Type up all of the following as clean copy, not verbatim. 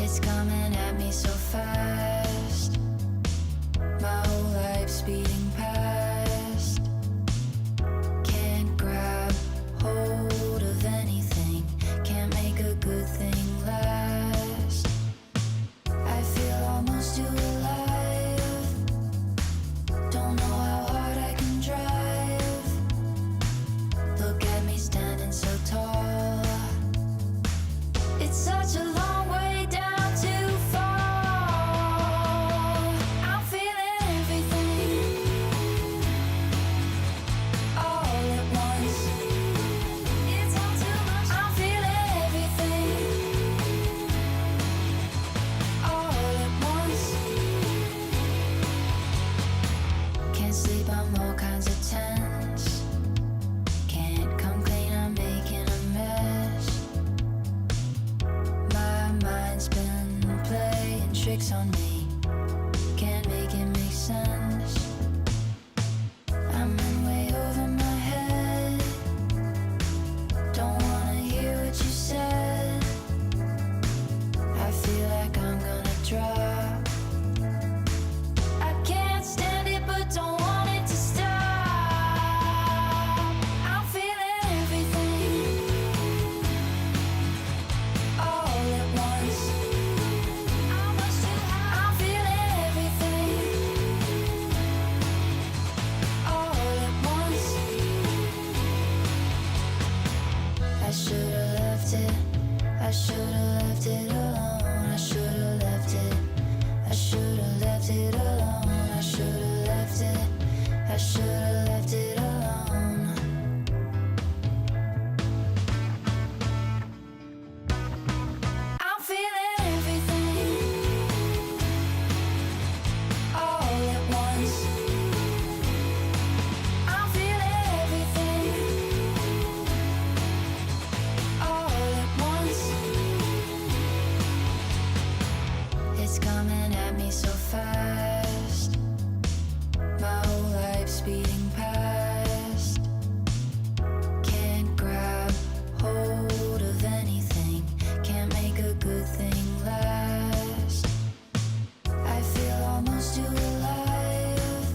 It's coming at me so fast. My whole life's speeding past. Can't grab hold of anything. Can't make a good thing last. I feel almost too alive. Don't know how hard I can drive. Look at me standing so tall. It's such a long way down to fall. I'm feeling everything all at once. It's all too much. I'm feeling everything all at once. Can't sleep, I'm all kinds of tense. Can't come clean, I'm making a mess. My mind's been playing tricks on me. Can't make it make sense. I'm in way over my head. Don't wanna hear what you said. I feel like I'm gonna drop. I can't stand it but don't want it to stop. I'm feeling everything all at once. I'm much too high. I'm feeling everything all at once. I should've left it. I should've left it alone. I should've left it. I should've left it alone. I should've left it. I should've left it alone. I'm feeling everything all at once. I'm feeling everything all at once. It's coming at me so fast. My whole life's speeding past. Can't grab hold of anything. Can't make a good thing last. I feel almost too alive.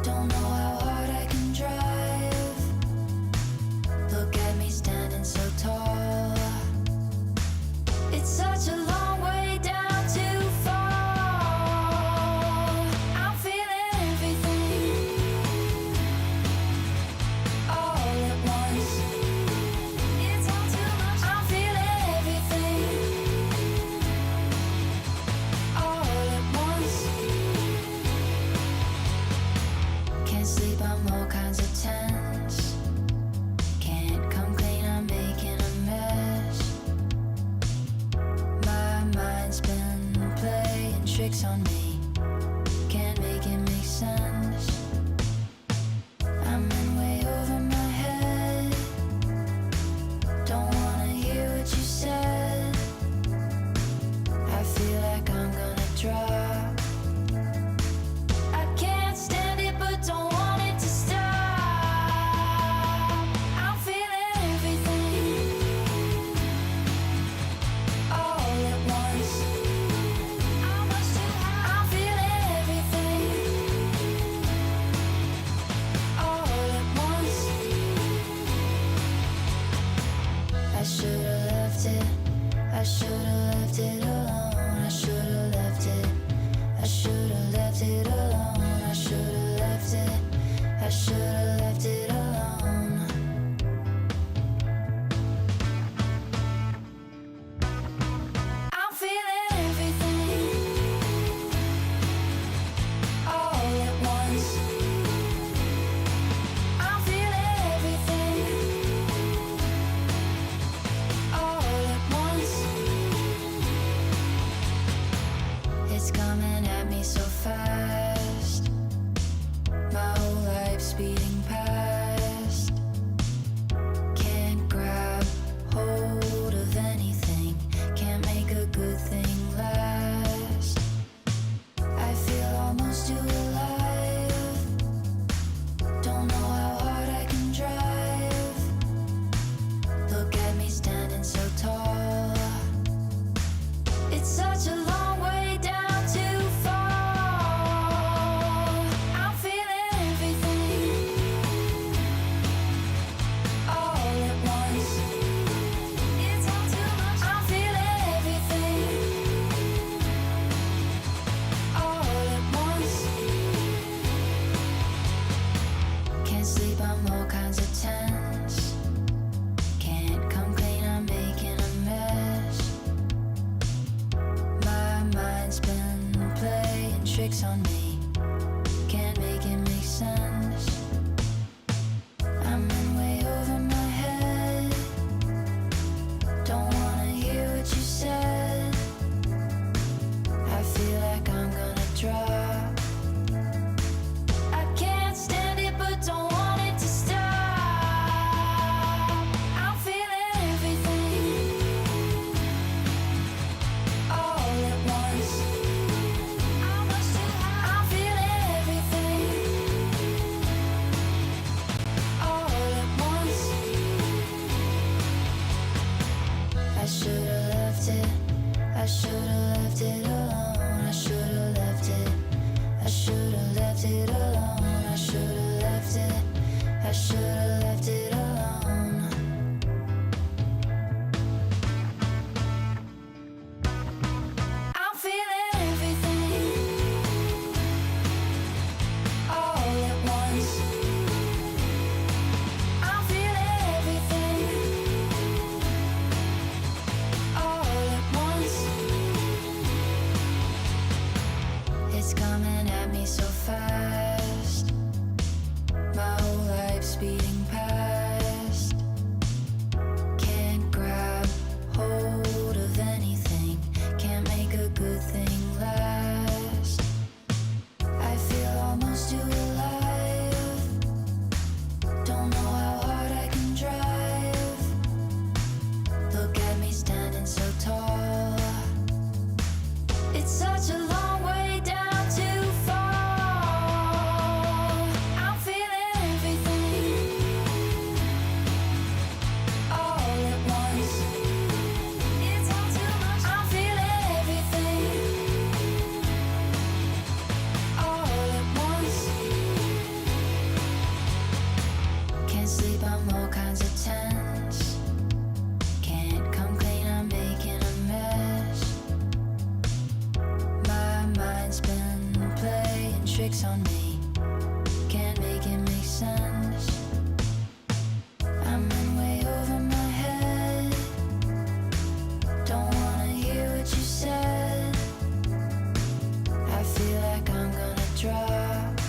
Don't know how hard I can drive. Look at me standing so tall. It's such a long way down to fall. I'm feeling everything all at once. It's all too much. I'm feeling everything all at once. Can't sleep, I'm all kinds of tense. Can't come clean, I'm making a mess. My mind's been playing tricks on me. Can't make it make sense. I'm in way over my head. Don't wanna hear what you said. I feel like I'm gonna drop. I can't stand it but don't want it to stop. I'm feeling everything all at once. I'm much too high. I'm feeling everything all at once. I should've left it. I should've left it alone. I should've left it. I should've left it alone. I should've left it. I should've left it alone. I'm feeling everything all at once. I'm feeling everything all at once. tricks on me. Can't make it make sense. I'm in way over my head. Don't wanna hear what you said. I feel like I'm gonna drop. I can't stand it but don't want it to stop. I'm feeling everything all at once. I'm feeling everything all at once. I should've left it. I should've left it alone. I should've left it. I should've left it alone. I should've left it. I should've left it alone. I'm feeling everything all at once. I'm feeling everything all at once. It's coming at me so fast. My whole life's speeding past. Can't grab hold of anything. Can't make a good thing last. I feel almost too alive. Don't know how hard I can drive. Look at me standing so tall. It's such a long way down to fall. I'm feeling everything all at once. It's all too much. I'm feeling everything all at once. Can't sleep, I'm all kinds of tense. Can't come clean, I'm making a mess. My mind's been playing tricks on me. Can't make it make sense. I'm in way over my head. Don't wanna hear what you said. I feel like I'm gonna drop.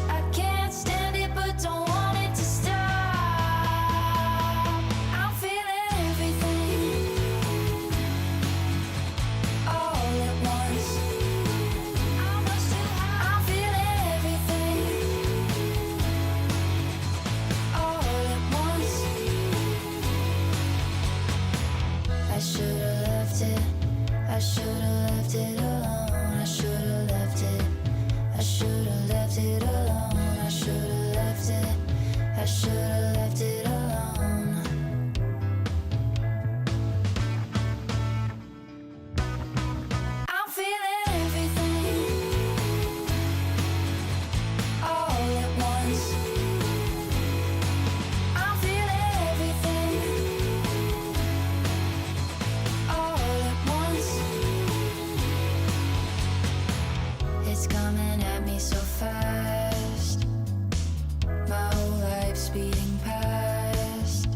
I can't stand it but don't want it to stop. I'm feeling everything all at once. I'm feeling everything all at once. I should've left it. I should've left it alone. I should've left it. I should've left it alone. I should've left it. I should've left it alone. I'm feeling everything all at once. I'm feeling everything all at once. It's coming at me so fast. My whole life's speeding past.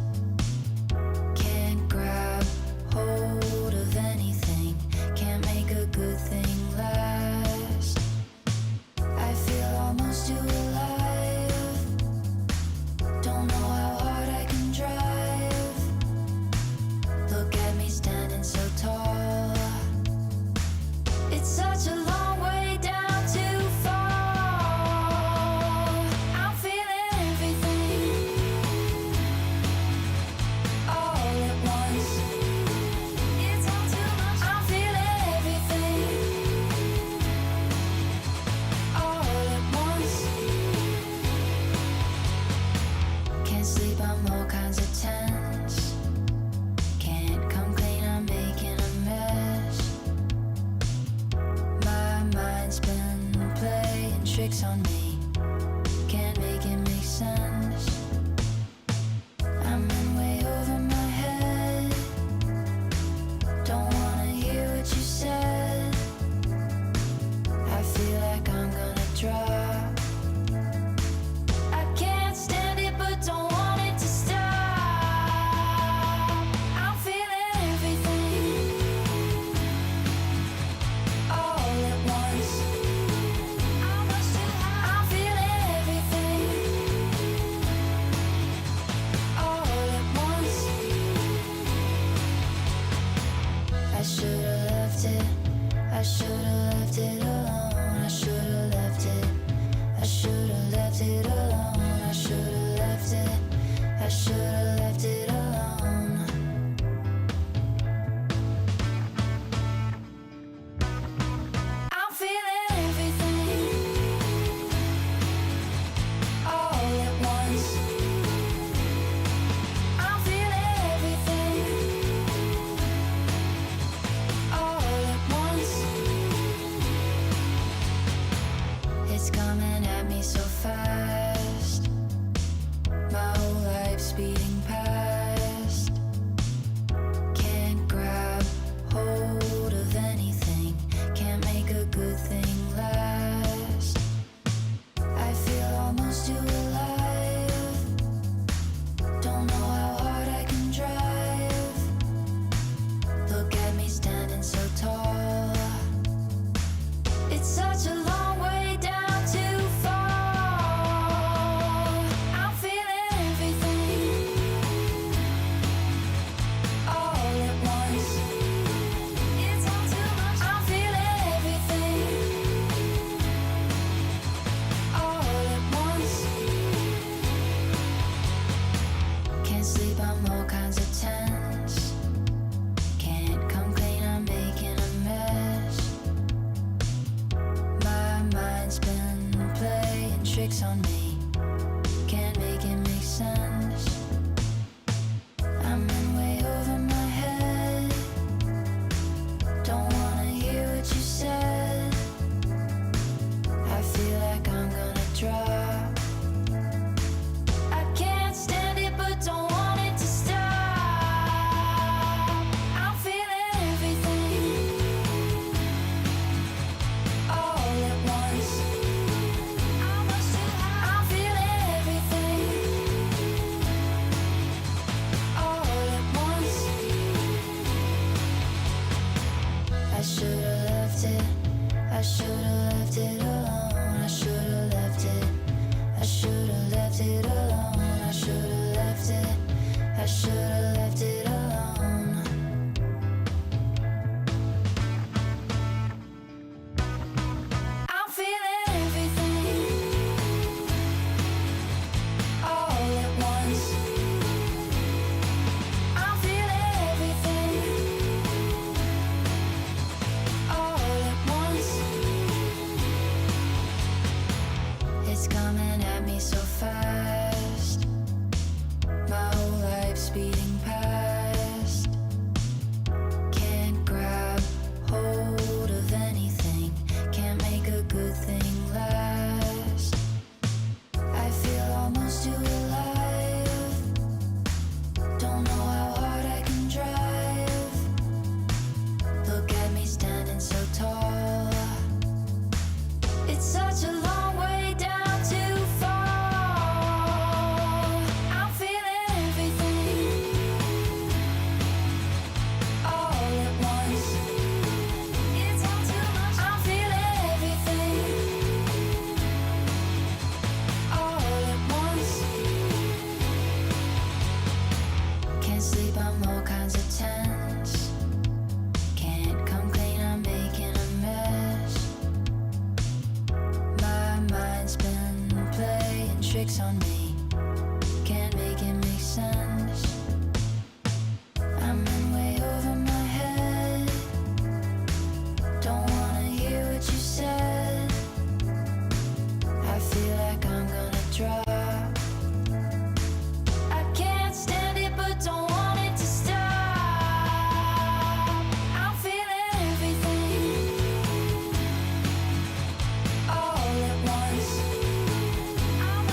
Can't grab hold of anything. Can't make a good thing last. I feel almost too alive. Don't know how hard I can drive. Look at me standing so tall. It's such a long way down to fall. I'm feeling everything all at once. It's all too much. I'm feeling everything all at once. Can't sleep, I'm all kinds of tense. Can't come clean, I'm making a mess. My mind's been playing tricks on me. Can't make it make sense. I'm in way over my head. Don't wanna hear what you said. I feel like I'm gonna drop. I can't stand it but don't want it to stop. I'm feeling everything all at once. I should've left it. I should've left it alone. I should've left it. I should've left it alone. I should've left it. I should've left it alone. I'm feeling everything all at once. I'm feeling everything all at once. It's coming at me so fast. My whole life speeding past. Can't grab hold of anything. Can't make a good thing last. I feel almost too alive. Don't know how hard I can drive. Look at me standing so tall. It's such a long way down to fall. I'm feeling everything all at once. It's all too much. I'm feeling everything all at once. Can't sleep, I'm all kinds of tense. Can't come clean, I'm making a mess. My mind's been playing tricks on me. Can't make it make sense. I'm in way over my head. Don't wanna hear what you said. I feel like I'm gonna drop. I can't stand it, but don't want it to stop. I'm feeling everything all at once. I'm feeling everything all at once. I should've left it. I should've left it alone. I should've left it. I should've left it alone. I should've left it. I should've left it alone. I'm feeling everything all at once. I'm feeling everything all at once. It's coming at me so fast. My whole life speeding past. Can't grab hold of anything. Can't make a good thing last. I feel almost too alive. Don't know how hard I can drive. Look at me standing so tall. It's such a long way down to fall. I'm feeling everything all at once. It's all too much. I'm feeling everything all at once. Can't sleep, I'm all kinds of tense. Can't come clean, I'm making a mess. My mind's been playing tricks on me. Can't make it make sense. I'm in way over my head. Don't wanna hear what you said. I feel like I'm gonna drop. I can't stand it, but don't want it to stop. I'm feeling everything all at once. I'm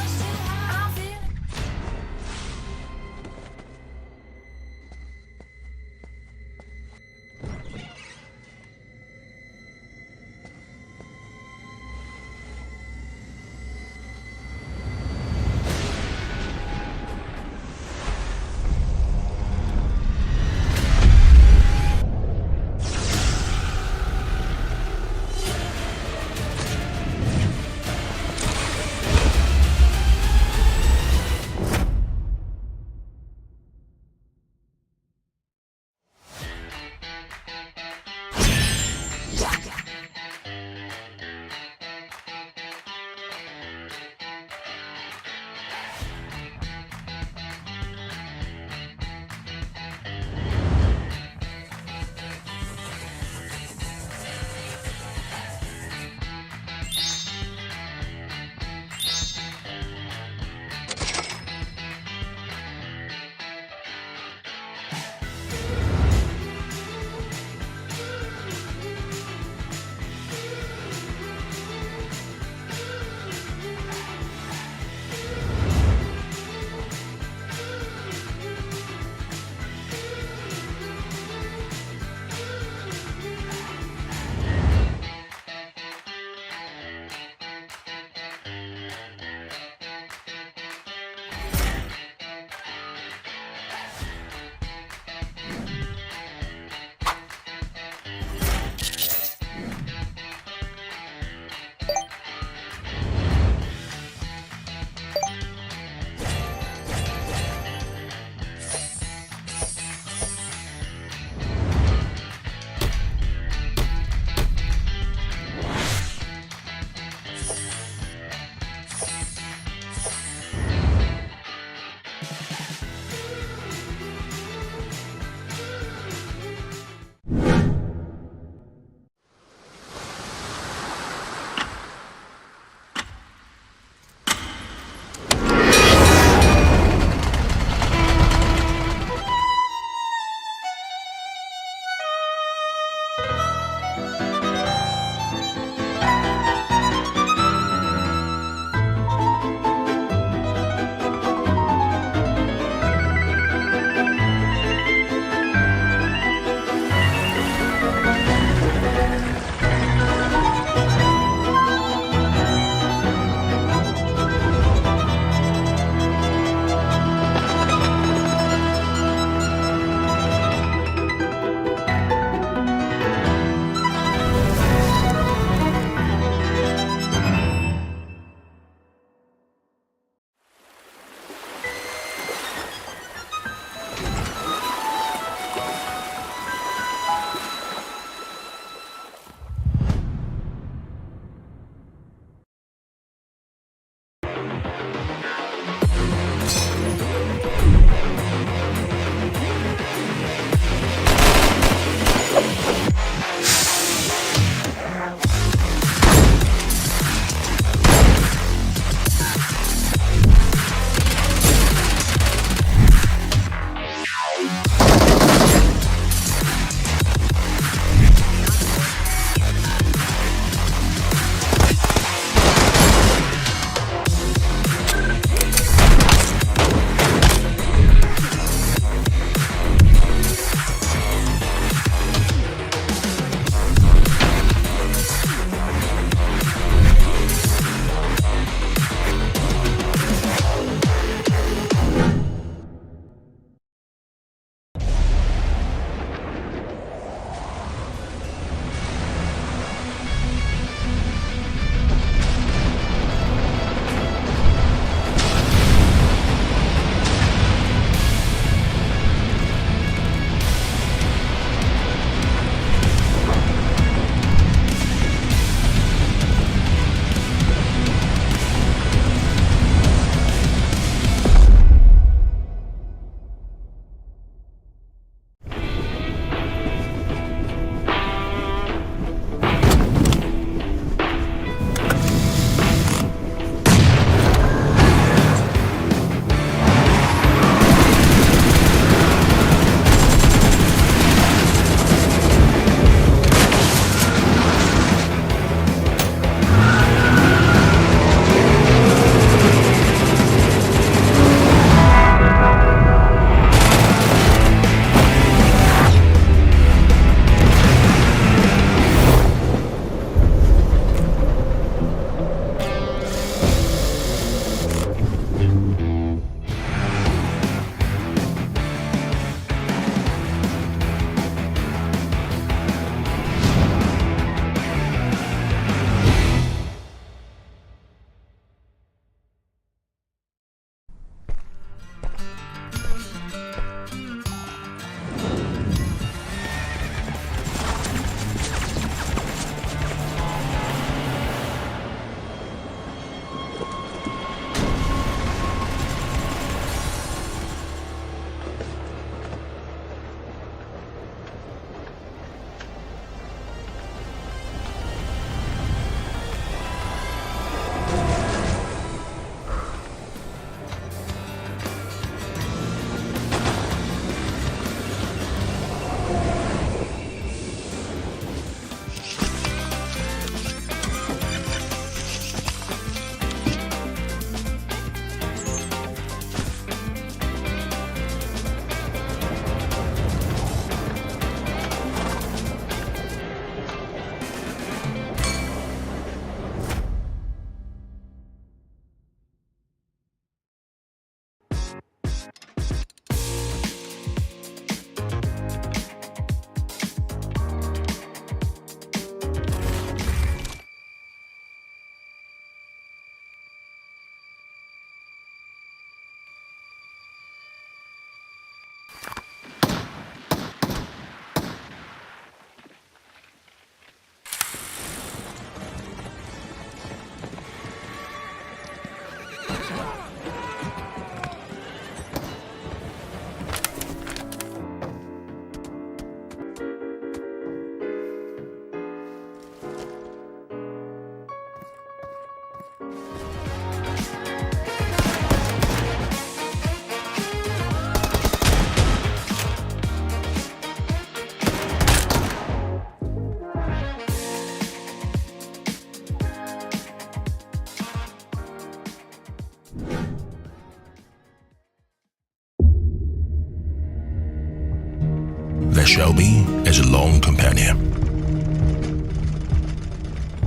Shelby as a lone companion.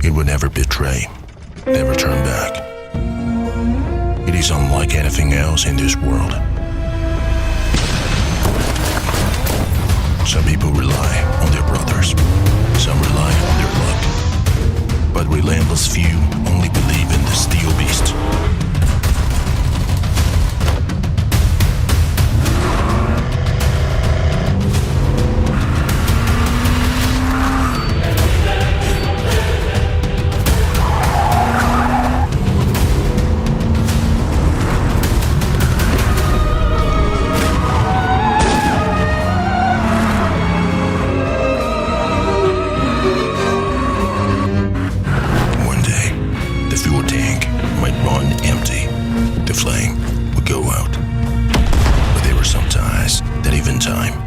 It would never betray, never turn back. It is unlike anything else in this world. Some people rely on their brothers, some rely on their luck, but relentless few only believe in the steel beast.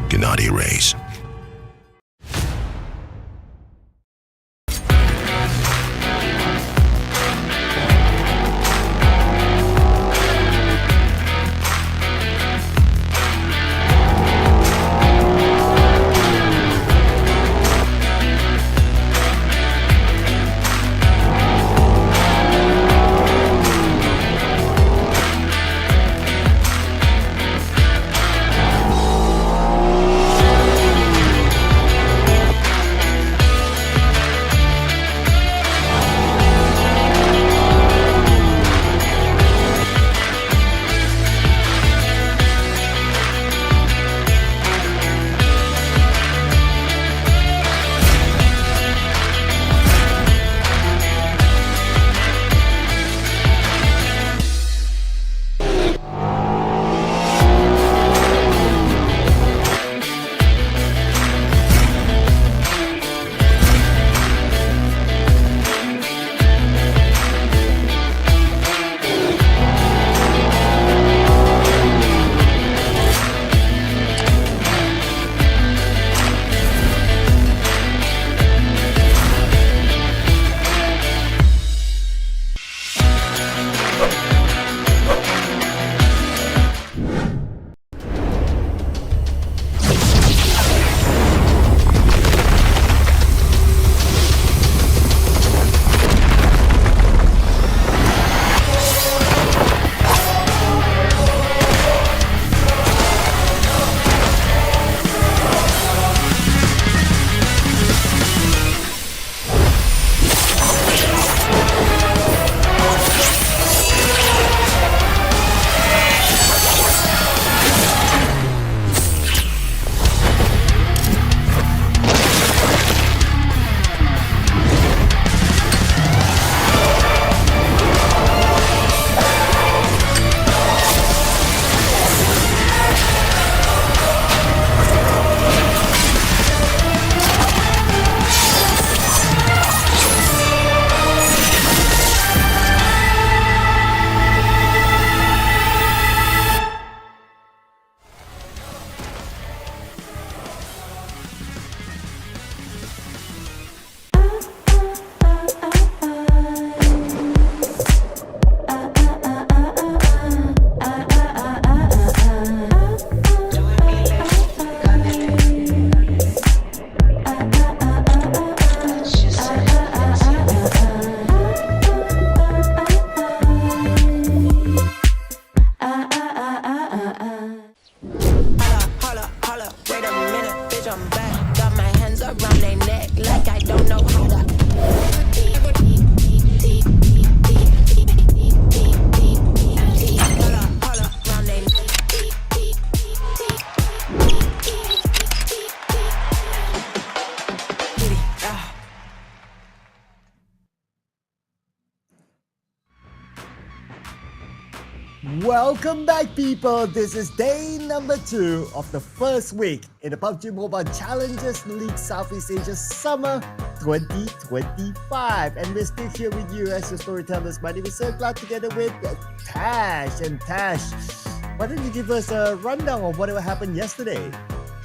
Cannot erase. Welcome back, people. This is day number 2 of the first week in the PUBG Mobile Challengers League Southeast Asia Summer 2025. And we're still here with you as your storytellers. My name is Sergla together with Tash. And Tash, why don't you give us a rundown of whatever happened yesterday?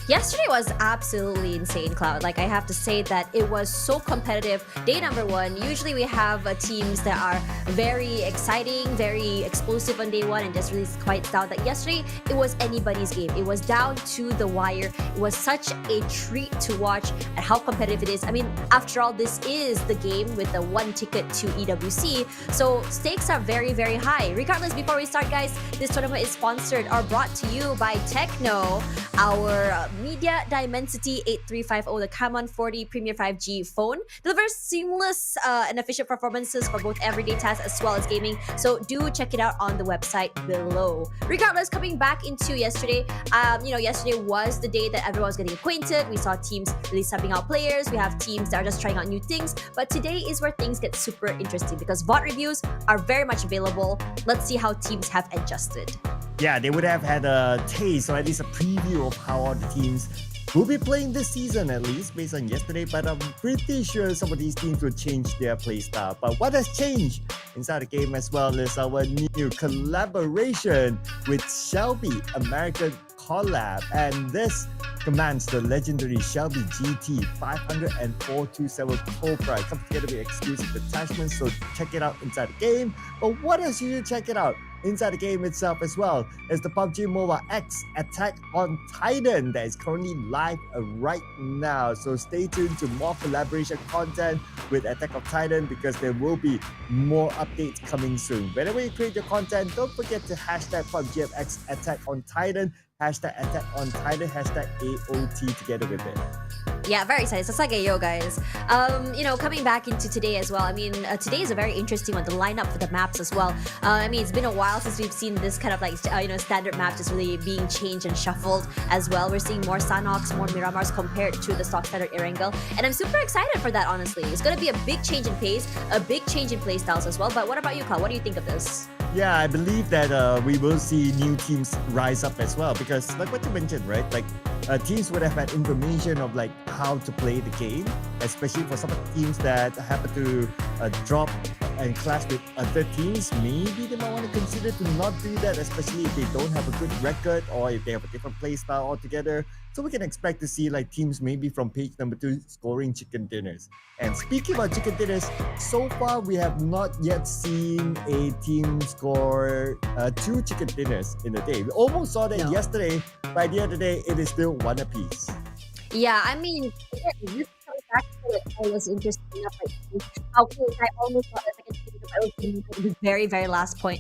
Yesterday was absolutely insane, Cloud. Like, I have to say that it was so competitive. Day number one, usually we have teams that are very exciting, very explosive on day one, and just really quite down. That yesterday, it was anybody's game. It was down to the wire. It was such a treat to watch and how competitive it is. I mean, after all, this is the game with the one ticket to EWC, so stakes are very, very high. Regardless, before we start, guys, this tournament is sponsored or brought to you by Techno, our Media Dimensity 8350, the Camon 40 Premier 5G phone. Delivers seamless and efficient performances for both everyday tasks as well as gaming. So do check it out on the website below. Regardless, coming back into yesterday, yesterday was the day that everyone was getting acquainted. We saw teams really subbing out players. We have teams that are just trying out new things. But today is where things get super interesting because VOD reviews are very much available. Let's see how teams have adjusted. Yeah, they would have had a taste or at least a preview of how all the teams will be playing this season, at least based on yesterday, but I'm pretty sure some of these teams will change their playstyle. But what has changed inside the game as well is our new collaboration with Shelby American collab, and this commands the legendary Shelby GT 50427 Cobra. It comes together with exclusive attachments, so check it out inside the game. But what else you should check it out inside the game itself as well is the PUBG Mobile X Attack on Titan that is currently live right now. So stay tuned to more collaboration content with Attack on Titan because there will be more updates coming soon. Whenever you create your content, don't forget to hashtag PUBGM X Attack on Titan, hashtag Attack on Titan, hashtag AOT together with it. Yeah, very excited. So it's like, yo, guys. Coming back into today as well. I mean, today is a very interesting one. The lineup for the maps as well. I mean, it's been a while since we've seen this kind of like, standard map just really being changed and shuffled as well. We're seeing more Sanhoks, more Miramars compared to the stock standard Erangel. And I'm super excited for that, honestly. It's going to be a big change in pace, a big change in playstyles as well. But what about you, Kyle? What do you think of this? Yeah, I believe that we will see new teams rise up as well because like what you mentioned, right? Like teams would have had information of like how to play the game, especially for some of the teams that happen to drop and clash with other teams. Maybe they might want to consider to not do that, especially if they don't have a good record or if they have a different play style altogether. So we can expect to see like teams maybe from page number 2 scoring chicken dinners. And speaking about chicken dinners, so far we have not yet seen a team score 2 chicken dinners in a day. We almost saw that yesterday. By the end of the day, it is still 1 apiece. Yeah, I mean, this comes back to it. It was interesting enough. Like, okay, I almost thought the second season of the very, very last part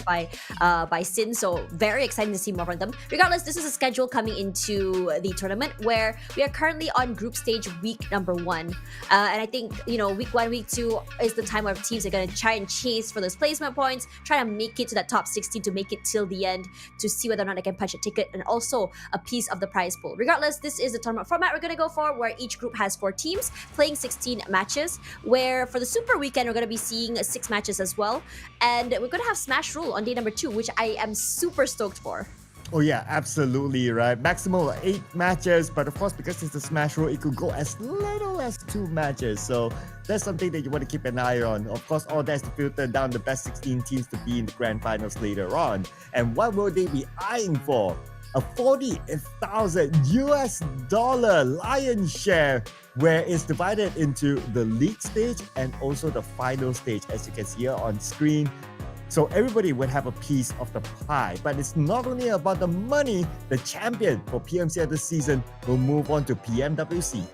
by Sin. So very exciting to see more from them. Regardless, this is a schedule coming into the tournament where we are currently on group stage week number 1. And I think, week 1, week 2 is the time where teams are going to try and chase for those placement points, try to make it to that top 16 to make it till the end to see whether or not they can punch a ticket and also a piece of the prize pool. Regardless, this is the tournament format we're going to go for where each group has 4 teams playing 16 matches, where for the Super Weekend, we're going to be seeing 6 matches as well. And we're going to have Smash Rule on day number 2, which I am super stoked for. Oh yeah, absolutely, right? Maximum of 8 matches, but of course, because it's a Smash Rule, it could go as little as 2 matches. So that's something that you want to keep an eye on. Of course, all that's to filter down the best 16 teams to be in the grand finals later on. And what will they be eyeing for? A $40,000 US lion share, where it's divided into the league stage and also the final stage, as you can see here on screen. So everybody would have a piece of the pie. But it's not only about the money. The champion for PMCL this season will move on to PMWC.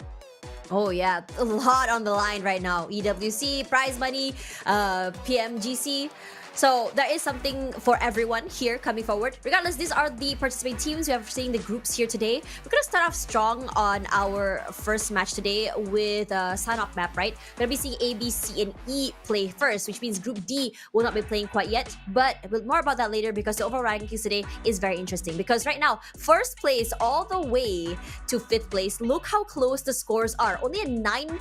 Oh yeah, a lot on the line right now. EWC, prize money, PMGC. So there is something for everyone here coming forward. Regardless, these are the participating teams. We have seen the groups here today. We're going to start off strong on our first match today with Sanhok map, right? We're going to be seeing A, B, C, and E play first, which means Group D will not be playing quite yet. But more about that later because the overall rankings today is very interesting. Because right now, first place all the way to 5th place. Look how close the scores are. Only a 9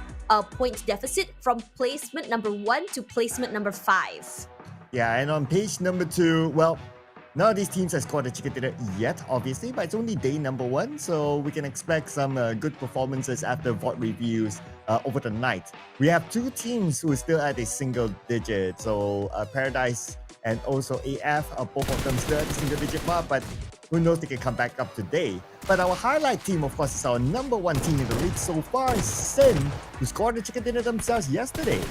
point deficit from placement number 1 to placement number 5. Yeah, and on page number 2, well, none of these teams has scored a chicken dinner yet, obviously, but it's only day number 1, so we can expect some good performances after VOD reviews over the night. We have 2 teams who are still at a single digit, so Paradise and also AF, both of them still at the single digit mark, but Who knows, they can come back up today. But our highlight team, of course, is our number one team in the league so far, Sin, who scored the chicken dinner themselves yesterday.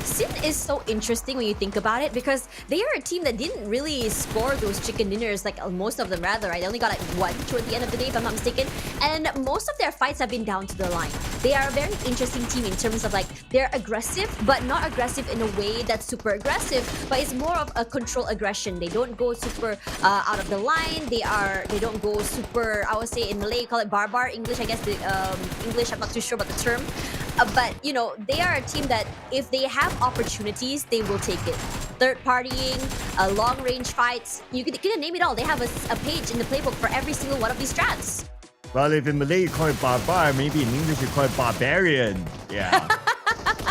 Sin is so interesting when you think about it because they are a team that didn't really score those chicken dinners, like most of them rather, right? They only got like one toward the end of the day, if I'm not mistaken. And most of their fights have been down to the line. They are a very interesting team in terms of like they're aggressive, but not aggressive in a way that's super aggressive, but it's more of a control aggression. They don't go super out of the line. They don't go super, I would say in Malay, call it barbar. English, I guess the English, I'm not too sure about the term. But you know, they are a team that if they have opportunities, they will take it. Third partying, long range fights, you can name it all. They have a page in the playbook for every single one of these strats. Well, if in Malay you call it barbar, maybe in English you call it barbarian. Yeah.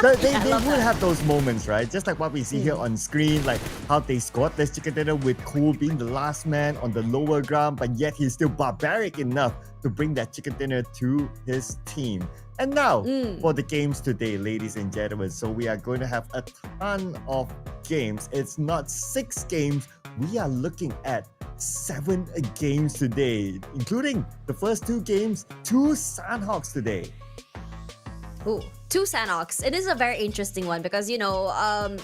They would have those moments, right? Just like what we see here on screen, like how they scored this chicken dinner with Cole being the last man on the lower ground, but yet he's still barbaric enough to bring that chicken dinner to his team. And now for the games today, ladies and gentlemen. So we are going to have a ton of games. It's not 6 games. We are looking at 7 games today, including the first 2 games, 2 Sanhoks today. Ooh, 2 Sanhoks. It is a very interesting one because, you know,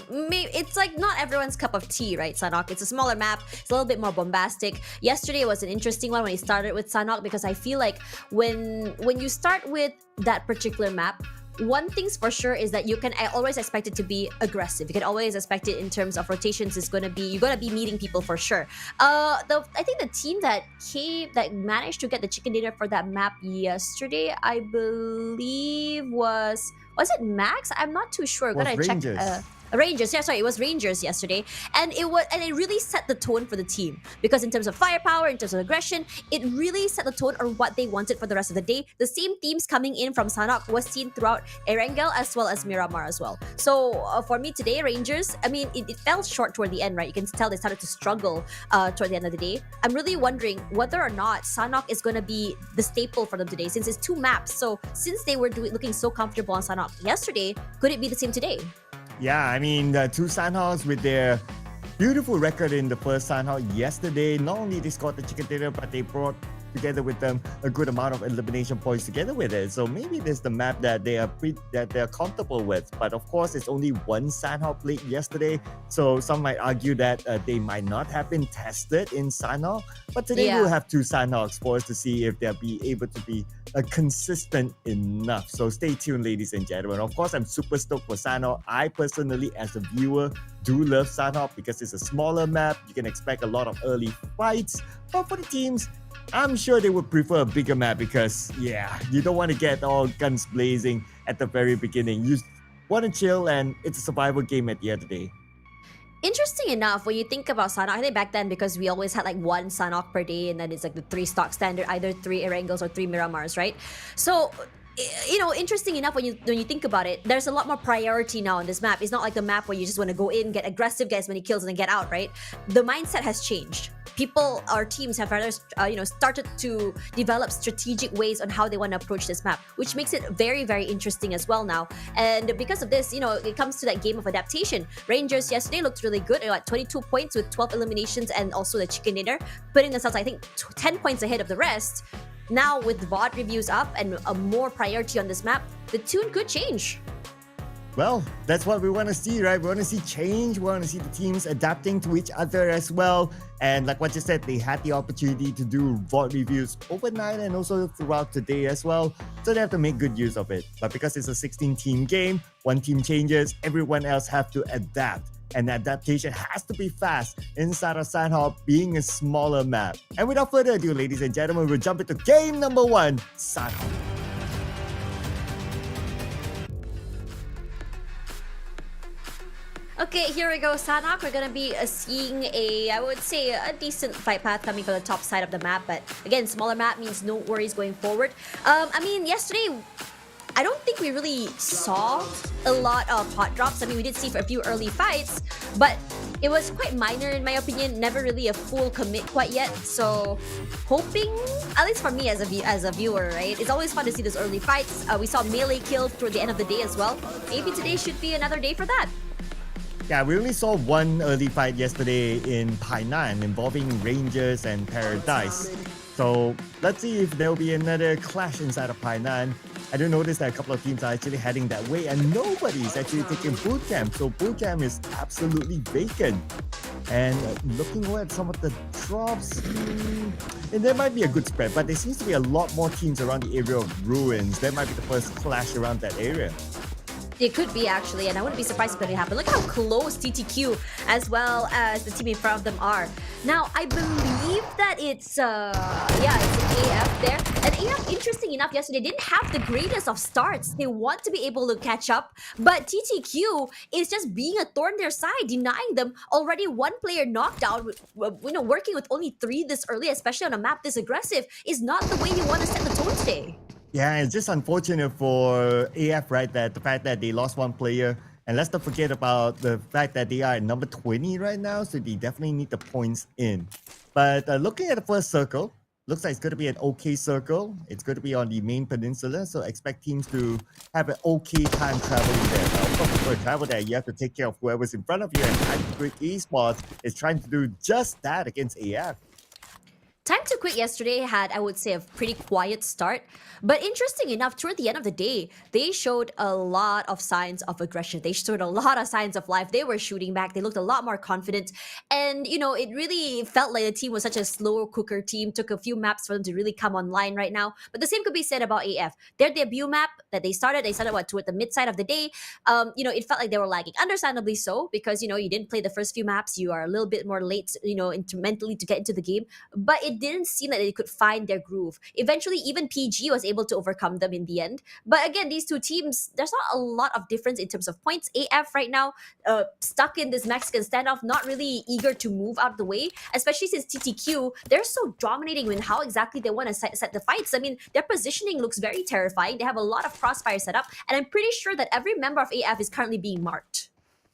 it's like not everyone's cup of tea, right, Sanhok? It's a smaller map. It's a little bit more bombastic. Yesterday was an interesting one when he started with Sanhok because I feel like when you start with that particular map, one thing's for sure is that you can always expect it to be aggressive. You can always expect it in terms of rotations is gonna be, you're gonna be meeting people for sure. I think the team that managed to get the chicken dinner for that map yesterday, I believe was it Max? I'm not too sure. Gotta check. Rangers, yeah, sorry, it was Rangers yesterday, and it really set the tone for the team because in terms of firepower, in terms of aggression, it really set the tone on what they wanted for the rest of the day. The same themes coming in from Sanhok was seen throughout Erangel as well as Miramar as well. So for me today, Rangers, I mean, it fell short toward the end, right? You can tell they started to struggle toward the end of the day. I'm really wondering whether or not Sanhok is going to be the staple for them today since it's 2 maps. So since they were looking so comfortable on Sanhok yesterday, could it be the same today? Yeah, I mean, 2 Sanhoks with their beautiful record in the first Sanhok yesterday. Not only they scored the chicken dinner, but they brought together with them a good amount of elimination points together with it. So maybe this is the map that they are comfortable with. But of course, it's only 1 Sanhok played yesterday. So some might argue that they might not have been tested in Sanhok. But today we'll have 2 Sanhoks for us to see if they'll be able to be consistent enough. So stay tuned, ladies and gentlemen. Of course, I'm super stoked for Sanhok. I personally, as a viewer, do love Sanhok because it's a smaller map. You can expect a lot of early fights. But for the teams, I'm sure they would prefer a bigger map because, yeah, you don't want to get all guns blazing at the very beginning. You want to chill and it's a survival game at the end of the day. Interesting enough, when you think about Sanhok, I think back then because we always had like 1 Sanhok per day and then it's like the 3 stock standard, either 3 Erangels or 3 Miramars, right? So, you know, interesting enough when you think about it, there's a lot more priority now on this map. It's not like the map where you just want to go in, get aggressive, get as many kills and then get out, right? The mindset has changed. People or teams have rather, started to develop strategic ways on how they want to approach this map, which makes it very, very interesting as well now. And because of this, you know, it comes to that game of adaptation. Rangers yesterday looked really good. They got 22 points with 12 eliminations and also the chicken dinner, putting themselves, I think, 10 points ahead of the rest. Now with VOD reviews up and a more priority on this map, the tune could change. Well, that's what we want to see, right? We want to see change. We want to see the teams adapting to each other as well. And like what you said, they had the opportunity to do VOD reviews overnight and also throughout the day as well. So they have to make good use of it. But because it's a 16-team game, 1 team changes, everyone else have to adapt. And adaptation has to be fast inside of Sanhok being a smaller map. And without further ado, ladies and gentlemen, we'll jump into game number 1, Sanhok. Okay, here we go, Sanhok. We're gonna be seeing I would say, a decent fight path coming from the top side of the map. But again, smaller map means no worries going forward. I mean, yesterday, I don't think we really saw a lot of hot drops. I mean, we did see for a few early fights, but it was quite minor in my opinion. Never really a full commit quite yet. So, hoping, at least for me as a viewer, right? It's always fun to see those early fights. We saw melee kills toward the end of the day as well. Maybe today should be another day for that. Yeah, we only saw one early fight yesterday in Painan involving Rangers and Paradise. So let's see if there'll be another clash inside of Painan. I do notice that a couple of teams are actually heading that way and nobody's actually taking boot camp. So boot camp is absolutely vacant. And looking at some of the drops, and there might be a good spread, but there seems to be a lot more teams around the area of Ruins. That might be the first clash around that area. It could be actually, and I wouldn't be surprised if it happened. Look how close TTQ as well as the team in front of them are. Now, I believe that it's an AF there. And AF, interesting enough, yesterday didn't have the greatest of starts. They want to be able to catch up, but TTQ is just being a thorn in their side, denying them already one player knocked out. Working with only 3 this early, especially on a map this aggressive, is not the way you want to set the tone today. Yeah, it's just unfortunate for AF, right? That the fact that they lost one player. And let's not forget about the fact that they are at number 20 right now. So they definitely need the points in. But looking at the first circle, looks like it's going to be an okay circle. It's going to be on the main peninsula. So expect teams to have an okay time traveling there. Now, of course, before you travel there, you have to take care of whoever's in front of you. And Time to Quit Esports is trying to do just that against AF. Time to Quit yesterday had, I would say, a pretty quiet start. But interesting enough, toward the end of the day, they showed a lot of signs of aggression. They showed a lot of signs of life. They were shooting back. They looked a lot more confident. And, it really felt like the team was such a slow cooker team. Took a few maps for them to really come online right now. But the same could be said about AF. Their debut map that they started toward the mid side of the day. It felt like they were lagging. Understandably so, because, you didn't play the first few maps. You are a little bit more late, mentally to get into the game. But it didn't seem like they could find their groove. Eventually, even PG was able to overcome them in the end. But again, these two teams, there's not a lot of difference in terms of points. AF right now, stuck in this Mexican standoff, not really eager to move out of the way, especially since TTQ, they're so dominating in how exactly they want to set the fights. I mean, their positioning looks very terrifying. They have a lot of crossfire set up, and I'm pretty sure that every member of AF is currently being marked.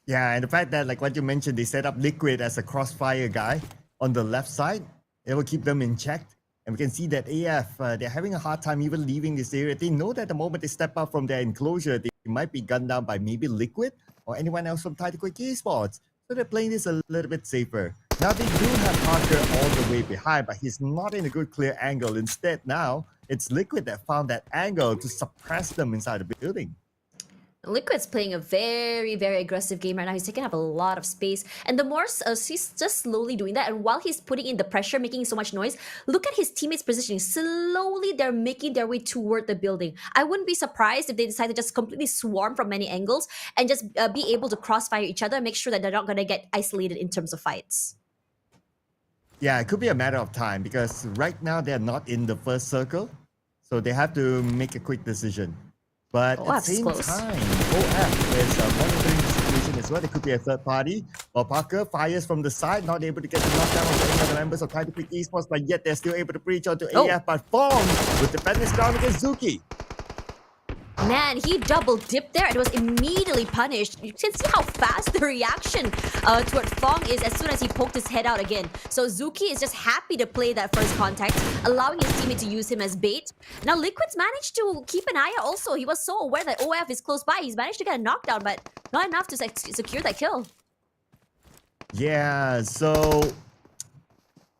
Yeah, and the fact that, like what you mentioned, they set up Liquid as a crossfire guy on the left side. It will keep them in check. And we can see that AF, they're having a hard time even leaving this area. They know that the moment they step out from their enclosure, they might be gunned down by maybe Liquid or anyone else from Time to Quit Esports. So they're playing this a little bit safer. Now they do have Parker all the way behind, but he's not in a good clear angle. Instead now, it's Liquid that found that angle to suppress them inside the building. Liquid's playing a very, very aggressive game right now. He's taking up a lot of space. And the more he's just slowly doing that. And while he's putting in the pressure, making so much noise, look at his teammates' positioning. Slowly, they're making their way toward the building. I wouldn't be surprised if they decide to just completely swarm from many angles and just be able to crossfire each other and make sure that they're not going to get isolated in terms of fights. Yeah, it could be a matter of time because right now they're not in the first circle. So they have to make a quick decision. But at the same time, OF is monitoring the situation as well. It could be a third party. While Parker fires from the side, not able to get the knockdown of any other members of Time to Quit Esports, but yet they're still able to breach onto AF. But Fong with the defenders down against Zuki. Man, he double dipped there and was immediately punished. You can see how fast the reaction toward Fong is as soon as he poked his head out again. So Zuki is just happy to play that first contact, allowing his teammate to use him as bait. Now Liquid's managed to keep an eye out also. He was so aware that OF is close by. He's managed to get a knockdown, but not enough to secure that kill. Yeah, so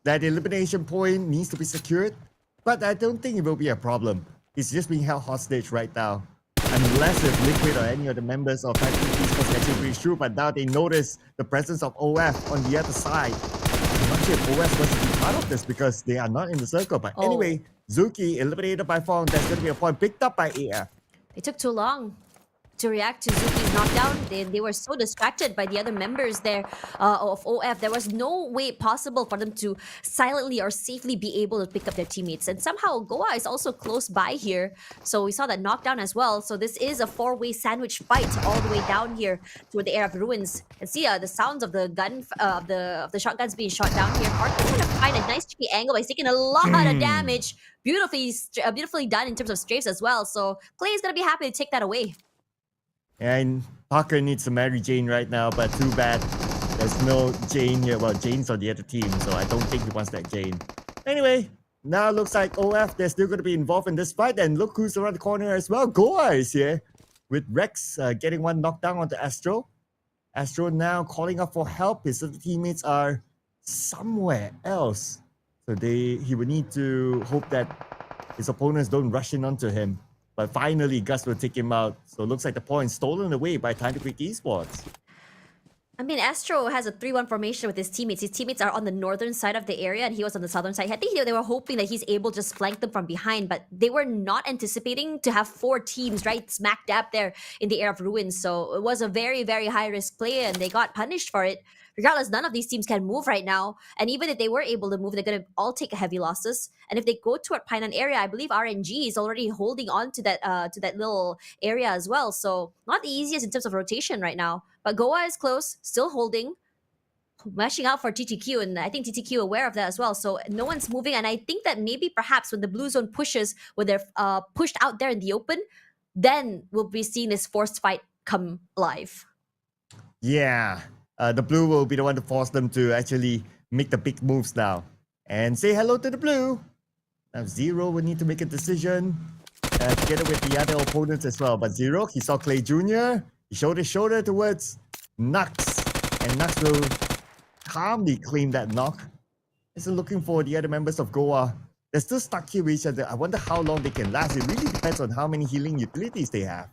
that elimination point needs to be secured, but I don't think it will be a problem. He's just being held hostage right now. Unless if Liquid or any of the members of Time to Quit Esports can actually breach through, but now they notice the presence of OF on the other side. I'm not sure if OF wants to be part of this because they are not in the circle. But anyway, Zuki eliminated by Fong. That's going to be a point picked up by AF. It took too long to react to Zuki's knockdown. They were so distracted by the other members there of OF. There was no way possible for them to silently or safely be able to pick up their teammates. And somehow Goa is also close by here. So we saw that knockdown as well. So this is a 4-way sandwich fight all the way down here toward the area of ruins. And see the sounds of the gun of the shotguns being shot down here. Parker's trying to find a nice tricky angle. He's taking a lot of damage. Beautifully done in terms of strafes as well. So Clay is going to be happy to take that away. And Parker needs to marry Jane right now, but too bad. There's no Jane here. Well, Jane's on the other team, so I don't think he wants that Jane. Anyway, now looks like OF, they're still going to be involved in this fight. And look who's around the corner as well. Goa is here with Rex getting one knockdown onto Astro. Astro now calling up for help. His other teammates are somewhere else. So he would need to hope that his opponents don't rush in onto him. But finally, Gus will take him out. So it looks like the point stolen away by Time to Quick Esports. I mean, Astro has a 3-1 formation with his teammates. His teammates are on the northern side of the area and he was on the southern side. I think they were hoping that he's able to just flank them from behind, but they were not anticipating to have 4 teams right smack dab there in the air of ruins. So it was a very, very high risk play and they got punished for it. Regardless, none of these teams can move right now. And even if they were able to move, they're going to all take heavy losses. And if they go toward Painan area, I believe RNG is already holding on to that little area as well. So not the easiest in terms of rotation right now. But Goa is close, still holding, mashing out for TTQ. And I think TTQ aware of that as well. So no one's moving. And I think that maybe perhaps when the blue zone pushes, when they're pushed out there in the open, then we'll be seeing this forced fight come live. Yeah. The blue will be the one to force them to actually make the big moves now. And say hello to the blue. Now Zero will need to make a decision together with the other opponents as well. But Zero, he saw Clay Jr. He showed his shoulder towards Nux. And Nux will calmly claim that knock. He's looking for the other members of Goa. They're still stuck here with each other. I wonder how long they can last. It really depends on how many healing utilities they have.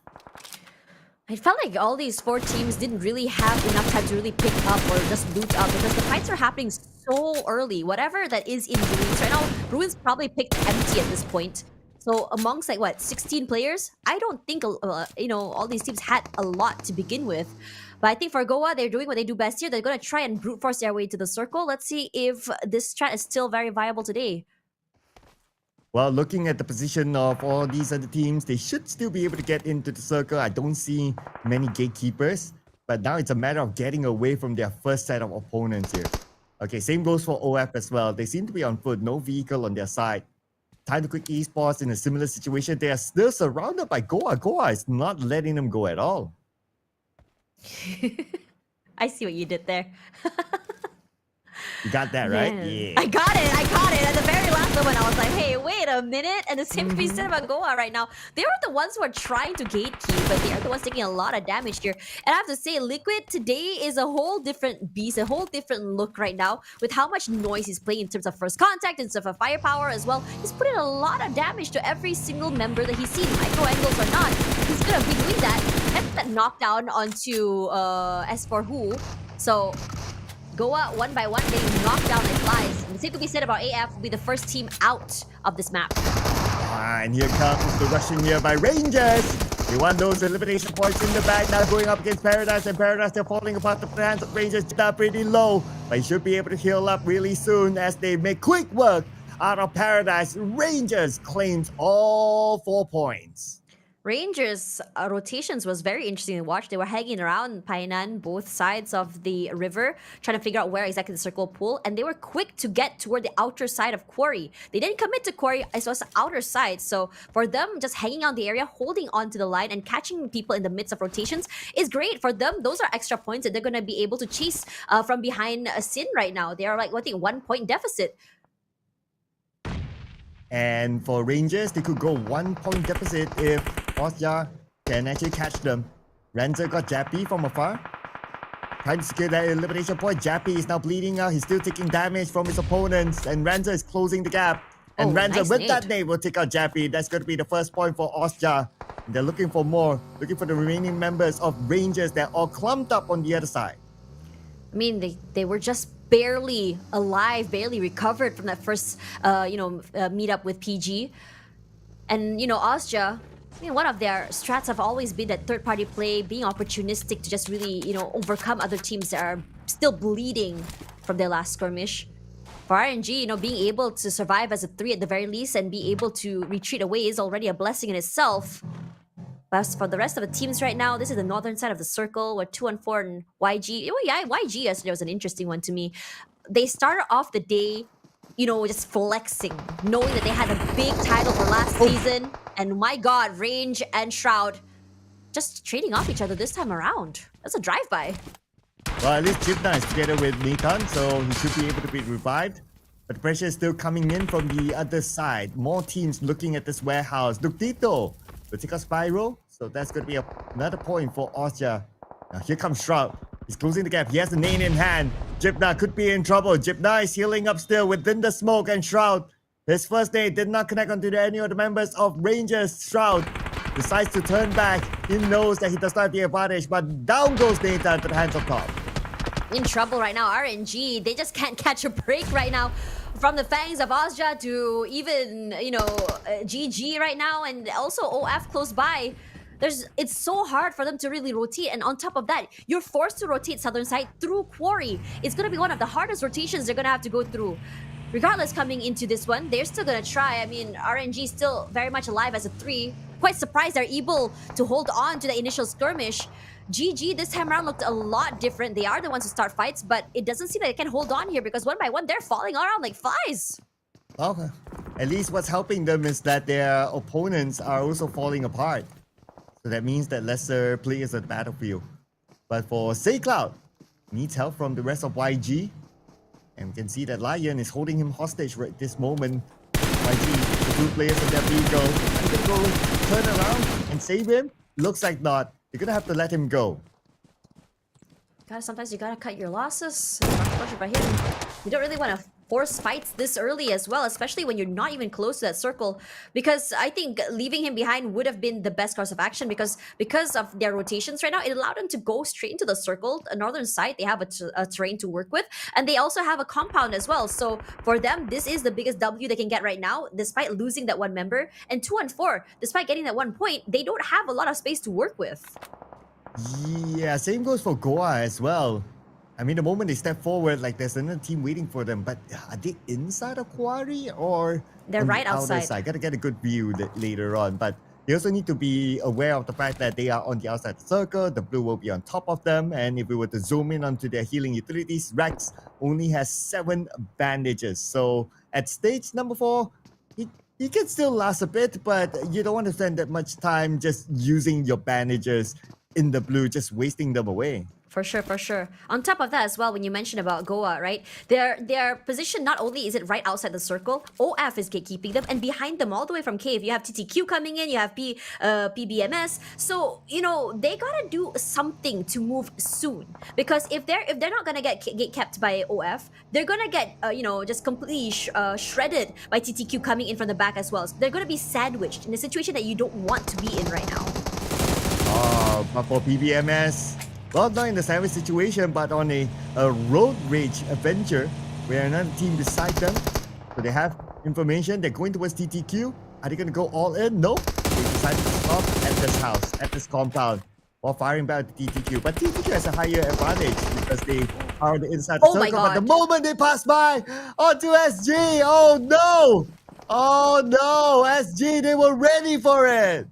I felt like all these 4 teams didn't really have enough time to really pick up or just loot up because the fights are happening so early. Whatever that is in Ruins right now, Ruins probably picked empty at this point. So amongst 16 players, I don't think all these teams had a lot to begin with. But I think for Goa, they're doing what they do best here. They're going to try and brute force their way to the circle. Let's see if this strat is still very viable today. Well, looking at the position of all these other teams, they should still be able to get into the circle. I don't see many gatekeepers, but now it's a matter of getting away from their first set of opponents here. Okay, same goes for OF as well. They seem to be on foot, no vehicle on their side. Time to Quick Esports in a similar situation. They are still surrounded by Goa. Goa is not letting them go at all. I see what you did there. You got that, right? Yeah. I got it. At the very last moment, I was like, hey, wait a minute. And the same can be said about Goa right now. They were the ones who are trying to gatekeep, but they are the ones taking a lot of damage here. And I have to say, Liquid today is a whole different beast, a whole different look right now with how much noise he's playing in terms of first contact, in terms of firepower as well. He's putting a lot of damage to every single member that he's seen, micro angles or not. He's going to be doing that. That's that knockdown onto S4 Who. So Goa, one by one, getting knocked down like flies. And the same could be said about AF, will be the first team out of this map. And here comes the rushing here by Rangers. They want those elimination points in the back. Now going up against Paradise, and Paradise, they're falling apart. The plans of Rangers are pretty low, but he should be able to heal up really soon as they make quick work out of Paradise. Rangers claims all 4 points. Rangers' rotations was very interesting to watch. They were hanging around Painan, both sides of the river, trying to figure out where exactly the circle pool, and they were quick to get toward the outer side of Quarry. They didn't commit to Quarry, it was the outer side, so for them, just hanging out the area, holding on to the line, and catching people in the midst of rotations is great. For them, those are extra points that they're going to be able to chase from behind Sin right now. They are like, I think, 1 point deficit. And for Rangers, they could go 1 point deficit if Osja can actually catch them. Renzer got Jappy from afar. Trying to secure that elimination point. Jappy is now bleeding out. He's still taking damage from his opponents. And Renzer is closing the gap. And Renzer nice with nade. that nade will take out Jappy. That's going to be the first point for Osja. They're looking for more. Looking for the remaining members of Rangers that are all clumped up on the other side. I mean, they were just barely alive, barely recovered from that first, meetup with PG. And, Osja, one of their strats have always been that third-party play, being opportunistic to just really, overcome other teams that are still bleeding from their last skirmish. For RNG, being able to survive as a 3 at the very least and be able to retreat away is already a blessing in itself. But for the rest of the teams right now, this is the northern side of the circle where 2-4 and YG. Oh yeah, YG yesterday was an interesting one to me. They started off the day, just flexing, knowing that they had a big title for last season. And my god, Range and Shroud just trading off each other this time around. That's a drive-by. Well, at least Jibna is together with Nikan, so he should be able to be revived. But the pressure is still coming in from the other side. More teams looking at this warehouse. Duktito will take out Spyro, so that's going to be another point for Osja. Now here comes Shroud. He's closing the gap. He has the nade in hand. Jibna could be in trouble. Jibna is healing up still within the smoke, and Shroud, his first nade did not connect onto any of the members of Rangers. Shroud decides to turn back. He knows that he does not have the advantage, but down goes Nathan to the hands of top. In trouble right now, RNG, they just can't catch a break right now. From the fangs of Ozja to even, GG right now, and also OF close by. It's so hard for them to really rotate, and on top of that, you're forced to rotate southern side through Quarry. It's gonna be one of the hardest rotations they're gonna have to go through. Regardless, coming into this one, they're still gonna try. I mean, RNG still very much alive as a 3. Quite surprised they're able to hold on to the initial skirmish. GG this time around looked a lot different. They are the ones who start fights, but it doesn't seem like they can hold on here because one by one, they're falling around like flies. Okay. At least what's helping them is that their opponents are also falling apart. So that means that lesser players at the battlefield. But for SayCloud, needs help from the rest of YG. And we can see that Lion is holding him hostage right this moment. YG, the 2 players of their vehicle, are they going to turn around and save him? Looks like not. You're gonna have to let him go. Sometimes you gotta cut your losses. Pressure by him. You don't really want to force fights this early as well, especially when you're not even close to that circle. Because I think leaving him behind would have been the best course of action because of their rotations right now, it allowed them to go straight into the circle. A northern side, they have a terrain to work with, and they also have a compound as well. So for them, this is the biggest W they can get right now, despite losing that 1 member. And 2 and 4, despite getting that 1 point, they don't have a lot of space to work with. Yeah, same goes for Goa as well. I mean, the moment they step forward, like there's another team waiting for them. But are they inside of Quarry or they're on right the outer outside? Side? Gotta get a good view later on. But they also need to be aware of the fact that they are on the outside circle. The blue will be on top of them. And if we were to zoom in onto their healing utilities, Rex only has 7 bandages. So at stage number 4, he can still last a bit, but you don't want to spend that much time just using your bandages in the blue, just wasting them away. For sure, for sure. On top of that as well, when you mentioned about Goa, right? Their position, not only is it right outside the circle, OF is gatekeeping them, and behind them all the way from cave, you have TTQ coming in, you have PBMS. So, they gotta do something to move soon. Because if they're not gonna get gate kept by OF, they're gonna get, just completely shredded by TTQ coming in from the back as well. So they're gonna be sandwiched in a situation that you don't want to be in right now. But for PBMS, well, not in the sandwich situation, but on a road rage adventure where another team beside them. So they have information. They're going towards TTQ. Are they going to go all in? Nope. They decided to stop at this house, at this compound, while firing back at TTQ. But TTQ has a higher advantage because they are on the inside of the circle. But the moment they pass by onto SG, oh no! Oh no! SG, they were ready for it!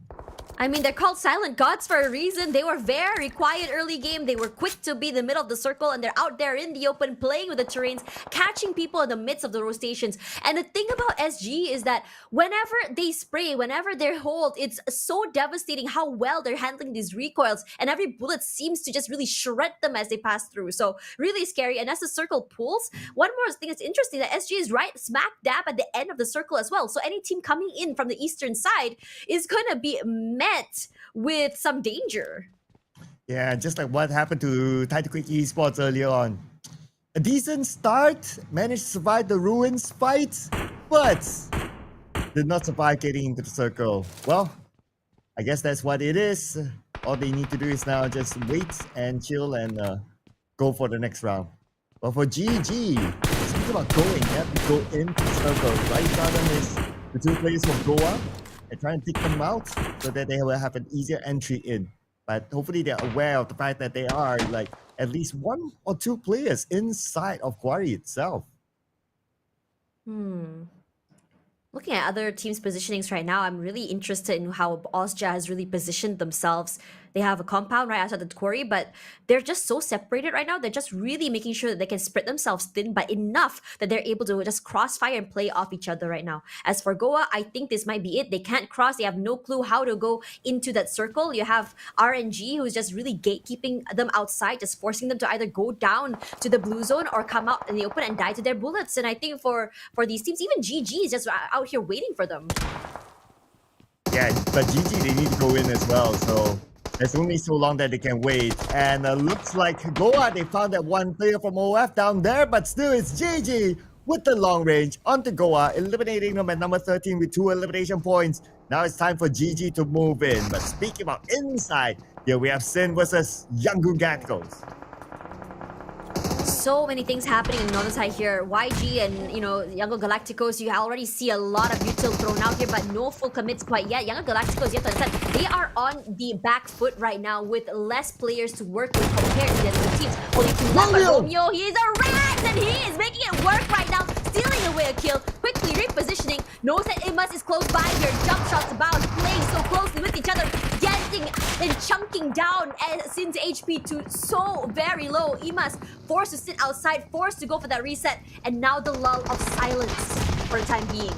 I mean, they're called silent gods for a reason. They were very quiet early game. They were quick to be in the middle of the circle, and they're out there in the open playing with the terrains, catching people in the midst of the rotations. And the thing about SG is that whenever they spray, whenever they hold, it's so devastating how well they're handling these recoils, and every bullet seems to just really shred them as they pass through. So really scary. And as the circle pulls, one more thing that's interesting, that SG is right smack dab at the end of the circle as well. So any team coming in from the eastern side is gonna be met with some danger. Yeah, just like what happened to Title Quick Esports earlier on. A decent start, managed to survive the ruins fight, but did not survive getting into the circle. Well, I guess that's what it is. All they need to do is now just wait and chill and go for the next round. But for GG, speaking about going, they have to go into the circle. Right in front of them is the 2 players from Goa. They're trying to take them out so that they will have an easier entry in. But hopefully they're aware of the fact that they are like at least 1 or 2 players inside of Quarry itself. Looking at other teams' positionings right now, I'm really interested in how Ozja has really positioned themselves. They have a compound right outside the quarry, but they're just so separated right now. They're just really making sure that they can spread themselves thin, but enough that they're able to just crossfire and play off each other right now. As for Goa, I think this might be it. They can't cross. They have no clue how to go into that circle. You have RNG, who's just really gatekeeping them outside, just forcing them to either go down to the blue zone or come out in the open and die to their bullets. And I think for these teams, even GG is just out here waiting for them. Yeah, but GG, they need to go in as well. So There's only so long that they can wait. And looks like Goa, they found that one player from OF down there, but still it's JJ with the long range onto Goa, eliminating them at number 13 with 2 elimination points. Now it's time for GG to move in. But speaking about inside, here we have Sin versus Yangon Galacticos. So many things happening in northern side here. YG and Yangon Galacticos, you already see a lot of util thrown out here, but no full commits quite yet. Yangon Galacticos, you have to understand, they are on the back foot right now with less players to work with compared to the other teams. Only 2 left, but Romeo, he is a rat and he is making it work right now, stealing away a kill, quickly repositioning, knows that Imas is close by here, jump shots about, playing so closely with each other, getting and chunking down Sin's HP to so very low. Imas forced to sit outside, forced to go for that reset, and now the lull of silence for the time being.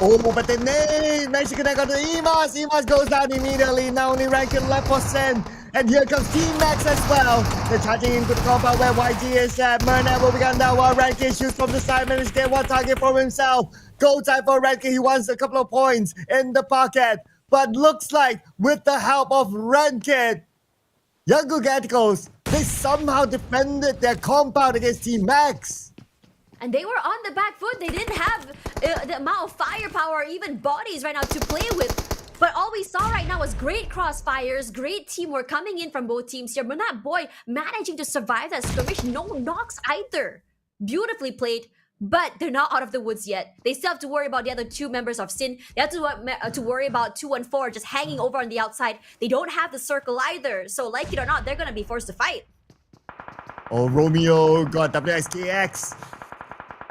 Oh, but the nade managed to connect onto Imas. Imas goes down immediately. Now only Rankin left for Sen. And here comes Team Max as well. They're charging into the compound where YG is at. Murna will be gone down while Rankin shoots from the side. Managed to get one target for himself. Go time for Rankin. He wants a couple of points in the pocket. But looks like with the help of Rankin, Yangon Galacticos, they somehow defended their compound against Team Max. And they were on the back foot. They didn't have the amount of firepower or even bodies right now to play with. But all we saw right now was great crossfires, great teamwork coming in from both teams here. Manat Boy managing to survive that skirmish. No knocks either. Beautifully played. But they're not out of the woods yet. They still have to worry about the other 2 members of Sin. They have to worry about 214 just hanging over on the outside. They don't have the circle either. So like it or not, they're going to be forced to fight. Oh, Romeo got WSKX.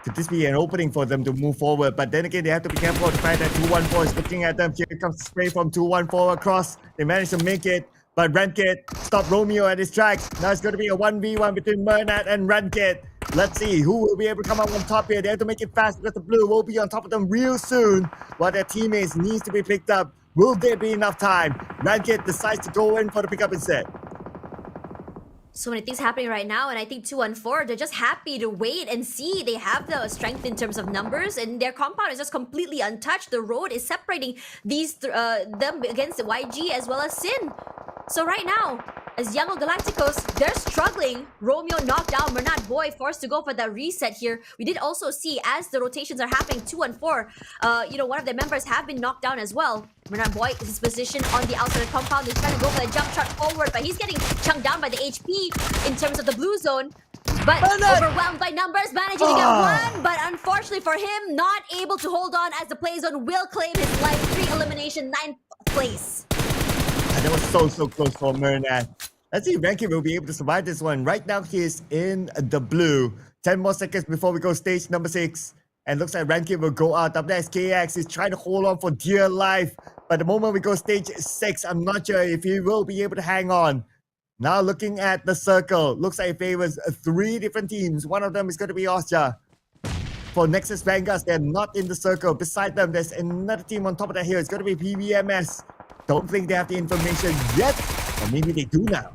Could this be an opening for them to move forward? But then again, they have to be careful of the fact that 214 is looking at them. Here comes the spray from 214 across. They managed to make it. But Rankit stopped Romeo at his tracks. Now it's going to be a 1v1 between Murnat and Rankit. Let's see who will be able to come out on top here. They have to make it fast because the blue will be on top of them real soon. While their teammates needs to be picked up. Will there be enough time? Rankit decides to go in for the pickup instead. So many things happening right now, and I think 214, they're just happy to wait and see. They have the strength in terms of numbers, and their compound is just completely untouched. The road is separating these them against the YG as well as Sin. So right now, as Yangon Galacticos, they're struggling. Romeo knocked down. Murnat Boy forced to go for that reset here. We did also see, as the rotations are happening, 214, one of their members have been knocked down as well. Murnat Boy is his position on the outside of the compound. He's trying to go for the jump shot forward, but he's getting chunked down by the HP in terms of the blue zone. But overwhelmed by numbers, managing to get one. But unfortunately for him, not able to hold on as the play zone will claim his life. 3 elimination, 9th place. And that was so close for Murnat. Let's see if Rankin will be able to survive this one. Right now, he is in the blue. 10 more seconds before we go stage number 6. And looks like Rankin will go out. WSKX is trying to hold on for dear life. But the moment we go stage 6, I'm not sure if he will be able to hang on. Now looking at the circle. Looks like it favors 3 different teams. One of them is going to be Austria. For Nexus Vanguards, they're not in the circle. Beside them, there's another team on top of that hill. It's going to be PBMS. Don't think they have the information yet. Or maybe they do now.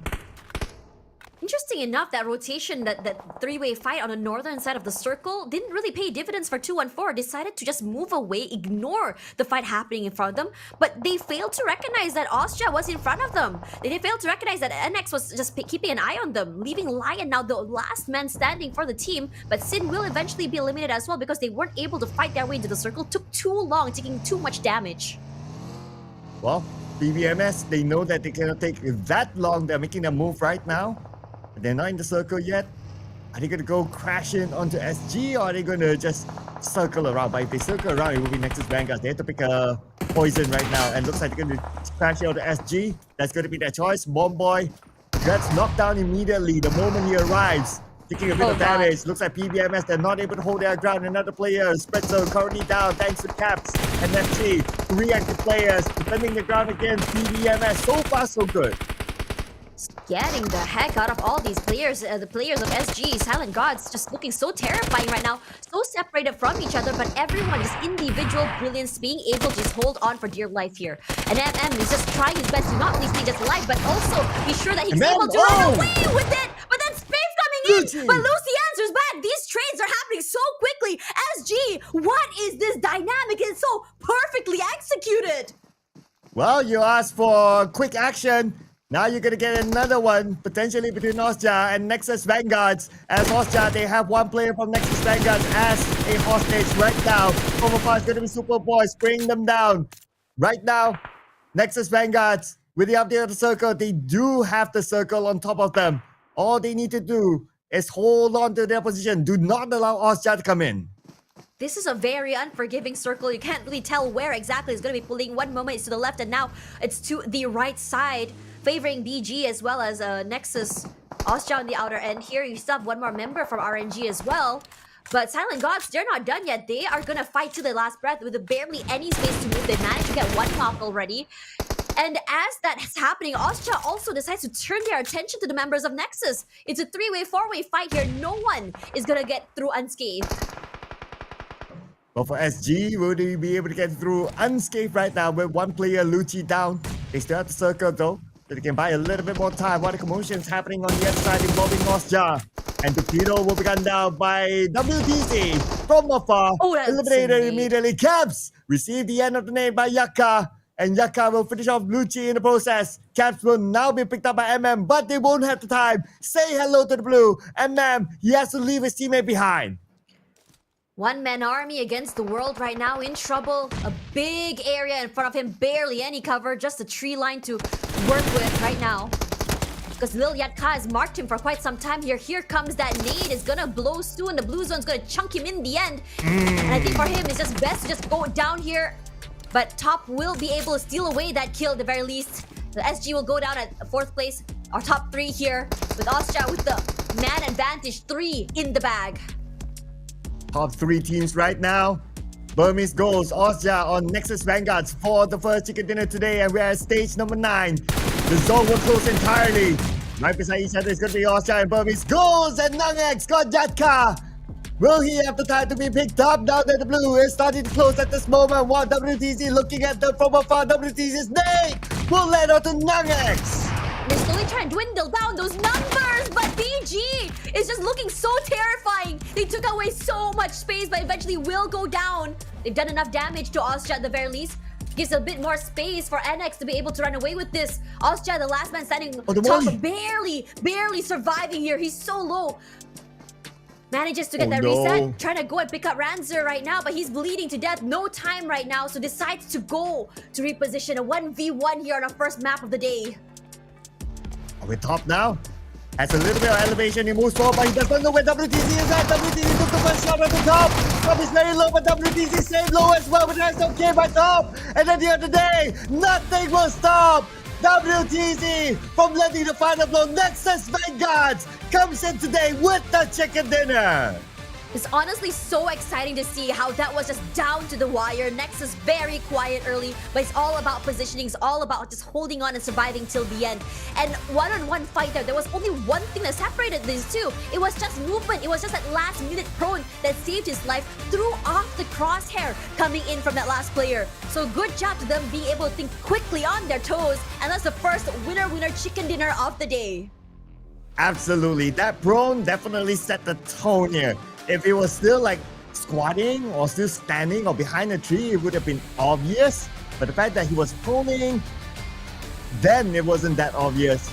Interesting enough, that rotation, that 3-way fight on the northern side of the circle didn't really pay dividends for 214. Decided to just move away, ignore the fight happening in front of them. But they failed to recognize that Austria was in front of them. They failed to recognize that NX was just keeping an eye on them, leaving Lion now the last man standing for the team. But Sin will eventually be eliminated as well because they weren't able to fight their way into the circle. Took too long, taking too much damage. Well, PBMS, they know that they cannot take that long. They're making a move right now. They're not in the circle yet. Are they going to go crashing onto SG, or are they going to just circle around? But if they circle around, it will be Nexus Vanguard. They have to pick a poison right now. And looks like they're going to crash onto SG. That's going to be their choice. Bomb Boy gets knocked down immediately the moment he arrives. Taking a bit of damage. Looks like PBMS, they're not able to hold their ground. Another player, Spreadso, currently down thanks to Caps and FG. 3 active players defending the ground against PBMS. So far, so good. Getting the heck out of all these players, the players of SG, Silent Gods, just looking so terrifying right now, so separated from each other, but everyone is individual brilliance, being able to just hold on for dear life here. And MM is just trying his best to not only stay just alive, but also be sure that he's able to run away with it. But then Space coming in, but Lucy answers back. These trades are happening so quickly. SG, what is this dynamic? It's so perfectly executed. Well, you asked for quick action. Now you're gonna get another one, potentially between Austria and Nexus Vanguards. As Austria, they have one player from Nexus Vanguards as a hostage right now. From afar, it's gonna be Superboy spraying them down. Right now, Nexus Vanguards, with the update of the circle, they do have the circle on top of them. All they need to do is hold on to their position. Do not allow Austria to come in. This is a very unforgiving circle. You can't really tell where exactly it's going to be pulling. One moment it's to the left and now it's to the right side, favoring BG as well as Nexus. Austria on the outer end here. You still have one more member from RNG as well. But Silent Gods, they're not done yet. They are going to fight to their last breath with barely any space to move. They managed to get one knock already. And as that is happening, Austria also decides to turn their attention to the members of Nexus. It's a three-way, four-way fight here. No one is going to get through unscathed. But for SG, will they be able to get through unscathed right now with one player, Lucci, down? They still have the circle though, so they can buy a little bit more time while the commotions happening on the other side involving Austria. And Torpedo will be gunned down by WTC from afar. Oh, that's eliminated neat. immediately. Caps receive the end of the name by Yaka. And Yaka will finish off Lucci in the process. Caps will now be picked up by MM, but they won't have the time. Say hello to the blue. MM, he has to leave his teammate behind. One-man army against the world right now, in trouble. A big area in front of him, barely any cover, just a tree line to work with right now. Because Lil Yatka has marked him for quite some time here. Here comes that nade, it's gonna blow soon. The blue zone's gonna chunk him in the end. And I think for him, it's just best to just go down here. But Top will be able to steal away that kill at the very least. The SG will go down at 4th place, our top 3 here. With Austria with the man advantage, 3 in the bag. Top 3 teams right now. Burmese goes Austria on Nexus Vanguards for the first chicken dinner today, and we're at stage number 9. The zone will close entirely. Right beside each other is going to be Austria and Burmese goes, and Nangek got Jatka. Will he have the time to be picked up now that the blue is starting to close at this moment? While WTC looking at them from afar, WTC's name will land on to Nangek. They're slowly trying to dwindle down those numbers, but BG is just looking so terrifying. They took away so much space, but eventually will go down. They've done enough damage to Austria at the very least. Gives a bit more space for NX to be able to run away with this. Austria, the last man standing top, barely surviving here. He's so low. Manages to get that reset. Trying to go and pick up Ranzer right now, but he's bleeding to death. No time right now, so decides to go to reposition. A 1v1 here on our first map of the day. Are we top now? Has a little bit of elevation. He moves forward, but he doesn't know where WTC is at. WTC took the first shot at the top. Top is very low, but WTC stayed low as well. But that's okay by top. And at the end of the day, nothing will stop WTC from letting the final blow. Nexus Vanguards comes in today with the chicken dinner. It's honestly so exciting to see how that was just down to the wire. Nexus very quiet early, but it's all about positioning. It's all about just holding on and surviving till the end. And one-on-one fight there was only one thing that separated these two. It was just movement. It was just that last-minute prone that saved his life, threw off the crosshair coming in from that last player. So good job to them being able to think quickly on their toes. And that's the first winner-winner chicken dinner of the day. Absolutely. That prone definitely set the tone here. If it was still like squatting or still standing or behind a tree, it would have been obvious. But the fact that he was proning, then it wasn't that obvious.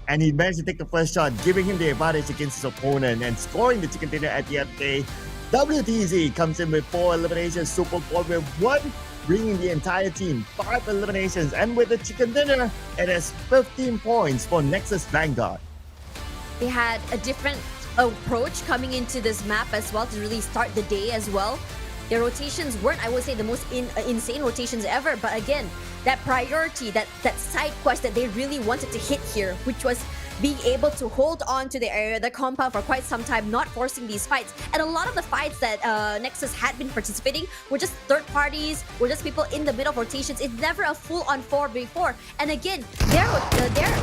And he managed to take the first shot, giving him the advantage against his opponent and scoring the chicken dinner at the end of the day. WTZ comes in with 4 eliminations, Super Bowl with 1, bringing the entire team 5 eliminations. And with the chicken dinner, it is 15 points for Nexus Vanguard. They had a different approach coming into this map as well to really start the day as well. Their rotations weren't, I would say, the most insane rotations ever, but again, that priority, that side quest that they really wanted to hit here, which was being able to hold on to the area, the compound for quite some time, not forcing these fights. And a lot of the fights that Nexus had been participating were just third parties, were just people in the middle of rotations. It's never a full-on 4v4. And again, their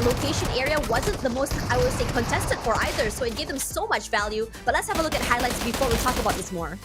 location area wasn't the most, I would say, contested for either, so it gave them so much value. But let's have a look at highlights before we talk about this more.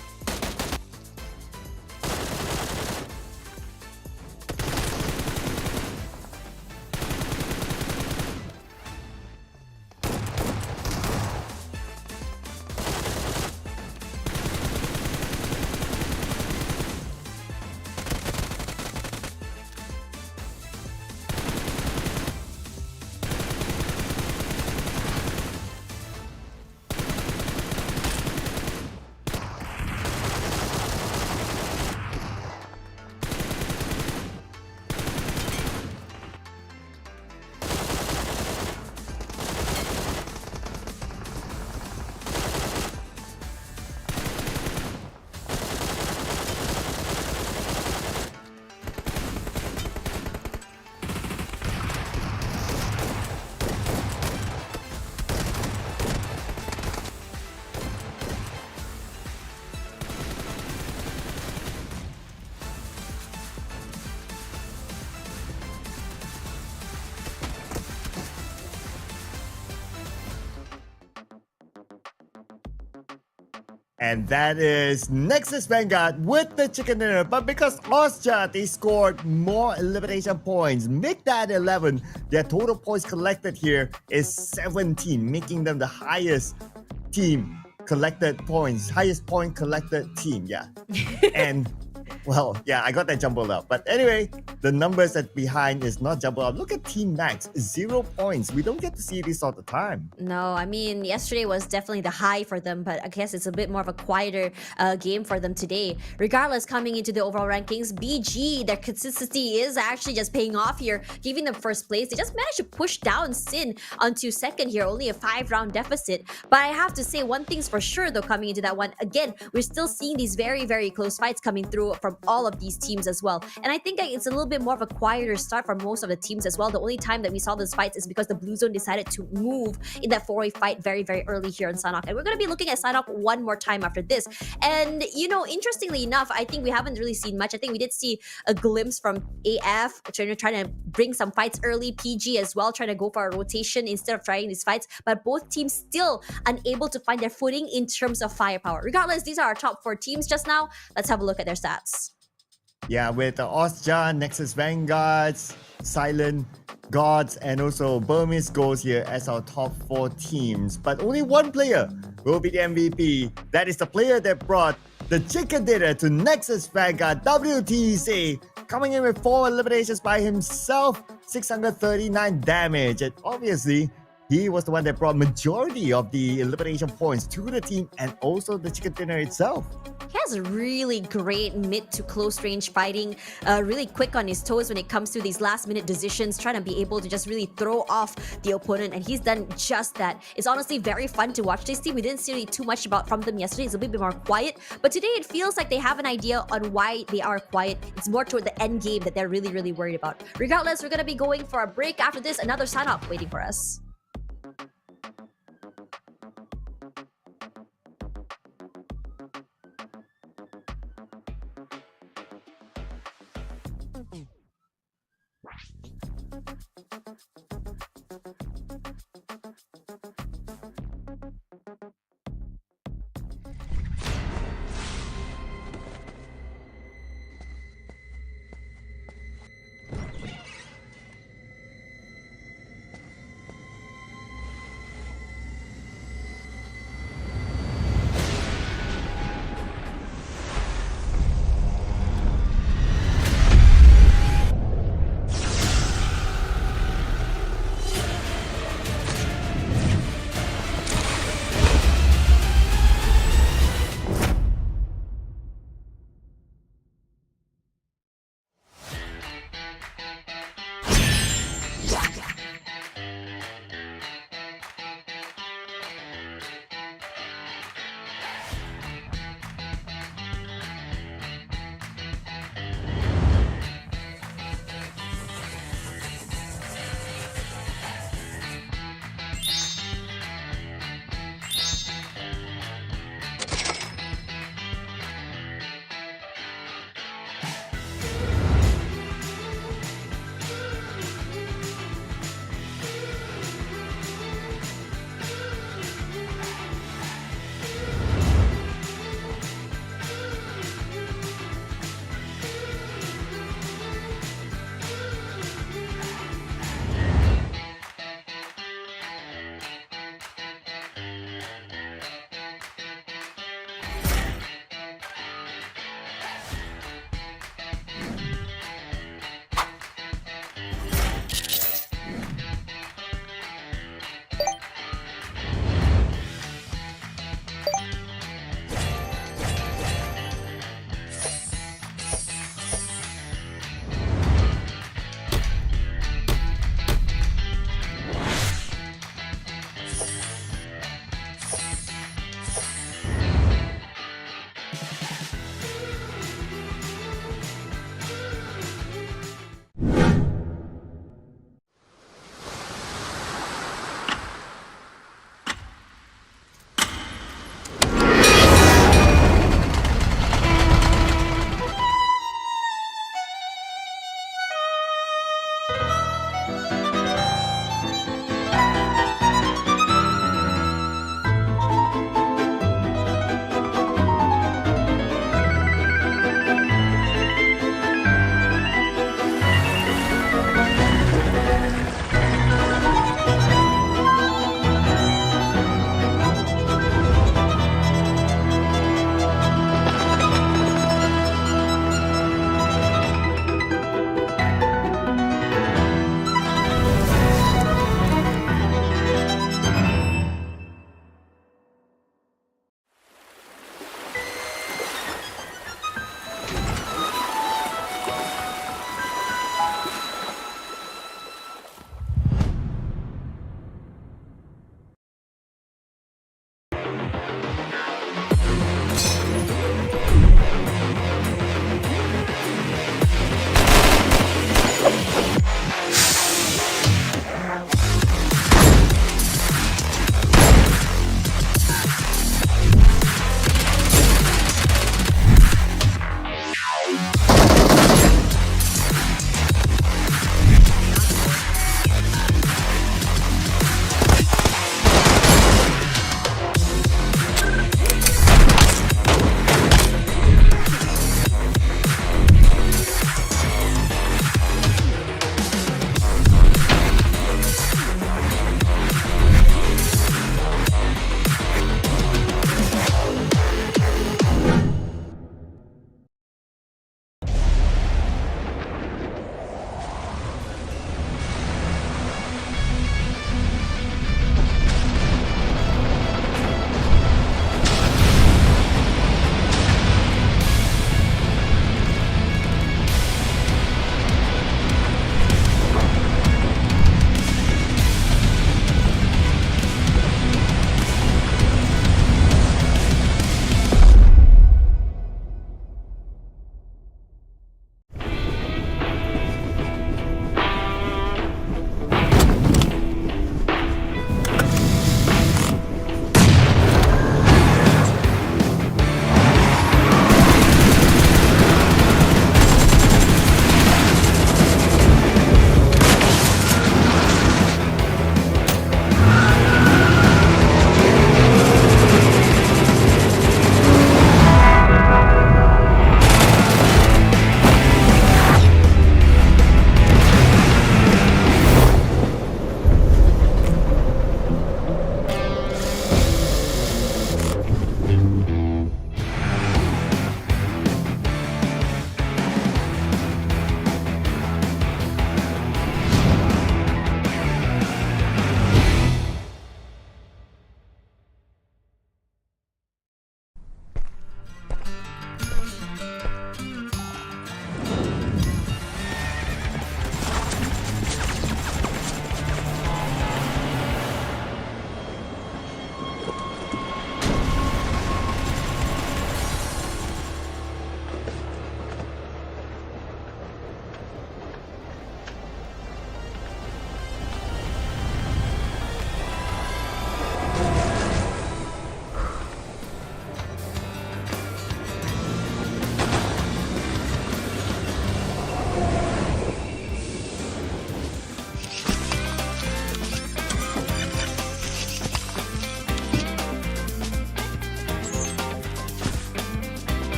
And that is Nexus Vanguard with the chicken dinner. But because Austria, they scored more elimination points, make that 11. Their total points collected here is 17, making them the highest team collected points, highest point collected team. Yeah. And well, yeah, I got that jumbled up. But anyway, the numbers that behind is not jumbled up. Look at Team Max, 0 points. We don't get to see this all the time. No, I mean, yesterday was definitely the high for them, but I guess it's a bit more of a quieter game for them today. Regardless, coming into the overall rankings, BG, their consistency is actually just paying off here, giving them first place. They just managed to push down Sin onto second here, only a 5-round deficit. But I have to say, one thing's for sure though, coming into that one, again, we're still seeing these very, very close fights coming through from all of these teams as well. And I think it's a little bit more of a quieter start for most of the teams as well. The only time that we saw those fights is because the Blue Zone decided to move in that 4-way fight very, very early here in Sanhok. And we're going to be looking at Sanhok one more time after this. And, you know, interestingly enough, I think we haven't really seen much. I think we did see a glimpse from AF trying to bring some fights early. PG as well, trying to go for a rotation instead of trying these fights. But both teams still unable to find their footing in terms of firepower. Regardless, these are our top 4 teams just now. Let's have a look at their stats. Yeah, with the Austria, Nexus Vanguards, Silent Gods, and also Burmese Goals here as our top 4 teams. But only one player will be the MVP. That is the player that brought the chicken dinner to Nexus Vanguard, WTC, coming in with 4 eliminations by himself, 639 damage. And obviously, he was the one that brought majority of the elimination points to the team and also the chicken dinner itself. He has a really great mid to close range fighting, really quick on his toes when it comes to these last minute decisions, trying to be able to just really throw off the opponent, and he's done just that. It's honestly very fun to watch this team. We didn't see really too much from them yesterday. It's a bit more quiet, but today it feels like they have an idea on why they are quiet. It's more toward the end game that they're really, really worried about. Regardless, we're going to be going for a break. After this, another Sanhok waiting for us.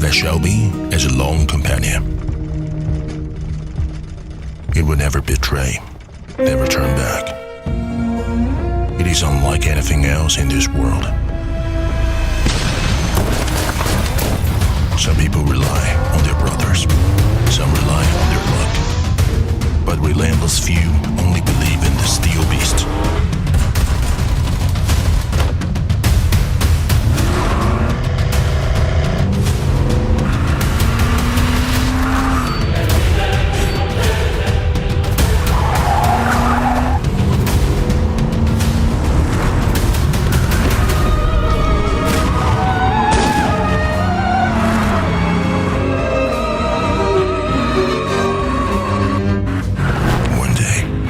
The Shelby is a lone companion. It will never betray, never turn back. It is unlike anything else in this world. Some people rely on their brothers, some rely on their luck. But relentless few only believe in the steel beast. One day,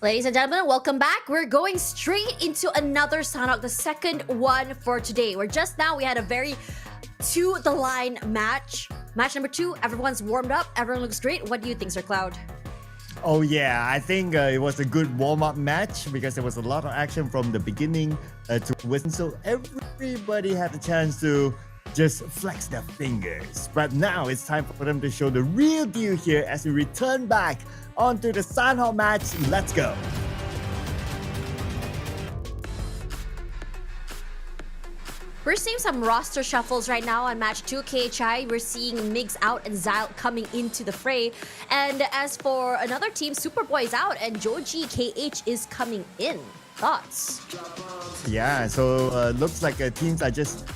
Ladies and gentlemen, welcome back. We're going straight into another Sanhok, the second one for today. We had a very to the line match. Match number 2, everyone's warmed up, everyone looks great. What do you think, Sir Cloud? Oh yeah, I think it was a good warm-up match because there was a lot of action from the beginning to win. So everybody had the chance to just flex their fingers. But now it's time for them to show the real deal here as we return back onto the Sanhok match. Let's go. We're seeing some roster shuffles right now on match 2 KHI. We're seeing Migs out and Zyle coming into the fray. And as for another team, Superboy is out and Joji KH is coming in. Thoughts? Yeah, so looks like teams are just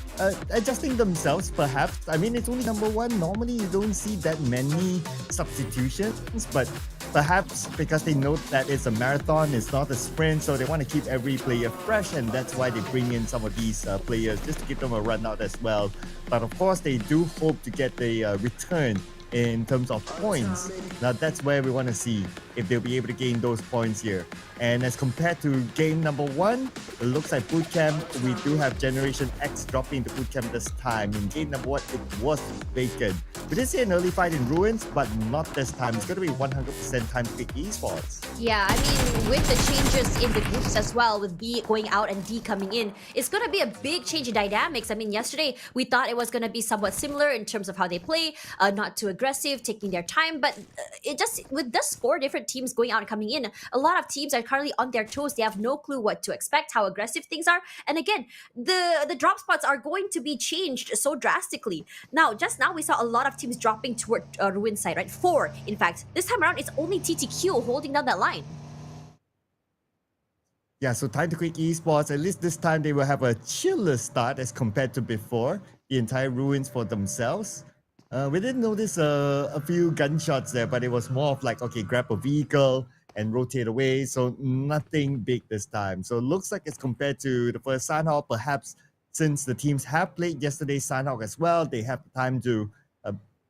adjusting themselves perhaps. I mean, it's only number 1. Normally you don't see that many substitutions, but perhaps because they know that it's a marathon, it's not a sprint, so they want to keep every player fresh, and that's why they bring in some of these players just to give them a run out as well. But of course, they do hope to get the return in terms of points. Now that's where we want to see if they'll be able to gain those points here. And as compared to game number 1, it looks like bootcamp, we do have Generation X dropping the bootcamp this time. In game number 1, it was vacant. We did see an early fight in Ruins, but not this time. It's going to be 100% Time Quick Esports. Yeah, I mean, with the changes in the groups as well, with B going out and D coming in, it's going to be a big change in dynamics. I mean, yesterday we thought it was going to be somewhat similar in terms of how they play, not too aggressive, taking their time, but it just, with just 4 different teams going out and coming in, a lot of teams are currently on their toes. They have no clue what to expect, how aggressive things are, and again, the drop spots are going to be changed so drastically. Now, just now we saw a lot of teams dropping toward Ruin side, right? 4, in fact. This time around, it's only TTQ holding down that line. Yeah, so Time to Quick Esports, at least this time they will have a chiller start as compared to before. The entire Ruins for themselves. We did notice a few gunshots there, but it was more of like, okay, grab a vehicle and rotate away, so nothing big this time. So it looks like it's compared to the first Sanhok, perhaps since the teams have played yesterday's Sanhok as well, they have time to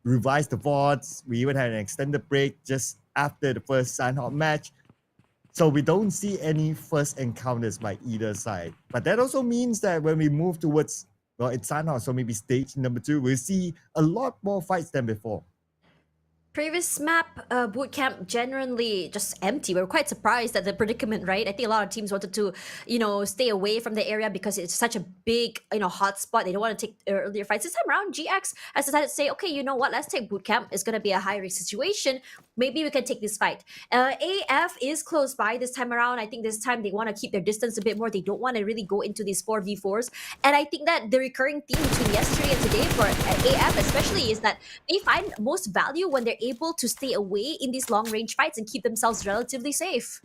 revise the VODs. We even had an extended break just after the first Sanhok match. So we don't see any first encounters by either side. But that also means that when we move towards, well, it's Sanhok, so maybe stage number 2, we'll see a lot more fights than before. Previous map, bootcamp generally just empty. We were quite surprised at the predicament, right? I think a lot of teams wanted to, stay away from the area because it's such a big, hot spot. They don't want to take earlier fights. This time around, GX has decided to say, okay, you know what? Let's take bootcamp. It's going to be a high risk situation. Maybe we can take this fight. AF is close by this time around. I think this time they want to keep their distance a bit more. They don't want to really go into these 4v4s. And I think that the recurring theme between yesterday and today for AF especially is that they find most value when they're able to stay away in these long range fights and keep themselves relatively safe.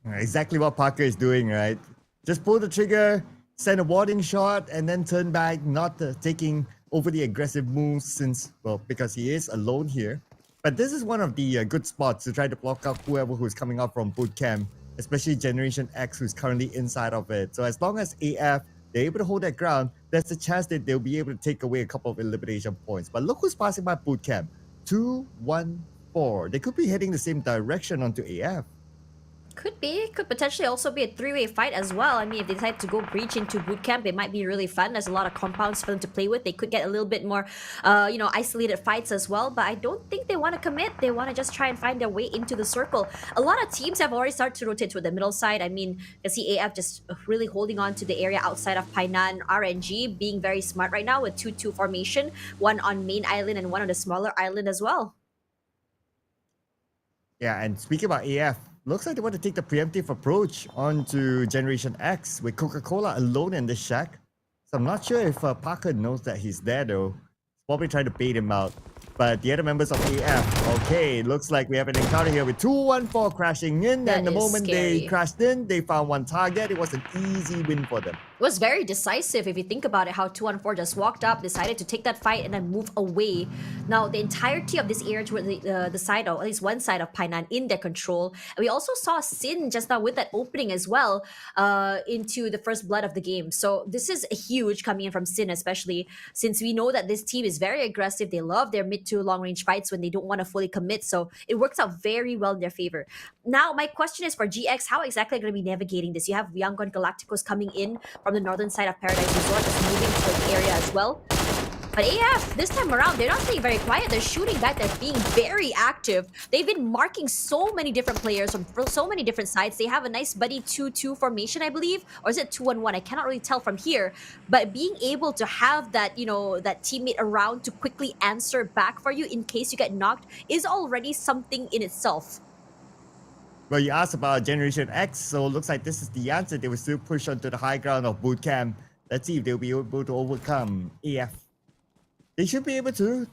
Exactly what Parker is doing, right? Just pull the trigger, send a warding shot, and then turn back, not taking overly aggressive moves because he is alone here. But this is one of the good spots to try to block out whoever who's coming up from bootcamp, especially Generation X who's currently inside of it. So as long as AF, they're able to hold that ground, there's a chance that they'll be able to take away a couple of elimination points. But look who's passing by bootcamp. 2-1-4. They could be heading the same direction onto AF. Could be. Could potentially also be a 3-way fight as well. I mean, if they decide to go breach into bootcamp, it might be really fun. There's a lot of compounds for them to play with. They could get a little bit more, isolated fights as well. But I don't think they want to commit. They want to just try and find their way into the circle. A lot of teams have already started to rotate to the middle side. I mean, you see AF just really holding on to the area outside of Painan. RNG being very smart right now with 2-2 formation. One on main island and one on the smaller island as well. Yeah, and speaking about AF, looks like they want to take the preemptive approach onto Generation X with Coca-Cola alone in the shack. So I'm not sure if Parker knows that he's there though. Probably trying to bait him out. But the other members of AF, okay, looks like we have an encounter here with 2-1-4 crashing in. That and the is moment scary. they crashed in, they found one target. It was an easy win for them. It was very decisive if you think about it, how 2-1-4 just walked up, decided to take that fight and then move away. Now, the entirety of this area toward the side, or at least one side of Painan in their control. And we also saw Sin just now with that opening as well into the first blood of the game. So this is huge coming in from Sin, especially since we know that this team is very aggressive. They love their mid commit to long range fights when they don't want to fully commit. So it works out very well in their favor. Now, my question is for GX, how exactly are you going to be navigating this? You have Yangon Galacticos coming in from the northern side of Paradise Resort, just moving to the area as well. But AF, this time around, they're not staying very quiet. They're shooting back. They're being very active. They've been marking so many different players from so many different sides. They have a nice buddy 2-2 formation, I believe. Or is it 2-1-1? I cannot really tell from here. But being able to have that, that teammate around to quickly answer back for you in case you get knocked is already something in itself. Well, you asked about Generation X, so it looks like this is the answer. They will still push onto the high ground of boot camp. Let's see if they'll be able to overcome AF. They should be able to,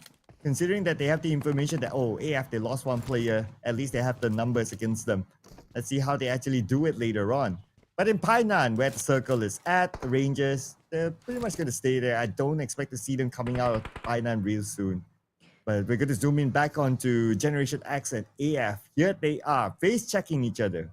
considering that they have the information that, AF, they lost one player. At least they have the numbers against them. Let's see how they actually do it later on. But in Painan, where the circle is at, the Rangers, they're pretty much going to stay there. I don't expect to see them coming out of Painan real soon. But we're going to zoom in back onto Generation X and AF. Here they are, face-checking each other.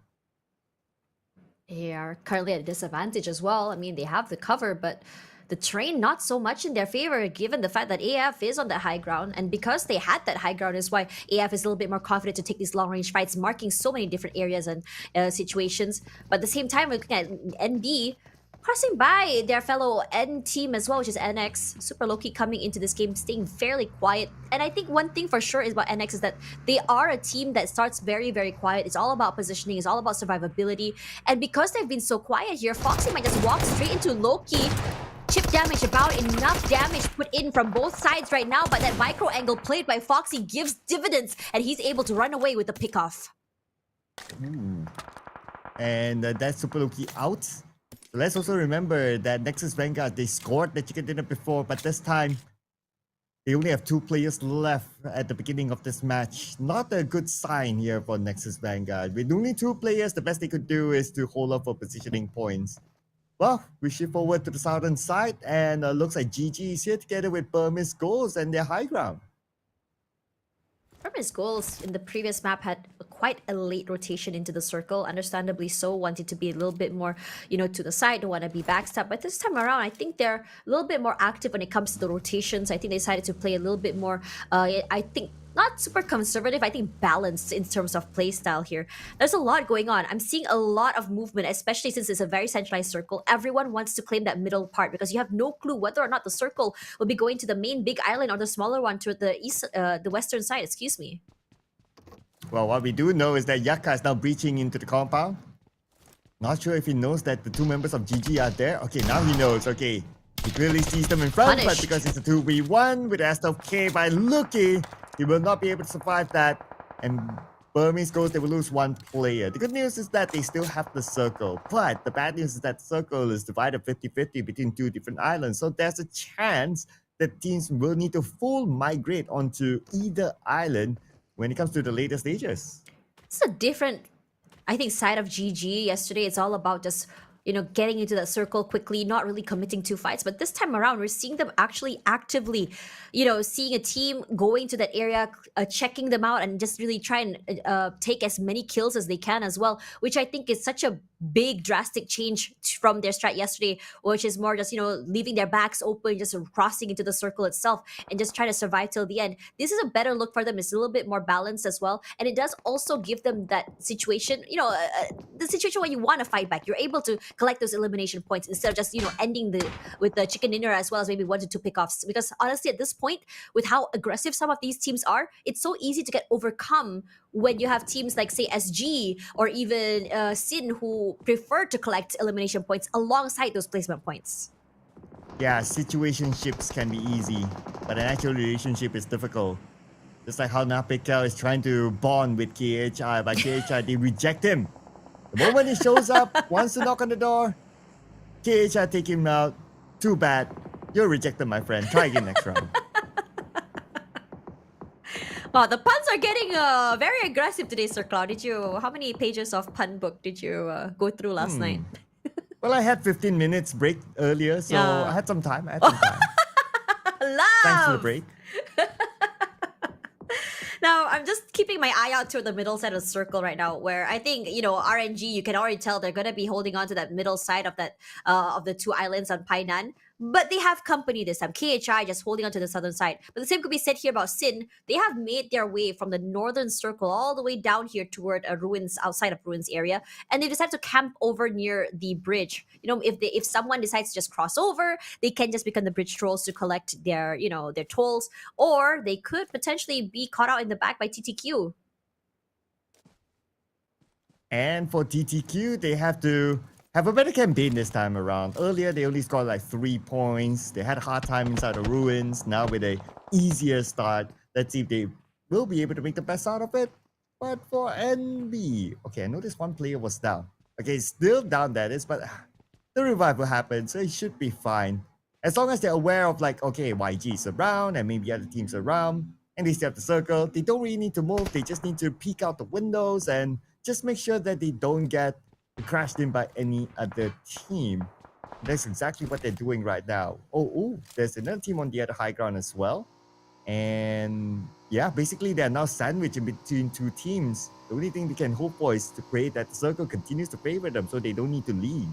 They are currently at a disadvantage as well. I mean, they have the cover, but the terrain not so much in their favor, given the fact that AF is on that high ground. And because they had that high ground is why AF is a little bit more confident to take these long-range fights, marking so many different areas and situations. But at the same time, we're looking at ND crossing by their fellow N team as well, which is NX. Super low-key coming into this game, staying fairly quiet. And I think one thing for sure is about NX is that they are a team that starts very, very quiet. It's all about positioning. It's all about survivability. And because they've been so quiet here, Foxy might just walk straight into low-key. Chip damage, about enough damage put in from both sides right now, but that micro angle played by Foxy gives dividends, and he's able to run away with the pickoff. And that's Super Loki out. So let's also remember that Nexus Vanguard, they scored the chicken dinner before, but this time they only have 2 players left at the beginning of this match. Not a good sign here for Nexus Vanguard. With only 2 players, the best they could do is to hold up for positioning points. Well, we shift forward to the southern side, and looks like GG is here together with Burmese Goals and their high ground. Burmese Goals in the previous map had quite a late rotation into the circle, understandably so, wanted to be a little bit more, to the side, don't want to be backstabbed. But this time around, I think they're a little bit more active when it comes to the rotations. I think they decided to play a little bit more, I think, not super conservative, I think balanced in terms of play style here. There's a lot going on. I'm seeing a lot of movement, especially since it's a very centralized circle. Everyone wants to claim that middle part because you have no clue whether or not the circle will be going to the main big island or the smaller one to the east, the western side, excuse me. Well, what we do know is that Yaka is now breaching into the compound. Not sure if he knows that the 2 members of GG are there. Okay, now he knows. Okay, he clearly sees them in front, but because it's a 2v1 with Astov K by Lucky, he will not be able to survive that. And Burmese Goals, they will lose 1 player. The good news is that they still have the circle. But the bad news is that the circle is divided 50-50 between 2 different islands. So there's a chance that teams will need to full migrate onto either island when it comes to the later stages. It's a different, I think, side of GG. Yesterday, it's all about just getting into that circle quickly, not really committing to fights. But this time around, we're seeing them actually actively, seeing a team going to that area, checking them out, and just really try and take as many kills as they can as well, which I think is such a big drastic change from their strat yesterday, which is more just leaving their backs open, just crossing into the circle itself and just trying to survive till the end. This is a better look for them. It's a little bit more balanced as well, and it does also give them that situation, the situation where you want to fight back. You're able to collect those elimination points instead of just ending with the chicken dinner as well as maybe 1 to 2 pickoffs, because honestly at this point, with how aggressive some of these teams are, it's so easy to get overcome when you have teams like, say, SG or even Sin, who prefer to collect elimination points alongside those placement points. Yeah, situationships can be easy, but an actual relationship is difficult. Just like how Napikel is trying to bond with KHI, but KHI, they reject him. The moment he shows up, wants to knock on the door, KHI take him out. Too bad. You're rejected, my friend. Try again next round. Wow, the puns are getting very aggressive today, Sir Cloud. How many pages of pun book did you go through last night? Well, I had 15 minutes break earlier, so I had some time. Love! Thanks for the break. Now, I'm just keeping my eye out toward the middle side of the circle right now, where I think, RNG, you can already tell they're going to be holding on to that middle side of that of the 2 islands on Painan. But they have company this time. KHI just holding on to the southern side. But the same could be said here about Sin. They have made their way from the northern circle all the way down here toward ruins, outside of ruins area, and they decide to camp over near the bridge. If someone decides to just cross over, they can just become the bridge trolls to collect their tolls, or they could potentially be caught out in the back by TTQ. And for TTQ, they have to have a better campaign this time around. Earlier, they only scored like 3 points. They had a hard time inside the ruins. Now with a easier start, let's see if they will be able to make the best out of it. But for NB, okay, I noticed one player was down. Okay, still down that is, but the revival happened, so it should be fine. As long as they're aware of like, okay, YG is around and maybe other teams around, and they still have the circle, they don't really need to move. They just need to peek out the windows and just make sure that they don't get crashed in by any other team. That's exactly what they're doing right now. Oh, there's another team on the other high ground as well. And yeah, basically they're now sandwiched in between two teams. The only thing they can hope for is to pray that the circle continues to favor them so they don't need to leave.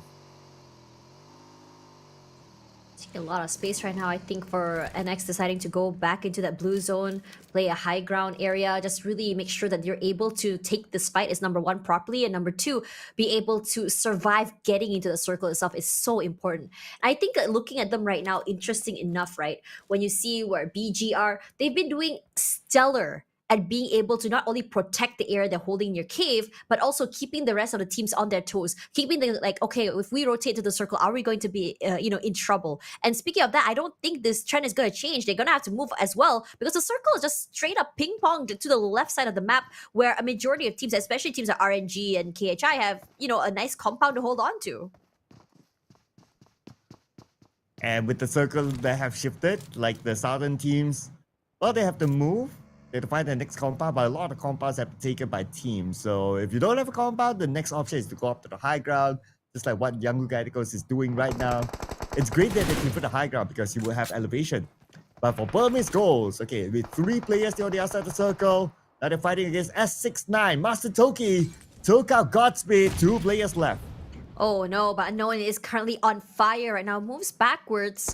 A lot of space right now, I think, for NX deciding to go back into that blue zone, play a high ground area, just really make sure that you're able to take this fight is number one properly, and number two, be able to survive getting into the circle itself is so important. I think looking at them right now, interesting enough, right? When you see where BG are, they've been doing stellar at being able to not only protect the area they're holding in your cave, but also keeping the rest of the teams on their toes, keeping them like, okay, if we rotate to the circle, are we going to be, in trouble? And speaking of that, I don't think this trend is going to change. They're going to have to move as well, because the circle is just straight up ping pong to the left side of the map, where a majority of teams, especially teams like RNG and KHI, have, a nice compound to hold on to. And with the circle that have shifted, like the southern teams, well, they have to move. They have to find the next compound, but a lot of compounds have to be taken by teams. So if you don't have a compound, the next option is to go up to the high ground, just like what Young Gaidicos is doing right now. It's great that they prefer the high ground because you will have elevation. But for Burmese goals, okay, with 3 players still on the outside of the circle, now they're fighting against S69. Master Toki took out Godspeed, 2 players left. Oh no, but Unknown is currently on fire right now, moves backwards.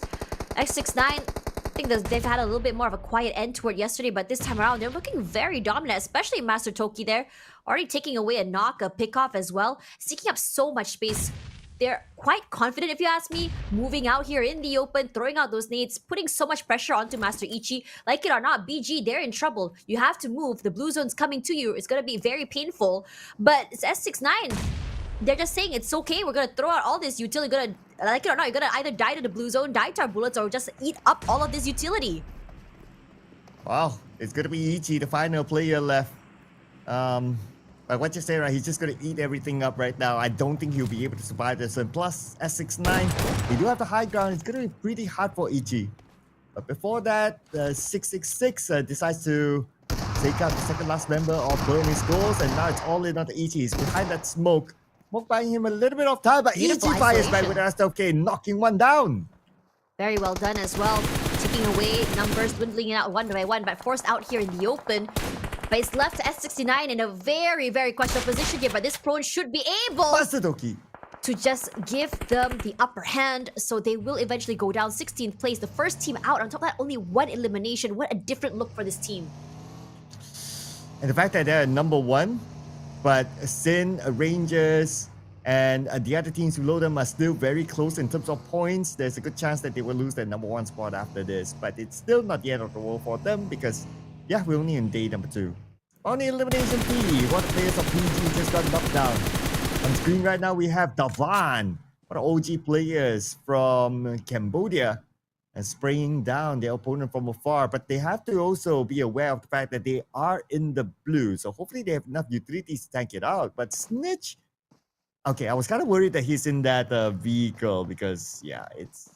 X69, I think they've had a little bit more of a quiet end toward yesterday, but this time around they're looking very dominant, especially Master Toki there, already taking away a knock, a pick off as well, taking up so much space. They're quite confident, if you ask me, moving out here in the open, throwing out those nades, putting so much pressure onto Master Ichi. Like it or not, BG, they're in trouble. You have to move. The blue zone's coming to you. It's going to be very painful. But it's S69. They're just saying it's okay. We're going to throw out all this utility. You're going to, like it or not, you're going to either die to the blue zone, die to our bullets, or just eat up all of this utility. Wow, it's going to be Ichi, the final player left. Like what you say, right? He's just going to eat everything up right now. I don't think he'll be able to survive this. And plus, S69, they do have the high ground. It's going to be pretty hard for Ichi. But before that, 666 decides to take out the second last member of Burmese goals. And now it's all in on the Ichi. He's behind that smoke. Smoke buying him a little bit of time, but Beautiful Ichi fires back isolation. with SLK, knocking one down. Very well done as well. Taking away numbers, dwindling it out one by one, but forced out here in the open. But it's left to S69 in a very, very questionable position here. But this prone should be able Master Toki. to just give them the upper hand. So they will eventually go down 16th place. The first team out. On top of that, only 1 elimination. What a different look for this team. And the fact that they're number 1, but Sin, Rangers, and the other teams below them are still very close in terms of points. There's a good chance that they will lose their number 1 spot after this. But it's still not the end of the world for them because, yeah, we're only in day number 2. On the elimination P, one of the players of PG just got knocked down. On screen right now, we have Davan, one of OG players from Cambodia, and spraying down their opponent from afar. But they have to also be aware of the fact that they are in the blue. So hopefully they have enough utilities to tank it out. But Snitch, okay, I was kind of worried that he's in that vehicle because, yeah, it's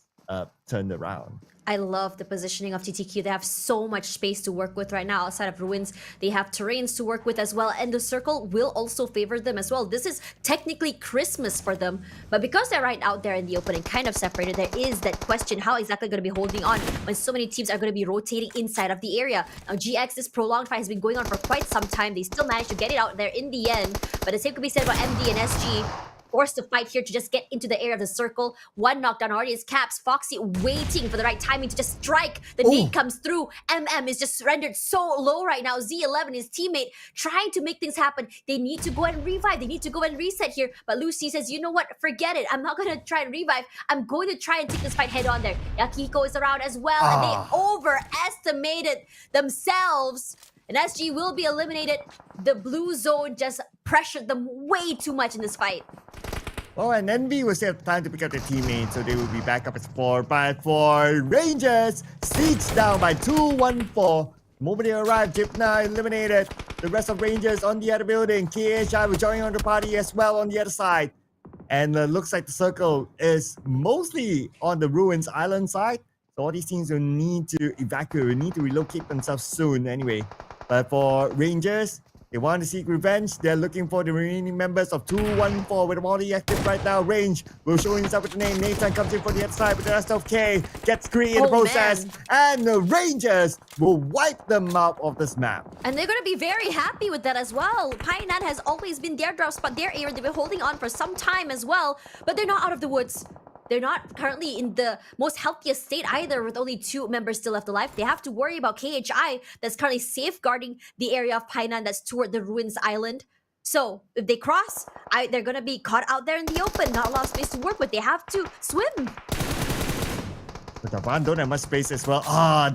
turned around. I love the positioning of TTQ. They have so much space to work with right now outside of ruins. They have terrains to work with as well, and the circle will also favor them as well. This is technically Christmas for them, but because they're right out there in the open and kind of separated, there is that question, how exactly going to be holding on when so many teams are going to be rotating inside of the area. Now GX, this prolonged fight has been going on for quite some time. They still managed to get it out there in the end, but the same could be said about MD and SG. forced to fight here to just get into the area of the circle. One knockdown already is Caps. Foxy waiting for the right timing to just strike. The nade comes through. MM is just rendered so low right now. Z11, his teammate, trying to make things happen. They need to go and revive. They need to go and reset here. But Lucy says, you know what? Forget it. I'm not going to try and revive. I'm going to try and take this fight head on there. Yakiko is around as well. And they overestimated themselves. And SG will be eliminated. The blue zone just pressured them way too much in this fight. Well, and NB will still have time to pick up their teammates, so they will be back up as 4. But for Rangers, Siege down by 2-1-4. The moment they arrive, Jipna eliminated. The rest of Rangers on the other building. KHI will join on the party as well on the other side. And looks like the circle is mostly on the Ruins Island side. So all these teams will need to evacuate, will need to relocate themselves soon anyway. But for Rangers, they want to seek revenge. They're looking for the remaining members of 214 with them already active right now. Range will show himself with the name. Nathan comes in for the other side, but the rest of K gets Kree in the process. Man. And the Rangers will wipe them out of this map. And they're going to be very happy with that as well. Painan has always been their drop spot, their area. They've been holding on for some time as well. But they're not out of the woods. They're not currently in the most healthiest state either, with only 2 members still left alive. They have to worry about KHI that's currently safeguarding the area of Painan that's toward the Ruins Island. So if they cross, they're going to be caught out there in the open. Not a lot of space to work with. They have to swim. But the Van don't have much space as well.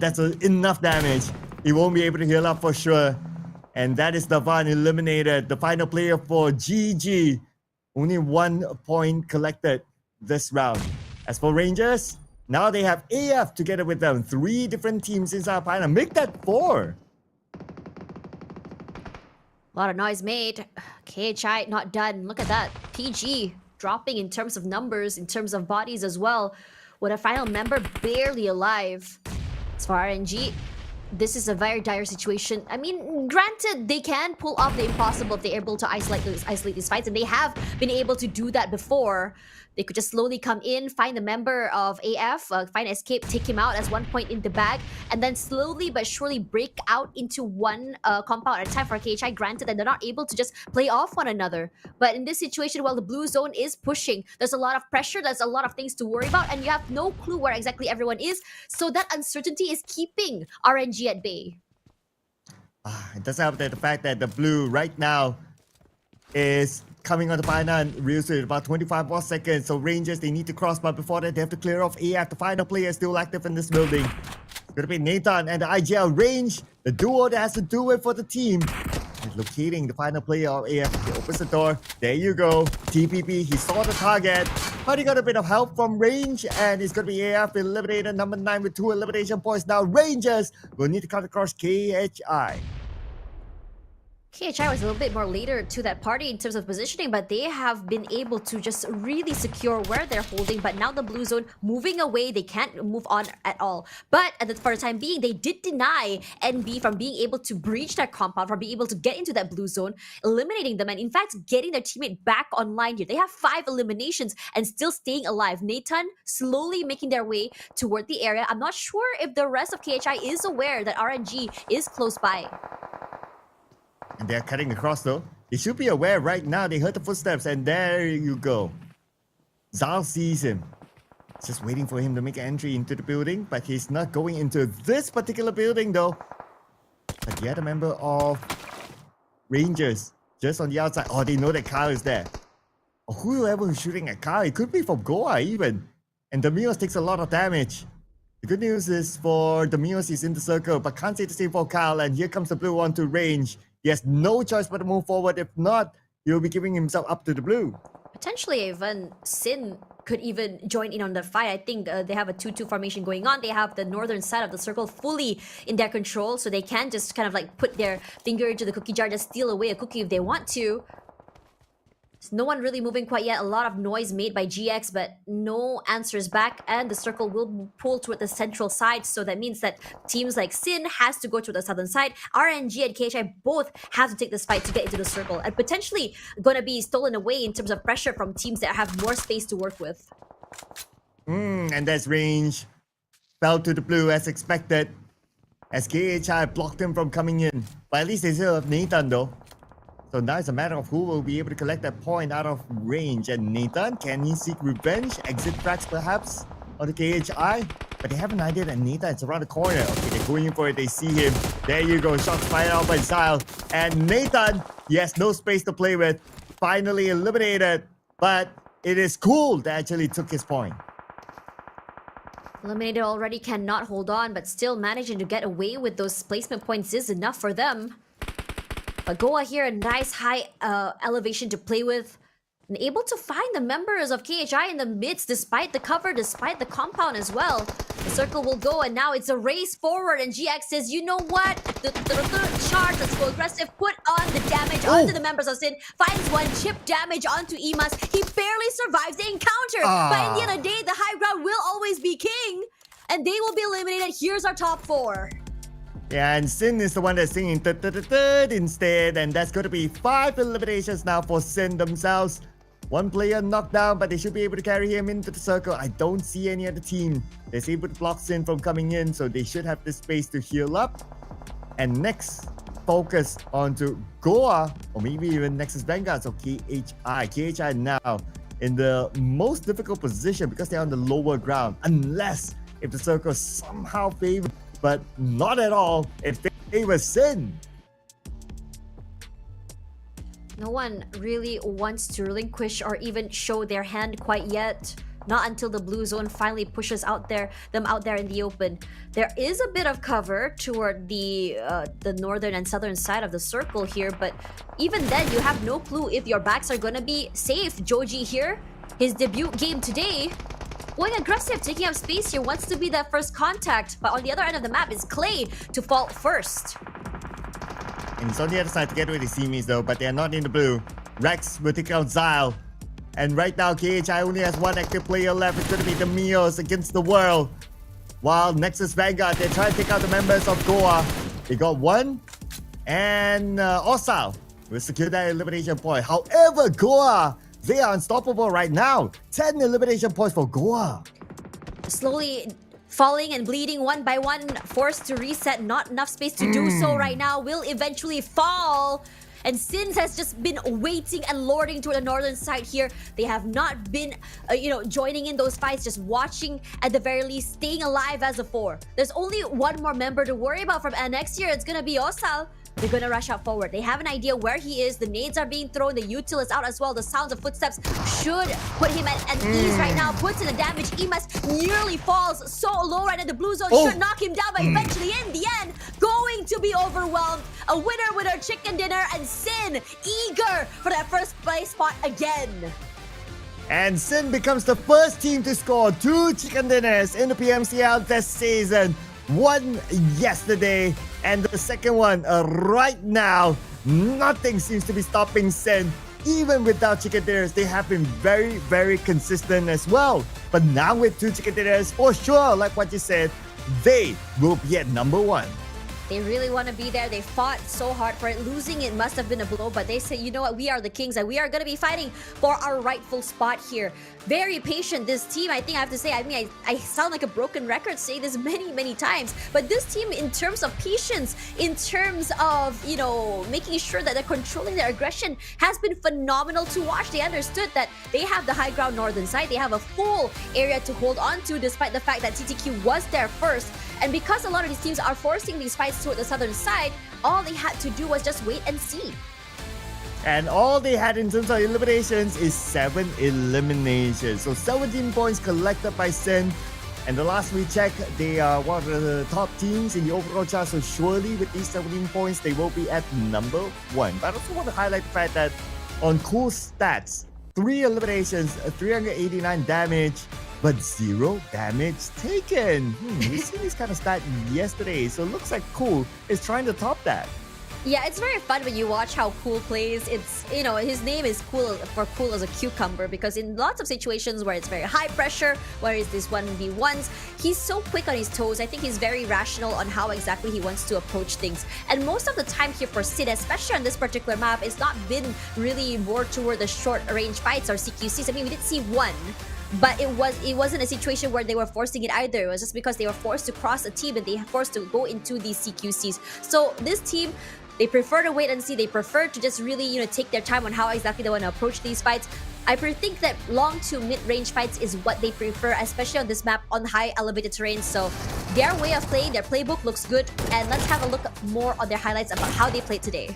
That's enough damage. He won't be able to heal up for sure. And that is the Van eliminated. The final player for GG. Only 1 point collected this round. As for Rangers, now they have AF together with them. 3 different teams inside Painan. Make that 4. A lot of noise made. KHI not done. Look at that. PG dropping in terms of numbers, in terms of bodies as well. With a final member barely alive. As for RNG, this is a very dire situation. I mean, granted, they can pull off the impossible if they're able to isolate these fights, and they have been able to do that before. They could just slowly come in, find a member of AF, find escape, take him out as 1 point in the bag, and then slowly but surely break out into one compound at a time for KHI. Granted that they're not able to just play off one another. But in this situation, while the blue zone is pushing, there's a lot of pressure, there's a lot of things to worry about, and you have no clue where exactly everyone is. So that uncertainty is keeping RNG at bay. It doesn't help that the fact that the blue right now is coming on the Painan real soon, about 25 more seconds. So Rangers, they need to cross, but before that, they have to clear off AF. The final player is still active in this building. It's going to be Nathan and the IGL Range, the duo that has to do it for the team. He's locating the final player of AF. He opens the door. There you go. TPP, he saw the target, but he got a bit of help from Range, and it's going to be AF eliminated, number 9 with 2 elimination points. Now Rangers will need to cut across KHI. KHI was a little bit more later to that party in terms of positioning, but they have been able to just really secure where they're holding. But now the blue zone moving away, they can't move on at all. But for the time being, they did deny NB from being able to breach that compound, from being able to get into that blue zone, eliminating them, and in fact, getting their teammate back online here. They have 5 eliminations and still staying alive. Nathan slowly making their way toward the area. I'm not sure if the rest of KHI is aware that RNG is close by. And they're cutting across though. They should be aware right now. They heard the footsteps, and there you go. Zal sees him. Just waiting for him to make an entry into the building, but he's not going into this particular building though. But the other member of Rangers, just on the outside. Oh, they know that Kyle is there. Or whoever is shooting at Kyle, it could be from Goa even. And Demios takes a lot of damage. The good news is for Demios, he's in the circle, but can't say the same for Kyle. And here comes the blue one to Range. He has no choice but to move forward. If not, he'll be giving himself up to the blue. Potentially even Sin could even join in on the fight. I think they have a 2-2 formation going on. They have the northern side of the circle fully in their control, so they can just kind of like put their finger into the cookie jar, just steal away a cookie if they want to. There's no one really moving quite yet. A lot of noise made by GX, but no answers back. And the circle will pull toward the central side. So that means that teams like Sin has to go to the southern side. RNG and KHI both have to take this fight to get into the circle. And potentially going to be stolen away in terms of pressure from teams that have more space to work with. And that's Range. Fell to the blue as expected. As KHI blocked him from coming in. But at least they still have Nathan though. So now it's a matter of who will be able to collect that point out of range. And Nathan, can he seek revenge? Exit tracks perhaps on the KHI? But they have an idea that Nathan is around the corner. Okay, they're going in for it. They see him. There you go. Shots fired out by Zyle. And Nathan, he has no space to play with. Finally eliminated. But it is Cool that actually took his point. Eliminated already, cannot hold on, but still managing to get away with those placement points is enough for them. But Goa here, a nice high elevation to play with. And able to find the members of KHI in the midst, despite the cover, despite the compound as well. The circle will go, and now it's a race forward. And GX says, you know what? The charge, let's go aggressive. Put on the damage onto the members of Sin. Finds one, chip damage onto Imas. He barely survives the encounter. But in the end of the day, the high ground will always be king. And they will be eliminated. Here's our top 4. Yeah, and Sin is the one that's singing third instead. And that's going to be 5 eliminations now for Sin themselves. One player knocked down, but they should be able to carry him into the circle. I don't see any other team that's able to block Sin from coming in, so they should have the space to heal up. And next, focus onto Goa, or maybe even Nexus Vanguard, so KHI. KHI now in the most difficult position because they're on the lower ground, unless if the circle somehow favors, but not at all. It favors Sin. No one really wants to relinquish or even show their hand quite yet. Not until the blue zone finally pushes them out there in the open. There is a bit of cover toward the northern and southern side of the circle here, but even then you have no clue if your backs are gonna be safe. Joji here, his debut game today, going aggressive, taking up space here, wants to be that first contact. But on the other end of the map is Clay to fall first. And it's on the other side to get away the Seamies though, but they're not in the blue. Rex will take out Zyle. And right now, KHI only has one active player left. It's going to be the Mios against the world. While Nexus Vanguard, they're trying to take out the members of Goa. They got one. And Osal will secure that elimination point. However, Goa, they are unstoppable right now. 10 elimination points for Goa. Slowly falling and bleeding one by one, forced to reset, not enough space to do so right now, will eventually fall. And Sins has just been waiting and lording toward the northern side here. They have not been, joining in those fights, just watching at the very least, staying alive as a 4. There's only one more member to worry about from NX here. It's gonna be Osal. They're gonna rush out forward. They have an idea where he is. The nades are being thrown. The util is out as well. The sounds of footsteps should put him at ease right now. Puts in the damage. Imas nearly falls so low right now. The blue zone should knock him down, but eventually in the end, going to be overwhelmed. A winner with our chicken dinner, and Sin eager for that first place spot again. And Sin becomes the first team to score 2 chicken dinners in the PMCL this season. One yesterday, and the second one right now. Nothing seems to be stopping Sin. Even without chicken dinners, they have been very, very consistent as well. But now with 2 chicken dinners, for sure, like what you said, they will be at number 1. They really want to be there. They fought so hard for it. Losing it must have been a blow, but they say, you know what, we are the kings and we are going to be fighting for our rightful spot here. Very patient, this team. I think I have to say, I sound like a broken record saying this many, many times, but this team, in terms of patience, in terms of, making sure that they're controlling their aggression, has been phenomenal to watch. They understood that they have the high ground northern side. They have a full area to hold on to, despite the fact that TTQ was there first. And because a lot of these teams are forcing these fights toward the southern side, all they had to do was just wait and see. And all they had in terms of eliminations is 7 eliminations. So 17 points collected by Sin. And the last we checked, they are one of the top teams in the overall chart. So surely with these 17 points, they will be at number 1. But I also want to highlight the fact that on Cool stats, 3 eliminations, 389 damage, but 0 damage taken. We've seen this kind of stat yesterday, so it looks like Cool is trying to top that. Yeah, it's very fun when you watch how Cool plays. It's, his name is Cool as a cucumber, because in lots of situations where it's very high pressure, where it's this 1v1s, he's so quick on his toes. I think he's very rational on how exactly he wants to approach things. And most of the time here for Sid, especially on this particular map, it's not been really more toward the short range fights or CQCs. I mean, we did see one, but it wasn't a situation where they were forcing it either. It was just because they were forced to cross a team and they were forced to go into these CQCs. So this team, They prefer to wait and see. They prefer to just really, take their time on how exactly they want to approach these fights. I think that long to mid-range fights is what they prefer, especially on this map on high elevated terrain. So their way of playing, their playbook looks good. And let's have a look more on their highlights about how they played today.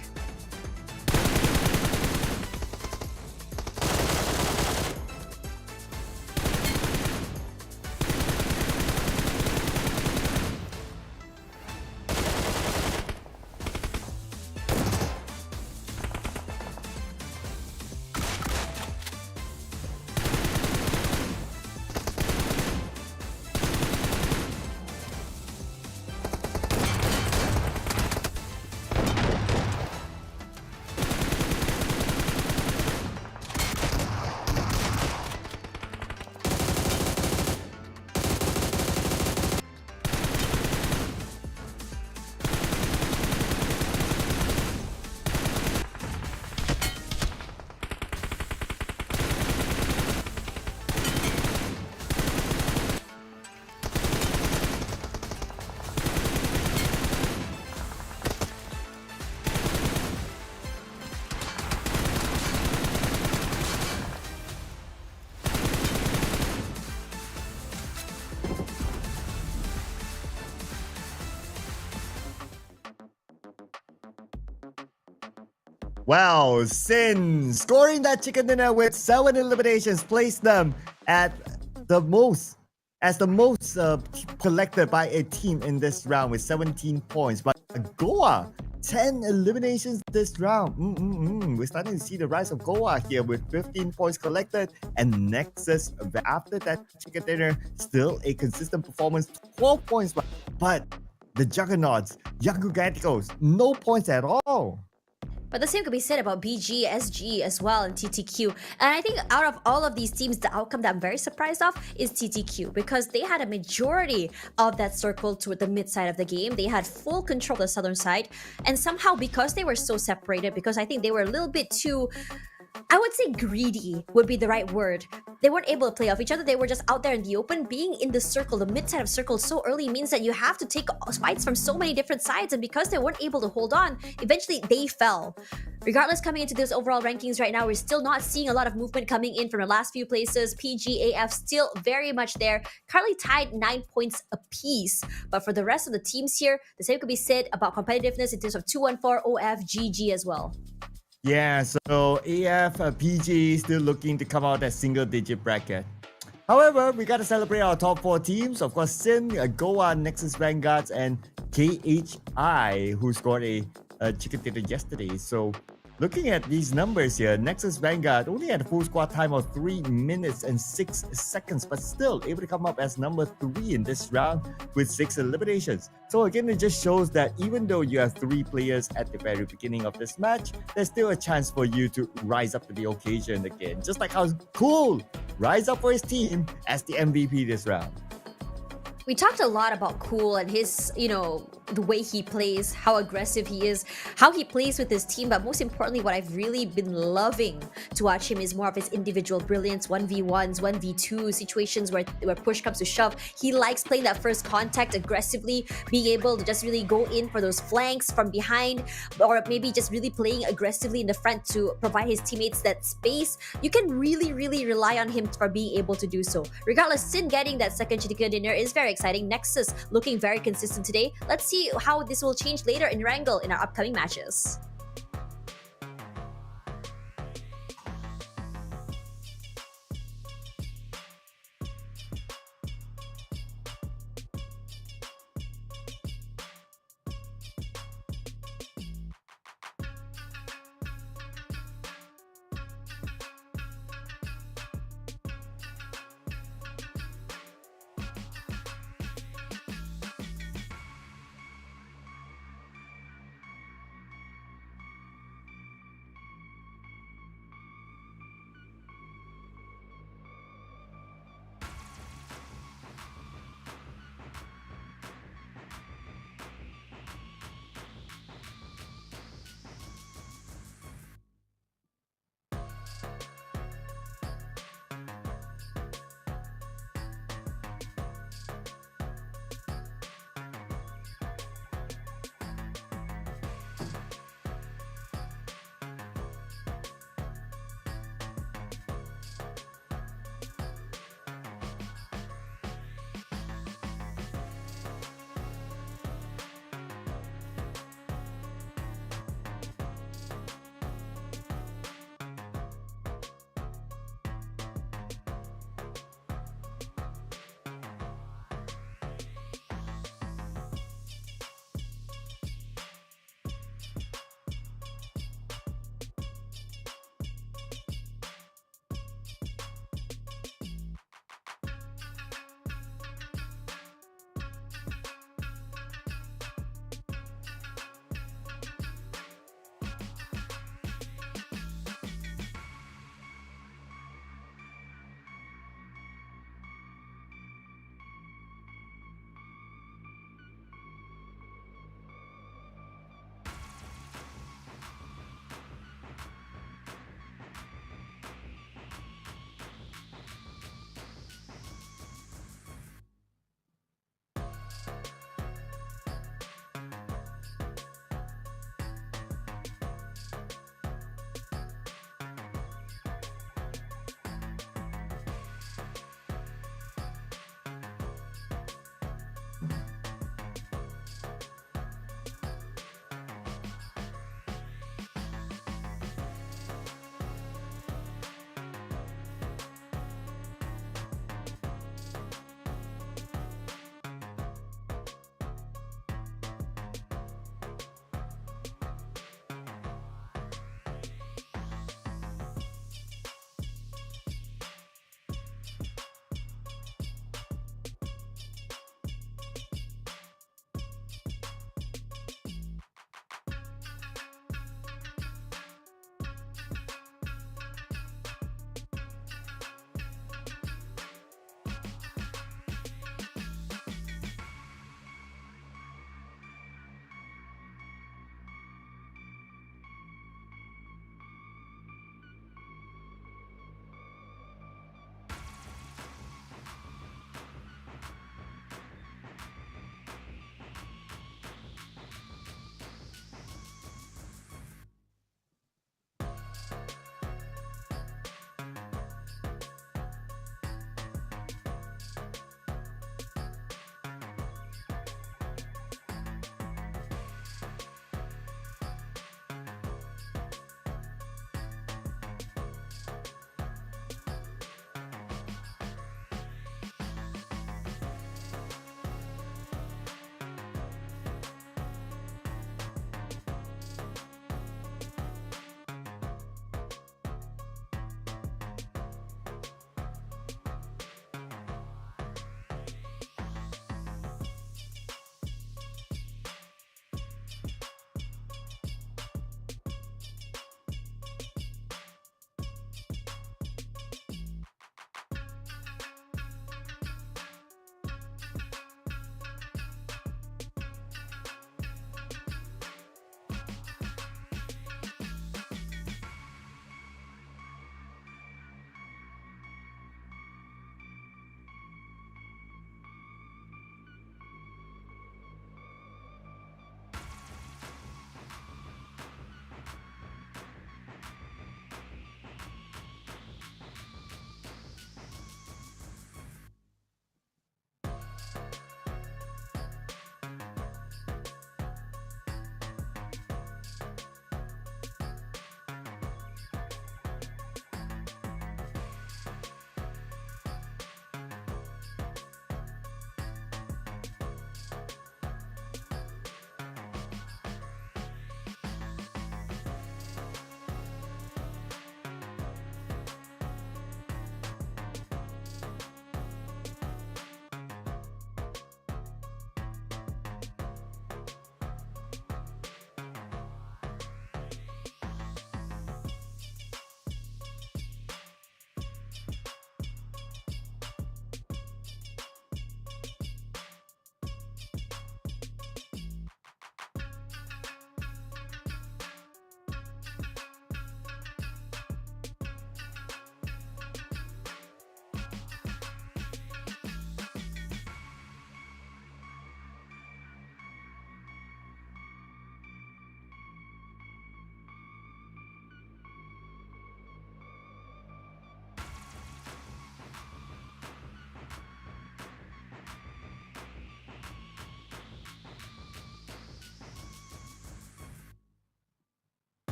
Wow, Sin scoring that chicken dinner with 7 eliminations placed them at the most collected by a team in this round with 17 points. But Goa, 10 eliminations this round. We're starting to see the rise of Goa here with 15 points collected, and Nexus after that chicken dinner still a consistent performance, 12 points. But the Juggernauts, Young Giganticos, no points at all. But the same could be said about BG, SG as well, and TTQ. And I think out of all of these teams, the outcome that I'm very surprised of is TTQ, because they had a majority of that circle toward the mid side of the game. They had full control of the southern side. And somehow, because they were so separated, because I think they were a little bit too, I would say greedy would be the right word. They weren't able to play off each other. They were just out there in the open. Being in the circle, the mid side of circle so early means that you have to take fights from so many different sides. And because they weren't able to hold on, eventually they fell. Regardless, coming into this overall rankings right now, we're still not seeing a lot of movement coming in from the last few places. PGAF still very much there, currently tied 9 points apiece. But for the rest of the teams here, the same could be said about competitiveness in terms of 214, OF, GG as well. Yeah, so AF, PG still looking to come out as single-digit bracket. However, we got to celebrate our top 4 teams. Of course, Sin, Goa, Nexus Vanguards, and KHI, who scored a chicken dinner yesterday. So looking at these numbers here, Nexus Vanguard only had a full squad time of 3 minutes and 6 seconds, but still able to come up as number 3 in this round with 6 eliminations. So again, it just shows that even though you have 3 players at the very beginning of this match, there's still a chance for you to rise up to the occasion again. Just like how Cool rise up for his team as the MVP this round. We talked a lot about Cool and his, the way he plays, how aggressive he is, how he plays with his team, but most importantly, what I've really been loving to watch him is more of his individual brilliance, 1v1s, 1v2 situations where push comes to shove. He likes playing that first contact aggressively, being able to just really go in for those flanks from behind, or maybe just really playing aggressively in the front to provide his teammates that space. You can really, really rely on him for being able to do so. Regardless, Sin getting that second chicken dinner is very exciting. Nexus looking very consistent today. Let's see how this will change later in Erangel in our upcoming matches.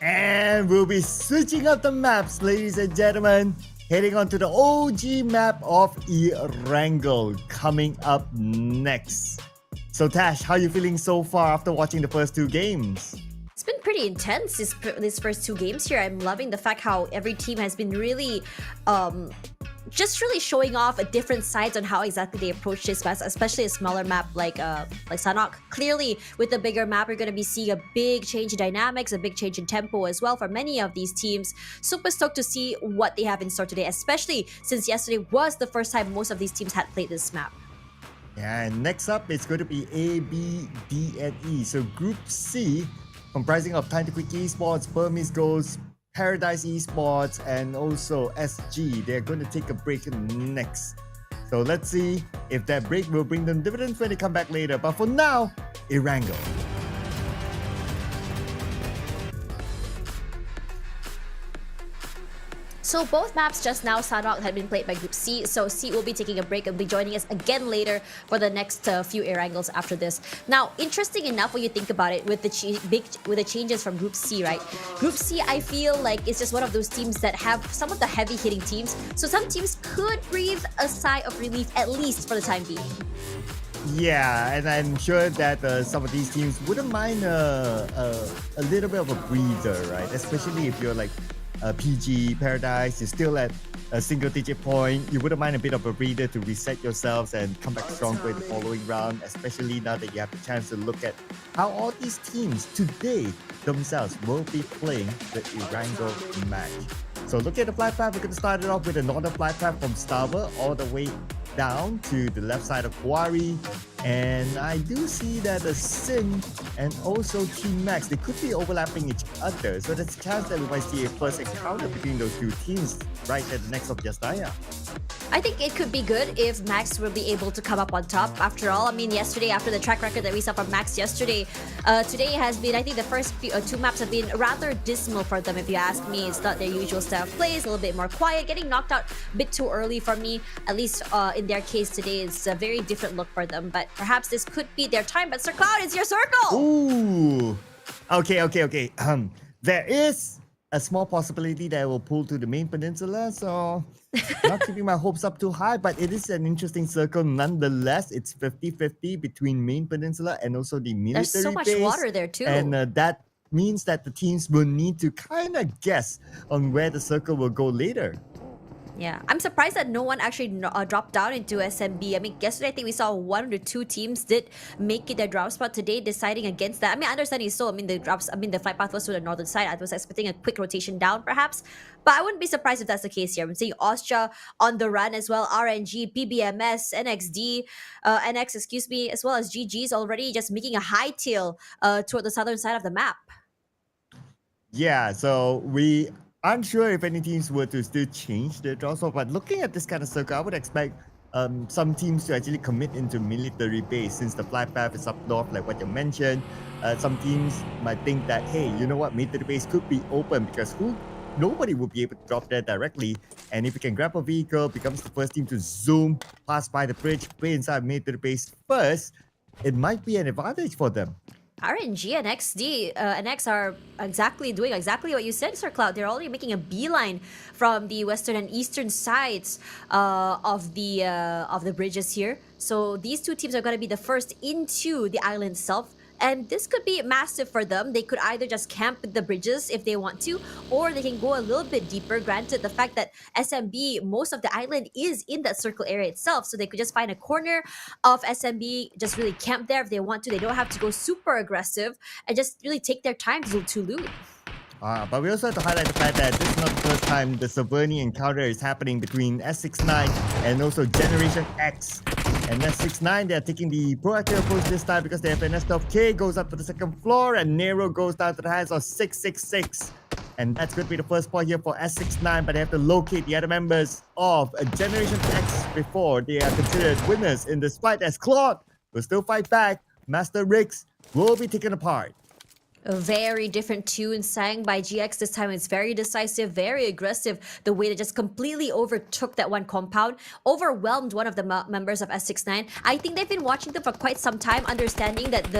And we'll be switching up the maps, ladies and gentlemen. Heading on to the OG map of Erangel coming up next. So Tash, how are you feeling so far after watching the first two games? It's been pretty intense these first two games here. I'm loving the fact how every team has been really just really showing off a different sides on how exactly they approach this map, especially a smaller map like Sanhok. Clearly, with the bigger map, you're going to be seeing a big change in dynamics, a big change in tempo as well for many of these teams. Super stoked to see what they have in store today, especially since yesterday was the first time most of these teams had played this map. Yeah, and next up, it's going to be A, B, D, and E. So Group C, comprising of Time to Quick Esports, Burmese Ghosts, Paradise Esports, and also SG. They're going to take a break next. So let's see if that break will bring them dividends when they come back later. But for now, Erangel. So both maps just now, Sanhok had been played by Group C, so C will be taking a break and be joining us again later for the next few Erangels after this. Now, interesting enough when you think about it with the changes from Group C, right? Group C, I feel like it's just one of those teams that have some of the heavy hitting teams, so some teams could breathe a sigh of relief at least for the time being. Yeah, and I'm sure that some of these teams wouldn't mind a little bit of a breather, right? Especially if you're like PG, Paradise, you're still at a single digit point. You wouldn't mind a bit of a breather to reset yourselves and come back stronger in the following round, especially now that you have the chance to look at how all these teams today themselves will be playing the Erangel match. So look at the flight path. We're going to start it off with a northern flight path from Starver all the way down to the left side of Quarry, and I do see that the Sin and also Team Max, they could be overlapping each other, so there's a chance that we might see a first encounter between those two teams right at the next of Justaya. I think it could be good if Max will be able to come up on top. After all, I mean, yesterday, after the track record that we saw from Max yesterday, today has been, I think the first two maps have been rather dismal for them, if you ask me. It's not their usual style of play, it's a little bit more quiet, getting knocked out a bit too early for me. At least in their case today, it's a very different look for them, but perhaps this could be their time. But Sir Cloud, it's your circle! Ooh! Okay. There is a small possibility that I will pull to the main peninsula, so not keeping my hopes up too high, but it is an interesting circle nonetheless. It's 50-50 between main peninsula and also the military base. There's so much water there too. And that means that the teams will need to kind of guess on where the circle will go later. Yeah, I'm surprised that no one actually dropped down into SMB. I mean, yesterday I think we saw one or two teams did make it their drop spot. Today, deciding against that. I mean, understanding so. I mean, the flight path was to the northern side. I was expecting a quick rotation down, perhaps, but I wouldn't be surprised if that's the case here. I'm seeing Austria on the run as well. RNG, PBMS, NX, as well as GG's already just making a high tail toward the southern side of the map. Yeah, so we aren't sure if any teams were to still change their draw spot, but looking at this kind of circle, I would expect some teams to actually commit into military base since the flight path is up north, like what you mentioned. Some teams might think that, hey, you know what, military base could be open because nobody will be able to drop there directly. And if you can grab a vehicle, becomes the first team to zoom, pass by the bridge, play inside military base first, it might be an advantage for them. RNG and NX are doing exactly what you said, Sir Cloud. They're already making a beeline from the western and eastern sides of the bridges here. So these two teams are going to be the first into the island itself. And this could be massive for them. They could either just camp the bridges if they want to, or they can go a little bit deeper. Granted, the fact that SMB, most of the island is in that circle area itself. So they could just find a corner of SMB, just really camp there if they want to. They don't have to go super aggressive and just really take their time to loot. But we also have to highlight the fact that this is not the first time the Saverni encounter is happening between S69 and also Generation X. And S69, they're taking the proactive approach this time because they have an S12K goes up to the second floor and Nero goes down to the hands of 666. And that's going to be the first point here for S69, but they have to locate the other members of Generation X before they are considered winners in this fight, as Claude will still fight back. Master Riggs will be taken apart. A very different tune sang by GX this time. It's very decisive, very aggressive. The way they just completely overtook that one compound, overwhelmed one of the members of S69. I think they've been watching them for quite some time, understanding that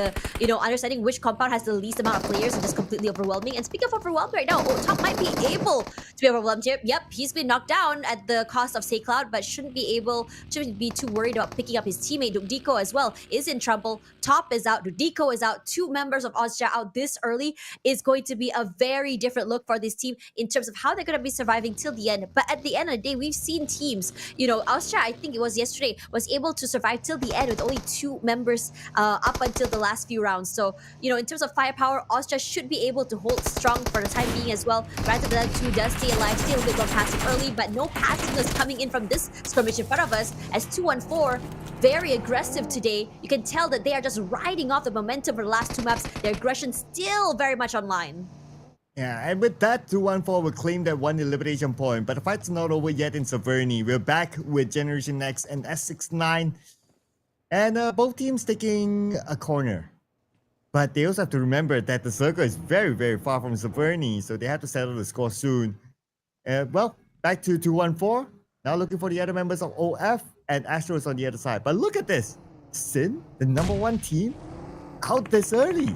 understanding which compound has the least amount of players and just completely overwhelming. And speaking of overwhelmed right now, Top might be able to be overwhelmed here. Yep, he's been knocked down at the cost of SayCloud, but shouldn't be too worried about picking up his teammate. W1D2 as well is in trouble. Top is out, W1D2 is out. 2 members of Austria out this early is going to be a very different look for this team in terms of how they're going to be surviving till the end. But at the end of the day, we've seen teams, Austria, I think it was yesterday, was able to survive till the end with only 2 members up until the last few rounds. So, in terms of firepower, Austria should be able to hold strong for the time being as well. Granted, that 2 does stay alive, still a bit more passive early, but no passiveness coming in from this skirmish in front of us as 214 very aggressive today. You can tell that they are just riding off the momentum for the last 2 maps. Their aggression still very much online. Yeah, and with that, 214 will claim that one elimination point, but the fight's not over yet in Severny. We're back with Generation X and S69, and both teams taking a corner. But they also have to remember that the circle is very, very far from Severny, so they have to settle the score soon. Well, back to 214. Now looking for the other members of OF, and Astro is on the other side. But look at this. Sin, the #1 team, out this early.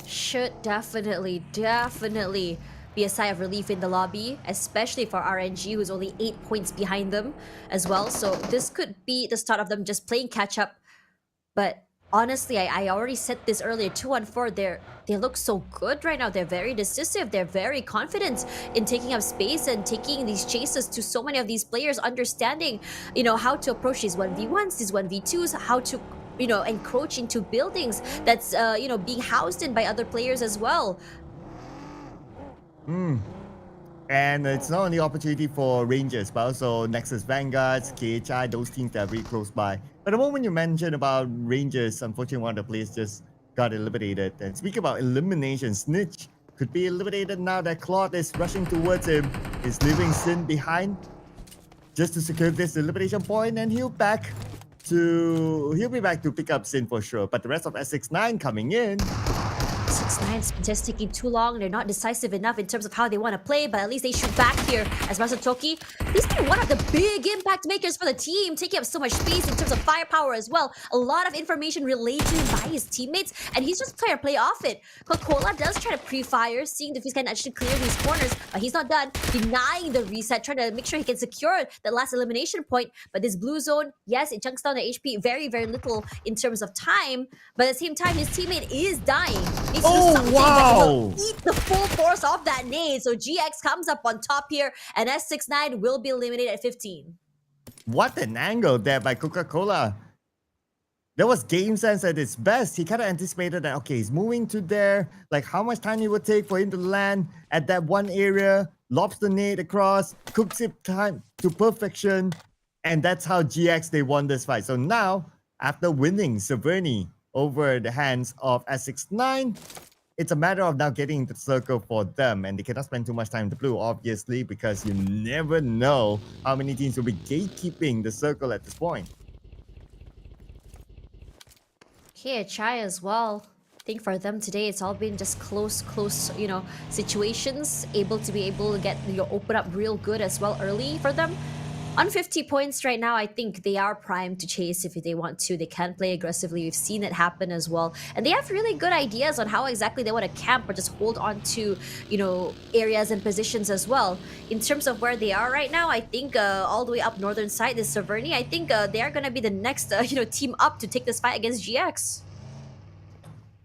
Should definitely be a sigh of relief in the lobby, especially for RNG, who's only 8 points behind them as well. So this could be the start of them just playing catch up. But honestly, I already said this earlier, 214, they look so good right now. They're very decisive. They're very confident in taking up space and taking these chases to so many of these players, understanding, how to approach these 1v1s, these 1v2s, how to encroach into buildings that's being housed in by other players as well. And it's not only opportunity for Rangers, but also Nexus Vanguards, KHI, those teams that are very close by. But the moment you mentioned about Rangers, unfortunately one of the players just got eliminated. And speaking about elimination, Snitch could be eliminated now that Claude is rushing towards him. He's leaving Sin behind just to secure this elimination point, and he'll be back to pick up Sin for sure. But the rest of S69 coming in. 6-9's just taking too long. They're not decisive enough in terms of how they want to play, but at least they shoot back here as Masatoki. He's been one of the big impact makers for the team, taking up so much space in terms of firepower as well. A lot of information relayed to him by his teammates, and he's just trying to play off it. Coca-Cola does try to pre-fire, seeing if he can actually clear these corners, but he's not done. Denying the reset, trying to make sure he can secure that last elimination point. But this blue zone, yes, it chunks down the HP very, very little in terms of time, but at the same time, his teammate is dying. Needs to do something that will eat the full force of that nade. So GX comes up on top here, and S69 will be eliminated at 15. What an angle there by Coca-Cola. That was game sense at its best. He kind of anticipated that, okay, he's moving to there. Like, how much time it would take for him to land at that one area, lobs the nade across, cooks it time to perfection, and that's how GX, they won this fight. So now, after winning Severny over the hands of S69, it's a matter of now getting into the circle for them, and they cannot spend too much time in the blue, obviously, because you never know how many teams will be gatekeeping the circle at this point. KHI as well. I think for them today, it's all been just close, situations. Able to get open up real good as well early for them. On 50 points right now, I think they are primed to chase if they want to. They can play aggressively. We've seen it happen as well. And they have really good ideas on how exactly they want to camp or just hold on to, areas and positions as well. In terms of where they are right now, I think all the way up northern side is Severny. I think they are going to be the next, team up to take this fight against GX.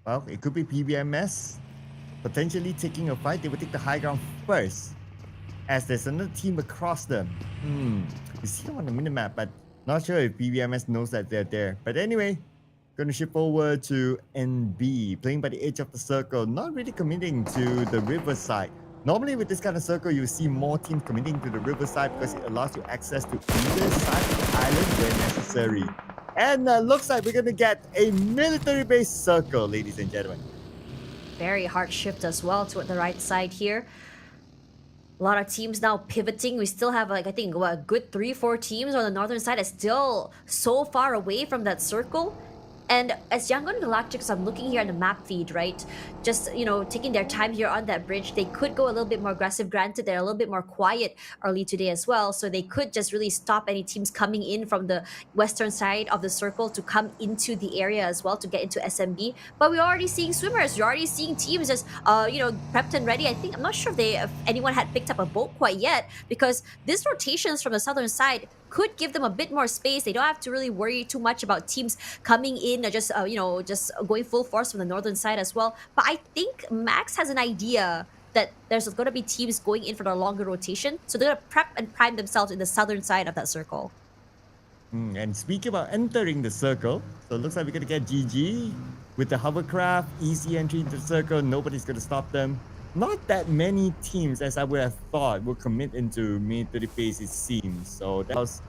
Well, it could be PBMS potentially taking a fight. They will take the high ground first, as there's another team across them. You see them on the minimap, but not sure if PBMS knows that they're there. But anyway, gonna shift over to NB, playing by the edge of the circle, not really committing to the riverside. Normally with this kind of circle, you see more teams committing to the riverside because it allows you access to either side of the island where necessary. And looks like we're gonna get a military-based circle, ladies and gentlemen. Very hard shift as well to the right side here. A lot of teams now pivoting. We still have, I think, a good 3-4 teams on the northern side is still so far away from that circle. And as Yangon Galacticos, I'm looking here on the map feed, right? Just, taking their time here on that bridge. They could go a little bit more aggressive. Granted, they're a little bit more quiet early today as well. So they could just really stop any teams coming in from the western side of the circle to come into the area as well to get into SMB. But we're already seeing swimmers. We're already seeing teams just, prepped and ready. I'm not sure if anyone had picked up a boat quite yet, because these rotations from the southern side could give them a bit more space. They don't have to really worry too much about teams coming in or just just going full force from the northern side as well. But I think Max has an idea that there's going to be teams going in for the longer rotation, so they're going to prep and prime themselves in the southern side of that circle. And speaking about entering the circle, so it looks like we're going to get GG with the hovercraft, easy entry into the circle. Nobody's going to stop them. Not that many teams, as I would have thought, will commit into mid to the phase, it seems. So that was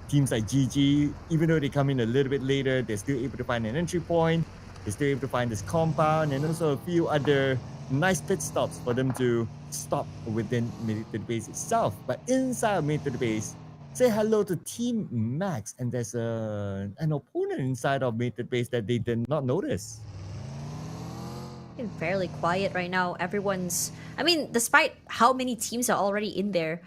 teams like GG, even though they come in a little bit later, they're still able to find an entry point. They're still able to find this compound and also a few other nice pit stops for them to stop within mid to the base itself. But inside of mid to the base, say hello to Team Max, and there's an opponent inside of mid to the base that they did not notice. Fairly quiet right now. Despite how many teams are already in there,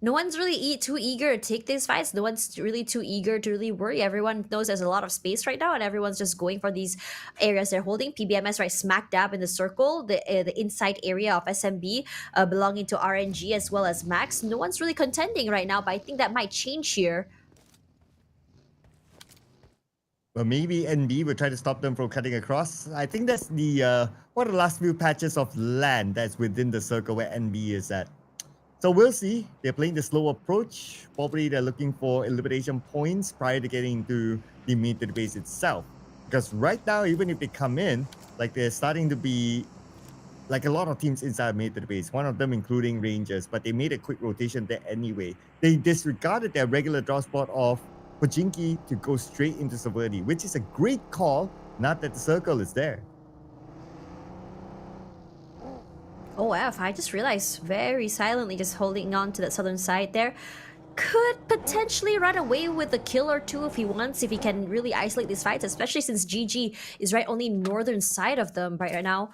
no one's really too eager to take these fights. No one's really too eager to really worry. Everyone knows there's a lot of space right now, and everyone's just going for these areas they're holding. PBMS right smack dab in the circle, the inside area of SMB, belonging to RNG as well as Max. No one's really contending right now, but I think that might change here. But maybe NB will try to stop them from cutting across. I think that's the one of the last few patches of land that's within the circle where NB is at. So we'll see. They're playing the slow approach. Probably they're looking for elimination points prior to getting to the mid to the base itself. Because right now, even if they come in, like they're starting to be like a lot of teams inside mid to the base, one of them including Rangers, but they made a quick rotation there anyway. They disregarded their regular draw spot of Pojinki to go straight into Saverdi, which is a great call, not that the circle is there. Oh, F, I just realized very silently just holding on to that southern side there. Could potentially run away with a kill or two if he wants, if he can really isolate these fights, especially since GG is right only northern side of them right now.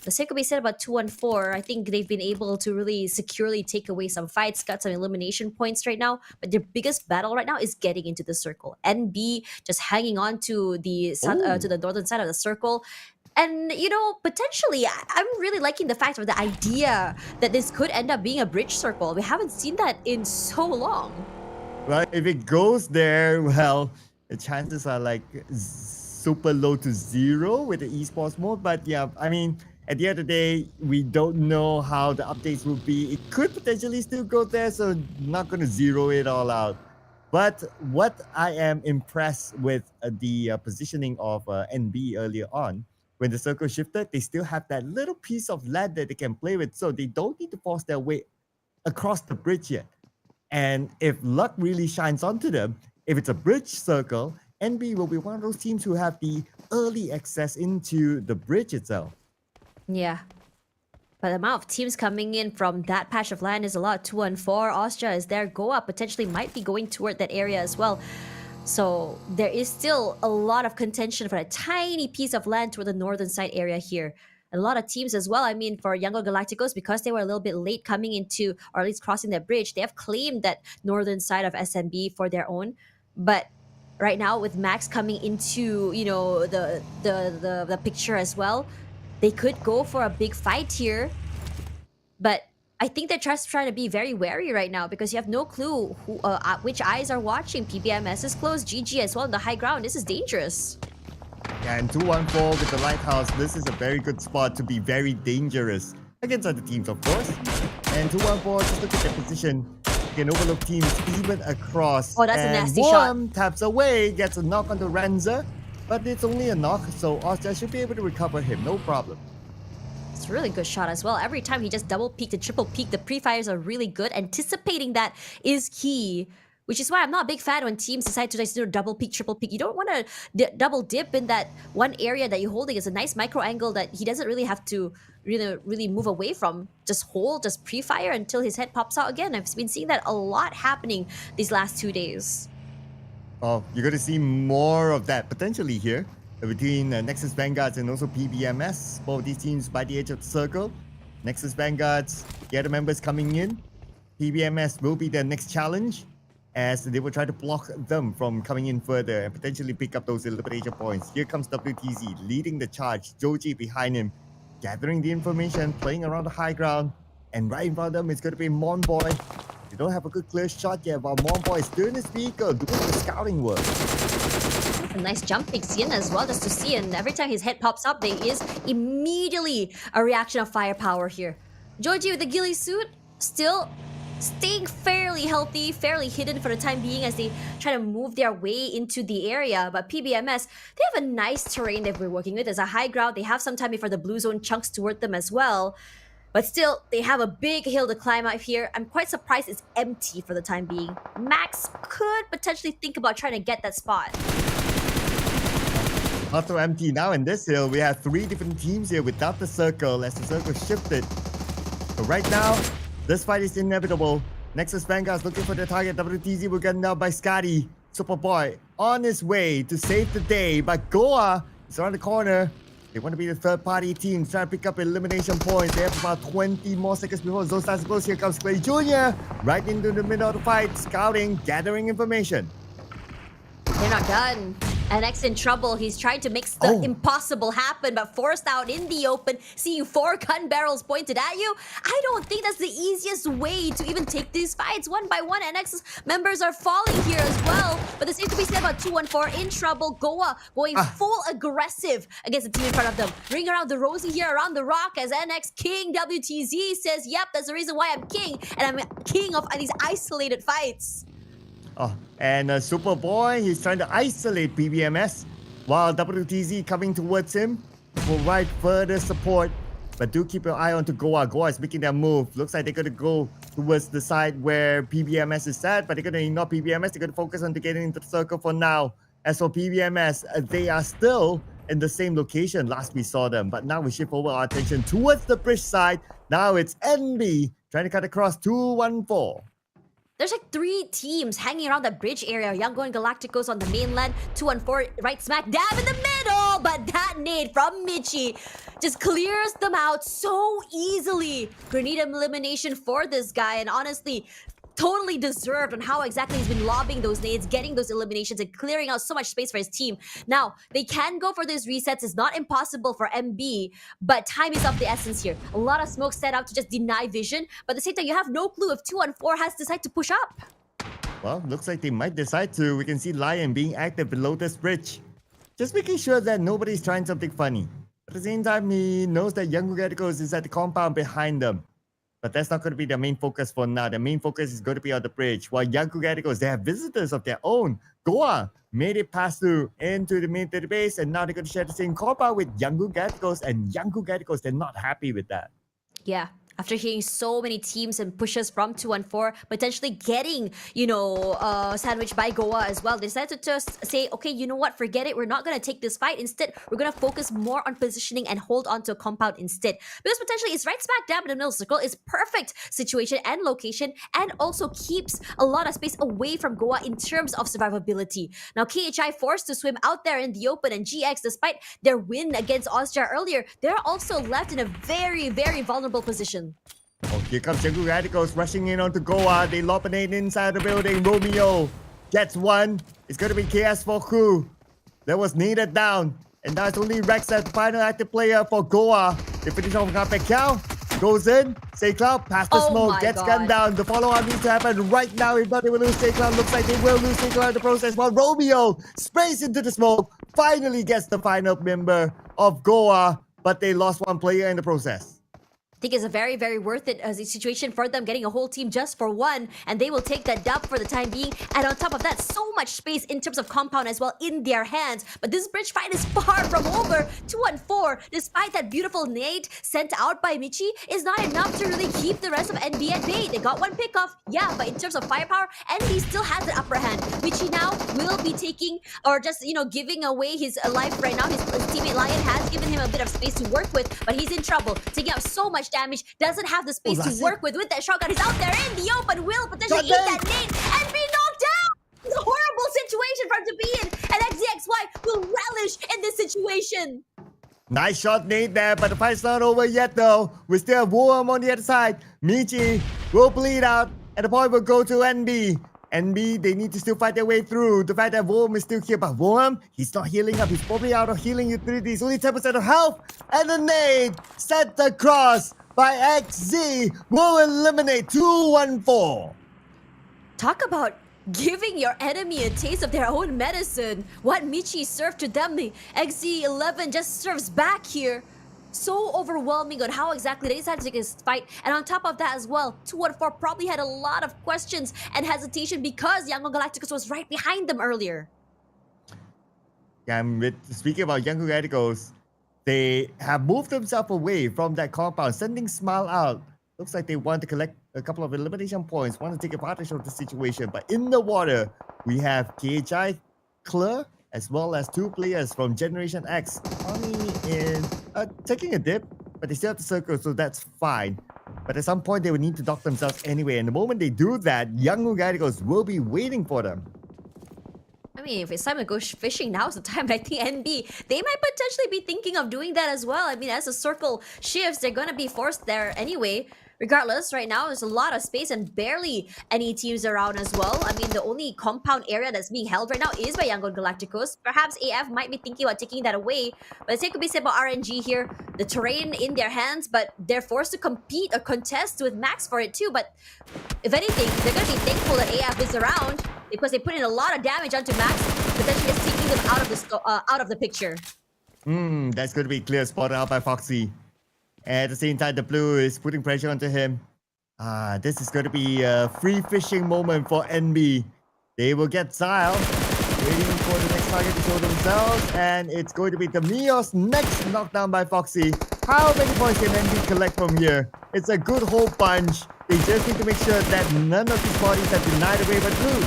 The same could be said about 214. I think they've been able to really securely take away some fights, got some elimination points right now. But their biggest battle right now is getting into the circle. NB just hanging on to the to the northern side of the circle. And, potentially, I'm really liking the fact of the idea that this could end up being a bridge circle. We haven't seen that in so long. Well, if it goes there, well, the chances are like super low to zero with the esports mode. But yeah, at the end of the day, we don't know how the updates will be. It could potentially still go there, so not going to zero it all out. But what I am impressed with the positioning of NB earlier on, when the circle shifted, they still have that little piece of land that they can play with, so they don't need to force their way across the bridge yet. And if luck really shines onto them, if it's a bridge circle, NB will be one of those teams who have the early access into the bridge itself. Yeah. But the amount of teams coming in from that patch of land is a lot. 214, Austria is there. Goa potentially might be going toward that area as well. So there is still a lot of contention for a tiny piece of land toward the northern side area here. A lot of teams as well. For Yangon Galacticos, because they were a little bit late coming into, or at least crossing that bridge, they have claimed that northern side of SMB for their own. But right now, with Max coming into, the picture as well, they could go for a big fight here. But I think they're just trying to be very wary right now because you have no clue who, which eyes are watching. PBMS is close, GG as well on the high ground. This is dangerous. Yeah, and 214 with the lighthouse, this is a very good spot to be very dangerous against other teams, of course. And 214, just look at their position. You can overlook teams even across. Oh, that's a nasty shot. Taps away, gets a knock onto Ranza, but it's only a knock, so Austria should be able to recover him, no problem. It's a really good shot as well. Every time he just double peeked and triple peeked, the pre-fires are really good. Anticipating that is key, which is why I'm not a big fan when teams decide to just do double peek, triple peek. You don't want to double dip in that one area that you're holding. It's a nice micro angle that he doesn't really have to really move away from. Just hold, just pre-fire until his head pops out again. I've been seeing that a lot happening these last 2 days. Oh, you're going to see more of that potentially here. between Nexus Vanguards and also PBMS. Both these teams by the edge of the circle. Nexus Vanguards, the other members coming in. PBMS will be their next challenge, as they will try to block them from coming in further and potentially pick up those elimination points. Here comes WTZ leading the charge. Joji behind him, gathering the information, playing around the high ground. And right in front of them is going to be Monboy. They don't have a good clear shot yet, but Monboy is doing his vehicle, doing the scouting work. A nice jumping scene as well, just to see, and every time his head pops up, there is immediately a reaction of firepower here. Joji with the ghillie suit, still staying fairly healthy, fairly hidden for the time being as they try to move their way into the area. But PBMS, they have a nice terrain that we're working with. There's a high ground. They have some time before the blue zone chunks toward them as well. But still, they have a big hill to climb out here. I'm quite surprised it's empty for the time being. Max could potentially think about trying to get that spot. Not so empty now in this hill. We have 3 different teams here without the circle as the circle shifted. But right now, this fight is inevitable. Nexus Vanguard is looking for the target. WTZ will get down by Scotty. Superboy on his way to save the day. But Goa is around the corner. They want to be the third-party team, trying to pick up elimination points. They have about 20 more seconds before the zone starts to close. Here comes Clay Jr. right into the middle of the fight, scouting, gathering information. They're not done. NX in trouble. He's trying to make the impossible happen, but forced out in the open, seeing 4 gun barrels pointed at you. I don't think that's the easiest way to even take these fights. One by one, NX's members are falling here as well. But the same to be said about 214 in trouble. Goa going full aggressive against the team in front of them. Ring around the rosy here around the rock as NX King WTZ says, yep, that's the reason why I'm king. And I'm king of these isolated fights. And Superboy, he's trying to isolate PBMS while WTZ coming towards him to provide further support. But do keep your eye on to Goa. Goa is making their move. Looks like they're going to go towards the side where PBMS is at, but they're going to ignore PBMS. They're going to focus on getting into the circle for now. As for PBMS, they are still in the same location last we saw them. But now we shift over our attention towards the bridge side. Now it's NB trying to cut across 214. There's like 3 teams hanging around that bridge area. Youngo and Galacticos on the mainland. 214 right smack dab in the middle. But that nade from Michi just clears them out so easily. Grenade elimination for this guy. And honestly, totally deserved on how exactly he's been lobbing those nades, getting those eliminations, and clearing out so much space for his team. Now, they can go for these resets. It's not impossible for MB, but time is of the essence here. A lot of smoke set out to just deny vision, but at the same time, you have no clue if 214 has decided to push up. Well, looks like they might decide to. We can see Lion being active below this bridge. Just making sure that nobody's trying something funny. At the same time, he knows that Young Gaticos is at the compound behind them. But that's not going to be their main focus for now. Their main focus is going to be on the bridge. While Yanku Gaticos, they have visitors of their own. Goa made it pass through into the main base, and now they're going to share the same compound with Yanku Gaticos. And Yanku Gaticos, they're not happy with that. Yeah. After hearing so many teams and pushes from 214, potentially getting, sandwiched by Goa as well, they decided to just say, okay, you know what, forget it. We're not going to take this fight. Instead, we're going to focus more on positioning and hold on to a compound instead. Because potentially it's right smack dab in the middle circle. It's perfect situation and location, and also keeps a lot of space away from Goa in terms of survivability. Now, KHI forced to swim out there in the open, and GX, despite their win against Austria earlier, they're also left in a very, very vulnerable position. Oh, here comes Yanku Radicals rushing in onto Goa. They lob an aid inside the building. Romeo gets one. It's going to be KS for crew. That was needed down. And now it's only Rex as the final active player for Goa. They finish off Pekao. Goes in. Say Cloud past the smoke. Gets gunned down. The follow-on needs to happen right now. If not, they will lose Say Cloud. Looks like they will lose Say Cloud in the process. While Romeo sprays into the smoke. Finally gets the final member of Goa. But they lost one player in the process. I think it's a very, very worth it situation for them, getting a whole team just for one, and they will take that dub for the time being. And on top of that, so much space in terms of compound as well in their hands. But this bridge fight is far from over. 2-4, despite that beautiful nade sent out by Michi, is not enough to really keep the rest of NB at bay. They got one pickoff, yeah, but in terms of firepower, NB still has the upper hand. Michi now will be taking, or just, giving away his life right now. His teammate Lion has given him a bit of space to work with, but he's in trouble, taking out so much damage, doesn't have the space to work with that shotgun. He's out there in the open, will potentially eat that nade and be knocked down. It's a horrible situation for him to be in, and XDXY will relish in this situation. situation. Nice shot, Nate, there, but the fight's not over yet, though. We still have Warm on the other side. Michi will bleed out, and the point will go to NB. NB, they need to still fight their way through. The fact that Warm is still here, but Warm, he's not healing up. He's probably out of healing utilities. Only 10% of health, and the nade set across by XZ will eliminate 214. Talk about giving your enemy a taste of their own medicine. What Michi served to them, the XZ11 just serves back here. So overwhelming on how exactly they decided to take this fight. And on top of that as well, 214 probably had a lot of questions and hesitation because Yangon Galacticos was right behind them earlier. Yeah, speaking about Young Galacticos, they have moved themselves away from that compound, sending Smile out. Looks like they want to collect a couple of elimination points, want to take advantage of the situation. But in the water, we have KHI, Claire, as well as two players from Generation X. Only in taking a dip, but they still have the circle, so that's fine. But at some point, they will need to dock themselves anyway. And the moment they do that, Young Galacticos will be waiting for them. I mean, if it's time to go fishing, now's the time. I think NB, they might potentially be thinking of doing that as well. I mean, as the circle shifts, they're going to be forced there anyway. Regardless, right now, there's a lot of space and barely any teams around as well. I mean, the only compound area that's being held right now is by Yangon Galacticos. Perhaps AF might be thinking about taking that away. But the same could be said about RNG here. The terrain in their hands, but they're forced to compete or contest with Max for it too. But if anything, they're going to be thankful that AF is around because they put in a lot of damage onto Max, potentially just taking them out of the picture. That's going to be clear spotted out by Foxy. At the same time, the blue is putting pressure onto him. This is going to be a free fishing moment for NB. They will get Zyle, waiting for the next target to show themselves. And it's going to be the Mios next knockdown by Foxy. How many points can NB collect from here? It's a good whole bunch. They just need to make sure that none of these bodies are denied away by blue.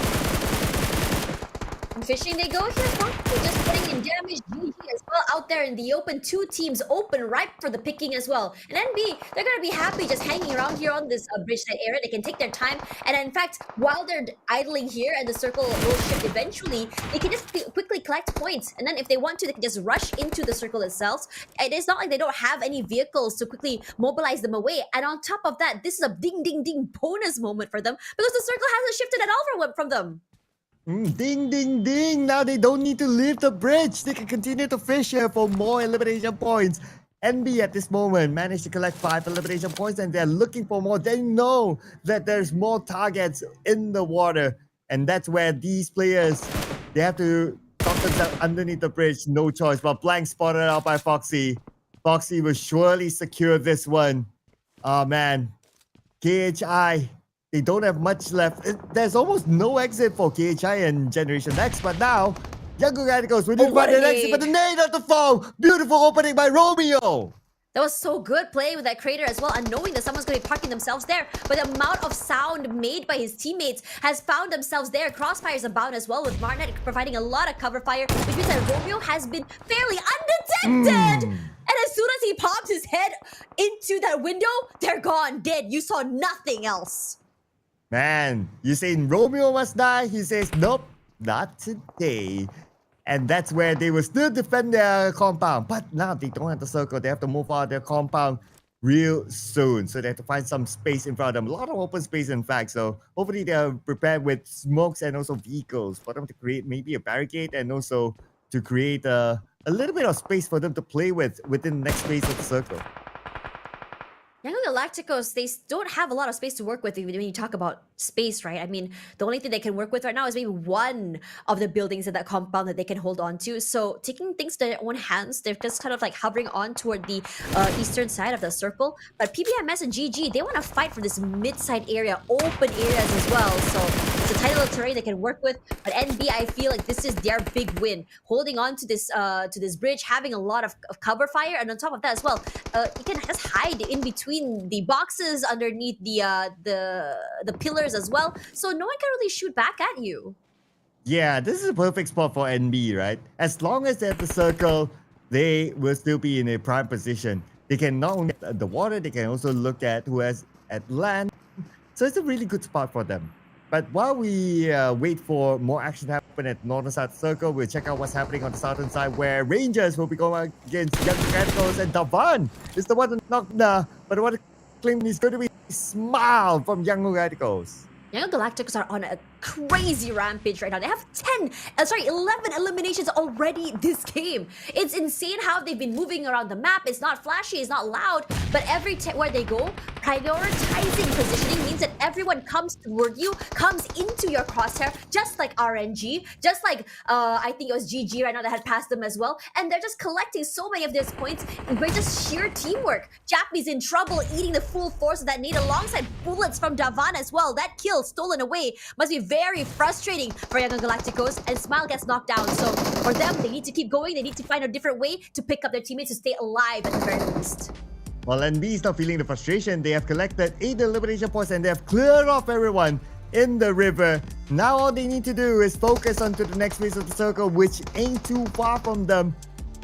Fishing they go here, Foxy just putting in damage. GG as well out there in the open. Two teams open, ripe for the picking as well. And NB, they're going to be happy just hanging around here on this bridgeside area. They can take their time. And in fact, while they're idling here and the circle will shift eventually, they can just quickly collect points. And then if they want to, they can just rush into the circle itself. And it's not like they don't have any vehicles to quickly mobilize them away. And on top of that, this is a ding, ding, ding bonus moment for them because the circle hasn't shifted at all from them. Ding, ding, ding. Now they don't need to leave the bridge. They can continue to fish here for more elimination points. NB at this moment managed to collect 5 elimination points and they're looking for more. They know that there's more targets in the water. And that's where these players, they have to dock themselves underneath the bridge. No choice. But blank spotted out by Foxy. Foxy will surely secure this one. Oh, man. KHI. They don't have much left. There's almost no exit for KHI and Generation X, but now, Young Galacticos, we didn't find an exit, but the nade of the fall! Beautiful opening by Romeo! That was so good playing with that crater as well, and knowing that someone's going to be parking themselves there. But the amount of sound made by his teammates has found themselves there. Crossfires abound as well, with Marnet providing a lot of cover fire, which means that Romeo has been fairly undetected! And as soon as he pops his head into that window, they're gone, dead. You saw nothing else. Man, you saying Romeo must die? He says, nope, not today. And that's where they will still defend their compound. But now they don't have the circle. They have to move out of their compound real soon. So they have to find some space in front of them. A lot of open space, in fact. So hopefully they're prepared with smokes and also vehicles for them to create maybe a barricade and also to create a little bit of space for them to play with within the next phase of the circle. Young Galacticos, they don't have a lot of space to work with when you talk about space, right? I mean, the only thing they can work with right now is maybe one of the buildings in that compound that they can hold on to. So taking things to their own hands, they're just kind of like hovering on toward the eastern side of the circle. But PBMS and GG, they want to fight for this mid-side area, open areas as well. So it's a tight little terrain they can work with. But NB, I feel like this is their big win. Holding on to this bridge, having a lot of cover fire, and on top of that as well, you can just hide in between the boxes underneath the pillars as well, so no one can really shoot back at you. Yeah, this is a perfect spot for NB, right? As long as they have the circle, they will still be in a prime position. They can not only at the water, they can also look at who has at land. So it's a really good spot for them. But while we wait for more action to happen happen at northern side circle. We'll check out what's happening on the southern side, where Rangers will be going against Young Radicals, and Davan is the one to knock the, but what claim is going to be Smile from Young Radicals. Young Galacticos are on a crazy rampage right now. They have 11 eliminations already this game. It's insane how they've been moving around the map. It's not flashy, it's not loud, but every where they go, prioritizing positioning means that everyone comes toward you, comes into your crosshair, just like RNG, just like I think it was GG right now that had passed them as well, and they're just collecting so many of these points with just sheer teamwork. Jappy's in trouble, eating the full force of that nade alongside bullets from Davan as well. That kill stolen away must be very frustrating for Young Galacticos, and Smile gets knocked down. So for them, they need to keep going. They need to find a different way to pick up their teammates to stay alive at the very least. Well, NB is not feeling the frustration. They have collected 8 elimination points and they have cleared off everyone in the river. Now all they need to do is focus onto the next phase of the circle, which ain't too far from them.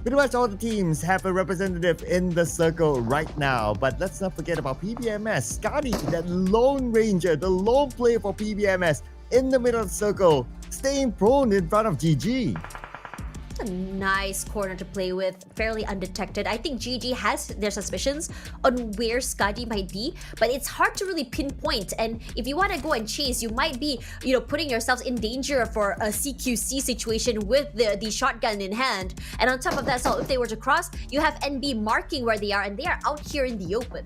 Pretty much all the teams have a representative in the circle right now. But let's not forget about PBMS. Scotty, that lone ranger, the lone player for PBMS in the middle of the circle, staying prone in front of GG. A nice corner to play with, fairly undetected. I think GG has their suspicions on where Scotty might be, but it's hard to really pinpoint. And if you want to go and chase, you might be, putting yourselves in danger for a CQC situation with the shotgun in hand. And on top of that, so if they were to cross, you have NB marking where they are, and they are out here in the open.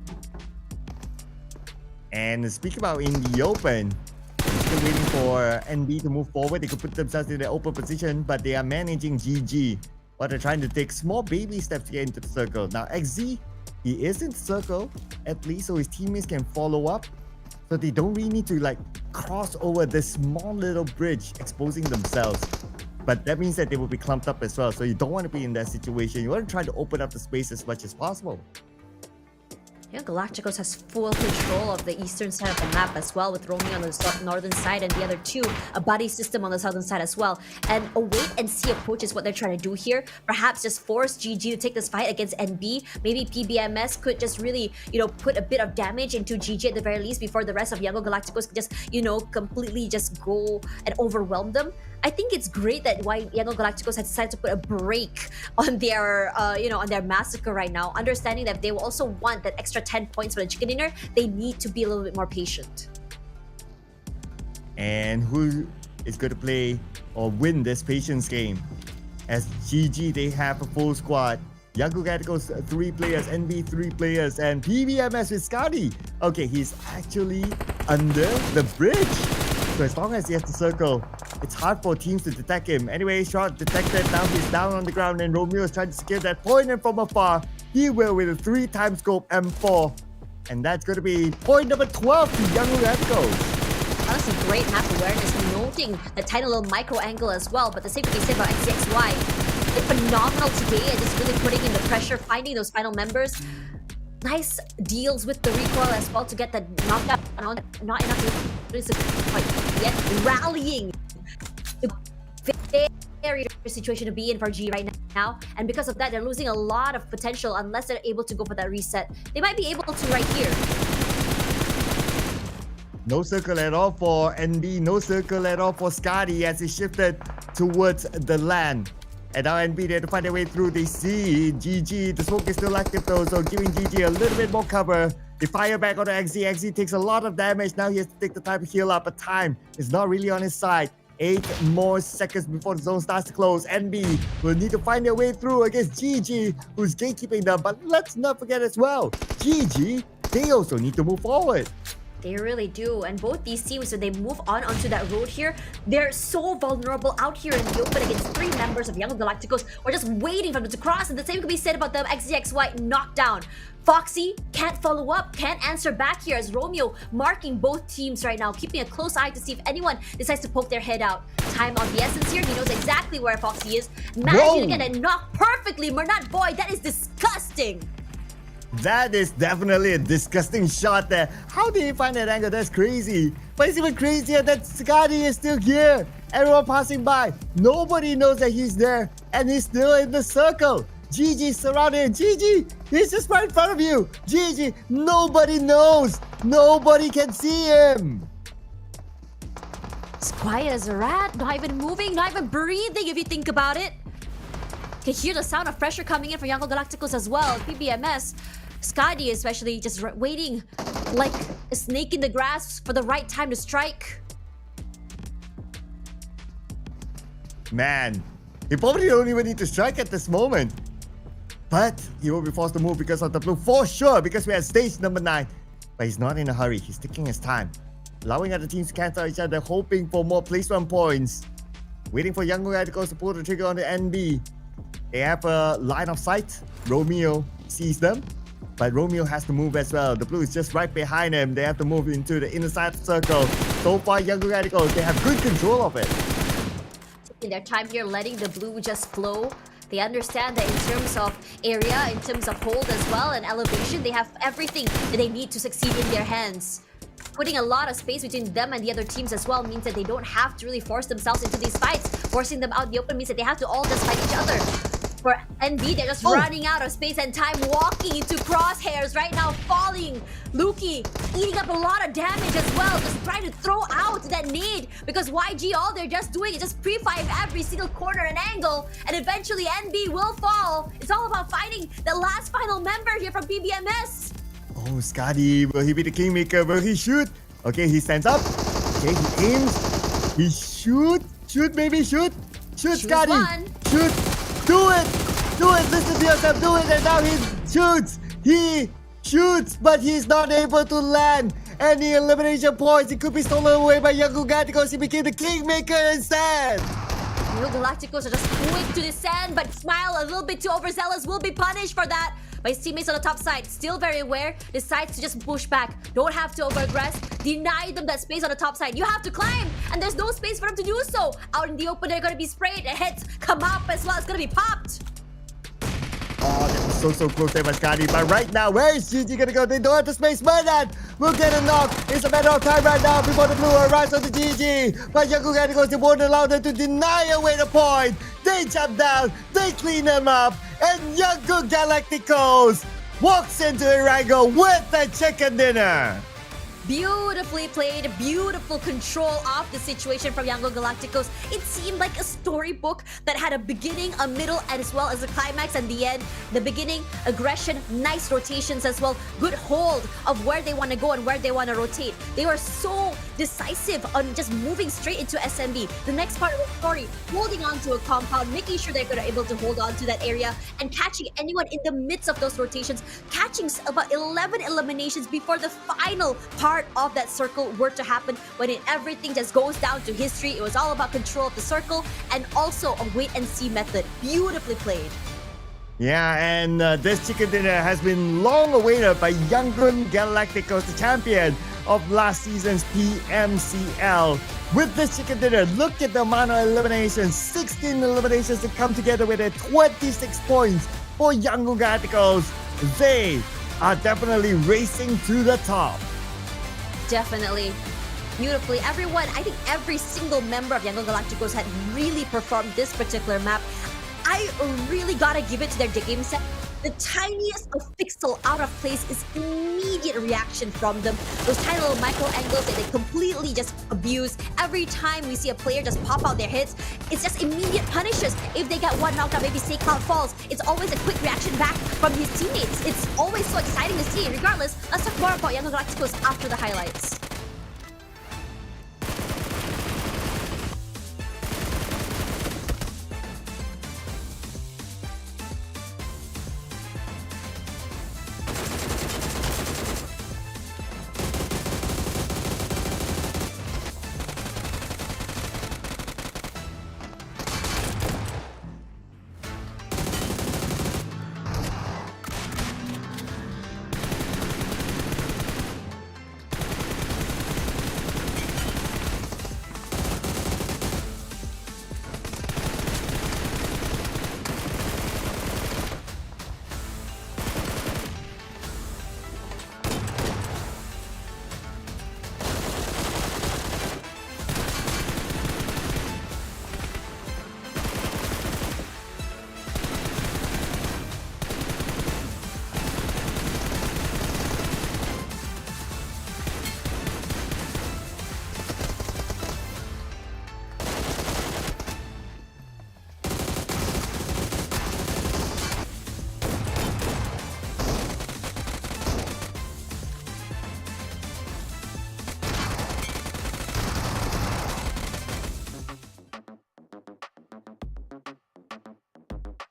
And speak about in the open, still waiting for NB to move forward. They could put themselves in the open position, but they are managing GG. But they're trying to take small baby steps to get into the circle. Now XZ, he is in the circle at least, so his teammates can follow up. So they don't really need to cross over this small little bridge, exposing themselves. But that means that they will be clumped up as well. So you don't want to be in that situation. You want to try to open up the space as much as possible. Yeah, Galacticos has full control of the eastern side of the map as well, with Romeo on the northern side and the other two, a buddy system on the southern side as well. And a wait and see approach is what they're trying to do here. Perhaps just force GG to take this fight against NB. Maybe PBMS could just really, put a bit of damage into GG at the very least before the rest of Young Galacticos could just, completely just go and overwhelm them. I think it's great that why Young Galacticos has decided to put a break on their, on their massacre right now, understanding that they will also want that extra 10 points for the chicken dinner. They need to be a little bit more patient. And who is going to play or win this patience game? As GG, they have a full squad. Young Galacticos 3 players, NB 3 players, and PBMS with Scotty. Okay, he's actually under the bridge. So as long as he has the circle, it's hard for teams to detect him. Anyway, shot detected. Now he's down on the ground, and Romeo is trying to secure that point, and from afar, he will with a 3x scope M4. And that's going to be point number 12 to Young Radicals. That's a great map awareness, noting the tiny little micro angle as well. But the same thing we said about XCXY, they're phenomenal today at just really putting in the pressure, finding those final members. Nice deals with the recoil as well to get the knockout. Not enough to quite yet rallying. Very situation to be in for G right now, and because of that, they're losing a lot of potential unless they're able to go for that reset. They might be able to right here. No circle at all for NB, no circle at all for Scotty as he shifted towards the land. And now NB, they have to find their way through. They see GG, the smoke is still active though, so giving GG a little bit more cover. They fire back on the XZ. XZ takes a lot of damage. Now he has to take the time to heal up, but time is not really on his side. 8 more seconds before the zone starts to close. NB will need to find their way through against GG, who's gatekeeping them. But let's not forget as well, GG, they also need to move forward. They really do, and both these teams, when they move on onto that road here, they're so vulnerable out here in the open against 3 members of Young Galacticos. We're just waiting for them to cross, and the same could be said about them. XZXY knocked down. Foxy can't follow up, can't answer back here as Romeo marking both teams right now, keeping a close eye to see if anyone decides to poke their head out. Time of the essence here. He knows exactly where Foxy is. Managing to get a knock perfectly. Mernat boy, that is disgusting. That is definitely a disgusting shot there. How did he find that angle? That's crazy. But it's even crazier that Scotty is still here. Everyone passing by. Nobody knows that he's there. And he's still in the circle. GG surrounded. GG, he's just right in front of you. GG, nobody knows. Nobody can see him. As quiet as a rat, not even moving, not even breathing if you think about it. You can hear the sound of pressure coming in from Erangel Galacticos as well. PBMS, Skadi especially, just waiting like a snake in the grass for the right time to strike. Man, he probably don't even need to strike at this moment. But he will be forced to move because of the blue, for sure, because we are stage number 9. But he's not in a hurry, he's taking his time. Allowing other teams to cancel each other, hoping for more placement points. Waiting for Young Radicals to pull the trigger on the NB. They have a line of sight. Romeo sees them, but Romeo has to move as well. The blue is just right behind him. They have to move into the inner side circle. So far, Young Radicals, they have good control of it. In their time here, letting the blue just flow. They understand that in terms of area, in terms of hold as well, and elevation, they have everything that they need to succeed in their hands. Putting a lot of space between them and the other teams as well means that they don't have to really force themselves into these fights. Forcing them out in the open means that they have to all just fight each other. For NB, they're just running out of space and time, walking into crosshairs right now, falling. Luki eating up a lot of damage as well, just trying to throw out that nade because YG, all they're just doing is just pre-5 every single corner and angle, and eventually NB will fall. It's all about finding the last final member here from PBMS. Oh, Skadi, will he be the kingmaker? Will he shoot? Okay, he stands up. Okay, he aims. He shoot. Shoot, baby, shoot. Shoot, Skadi. One. Shoot. Do it. Do it. Listen to yourself. Do it. And now he shoots. He shoots, but he's not able to land any elimination points. It could be stolen away by Young Galacticos. He became the kingmaker instead. Erangel Galacticos are just quick to descend, but Smile a little bit too overzealous will be punished for that. But his teammates on the top side, still very aware, decides to just push back. Don't have to over-aggress. Deny them that space on the top side. You have to climb, and there's no space for them to do so. Out in the open, they're gonna be sprayed. The hits come up as well. It's gonna be popped. Oh, that was so close there by Skadi. But right now, where is GG gonna go? They don't have the space. Murdered will get a knock. It's a matter of time right now before the blue arrives on the GG. But Young Galacticos, they won't allow them to deny away the point. They jump down, they clean them up, and Young Galacticos walks into Erangel with the chicken dinner. Beautifully played, beautiful control of the situation from Erangel Galacticos. It seemed like a storybook that had a beginning, a middle, and as well as a climax and the end. The beginning, aggression, nice rotations as well, good hold of where they want to go and where they want to rotate. They were so decisive on just moving straight into SMB. The next part of the story, holding on to a compound, making sure they're going to able to hold on to that area and catching anyone in the midst of those rotations, catching about 11 eliminations before the final part of that circle were to happen, when everything just goes down to history. It was all about control of the circle and also a wait and see method. Beautifully played. Yeah, and this chicken dinner has been long awaited by Young Galacticos, the champion of last season's PMCL. With this chicken dinner, look at the amount of eliminations. 16 eliminations to come together with a 26 points for Young Galacticos. They are definitely racing to the top. Definitely. Beautifully. Everyone, I think every single member of Erangel Galacticos had really performed this particular map. I really gotta give it to their game set. The tiniest of pixel out of place is immediate reaction from them. Those tiny little micro angles that they completely just abuse. Every time we see a player just pop out their hits, it's just immediate punishes. If they get one knocked out, maybe say Cloud falls, it's always a quick reaction back from his teammates. It's always so exciting to see. Regardless, let's talk more about Erangel Galacticos after the highlights.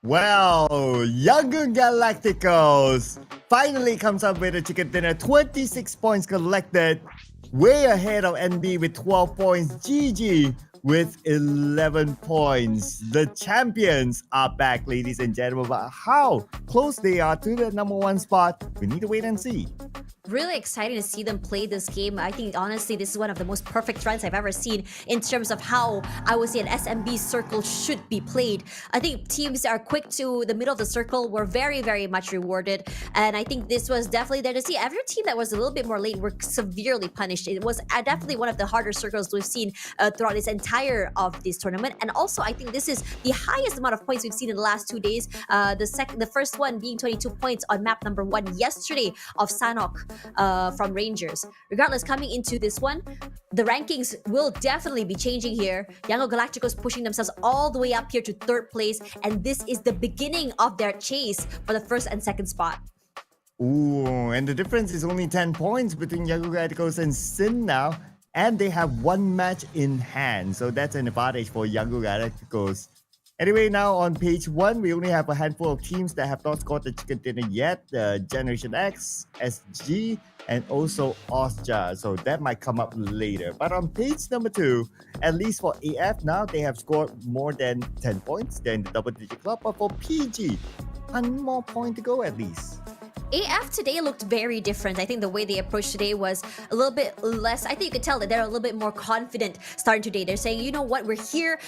Well, Yangon Galacticos finally comes up with a chicken dinner. 26 points collected, way ahead of NB with 12 points. GG with 11 points. The champions are back, ladies and gentlemen. But how close they are to the number one spot, we need to wait and see. Really exciting to see them play this game. I think honestly this is one of the most perfect runs I've ever seen in terms of how I would say an SMB circle should be played. I think teams that are quick to the middle of the circle were very, very much rewarded, and I think this was definitely there to see. Every team that was a little bit more late were severely punished. It was definitely one of the harder circles we've seen throughout this entire of this tournament, and also I think this is the highest amount of points we've seen in the last 2 days. The first one being 22 points on map number 1 yesterday of Sanhok from Rangers. Regardless, coming into this one, the rankings will definitely be changing here. Yangon Galacticos pushing themselves all the way up here to 3rd place, and this is the beginning of their chase for the 1st and 2nd spot. Ooh, and the difference is only 10 points between Yangon Galacticos and Sin now, and they have 1 match in hand, so that's an advantage for Yangon Galacticos. Anyway, now on page 1, we only have a handful of teams that have not scored the chicken dinner yet. Generation X, SG, and also Austria. So that might come up later. But on page number 2, at least for AF now, they have scored more than 10 points. They're in the double-digit club. But for PG, 1 more point to go at least. AF today looked very different. I think the way they approached today was a little bit less. I think you could tell that they're a little bit more confident starting today. They're saying, you know what, we're here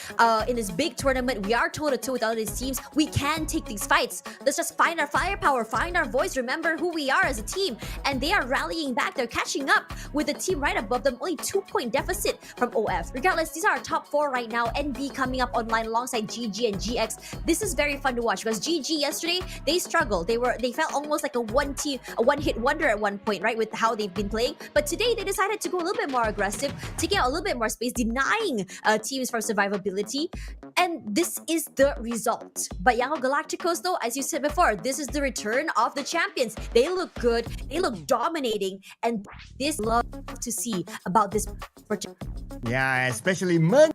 in this big tournament. We are toe-to-toe with all these teams. We can take these fights. Let's just find our firepower, find our voice, remember who we are as a team. And they are rallying back. They're catching up with the team right above them. Only 2-point deficit from OF. Regardless, these are our top 4 right now. NB coming up online alongside GG and GX. This is very fun to watch because GG yesterday, they struggled. They felt almost like a one-hit wonder at one point, right, with how they've been playing. But today they decided to go a little bit more aggressive, taking out a little bit more space, denying teams from survivability, and this is the result. But Yangon Galacticos, though, as you said before, this is the return of the champions. They look good, they look dominating, and this love to see about this project. Yeah, especially Mun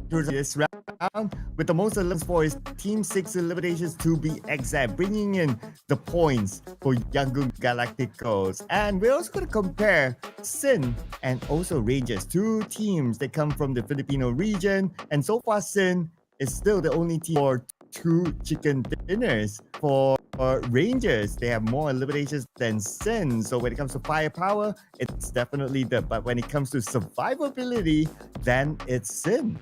this round with the most eliminations for his Team 6 eliminations to be exact, bringing in the points for Yangon Galacticos. And we're also going to compare Sin and also Rangers, 2 teams that come from the Filipino region. And so far, Sin is still the only team for 2 chicken dinners. For Rangers, they have more eliminations than Sin. So when it comes to firepower, it's definitely them. But when it comes to survivability, then it's Sin.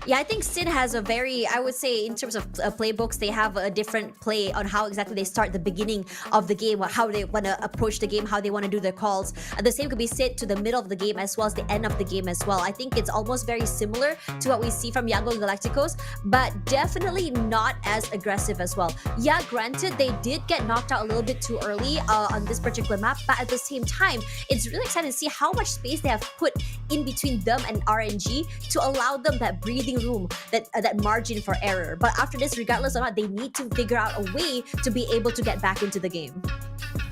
Yeah, I think Sin has a very, I would say, in terms of playbooks, they have a different play on how exactly they start the beginning of the game, how they want to approach the game, how they want to do their calls. The same could be said to the middle of the game as well as the end of the game as well. I think it's almost very similar to what we see from Yangon Galacticos, but definitely not as aggressive as well. Yeah, granted, they did get knocked out a little bit too early on this particular map, but at the same time, it's really exciting to see how much space they have put in between them and RNG to allow them that breathing room, that margin for error. But after this, regardless or not, they need to figure out a way to be able to get back into the game.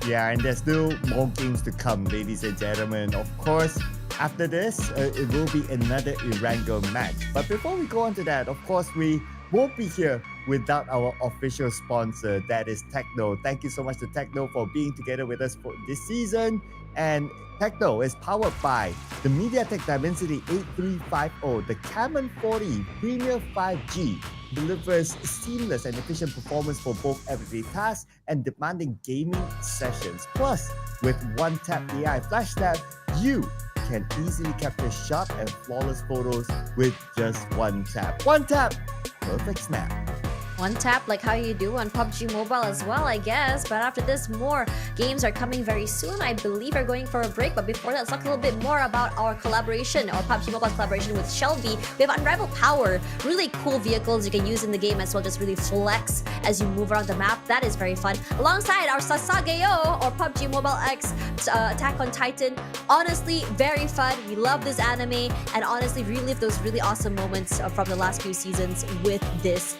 Yeah, and there's still more games to come, ladies and gentlemen. Of course, after this, it will be another Erangel match. But before we go on to that, of course, we won't be here without our official sponsor, that is Techno. Thank you so much to Techno for being together with us for this season. And Techno is powered by the MediaTek Dimensity 8350, the Camon 40 Premier 5G, delivers seamless and efficient performance for both everyday tasks and demanding gaming sessions. Plus, with one-tap AI Flash Snap, you can easily capture sharp and flawless photos with just one tap. One tap, perfect snap. One tap like how you do on PUBG Mobile as well, I guess. But after this, more games are coming very soon. I believe we're going for a break. But before that, let's talk a little bit more about our collaboration, or PUBG Mobile's collaboration with Shelby. We have Unrivaled Power, really cool vehicles you can use in the game as well, just really flex as you move around the map. That is very fun. Alongside our Sasageo, or PUBG Mobile X Attack on Titan. Honestly, very fun. We love this anime, and honestly relive those really awesome moments from the last few seasons with this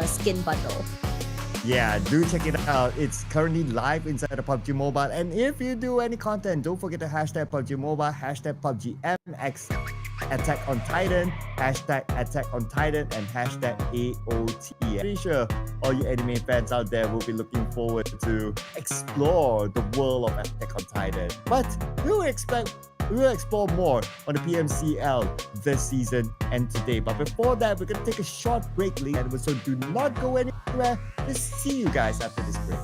skin bundle. Yeah, do check it out. It's currently live inside the PUBG Mobile. And if you do any content, don't forget to hashtag PUBG Mobile, hashtag PUBGMX. Attack on Titan, hashtag Attack on Titan, and hashtag AOT. I'm pretty sure all you anime fans out there will be looking forward to explore the world of Attack on Titan. But we will explore more on the PMCL this season and today. But before that, we're going to take a short break, so do not go anywhere. Just see you guys after this break.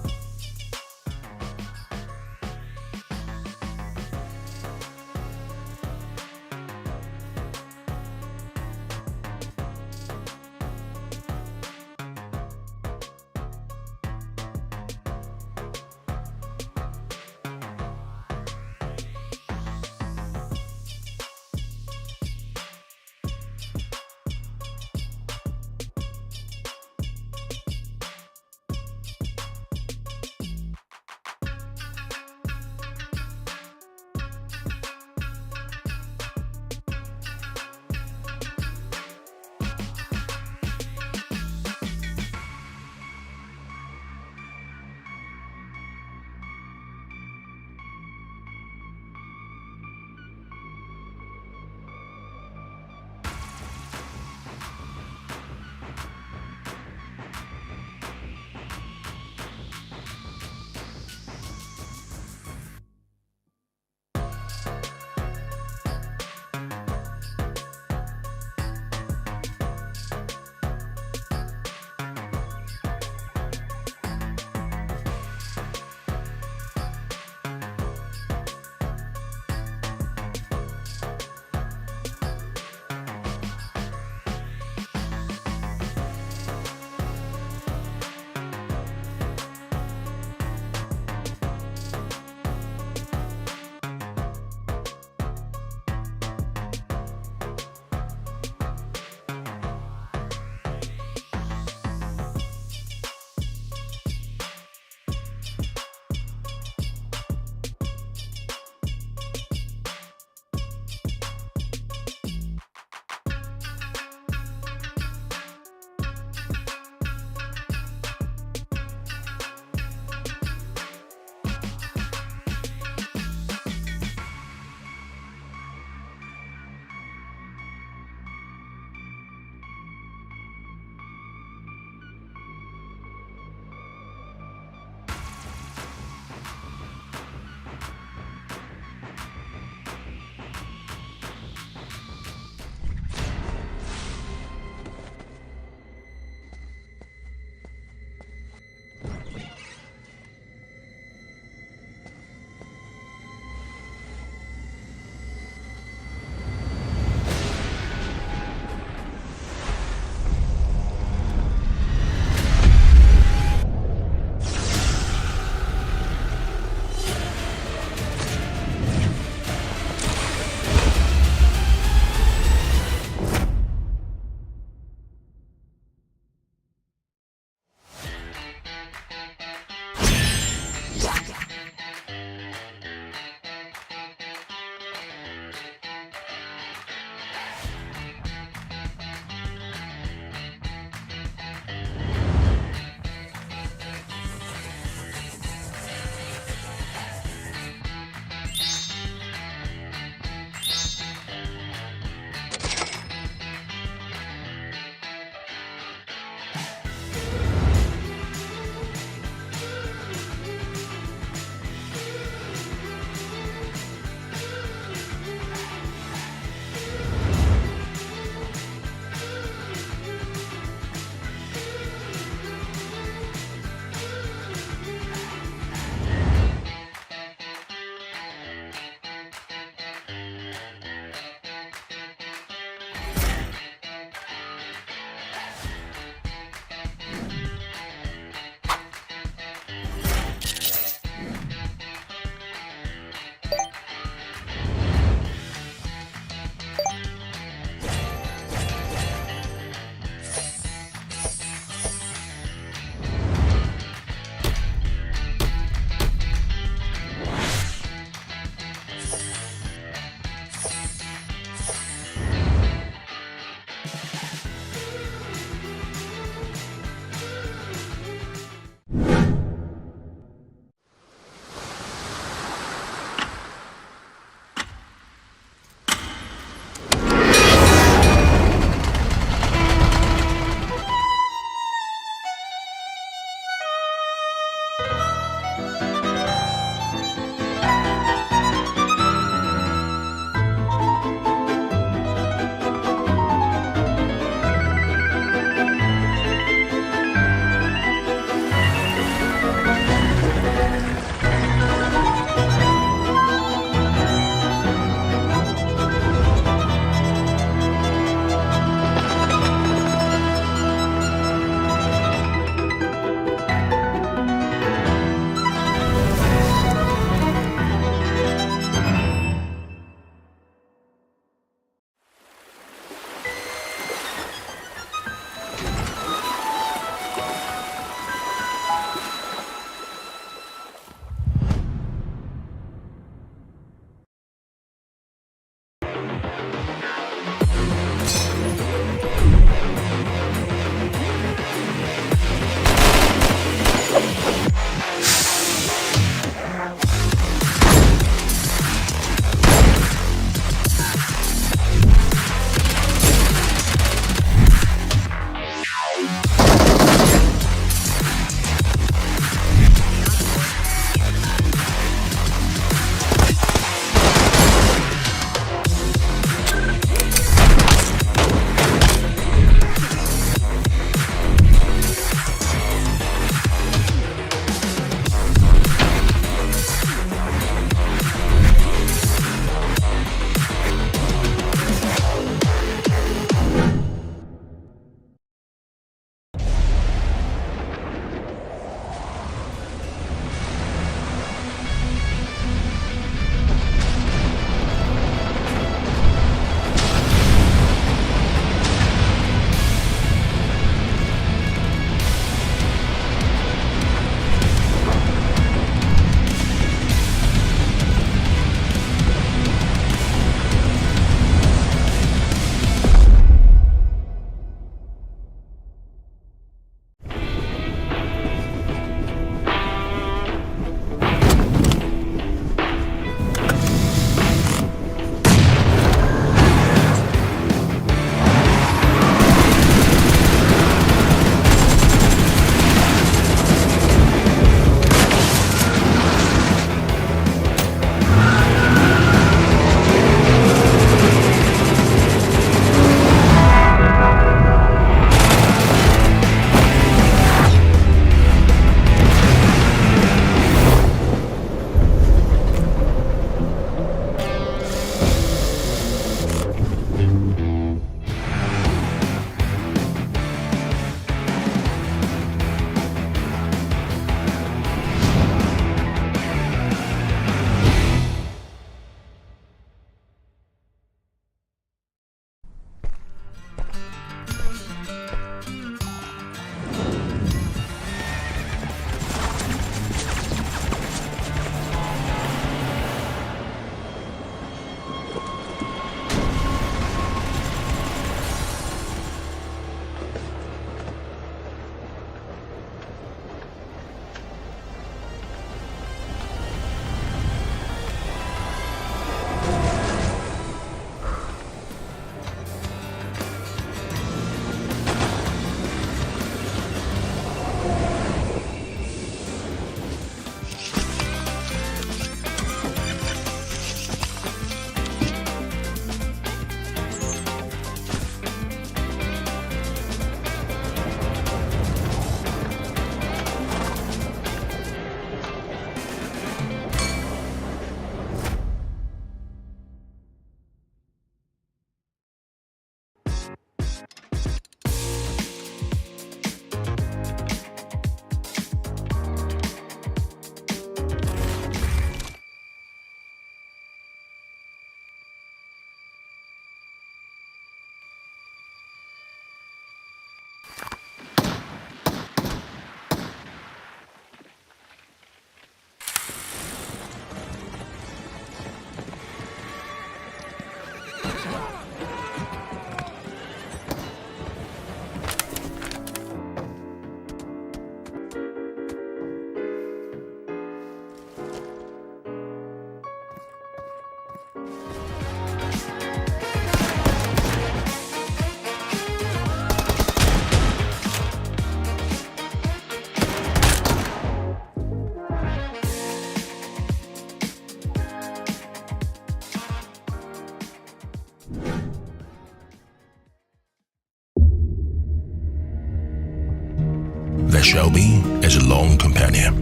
that Shelby as a lone companion.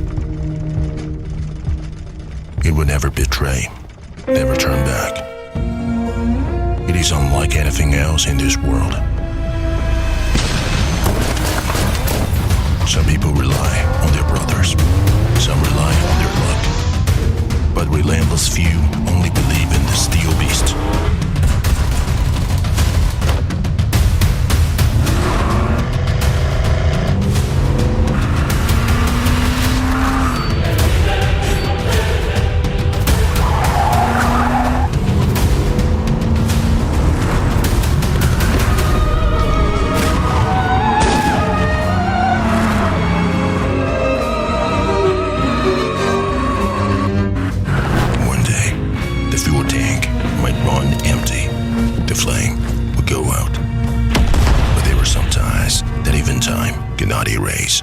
It would never betray, never turn back. It is unlike anything else in this world. Some people rely on their brothers, some rely on their luck. But relentless few only believe in the steel beast. Cannot erase.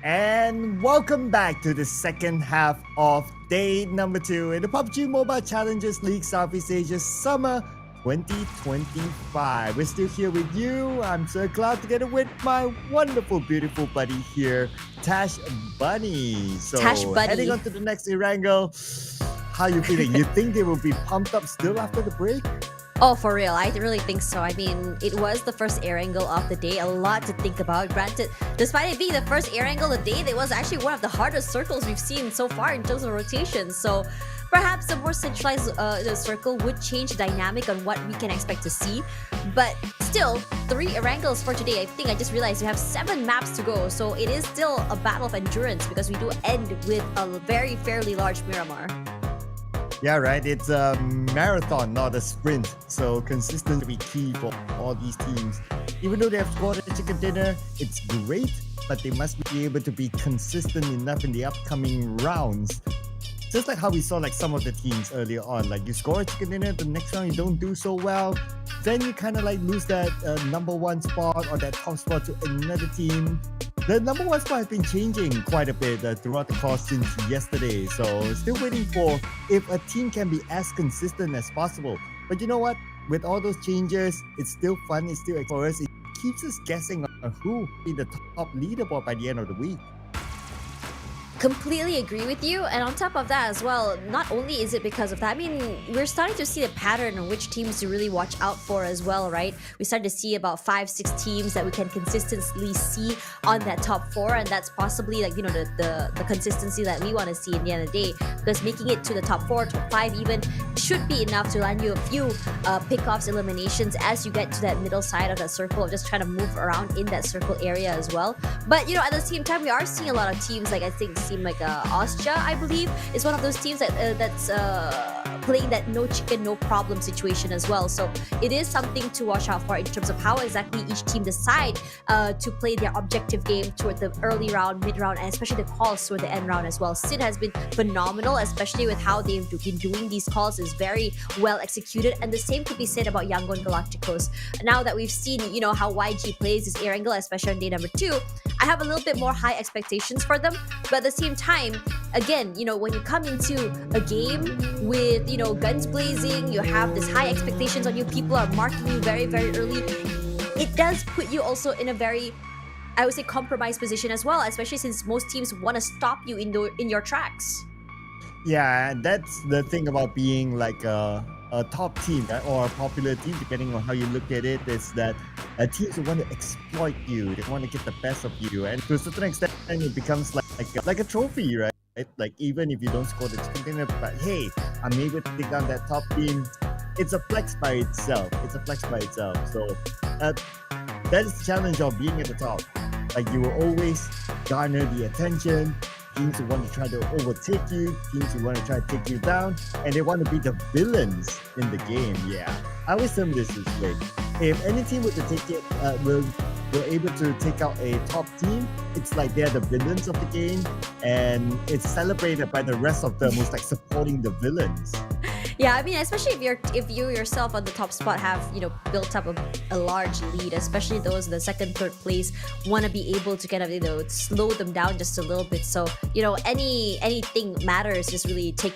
And welcome back to the second half of day number 2 in the PUBG Mobile Challengers League Southeast Asia Summer 2025. We're still here with you. I'm Sir Cloud together with my wonderful, beautiful buddy here, Tash Bunny. So Tash Bunny. Heading on to the next Erangel. How you feeling? You think they will be pumped up still after the break? Oh, for real, I really think so. I mean, it was the first Erangel of the day, a lot to think about. Granted, despite it being the first Erangel of the day, it was actually one of the hardest circles we've seen so far in terms of rotation. So perhaps a more centralized circle would change the dynamic on what we can expect to see. But still, 3 Erangels for today. I think I just realized we have 7 maps to go. So it is still a battle of endurance because we do end with a very fairly large Miramar. Yeah, right. It's a marathon, not a sprint. So consistency will be key for all these teams. Even though they have scored a chicken dinner, it's great, but they must be able to be consistent enough in the upcoming rounds. Just like how we saw like some of the teams earlier on, like you score a chicken dinner, the next round you don't do so well, then you kind of like lose that number 1 spot or that top spot to another team. The number 1 spot has been changing quite a bit throughout the course since yesterday, so still waiting for if a team can be as consistent as possible. But you know what? With all those changes, it's still fun, it's still for us. It keeps us guessing on who will be the top leaderboard by the end of the week. Completely agree with you, and on top of that as well, not only is it because of that, I mean, we're starting to see the pattern on which teams to really watch out for as well, right? We started to see about 5-6 teams that we can consistently see on that top 4, and that's possibly like, you know, the consistency that we want to see in the end of the day, because making it to the top 4, top 5 even should be enough to land you a few pickoffs, eliminations as you get to that middle side of that circle, of just trying to move around in that circle area as well. But you know, at the same time, we are seeing a lot of teams, like I think team like Austria, I believe, is one of those teams that's playing that no chicken, no problem situation as well. So it is something to watch out for in terms of how exactly each team decide to play their objective game toward the early round, mid round, and especially the calls toward the end round as well. Sid has been phenomenal, especially with how they've been doing these calls, is very well executed, and the same could be said about Yangon Galacticos. Now that we've seen, you know, how YG plays this Erangel, especially on day number 2, I have a little bit more high expectations for them. But at the same time, again, you know, when you come into a game with, you know, guns blazing, you have this high expectations on you, people are marking you very, very early, it does put you also in a very, I would say, compromised position as well, especially since most teams want to stop you in your tracks. Yeah, that's the thing about being like a top team, right? Or a popular team, depending on how you look at it, is that teams want to exploit you. They want to get the best of you, and to a certain extent, it becomes like a trophy, right? Like even if you don't score the chicken dinner, but hey, I'm able to take down that top team. It's a flex by itself. It's a flex by itself. So that is the challenge of being at the top. Like you will always garner the attention. Teams who want to try to overtake you, teams who want to try to take you down, and they want to be the villains in the game. Yeah, I always term this way. If any team were to take it, were able to take out a top team, it's like they're the villains of the game, and it's celebrated by the rest of them who's like supporting the villains. Yeah, I mean, especially if you yourself on the top spot have, you know, built up a large lead, especially those in the second, third place want to be able to kind of, you know, slow them down just a little bit. So, you know, anything matters, just really take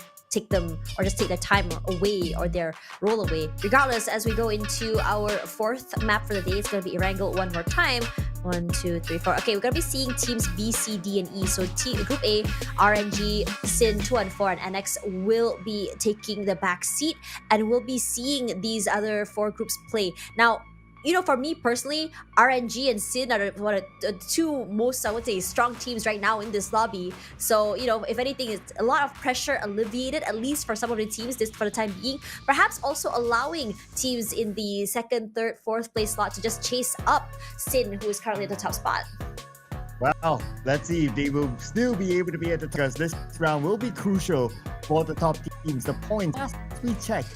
them, or just take their time away or their roll away. Regardless, as we go into our 4th map for the day, it's going to be Erangel one more time. 1, 2, 3, 4. Okay, we're going to be seeing teams B, C, D, and E. So Group A, RNG, Sin, 2 and 4, and NX will be taking the back seat, and we'll be seeing these other 4 groups play. Now, you know, for me personally, RNG and Sin are one of the 2 most, I would say, strong teams right now in this lobby. So, you know, if anything, it's a lot of pressure alleviated, at least for some of the teams this for the time being. Perhaps also allowing teams in the 2nd, 3rd, 4th place slot to just chase up Sin, who is currently at the top spot. Well, let's see if they will still be able to be at the top, because this round will be crucial for the top teams. The points, as we check,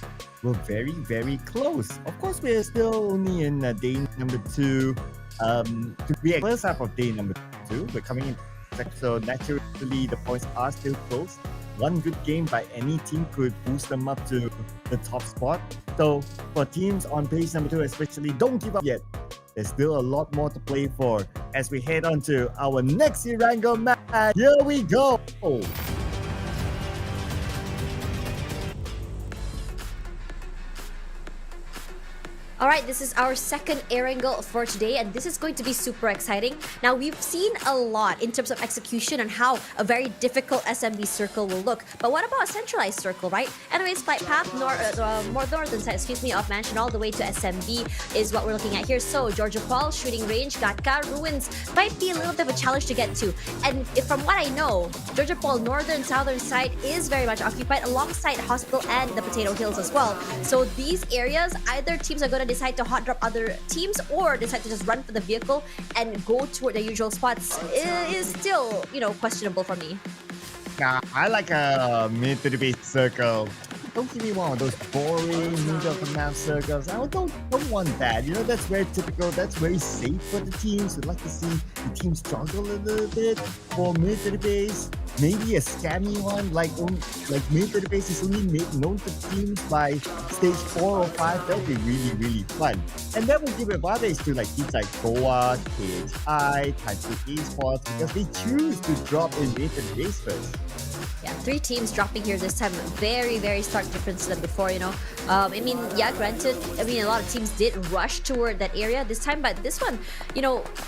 were very, very close. Of course, we're still only in day number 2. To be a first half of day number 2, we're coming in second, so naturally the points are still close. One good game by any team could boost them up to the top spot. So for teams on page number 2 especially, don't give up yet. There's still a lot more to play for as we head on to our next Erangel match. Here we go! All right, this is our second Erangel for today, and this is going to be super exciting. Now, we've seen a lot in terms of execution and how a very difficult SMB circle will look. But what about a centralized circle, right? Anyways, flight path, more northern side, of mansion all the way to SMB is what we're looking at here. So, Georgia Paul, shooting range, Gatka, ruins might be a little bit of a challenge to get to. And from what I know, Georgia Paul, northern, southern side is very much occupied alongside Hospital and the Potato Hills as well. So, these areas, either teams are going to decide to hot drop other teams or decide to just run for the vehicle and go toward the usual spots is still, questionable for me. Nah, I like a mid to the base circle. Don't give me one of those boring middle of the map circles. I don't want that. That's very typical. That's very safe for the teams. We'd like to see the teams struggle a little bit for mid to the base. Maybe a scammy one, like mid to the base is only made known to teams by stage 4 or 5. That would be really, really fun. And that would give advantage to teams like Goa, KHI, Esports, because they choose to drop in mid to the base first. Yeah, 3 teams dropping here this time. Very, very stark difference than before, granted, a lot of teams did rush toward that area this time, but this one,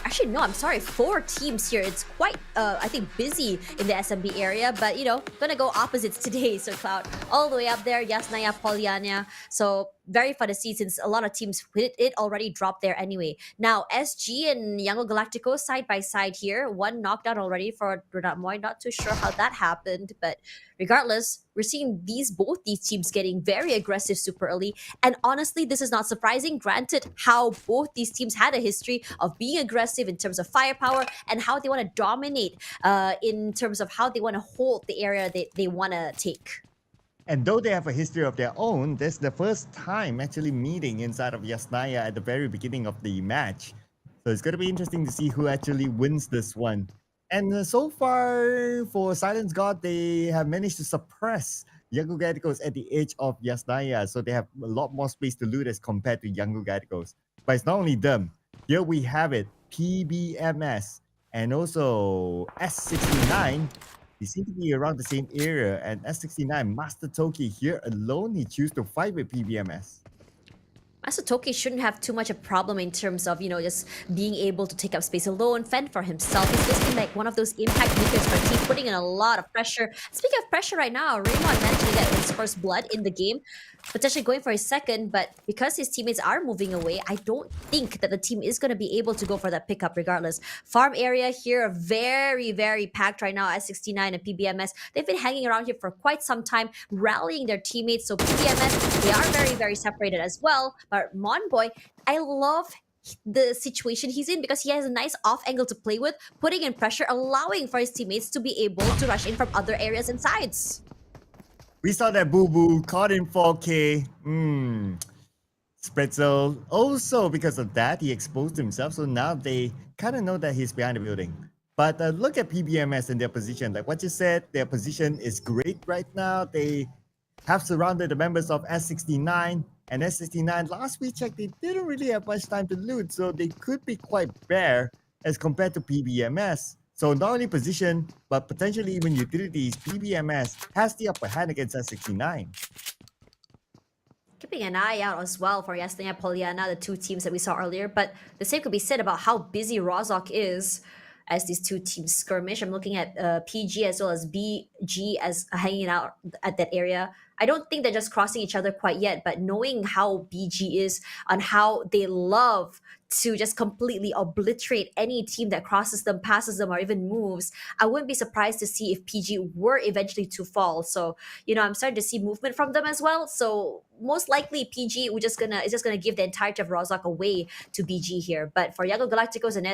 actually, no, I'm sorry, 4 teams here. It's quite, I think, busy in the SMB area, but, gonna go opposites today, Sir Cloud. All the way up there, Yasnaya, Polyania. So, very fun to see since a lot of teams it already dropped there anyway. Now, SG and Yango Galactico side by side here. One knockdown already for Moy. Not too sure how that happened, but regardless, we're seeing both these teams getting very aggressive super early. And honestly, this is not surprising, granted how both these teams had a history of being aggressive in terms of firepower and how they want to dominate in terms of how they want to hold the area they want to take. And though they have a history of their own, this is the first time actually meeting inside of Yasnaya at the very beginning of the match. So it's going to be interesting to see who actually wins this one. And so far, for Silence God, they have managed to suppress Yango Galacticos at the edge of Yasnaya. So they have a lot more space to loot as compared to Yango Galacticos. But it's not only them. Here we have it, PBMS and also S69. They seem to be around the same area, and S69, Master Toki here alone, he chose to fight with PBMS. Master Toki shouldn't have too much a problem in terms of, just being able to take up space alone, fend for himself. He's just been like one of those impact makers for a team, putting in a lot of pressure. Speaking of pressure right now, Raymond managed to get his first blood in the game, potentially going for his second, but because his teammates are moving away, I don't think that the team is going to be able to go for that pickup regardless. Farm area here, very, very packed right now at 69 and PBMS. They've been hanging around here for quite some time, rallying their teammates. So PBMS, they are very, very separated as well. But Monboy, I love the situation he's in because he has a nice off angle to play with, putting in pressure, allowing for his teammates to be able to rush in from other areas and sides. We saw that Boo Boo caught in 4K. Spretzel. Also, because of that, he exposed himself. So now they kind of know that he's behind the building. But look at PBMS and their position. Like what you said, their position is great right now. They have surrounded the members of S69. And S69, last we checked, they didn't really have much time to loot. So they could be quite bare as compared to PBMS. So not only position, but potentially even utilities, PBMS has the upper hand against S69. Keeping an eye out as well for Yasnaya, Polyana, the 2 teams that we saw earlier. But the same could be said about how busy Rozhok is as these 2 teams skirmish. I'm looking at PG as well as BG as hanging out at that area. I don't think they're just crossing each other quite yet, but knowing how BG is and how they love to just completely obliterate any team that crosses them, passes them, or even moves, I wouldn't be surprised to see if PG were eventually to fall. So, I'm starting to see movement from them as well. So most likely PG is just gonna give the entirety of Rozhok away to BG here. But for Yango Galacticos and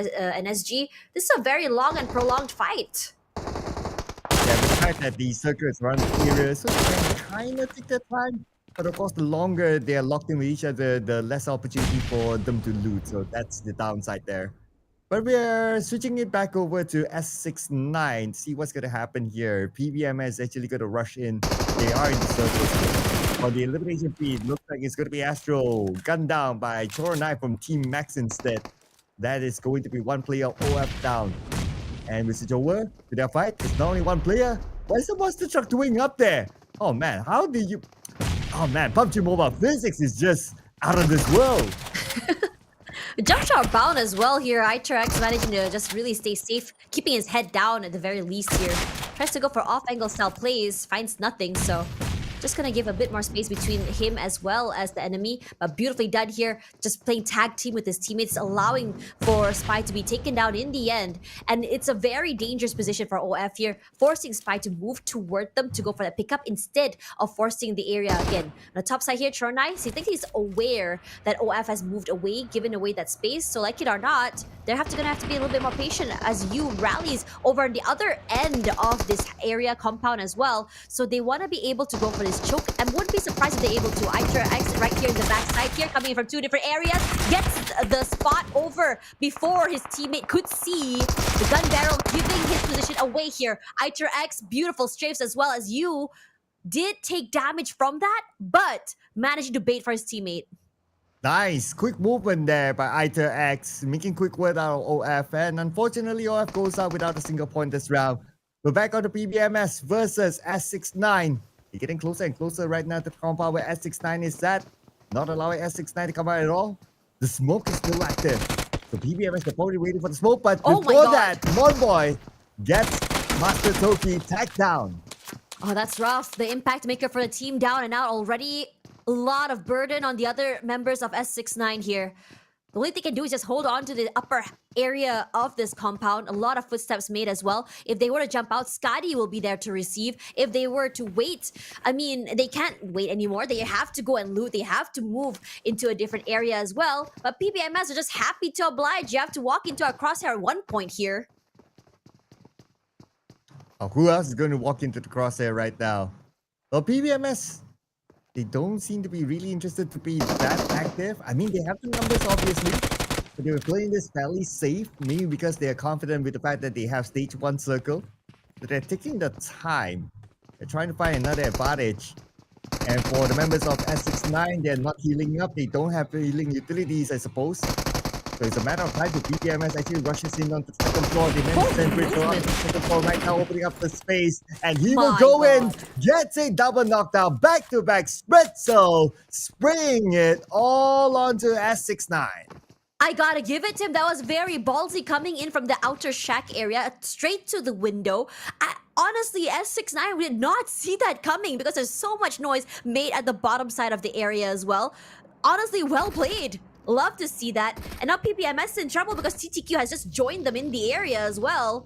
SG, this is a very long and prolonged fight. Yeah, the fact that the circuits run the area, so they can kind of take their time. But of course, the longer they are locked in with each other, the less opportunity for them to loot. So that's the downside there. But we're switching it back over to S69. See what's going to happen here. PBMS is actually going to rush in. They are in the circles. For the elimination feed, looks like it's going to be Astro. Gunned down by Choronai from Team Max instead. That is going to be one player OF down. And we switch over to their fight. It's not only one player. What is the monster truck doing up there? Oh man, how did you... Oh man, PUBG Mobile physics is just out of this world. Jump shot bound as well here. Itrex managing to just really stay safe, keeping his head down at the very least here. Tries to go for off-angle style plays, finds nothing, so just gonna give a bit more space between him as well as the enemy. But beautifully done here, just playing tag team with his teammates, allowing for Spy to be taken down in the end. And it's a very dangerous position for OF here, forcing Spy to move toward them to go for that pickup instead of forcing the area again. On the top side here, Tronai, so I think he's aware that OF has moved away, given away that space. So like it or not, they're gonna have to be a little bit more patient as you rallies over on the other end of this area compound as well. So they want to be able to go for this choke, and wouldn't be surprised if they're able to. Itrex right here in the backside here, coming in from two different areas, gets the spot over before his teammate could see the gun barrel, giving his position away here. Itrex, beautiful strafes as well as you did take damage from that, but managing to bait for his teammate. Nice, quick movement there by Itrex, making quick work out of OF, and unfortunately OF goes out without a single point this round. We're back on the PBMS versus S69. They're getting closer and closer right now to the compound where S69 is at. Not allowing S69 to come out at all. The smoke is still active. So PBMS, they're probably waiting for the smoke, but before that, Monboy gets Master Toki tagged down. Oh, that's rough. The impact maker for the team down and out already. A lot of burden on the other members of S69 here. The only thing they can do is just hold on to the upper area of this compound. A lot of footsteps made as well. If they were to jump out, Scotty will be there to receive. If they were to wait, I mean, they can't wait anymore. They have to go and loot. They have to move into a different area as well. But PBMS are just happy to oblige. You have to walk into a crosshair at one point here. Oh, who else is going to walk into the crosshair right now? Well, PBMS, they don't seem to be really interested to be that active. I mean, they have the numbers, obviously, but they were playing this fairly safe, maybe because they are confident with the fact that they have stage 1 circle. So they're taking the time. They're trying to find another advantage. And for the members of S69, they're not healing up. They don't have healing utilities, I suppose. So it's a matter of time to PPMS actually rushes in onto the second floor. They managed to send Bridger on the second floor right now, opening up the space. And he will go in, gets a double knockdown, back-to-back Spritzel, spraying it all onto S69. I gotta give it to him. That was very ballsy, coming in from the outer shack area, straight to the window. Honestly, S69 did not see that coming because there's so much noise made at the bottom side of the area as well. Honestly, well played. Love to see that. And now PPMS in trouble because TTQ has just joined them in the area as well.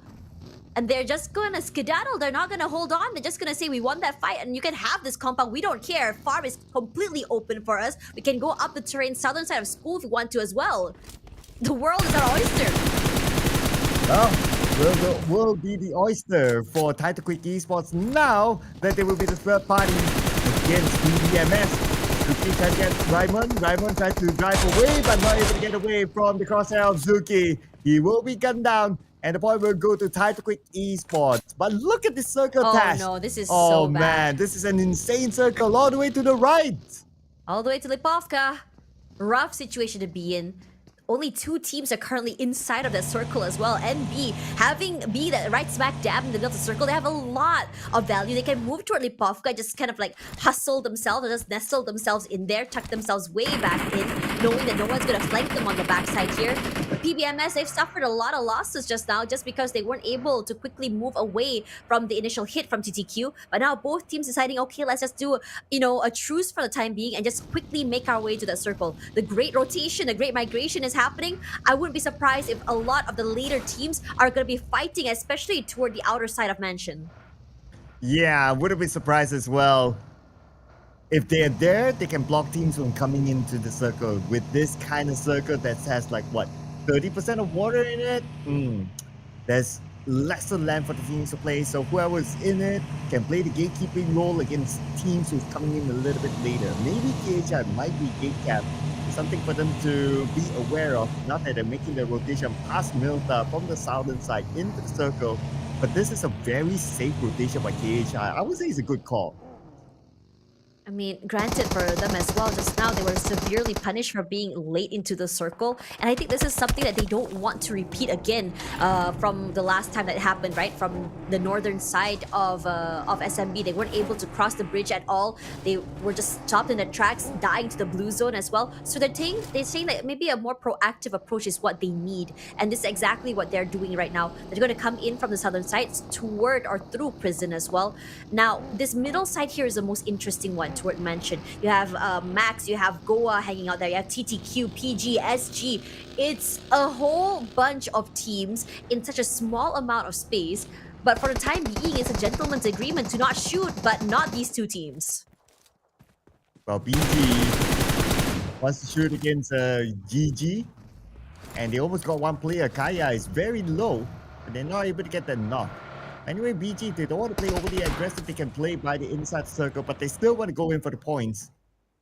And they're just gonna skedaddle. They're not gonna hold on. They're just gonna say, we won that fight and you can have this compound. We don't care. Farm is completely open for us. We can go up the terrain, southern side of school if we want to as well. The world is our oyster. Well, will be the oyster for Title Quick Esports now that they will be the third party against PBMS. Zuki can get Raimon. Raimon tries to drive away, but not able to get away from the crosshair of Zuki. He will be gunned down, and the point will go to Title Quick Esports. But look at this circle, Tash. Oh no, this is so bad. Oh man, this is an insane circle all the way to the right. All the way to Lipovka. Rough situation to be in. Only 2 teams are currently inside of that circle as well. NB, having B that right smack dab in the middle of the circle, they have a lot of value. They can move toward Lipovka, just kind of like hustle themselves, or just nestle themselves in there, tuck themselves way back in, knowing that no one's going to flank them on the backside here. But PBMS, they've suffered a lot of losses just now just because they weren't able to quickly move away from the initial hit from TTQ. But now both teams deciding, okay, let's just do, a truce for the time being and just quickly make our way to that circle. The great rotation, the great migration is happening. I wouldn't be surprised if a lot of the later teams are going to be fighting, especially toward the outer side of Mansion. Yeah, I wouldn't be surprised as well. If they're there, they can block teams from coming into the circle. With this kind of circle that has like, what, 30% of water in it? There's lesser land for the teams to play, so whoever's in it can play the gatekeeping role against teams who's coming in a little bit later. Maybe KHI might be gatecap. Something for them to be aware of. Not that they're making the rotation past Milta from the southern side into the circle, but this is a very safe rotation by KHI. I would say it's a good call. I mean, granted for them as well, just now they were severely punished for being late into the circle. And I think this is something that they don't want to repeat again from the last time that happened, right? From the northern side of SMB. They weren't able to cross the bridge at all. They were just stopped in the tracks, dying to the blue zone as well. So they're saying that maybe a more proactive approach is what they need. And this is exactly what they're doing right now. They're going to come in from the southern side toward or through prison as well. Now, this middle side here is the most interesting one to mention. You have Max, you have Goa hanging out there, you have TTQ, PG, SG. It's a whole bunch of teams in such a small amount of space, but for the time being, it's a gentleman's agreement to not shoot, but not these two teams. Well, BG wants to shoot against GG, and they almost got one player. Kaya is very low, but they're not able to get the knock. Anyway, BG, they don't want to play overly aggressive. They can play by the inside circle, but they still want to go in for the points.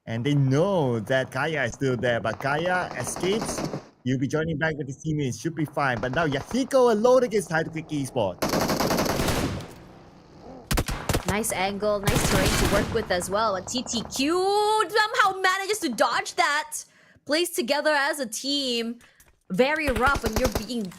And they know that Kaya is still there, but Kaya escapes. You'll be joining back with his teammates, should be fine. But now Yahiko alone against High to Quick Esports. Nice angle, nice terrain to work with as well. But TTQ somehow manages to dodge that. Plays together as a team. Very rough when you're being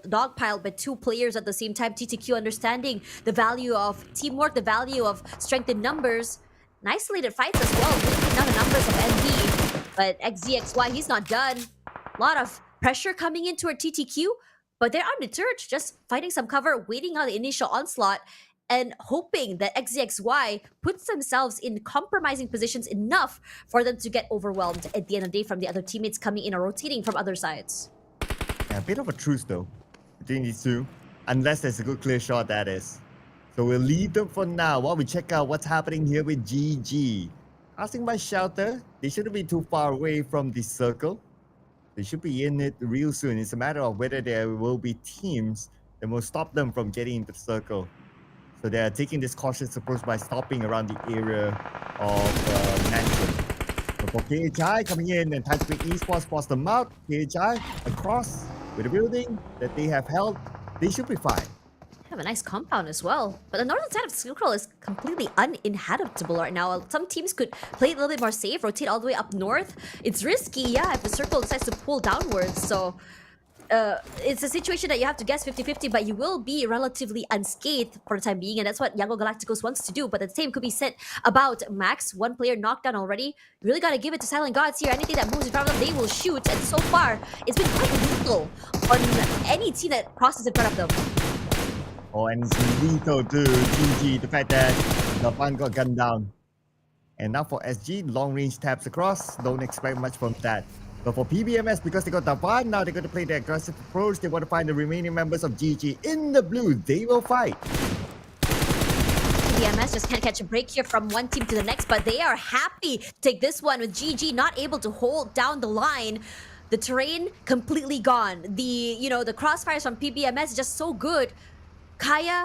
dogpiled by two players at the same time. TTQ understanding the value of teamwork, the value of strength in numbers. Nice isolated fights as well, looking down the numbers of ND. But XZXY, he's not done. A lot of pressure coming in toward TTQ, but they're undeterred, just fighting some cover, waiting out the initial onslaught, and hoping that XZXY puts themselves in compromising positions enough for them to get overwhelmed at the end of the day from the other teammates coming in or rotating from other sides. Yeah, a bit of a truce though between these two, unless there's a good clear shot, that is. So we'll leave them for now while we check out what's happening here with GG. Passing by shelter, they shouldn't be too far away from the circle. They should be in it real soon. It's a matter of whether there will be teams that will stop them from getting into the circle. So they're taking this cautious approach by stopping around the area of Mansion. So for KHI coming in and Time to Quick Esports force them out. KHI across with the building that they have held. They should be fine. Have a nice compound as well. But the northern side of Circle is completely uninhabitable right now. Some teams could play it a little bit more safe, rotate all the way up north. It's risky, yeah, if the circle decides to pull downwards. So it's a situation that you have to guess 50-50, but you will be relatively unscathed for the time being, and that's what Yango Galacticos wants to do. But the same could be said about Max. One player knocked down already. You really gotta give it to Silent Gods here. Anything that moves in front of them, they will shoot. And so far, it's been quite lethal on any team that crosses in front of them. Oh, and it's lethal to GG, the fact that the one got gunned down. And now for SG, long range taps across. Don't expect much from that. But for PBMS, because they got the one, now they're going to play the aggressive approach. They want to find the remaining members of GG in the blue. They will fight. PBMS just can't catch a break here from one team to the next, but they are happy to take this one with GG not able to hold down the line. The terrain completely gone. The crossfires from PBMS is just so good. Kaya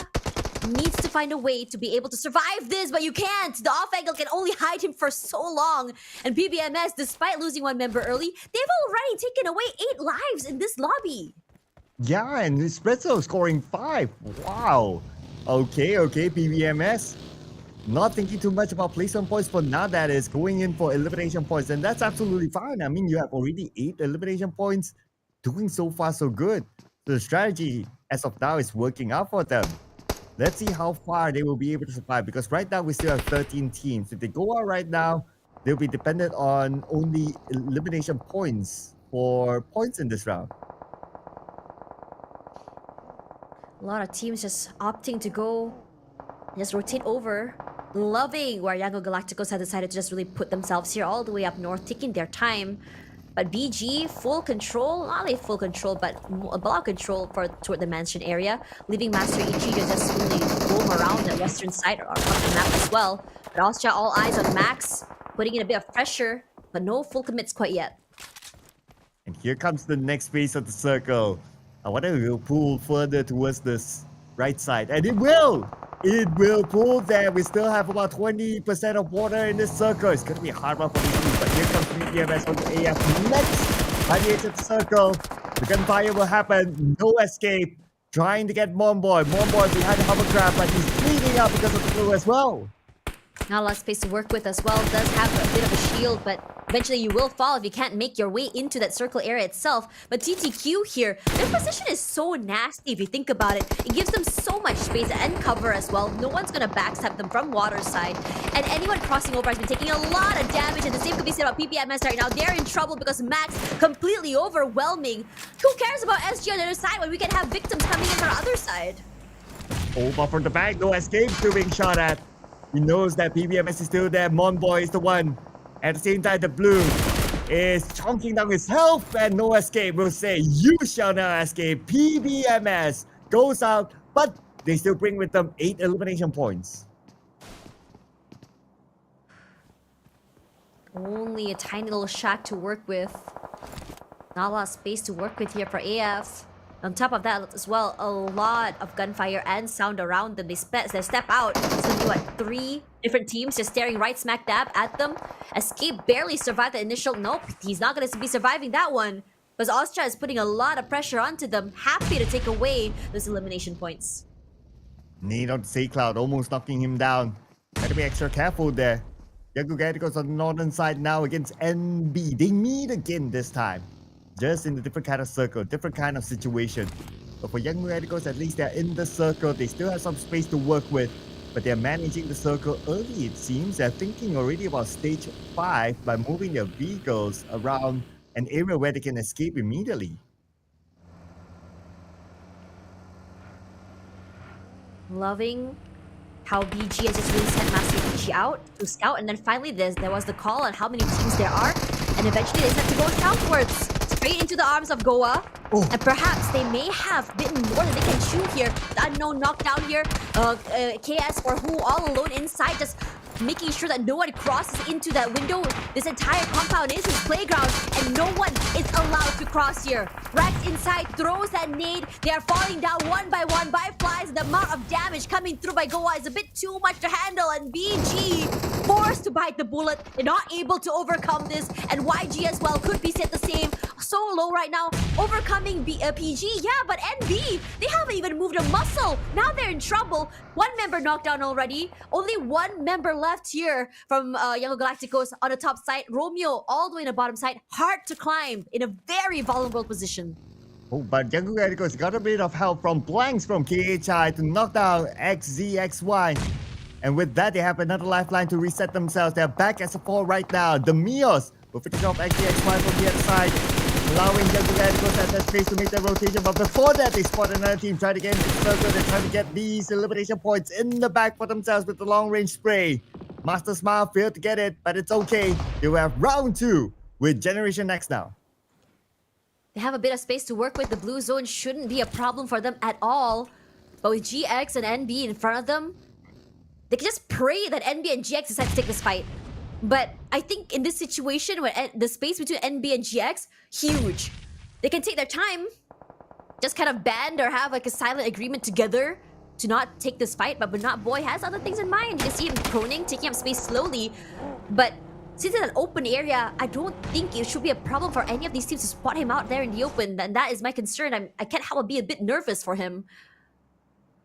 needs to find a way to be able to survive this, but you can't. The off angle can only hide him for so long. And PBMS, despite losing one member early, they've already taken away 8 lives in this lobby. Yeah, and Espresso scoring 5. Wow. Okay, PBMS. Not thinking too much about placement points for now, that is going in for elimination points, and that's absolutely fine. I mean, you have already 8 elimination points, doing so far so good. So the strategy as of now is working out for them. Let's see how far they will be able to survive, because right now we still have 13 teams. If they go out right now, they'll be dependent on only elimination points for points in this round. A lot of teams just opting to go, just rotate over. Loving where Yango Galacticos had decided to just really put themselves here all the way up north, taking their time. But BG, full control, not only full control, but a lot of control toward the mansion area, leaving Master Ichi to just really roam around the western side or on the map as well. But Austria, all eyes on Max, putting in a bit of pressure, but no full commits quite yet. And here comes the next phase of the circle. I wonder if it will pull further towards this right side, and it will! It will pull there. We still have about 20% of water in this circle. It's going to be a hard one for me too, but here comes PBMS on the AF next. By the edge of the circle, the gunfire will happen. No escape. Trying to get Momboy. Momboy behind the hovercraft, but he's bleeding out because of the blue as well. Not a lot of space to work with as well. Does have a bit of a shield, but eventually you will fall if you can't make your way into that circle area itself. But TTQ here, their position is so nasty if you think about it. It gives them so much space and cover as well. No one's gonna backstab them from water side. And anyone crossing over has been taking a lot of damage, and the same could be said about PPMS right now. They're in trouble because Max completely overwhelming. Who cares about SG on the other side when we can have victims coming in from the other side? Oh, but from the back, no escape to being shot at. He knows that PBMS is still there. Monboy is the one. At the same time, the blue is chonking down his health, and no escape will say, "You shall not escape." PBMS goes out, but they still bring with them 8 elimination points. Only a tiny little shack to work with. Not a lot of space to work with here for AF. On top of that as well, a lot of gunfire and sound around them. They step out. It's gonna be what, 3 different teams just staring right smack dab at them. Escape barely survived the initial. Nope, he's not gonna be surviving that one. Because Austria is putting a lot of pressure onto them. Happy to take away those elimination points. Need on Sea Cloud, almost knocking him down. Gotta be extra careful there. Young goes on the northern side now against NB. They meet again this time. Just in a different kind of circle, different kind of situation. But for Young Radicals, at least they're in the circle. They still have some space to work with. But they're managing the circle early, it seems. They're thinking already about stage 5 by moving their vehicles around an area where they can escape immediately. Loving how BG has just really sent Master BG out to scout. And then finally there was the call on how many teams there are. And eventually they set to go southwards. Straight into the arms of Goa. Oh. And perhaps they may have bitten more than they can chew here. The unknown knockdown here. KS or Who all alone inside, just making sure that no one crosses into that window. This entire compound is his playground, and no one is allowed to cross here. Rax inside throws that nade. They are falling down one by flies. The amount of damage coming through by Goa is a bit too much to handle, and BG forced to bite the bullet. They're not able to overcome this, and YG as well could be said the same. So low right now, overcoming PG. Yeah, but NB, they haven't even moved a muscle. Now they're in trouble. One member knocked down already. Only one member left here from Young Galacticos on the top side. Romeo all the way in the bottom side. Hard to climb in a very vulnerable position. Oh, but Young Radicals got a bit of help from blanks from KHI to knock down XZXY. And with that, they have another lifeline to reset themselves. They're back as a 4 right now. The Mios will finish off XZXY from the other side, allowing Young Radicals at that space to make their rotation. But before that, they spot another team trying to get into the circle. They're trying to get these elimination points in the back for themselves with the long-range spray. Master Smile failed to get it, but it's okay. They will have round 2 with Generation X now. They have a bit of space to work with. The blue zone shouldn't be a problem for them at all. But with GX and NB in front of them, they can just pray that NB and GX decide to take this fight. But I think in this situation, where the space between NB and GX, huge. They can take their time, just kind of band or have like a silent agreement together to not take this fight. But Not Boy has other things in mind. You can see him proning, taking up space slowly. But since it's an open area, I don't think it should be a problem for any of these teams to spot him out there in the open. And that is my concern. I can't help but be a bit nervous for him.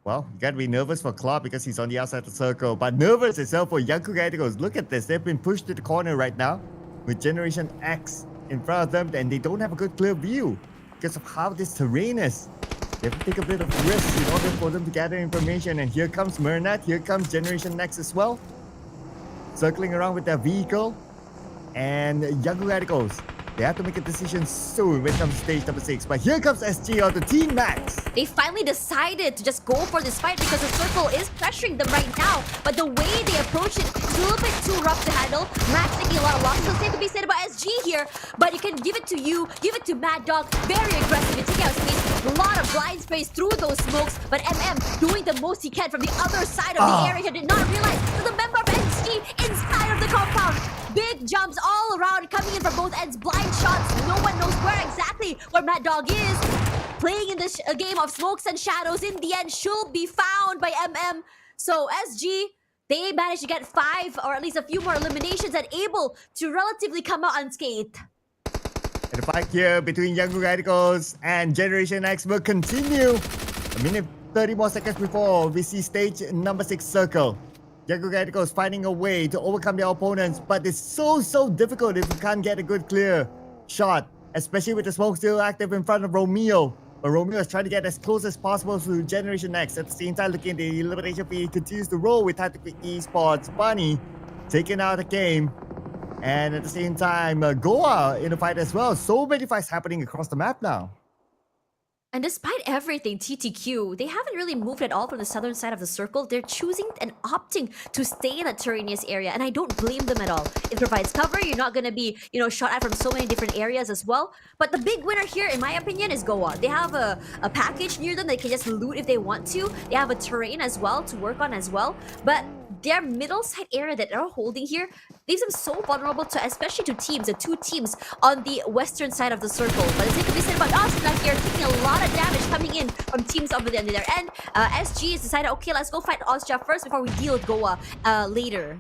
Well, you gotta be nervous for Claude because he's on the outside of the circle, but nervous itself for Young Radicals. Look at this, they've been pushed to the corner right now with Generation X in front of them, and they don't have a good clear view because of how this terrain is. They have to take a bit of risk in order for them to gather information, and here comes Mernat, here comes Generation X as well, circling around with their vehicle, and Young Radicals. They have to make a decision soon when it comes to stage number 6. But here comes SG on the Team Max. They finally decided to just go for this fight because the circle is pressuring them right now. But the way they approach it is a little bit too rough to handle. Max taking a lot of losses. The same to be said about SG here. But you can give it to you, give it to Mad Dog. Very aggressive in taking out space. A lot of blind space through those smokes. But MM doing the most he can from the other side of the area. He did not realize there's a member of SG inside of the compound. Big jumps all around, coming in from both ends. Blind shots. No one knows where Mad Dog is. Playing in this game of smokes and shadows. In the end, should be found by MM. So SG, they managed to get 5 or at least a few more eliminations and able to relatively come out unscathed. And the fight here between Young Radicals and Generation X will continue. A minute 30 more seconds before we see stage number 6 circle. Yango Galacticos finding a way to overcome their opponents, but it's so difficult if you can't get a good clear shot, especially with the smoke still active in front of Romeo. But Romeo is trying to get as close as possible to Generation X. At the same time, looking at the elimination feed, continues to roll with Tactical Esports. Bunny taking out the game. And at the same time, Goa in the fight as well. So many fights happening across the map now. And despite everything, TTQ, they haven't really moved at all from the southern side of the circle. They're choosing and opting to stay in that terraneous area, and I don't blame them at all. It provides cover. You're not going to be, shot at from so many different areas as well. But the big winner here, in my opinion, is Goa. They have a package near them. They can just loot if they want to. They have a terrain as well to work on as well. But their middle side area that they're holding here leaves them so vulnerable to, especially to teams, the two teams on the western side of the circle. But as it could be said about Austria here, taking a lot of damage coming in from teams over the end of their end. SG has decided, okay, let's go fight Austria first before we deal with Goa later.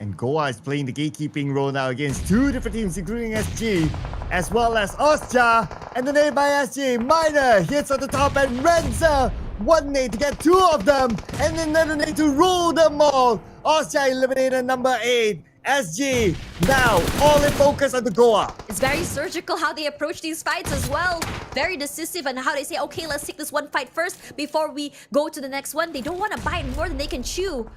And Goa is playing the gatekeeping role now against two different teams, including SG, as well as Austria. And the name by SG, Minor hits on the top and Renza. One nade to get two of them, and another nade to rule them all. Austria eliminated number 8. SG now all in focus on the Goa. It's very surgical how they approach these fights as well. Very decisive on how they say, okay, let's take this one fight first before we go to the next one. They don't want to bite more than they can chew.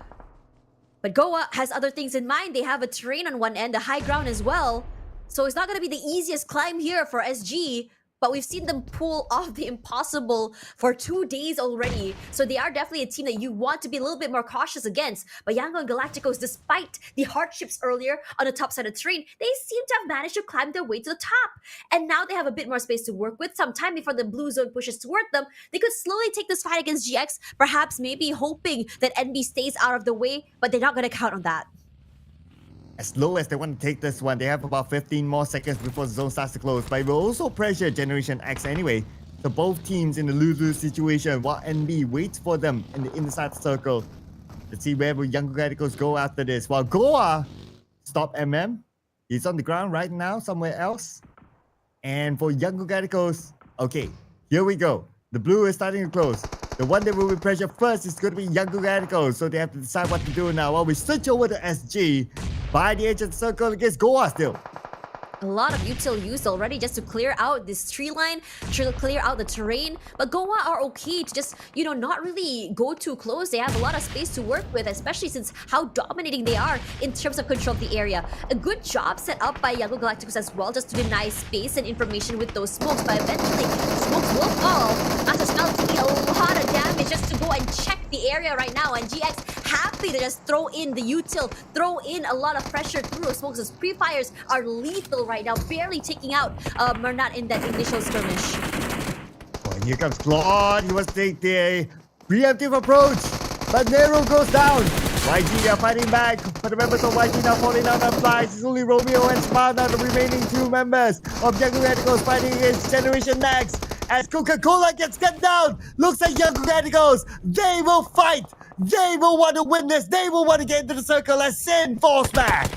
But Goa has other things in mind. They have a terrain on one end, the high ground as well. So it's not going to be the easiest climb here for SG. But we've seen them pull off the impossible for 2 days already. So they are definitely a team that you want to be a little bit more cautious against. But Yango and Galacticos, despite the hardships earlier on the top side of the terrain, they seem to have managed to climb their way to the top. And now they have a bit more space to work with. Some time before the blue zone pushes toward them, they could slowly take this fight against GX, perhaps maybe hoping that NB stays out of the way, but they're not going to count on that. As low as they want to take this one, they have about 15 more seconds before the zone starts to close. But it will also pressure Generation X anyway. So both teams in the lose-lose situation while NB waits for them in the inside circle. Let's see where will Yango Galacticos go after this. While Goa stop MM. He's on the ground right now somewhere else. And for Yango Galacticos, okay, here we go. The blue is starting to close. The one that will be pressured first is going to be Yango Galacticos. So they have to decide what to do now. While we switch over to SG. By the edge of the circle against Goa still. A lot of util used already just to clear out this tree line, to clear out the terrain. But Goa are okay to just, not really go too close. They have a lot of space to work with, especially since how dominating they are in terms of control of the area. A good job set up by Yango Galacticos as well, just to deny space and information with those smokes. But eventually, smokes will fall after Snell taking a lot of damage just to go and check the area right now. And GX happy to just throw in the util, throw in a lot of pressure through the smokes. As pre-fires are lethal right now, barely taking out Mernat in that initial skirmish. Oh, and here comes Claude. He was taking the preemptive approach, but Nero goes down. YG are fighting back, but the members of YG now falling down on flies. It's only Romeo and Sparta, the remaining two members of Yango Galacticos fighting against Generation Next. As Coca-Cola gets cut down, looks like Yango Galacticos, they will fight. They will want to win this. They will want to get into the circle as Sin falls back.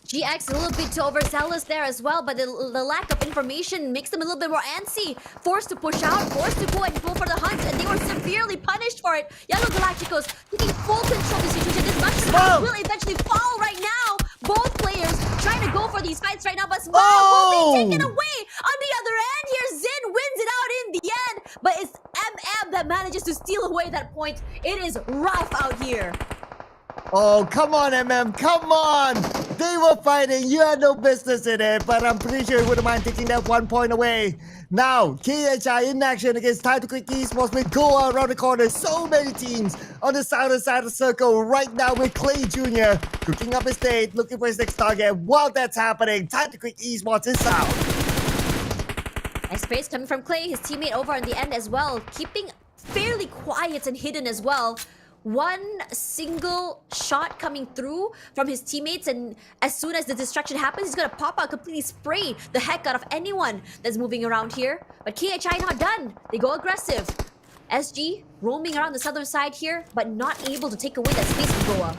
GX a little bit too overzealous there as well, but the lack of information makes them a little bit more antsy. Forced to push out, forced to go and go for the hunt, and they were severely punished for it. Yango Galacticos taking full control of the situation. This much will eventually fall right now. Both players trying to go for these fights right now, but Smile will be taken away. On the other end here, Zin wins it out in the end, but it's MM that manages to steal away that point. It is rough out here. Oh, come on, MM, come on! They were fighting, you had no business in it, but I'm pretty sure you wouldn't mind taking that 1 point away. Now, KHI in action against Tactical Esports with Goa around the corner. So many teams on the southern side of the circle right now with Clay Jr. cooking up his state, looking for his next target. While that's happening, Tactical Esports is out. Nice space coming from Clay, his teammate over on the end as well, keeping fairly quiet and hidden as well. One single shot coming through from his teammates, and as soon as the distraction happens, he's gonna pop out, completely spray the heck out of anyone that's moving around here. But KHI not done. They go aggressive. SG roaming around the southern side here, but not able to take away that space from Goa.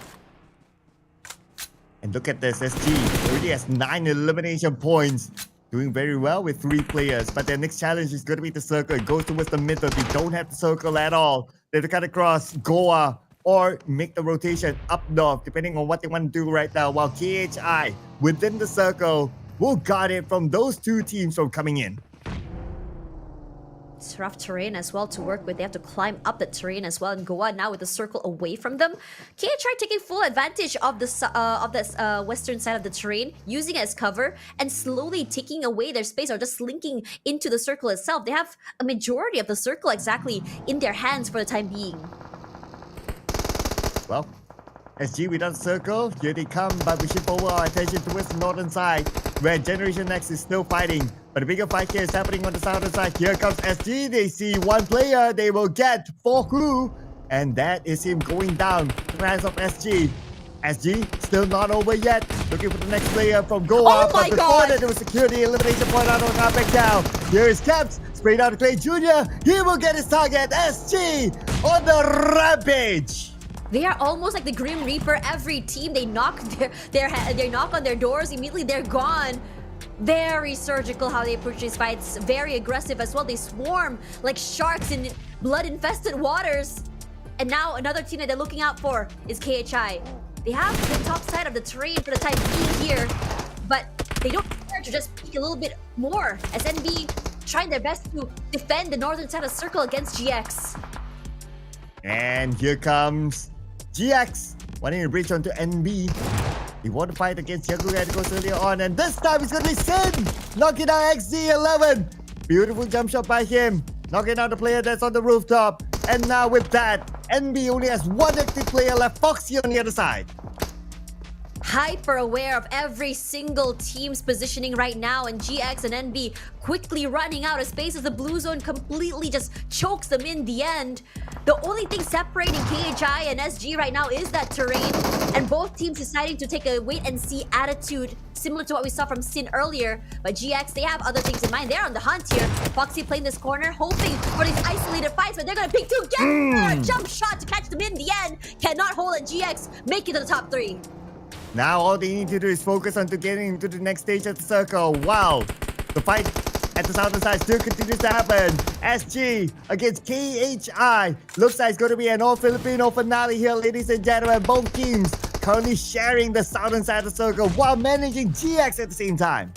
And look at this, SG already has 9 elimination points. Doing very well with 3 players, but their next challenge is going to be the circle. It goes towards the middle. They don't have the circle at all. They have to cut across. Goa or make the rotation up north, depending on what they want to do right now, while KHI within the circle will guard it from those two teams from coming in. It's rough terrain as well to work with. They have to climb up the terrain as well and go on now with the circle away from them. KHI taking full advantage of this western side of the terrain, using it as cover and slowly taking away their space or just slinking into the circle itself. They have a majority of the circle exactly in their hands for the time being. Well, SG without circle, here they come, but we shift over our attention towards the northern side, where Generation X is still fighting. But the bigger fight here is happening on the southern side. Here comes SG, they see one player, they will get 4 crew, and that is him going down to the hands of SG. SG still not over yet, looking for the next player from Goa, but before that there was security elimination point out on our back down. Here is Caps, sprayed out to Clay Jr., he will get his target, SG on the rampage. They are almost like the Grim Reaper. Every team, they knock they knock on their doors, immediately they're gone. Very surgical how they approach these fights. Very aggressive as well. They swarm like sharks in blood-infested waters. And now another team that they're looking out for is KHI. They have the top side of the terrain for the time being here, but they don't care to just peek a little bit more as NB trying their best to defend the northern side of the circle against GX. And here comes GX, wanting to breach onto NB. He won the fight against Yaku Radicals earlier on, and this time it's going to be Sin! Knocking down XZ11! Beautiful jump shot by him, knocking out the player that's on the rooftop. And now with that, NB only has one active player left, Foxy on the other side. Hyper aware of every single team's positioning right now, and GX and NB quickly running out of space as the blue zone completely just chokes them in the end. The only thing separating KHI and SG right now is that terrain, and both teams deciding to take a wait-and-see attitude, similar to what we saw from Sin earlier. But GX, they have other things in mind. They're on the hunt here. Foxy playing this corner, hoping for these isolated fights, but they're going to pick two. Get a jump shot to catch them in the end. Cannot hold it. GX make it to the top 3. Now all they need to do is focus on getting into the next stage of the circle. Wow, the fight at the southern side still continues to happen. SG against KHI. Looks like it's going to be an all-Filipino finale here, ladies and gentlemen. Both teams currently sharing the southern side of the circle while managing GX at the same time.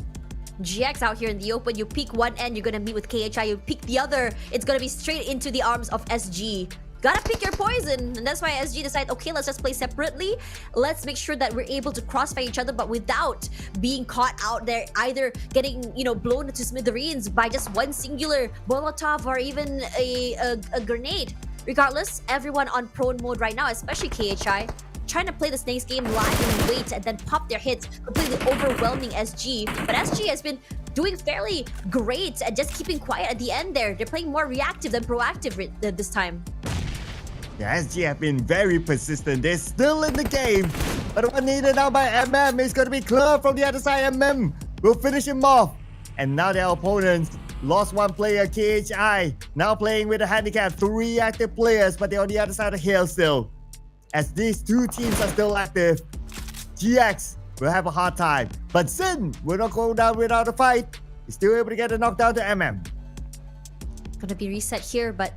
GX out here in the open, you peek one end, you're going to meet with KHI. You peek the other, it's going to be straight into the arms of SG. Gotta pick your poison, and that's why SG decided, okay, let's just play separately. Let's make sure that we're able to crossfire each other, but without being caught out there, either getting, blown to smithereens by just one singular Molotov or even a grenade. Regardless, everyone on prone mode right now, especially KHI, trying to play the Snakes game live and wait and then pop their hits, completely overwhelming SG. But SG has been doing fairly great at just keeping quiet at the end there. They're playing more reactive than proactive this time. Yeah, SG have been very persistent. They're still in the game. But one needed now by MM is going to be clear from the other side. MM will finish him off. And now their opponents lost one player, KHI. Now playing with a handicap, 3 active players, but they're on the other side of the hill still. As these two teams are still active, GX will have a hard time. But Sin will not go down without a fight. He's still able to get a knockdown to MM. Gonna be reset here, but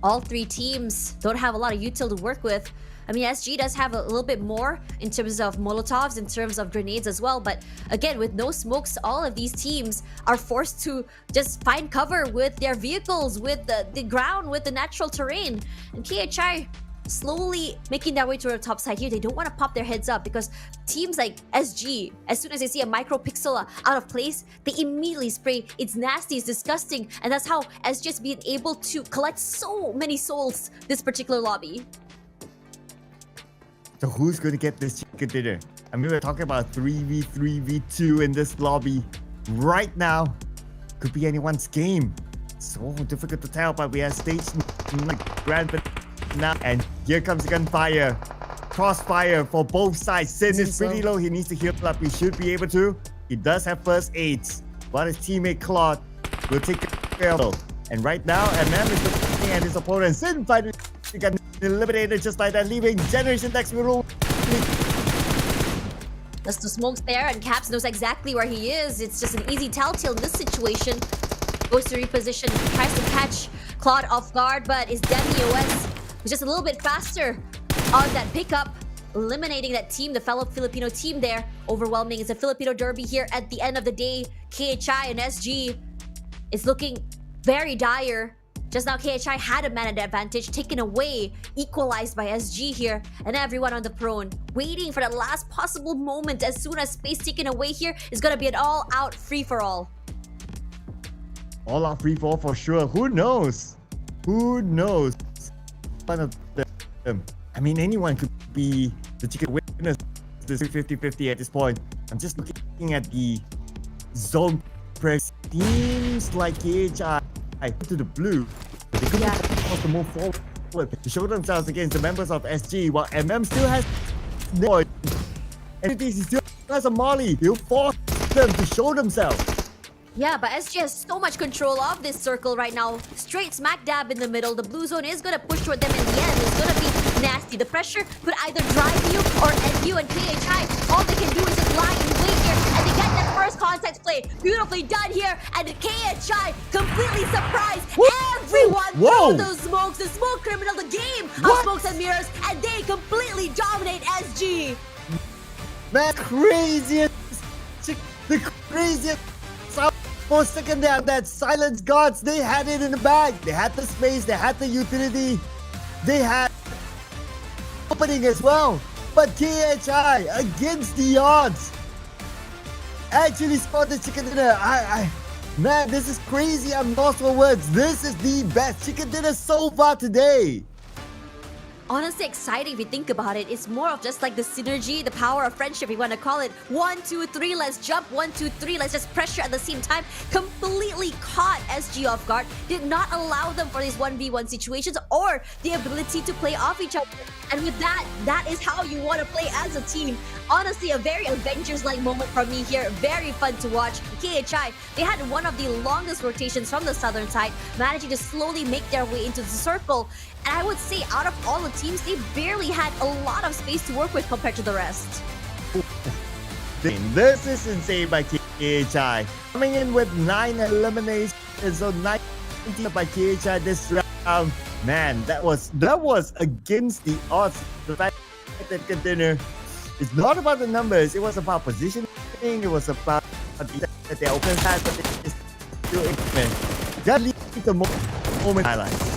all 3 teams don't have a lot of util to work with. I mean, SG does have a little bit more in terms of Molotovs, in terms of grenades as well. But again, with no smokes, all of these teams are forced to just find cover with their vehicles, with the ground, with the natural terrain. And KHI slowly making their way to the top side here. They don't want to pop their heads up because teams like SG, as soon as they see a micropixel out of place, they immediately spray. It's nasty, it's disgusting, and that's how SG has been able to collect so many souls this particular lobby. So who's going to get this chicken dinner? I mean, we're talking about 3v3v2 in this lobby right now. Could be anyone's game. So difficult to tell, but we have stage grand now, and here comes the gunfire. Crossfire for both sides. Sin is pretty low. He needs to heal up. He should be able to. He does have first aids, but his teammate Claude will take care of it. And right now, MM is looking at his opponent. Sin finally got eliminated just like that, leaving Generation X with rule. That's the smokes there, and Caps knows exactly where he is. It's just an easy telltale in this situation. Goes to reposition, tries to catch Claude off guard, but his Demi OS was just a little bit faster. on that pickup, eliminating that team, the fellow Filipino team there. Overwhelming. It's a Filipino derby here at the end of the day. KHI and SG is looking very dire. Just now, KHI had a man advantage taken away, equalized by SG here, and everyone on the prone waiting for that last possible moment. As soon as space taken away here, is gonna be an all-out free-for-all. All-out free-for-all for sure. Who knows? Who knows? One of them. I mean, anyone could be the chicken winners. This 50-50 at this point. I'm just looking at the zone press. Seems like KHI to the blue. They couldn't force to move forward to show themselves against the members of SG, while MM still has no. And he still has a Molly. He'll force them to show themselves. Yeah, but SG has so much control of this circle right now. Straight smack dab in the middle. The blue zone is gonna push toward them in the end. It's gonna be nasty. The pressure could either drive you or end you, and KHI, all they can do is just lie and wait here, and they get that first contact play. Beautifully done here, and KHI completely surprised everyone through those smokes. The smoke criminal, the game of smokes and mirrors, and they completely dominate SG. The craziest for a second there, that silence gods, they had it in the bag. They had the space, they had the utility, they had opening as well. But KHI, against the odds, actually scored the chicken dinner. Man, this is crazy. I'm lost for words. This is the best chicken dinner so far today. Honestly exciting if you think about it. It's more of just like the synergy, the power of friendship, you want to call it. 1, 2, 3, let's jump. 1, 2, 3, let's just pressure at the same time. Completely caught SG off guard. Did not allow them for these 1v1 situations or the ability to play off each other. And with that, that is how you want to play as a team. Honestly, a very Avengers-like moment from me here. Very fun to watch. KHI, they had one of the longest rotations from the southern side, managing to slowly make their way into the circle. And I would say out of all the teams, they barely had a lot of space to work with compared to the rest. This is insane by KHI. Coming in with 9 eliminations, so 19 by KHI this round. Man, that was against the odds. The fact that Container, it's not about the numbers, it was about positioning, it was about that their opponents had, but they still implement. That leads to the moment highlights.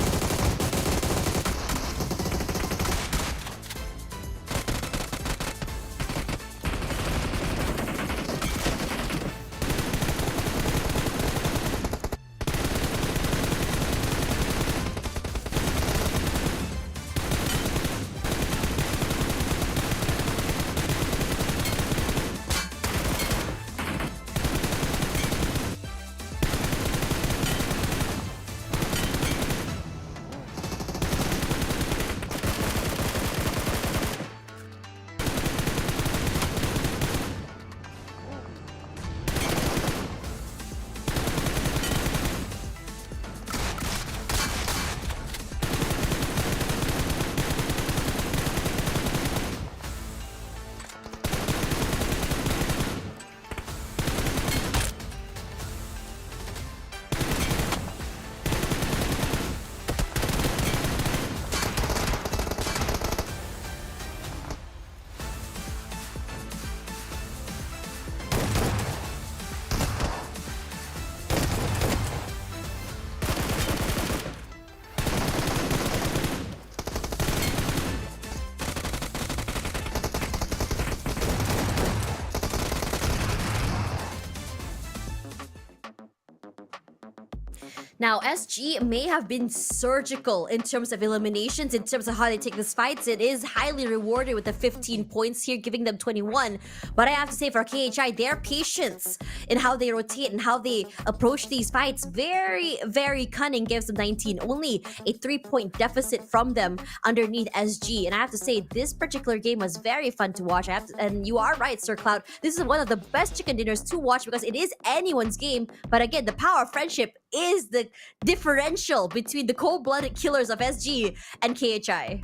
Now, SG may have been surgical in terms of eliminations, in terms of how they take these fights. It is highly rewarded with the 15 points here, giving them 21. But I have to say for KHI, their patience in how they rotate and how they approach these fights, very, very cunning, gives them 19. Only a 3-point deficit from them underneath SG. And I have to say, this particular game was very fun to watch. And you are right, Sir Cloud. This is one of the best chicken dinners to watch because it is anyone's game. But again, the power of friendship is the differential between the cold-blooded killers of SG and KHI.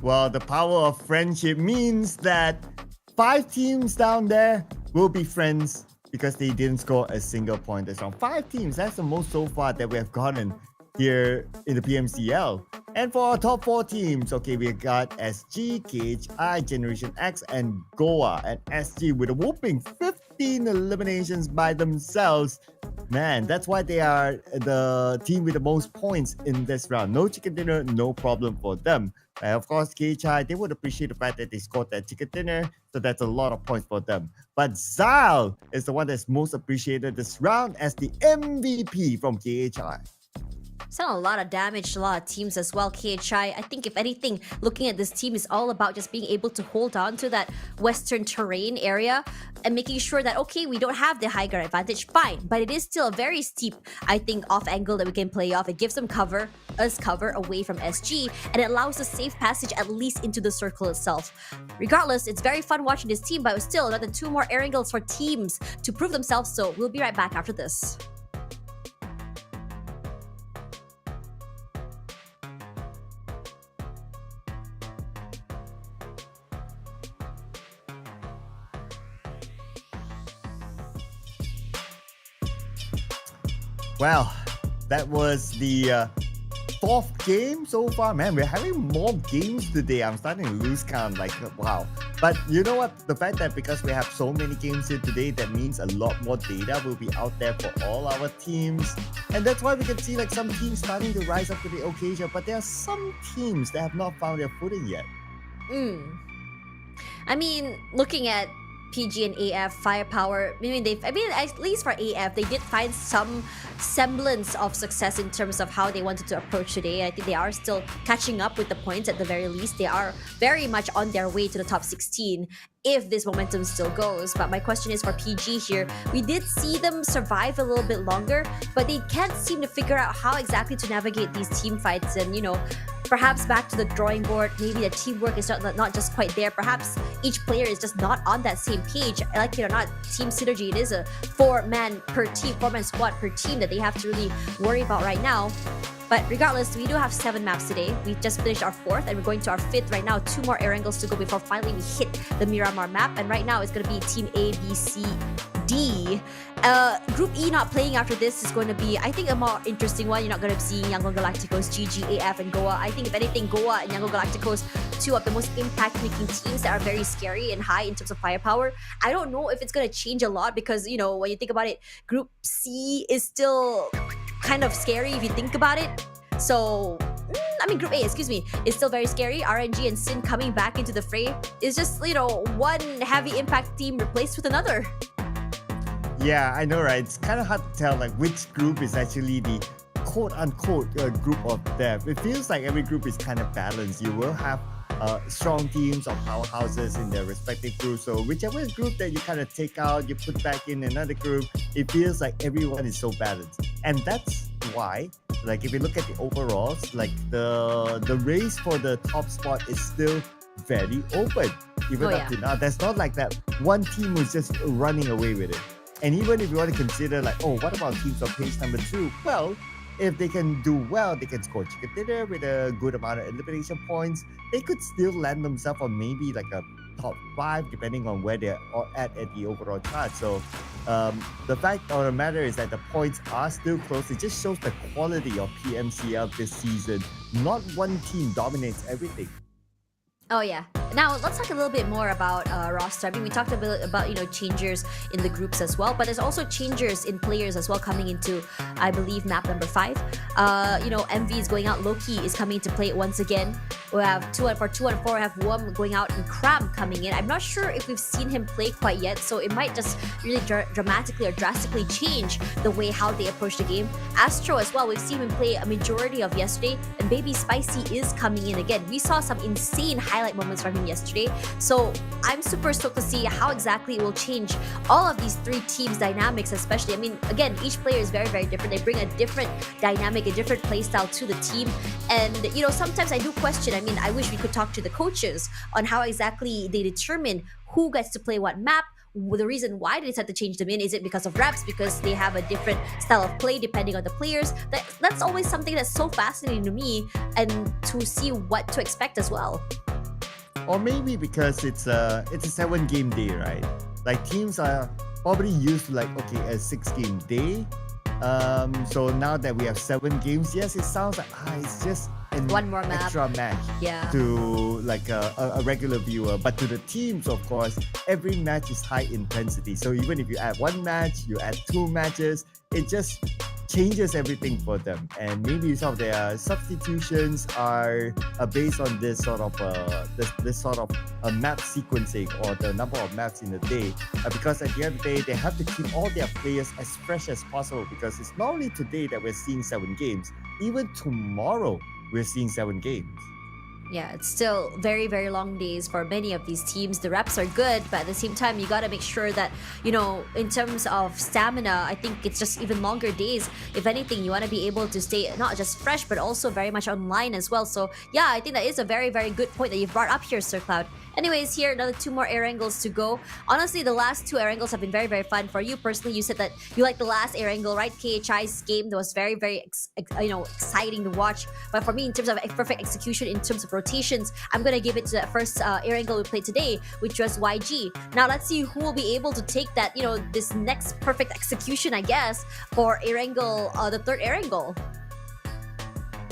Well, the power of friendship means that 5 teams down there will be friends because they didn't score a single point this round. 5 teams, that's the most so far that we have gotten here in the PMCL. And for our top 4 teams, okay, we got SG, KHI, Generation X, and Goa. And SG with a whooping 15 eliminations by themselves. Man, that's why they are the team with the most points in this round. No chicken dinner, no problem for them. Of course, KHI, they would appreciate the fact that they scored that chicken dinner, so that's a lot of points for them. But Zal is the one that's most appreciated this round as the MVP from KHI. It's done a lot of damage to a lot of teams as well, KHI. I think if anything, looking at this team is all about just being able to hold on to that western terrain area and making sure that, okay, we don't have the high ground advantage, fine, but it is still a very steep, I think, off angle that we can play off. It gives them cover away from SG, and it allows a safe passage at least into the circle itself. Regardless, it's very fun watching this team, but still another 2 more Erangels for teams to prove themselves, so we'll be right back after this. Well, that was the 4th game so far. Man, we're having more games today. I'm starting to lose count, like, wow. But you know what? The fact that because we have so many games here today, that means a lot more data will be out there for all our teams. And that's why we can see like some teams starting to rise up to the occasion. But there are some teams that have not found their footing yet. I mean, looking at PG and AF firepower, at least for AF, they did find some semblance of success in terms of how they wanted to approach today. I think they are still catching up with the points at the very least. They are very much on their way to the top 16 if this momentum still goes. But my question is for PG here. We did see them survive a little bit longer, but they can't seem to figure out how exactly to navigate these team fights and, perhaps back to the drawing board. Maybe the teamwork is not just quite there. Perhaps each player is just not on that same page. Like it or not, team synergy, it is a 4-man squad per team that they have to really worry about right now. But regardless, we do have 7 maps today. We just finished our 4th and we're going to our 5th right now. 2 more Erangels to go before finally we hit the Miramar map. And right now it's going to be Team A, B, C, D. Group E not playing after this is going to be, I think, a more interesting one. You're not going to be seeing Yangon Galacticos, GG, AF, and Goa. I think if anything, Goa and Yangon Galacticos, 2 of the most impact-making teams that are very scary and high in terms of firepower. I don't know if it's going to change a lot because, when you think about it, Group C is still kind of scary if you think about it. So, Group A, is still very scary. RNG and Sin coming back into the fray is just, one heavy impact team replaced with another. Yeah, I know, right? It's kind of hard to tell like which group is actually the quote-unquote group of death. It feels like every group is kind of balanced. You will have strong teams or powerhouses in their respective groups. So whichever group that you kind of take out, you put back in another group, it feels like everyone is so balanced. And that's why, like if you look at the overalls, like the race for the top spot is still very open. Even up to now, there's not like that one team who's just running away with it. And even if you want to consider like, what about teams on page number 2? Well, if they can do well, they can score chicken dinner with a good amount of elimination points. They could still land themselves on maybe like a top 5, depending on where they're at the overall chart. So the fact of the matter is that the points are still close. It just shows the quality of PMCL this season. Not one team dominates everything. Oh yeah. Now let's talk a little bit more about roster. We talked a bit about changers in the groups as well, but there's also changers in players as well coming into, I believe, map number 5. MV is going out. Loki is coming to play it once again. We have 2 and 4. We have Worm going out and Crab coming in. I'm not sure if we've seen him play quite yet, so it might just really dramatically or drastically change the way how they approach the game. Astro as well. We've seen him play a majority of yesterday, and Baby Spicy is coming in again. We saw some insane highlight moments from him yesterday, so I'm super stoked to see how exactly it will change all of these 3 teams' dynamics, especially. Again, each player is very, very different. They bring a different dynamic, a different playstyle to the team, and sometimes I do question. I wish we could talk to the coaches on how exactly they determine who gets to play what map. The reason why they decide to change them in, is it because of reps, because they have a different style of play depending on the players? That's always something that's so fascinating to me, and to see what to expect as well. Or maybe because it's a 7-game day, right? Like teams are probably used to like, okay, a 6-game day. So now that we have 7 games, yes, it sounds like it's just One more map. extra match Yeah. to like a regular viewer. But to the teams, of course, every match is high intensity. So even if you add one match, you add two matches, it just changes everything for them. And maybe some of their substitutions are based on this sort of map sequencing or the number of maps in a day, because at the end of the day they have to keep all their players as fresh as possible, because it's not only today that we're seeing 7 games, even tomorrow we're seeing 7 games. Yeah, it's still very, very long days for many of these teams. The reps are good, but at the same time, you got to make sure that, in terms of stamina, I think it's just even longer days. If anything, you want to be able to stay not just fresh, but also very much online as well. So yeah, I think that is a very, very good point that you've brought up here, Sir Cloud. Anyways, here, another 2 more Erangels to go. Honestly, the last 2 Erangels have been very, very fun. For you personally, you said that you liked the last Erangel, right? KHI's game that was very, very exciting to watch. But for me, in terms of perfect execution, in terms of rotations, I'm going to give it to that first Erangel we played today, which was YG. Now, let's see who will be able to take that, this next perfect execution, I guess, for Erangel, the third Erangel.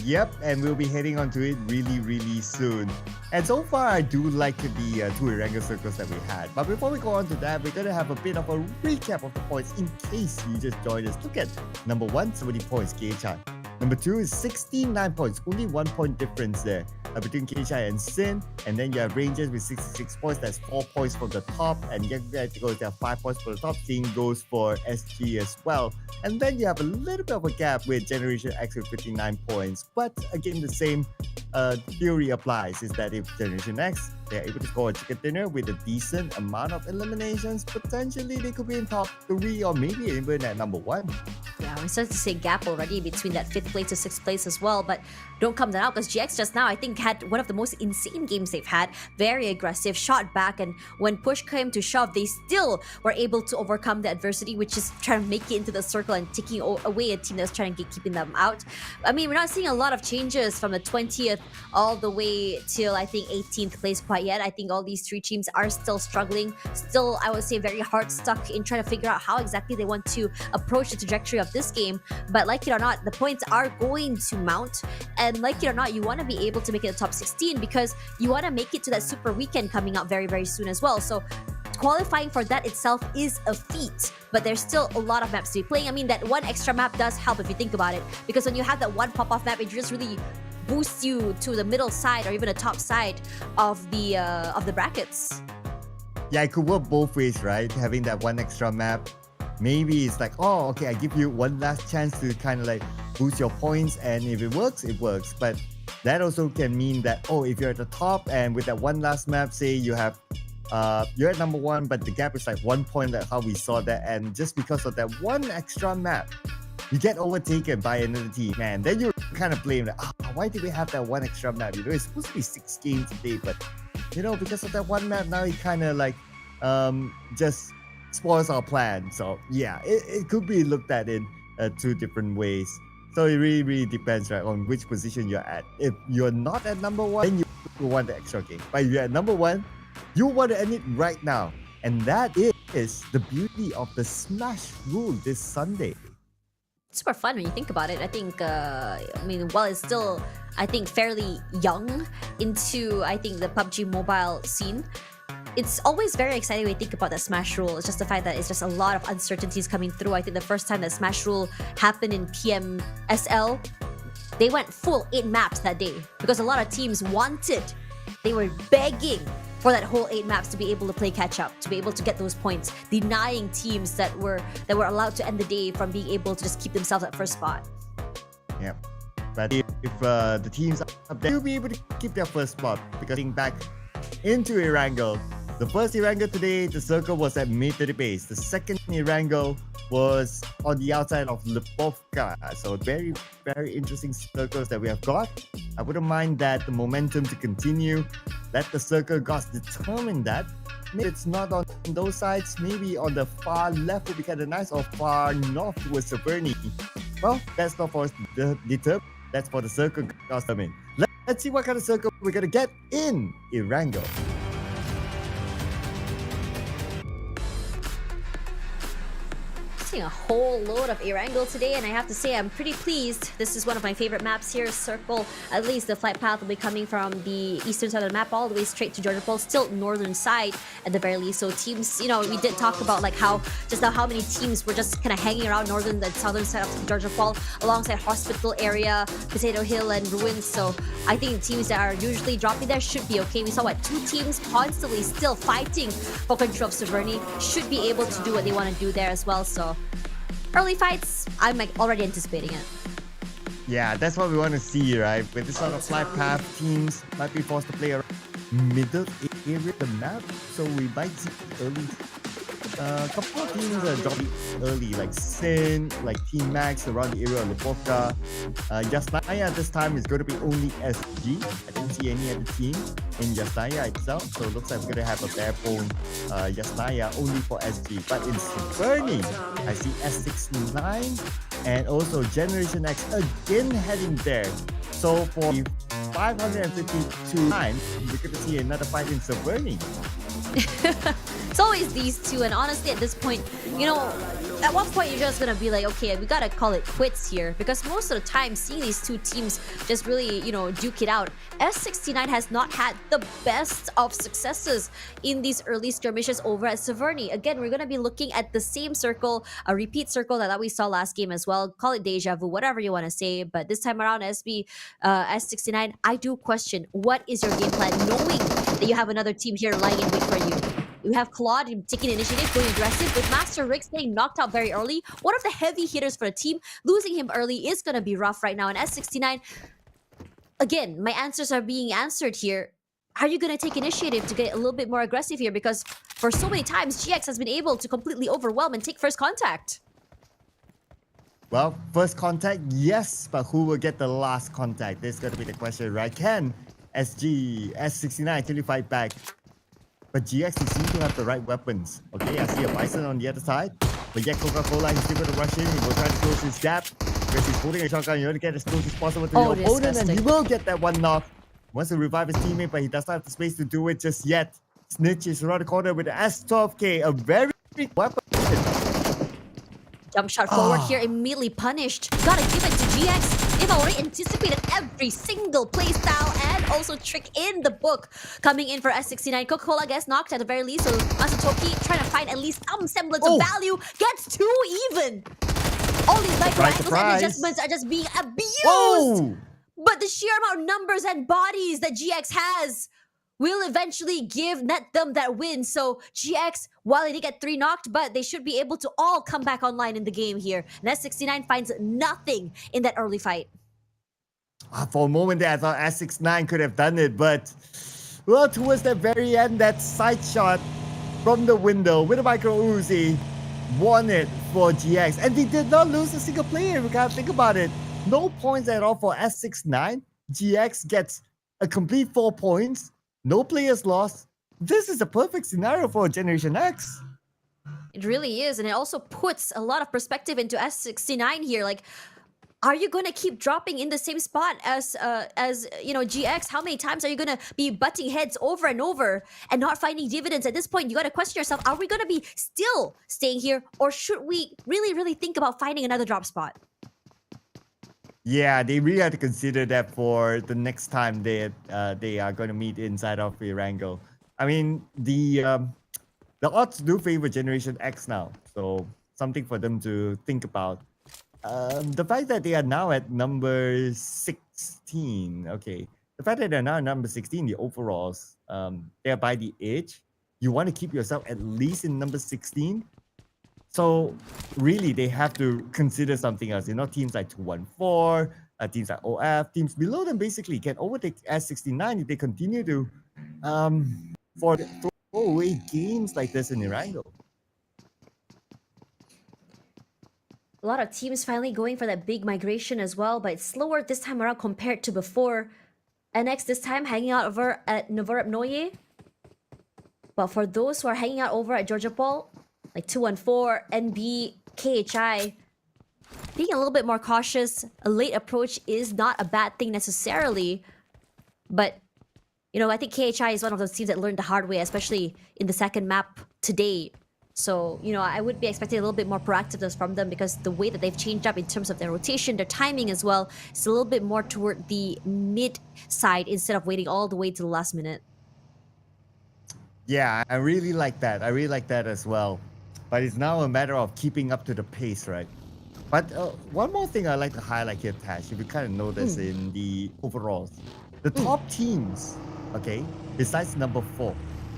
Yep, and we'll be heading on to it really, really soon. And so far, I do like the 2 Erangel circles that we had. But before we go on to that, we're going to have a bit of a recap of the points in case you just joined us. Look at number 1, 70 points, KHI. Number 2 is 69 points, only 1 point difference there between KHI and Sin. And then you have Rangers with 66 points, that's 4 points from the top. And Young Galacticos, they have 5 points for the top. Same goes for SG as well. And then you have a little bit of a gap with Generation X with 59 points. But again, the same theory applies, is that if Generation X, they're able to score a chicken dinner with a decent amount of eliminations, potentially they could be in top 3 or maybe even at number 1. Yeah, we started to say gap already between that 5th place to 6th place as well, but don't come that out, because GX just now, I think, had one of the most insane games they've had. Very aggressive, shot back, and when push came to shove, they still were able to overcome the adversity, which is trying to make it into the circle and taking away a team that's trying to keeping them out. I mean, we're not seeing a lot of changes from the 20th all the way till, I think, 18th place quite yet. I think all these 3 teams are still struggling, still, I would say, very hard stuck in trying to figure out how exactly they want to approach the trajectory of this game. But like it or not, the points are going to mount, and like it or not, you want to be able to make it the top 16 because you want to make it to that super weekend coming up very, very soon as well. So qualifying for that itself is a feat, but there's still a lot of maps to be playing. I mean, that one extra map does help if you think about it, because when you have that one pop-off map, it just really boosts you to the middle side or even the top side of the brackets. Yeah, it could work both ways, right? Having that one extra map, maybe it's like, oh, okay, I give you one last chance to kind of like boost your points, and if it works, it works. But that also can mean that, oh, if you're at the top and with that one last map, say you have you're at number 1, but the gap is like 1 point, like how we saw that, and just because of that one extra map, you get overtaken by another team, man. Then you kind of blame that, why did we have that one extra map? It's supposed to be 6 games a day, but because of that one map, now it kind of like just spoils our plan. So yeah, it could be looked at in 2 different ways. So it really, really depends, right, on which position you're at. If you're not at number 1, then you want the extra game. But if you're at number 1, you want to end it right now. And that is the beauty of the Smash rule this Sunday. Super fun when you think about it. I think, while it's still, I think, fairly young into, I think, the PUBG mobile scene, it's always very exciting when you think about that Smash rule. It's just the fact that it's just a lot of uncertainties coming through. I think the first time that Smash rule happened in PMCL, they went full 8 maps that day because a lot of teams they were begging for that whole 8 maps to be able to play catch up, to be able to get those points, denying teams that were allowed to end the day from being able to just keep themselves at first spot. Yeah, but if the teams up there, you'll be able to keep their first spot, because getting back into Erangel, the first Erangel today, the circle was at mid-30 base. The second Erangel was on the outside of Lipovka. So very, very interesting circles that we have got. I wouldn't mind that the momentum to continue. Let the circle gods determine that. Maybe it's not on those sides, maybe on the far left would be kind of nice, or far north towards Saverny. Well, that's not for us to determine. That's for the circle gods to determine. Let's see what kind of circle we're gonna get in Erangel. facing a whole load of Erangel today, and I have to say I'm pretty pleased. This is one of my favorite maps here. Circle, at least the flight path will be coming from the eastern side of the map all the way straight to Georgia Pole, still northern side at the very least. So teams, you know, we did talk about like how just now how many teams were just kind of hanging around northern and southern side of Georgia Pole alongside Hospital area, Potato Hill and Ruins. So I think teams that are usually dropping there should be okay. We saw what, 2 teams constantly still fighting for control of Severny, should be able to do what they want to do there as well. So early fights, I'm like already anticipating it. Yeah, that's what we want to see, right? With this sort of flight path, teams might be forced to play around middle area of the map, so we might see early. Couple of teams are dropping early, like Sin, like Team Max around the area of Lipovka. Yasnaya this time is going to be only SG. I didn't see any other team in Yasnaya itself, so it looks like we're going to have a bare bone Yasnaya only for SG. But in Severny, I see S69 and also Generation X again heading there. So for 552 times, we're going to see another fight in Severny. It's always these two, and honestly at this point, you know, at one point you're just gonna be like, okay, we gotta call it quits here, because most of the time seeing these two teams just really, you know, duke it out. S69 has not had the best of successes in these early skirmishes over at Severny. Again, we're gonna be looking at the same circle, a repeat circle that we saw last game as well. Call it deja vu, whatever you want to say, but this time around S69, I do question, what is your game plan, knowing that you have another team here lying in wait for you? You have Claude taking initiative, going aggressive, with Master Rix getting knocked out very early. One of the heavy hitters for the team, losing him early is going to be rough right now. And S69, again, my answers are being answered here. Are you going to take initiative to get a little bit more aggressive here? Because for so many times, GX has been able to completely overwhelm and take first contact. Well, first contact, yes, but who will get the last contact? This is going to be the question, right? Can S69 actually fight back? But GX, they seem to have the right weapons. Okay, I see a Bison on the other side. But yet Coca-Cola, he's still going to rush in. He will try to close his gap. Because he's holding a shotgun. You want to get as close as possible to your opponent. And he will get that one knock. Wants to revive his teammate, but he does not have the space to do it just yet. Snitch is around the corner with the S12K. A very big weapon. Jump shot forward here, immediately punished. Gotta give it to GX. They've already anticipated every single playstyle and also trick in the book. Coming in for S69. Coca-Cola gets knocked at the very least, so Masatoki trying to find at least some semblance of value. Gets 2 even. All these micro angles and adjustments are just being abused. But the sheer amount of numbers and bodies that GX has will eventually net them that win. So GX, while they did get 3 knocked, but they should be able to all come back online in the game here. And S69 finds nothing in that early fight. For a moment there, I thought S69 could have done it, but well, towards the very end, that side shot from the window with a micro Uzi won it for GX. And they did not lose a single player. We gotta think about it. No points at all for S69. GX gets a complete 4 points. No players lost. This is a perfect scenario for Generation X. It really is, and it also puts a lot of perspective into S69 here. Like, are you going to keep dropping in the same spot as you know, GX? How many times are you going to be butting heads over and over and not finding dividends? At this point, you got to question yourself, are we going to be still staying here, or should we really think about finding another drop spot? Yeah, they really have to consider that for the next time they are going to meet inside of Erangel. I mean, the odds do favor Generation X now, so something for them to think about. The fact that they are now at number 16, okay. The fact that they're now at number 16, the overalls, they're by the age. You want to keep yourself at least in number 16. So really, they have to consider something else. You know, teams like 214, teams like OF, teams below them basically can overtake S69 if they continue to throw away games like this in Erangel. A lot of teams finally going for that big migration as well, but it's slower this time around compared to before. NX this time hanging out over at Novorep. But for those who are hanging out over at Georgia Pole, like 214, NB, KHI, being a little bit more cautious. A late approach is not a bad thing necessarily. But, you know, I think KHI is one of those teams that learned the hard way, especially in the second map today. So, I would be expecting a little bit more proactiveness from them because the way that they've changed up in terms of their rotation, their timing as well, is a little bit more toward the mid side instead of waiting all the way to the last minute. Yeah, I really like that. I really like that as well. But it's now a matter of keeping up to the pace, right? But one more thing I'd like to highlight here, Tash, if you kind of notice in the overalls, the top teams, okay, besides number 4,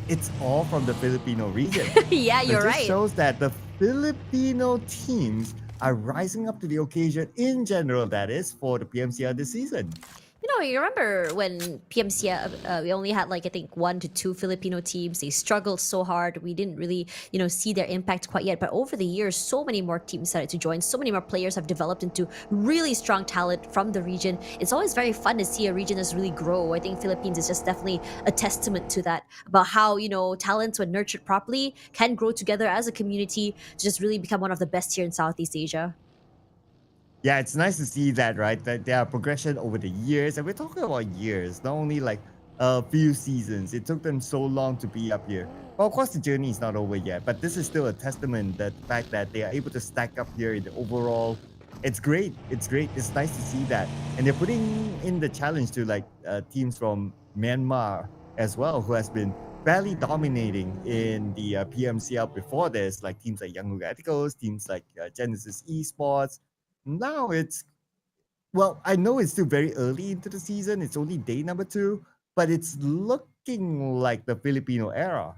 it's all from the Filipino region. Yeah, So you're it just right. shows that the Filipino teams are rising up to the occasion in general, that is, for the PMCL this season. You remember when PMCL, we only had like, I think 1 to 2 Filipino teams. They struggled so hard. We didn't really, see their impact quite yet. But over the years, so many more teams started to join. So many more players have developed into really strong talent from the region. It's always very fun to see a region that's really grow. I think Philippines is just definitely a testament to that, about how, talents, when nurtured properly, can grow together as a community to just really become one of the best here in Southeast Asia. Yeah, it's nice to see that, right? That there are progression over the years, and we're talking about years, not only like a few seasons. It took them so long to be up here. Well, of course, the journey is not over yet, but this is still a testament that the fact that they are able to stack up here in the overall. It's great. It's great. It's nice to see that, and they're putting in the challenge to like teams from Myanmar as well, who has been barely dominating in the PMCL before this, like teams like Young Radicals, teams like Genesis Esports. Now it's, well, I know it's still very early into the season. It's only day number 2, but it's looking like the Filipino era.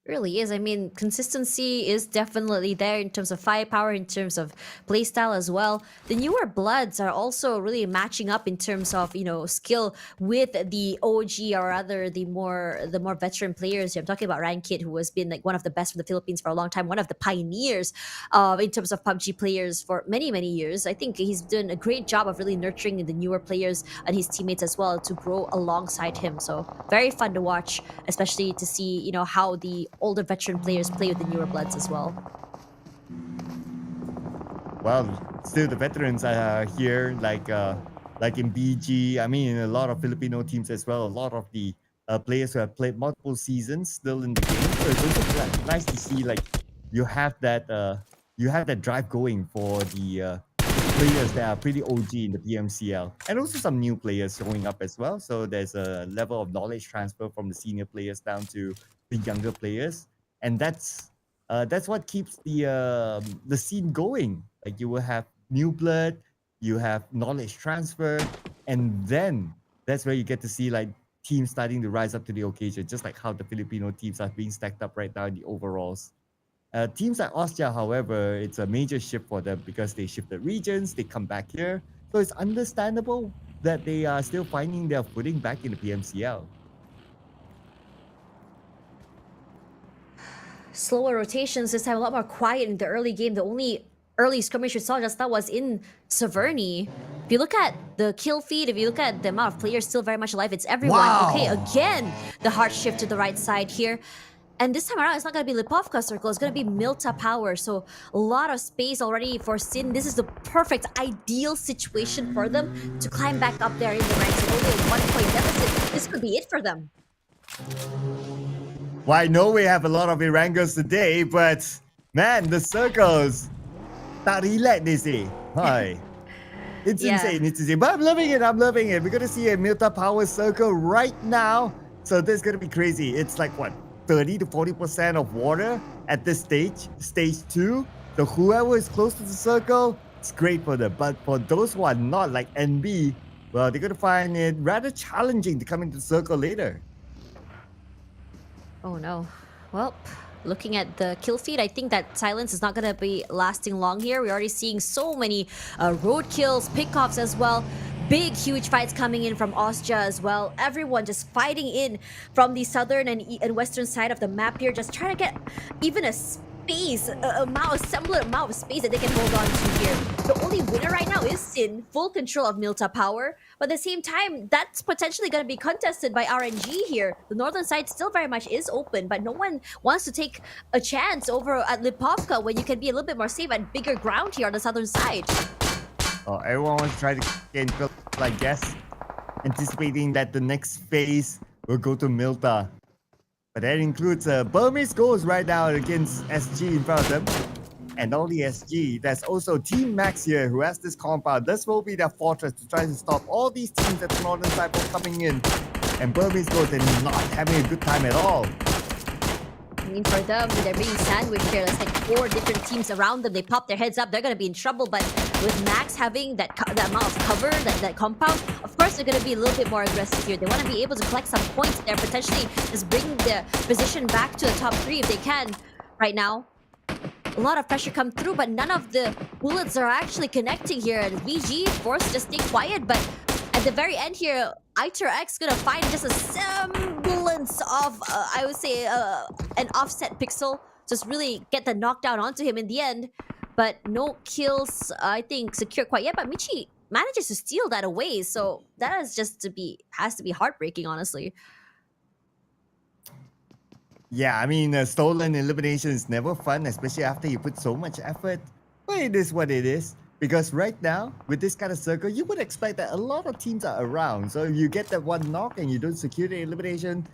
Really is. I mean, consistency is definitely there in terms of firepower, in terms of playstyle as well. The newer bloods are also really matching up in terms of skill with the OG, or rather the more veteran players. I'm talking about Rankit, who has been like one of the best for the Philippines for a long time, one of the pioneers in terms of PUBG players for many years. I think he's done a great job of really nurturing the newer players and his teammates as well to grow alongside him. So very fun to watch, especially to see how the older veteran players play with the newer bloods as well. Well, still the veterans are here, like in BG. I mean, a lot of Filipino teams as well. A lot of the players who have played multiple seasons still in the game. So it's also nice to see like you have that drive going for the players that are pretty OG in the PMCL, and also some new players showing up as well. So there's a level of knowledge transfer from the senior players down to the younger players, and that's what keeps the scene going. Like you will have new blood, you have knowledge transfer, and then that's where you get to see like teams starting to rise up to the occasion, just like how the Filipino teams are being stacked up right now in the overalls. Teams like Austria, however, it's a major shift for them because they shifted regions, they come back here. So it's understandable that they are still finding their footing back in the PMCL. Slower rotations this time, a lot more quiet in the early game. The only early skirmish we saw just now was in Severny. If you look at the kill feed, if you look at the amount of players still very much alive, it's everyone. Wow. Okay, again, the hard shift to the right side here. And this time around, it's not going to be Lipovka circle, it's going to be Milta Power. So a lot of space already for Sin. This is the perfect, ideal situation for them to climb back up there in the ranks. Only a 1-point deficit. This could be it for them. Well, I know we have a lot of Erangels today, but man, the circles, tak relax they say. Hi. It's Yeah. insane, it's insane. But I'm loving it. We're going to see a Milta Power circle right now. So this is going to be crazy. It's like, what, 30 to 40% of water at this stage 2. So whoever is close to the circle, it's great for them. But for those who are not, like NB, well, they're going to find it rather challenging to come into the circle later. Oh no. Well, looking at the kill feed, I think that silence is not going to be lasting long here. We're already seeing so many road kills, pickoffs as well. Big, huge fights coming in from Austria as well. Everyone just fighting in from the southern and western side of the map here, just trying to get even a space, a semblant amount of space that they can hold on to here. The only winner right now is Sin, full control of Milta Power. But at the same time, that's potentially going to be contested by RNG here. The northern side still very much is open, but no one wants to take a chance over at Lipovka when you can be a little bit more safe at bigger ground here on the southern side. Oh, everyone wants to try to gain kill, I guess, anticipating that the next phase will go to Milta. But that includes Burmese goals right now against SG in front of them. And only SG, there's also Team Max here who has this compound. This will be their fortress to try to stop all these teams at the northern side from coming in. And Burmese goals are not having a good time at all. I mean, for them, they're being sandwiched here. There's like 4 different teams around them. They pop their heads up. They're going to be in trouble. But with Max having that amount of cover, that compound, of course, they're going to be a little bit more aggressive here. They want to be able to collect some points there, potentially just bring their position back to the top 3 if they can right now. A lot of pressure come through, but none of the bullets are actually connecting here. And VG forced to stay quiet, but at the very end here, ITERX gonna find just a semblance of, I would say, an offset pixel. Just really get the knockdown onto him in the end. But no kills, I think, secured quite yet. But Michi manages to steal that away, so that is has to be heartbreaking, honestly. Yeah, I mean, stolen elimination is never fun, especially after you put so much effort. But it is what it is. Because right now, with this kind of circle, you would expect that a lot of teams are around. So if you get that one knock and you don't secure the elimination,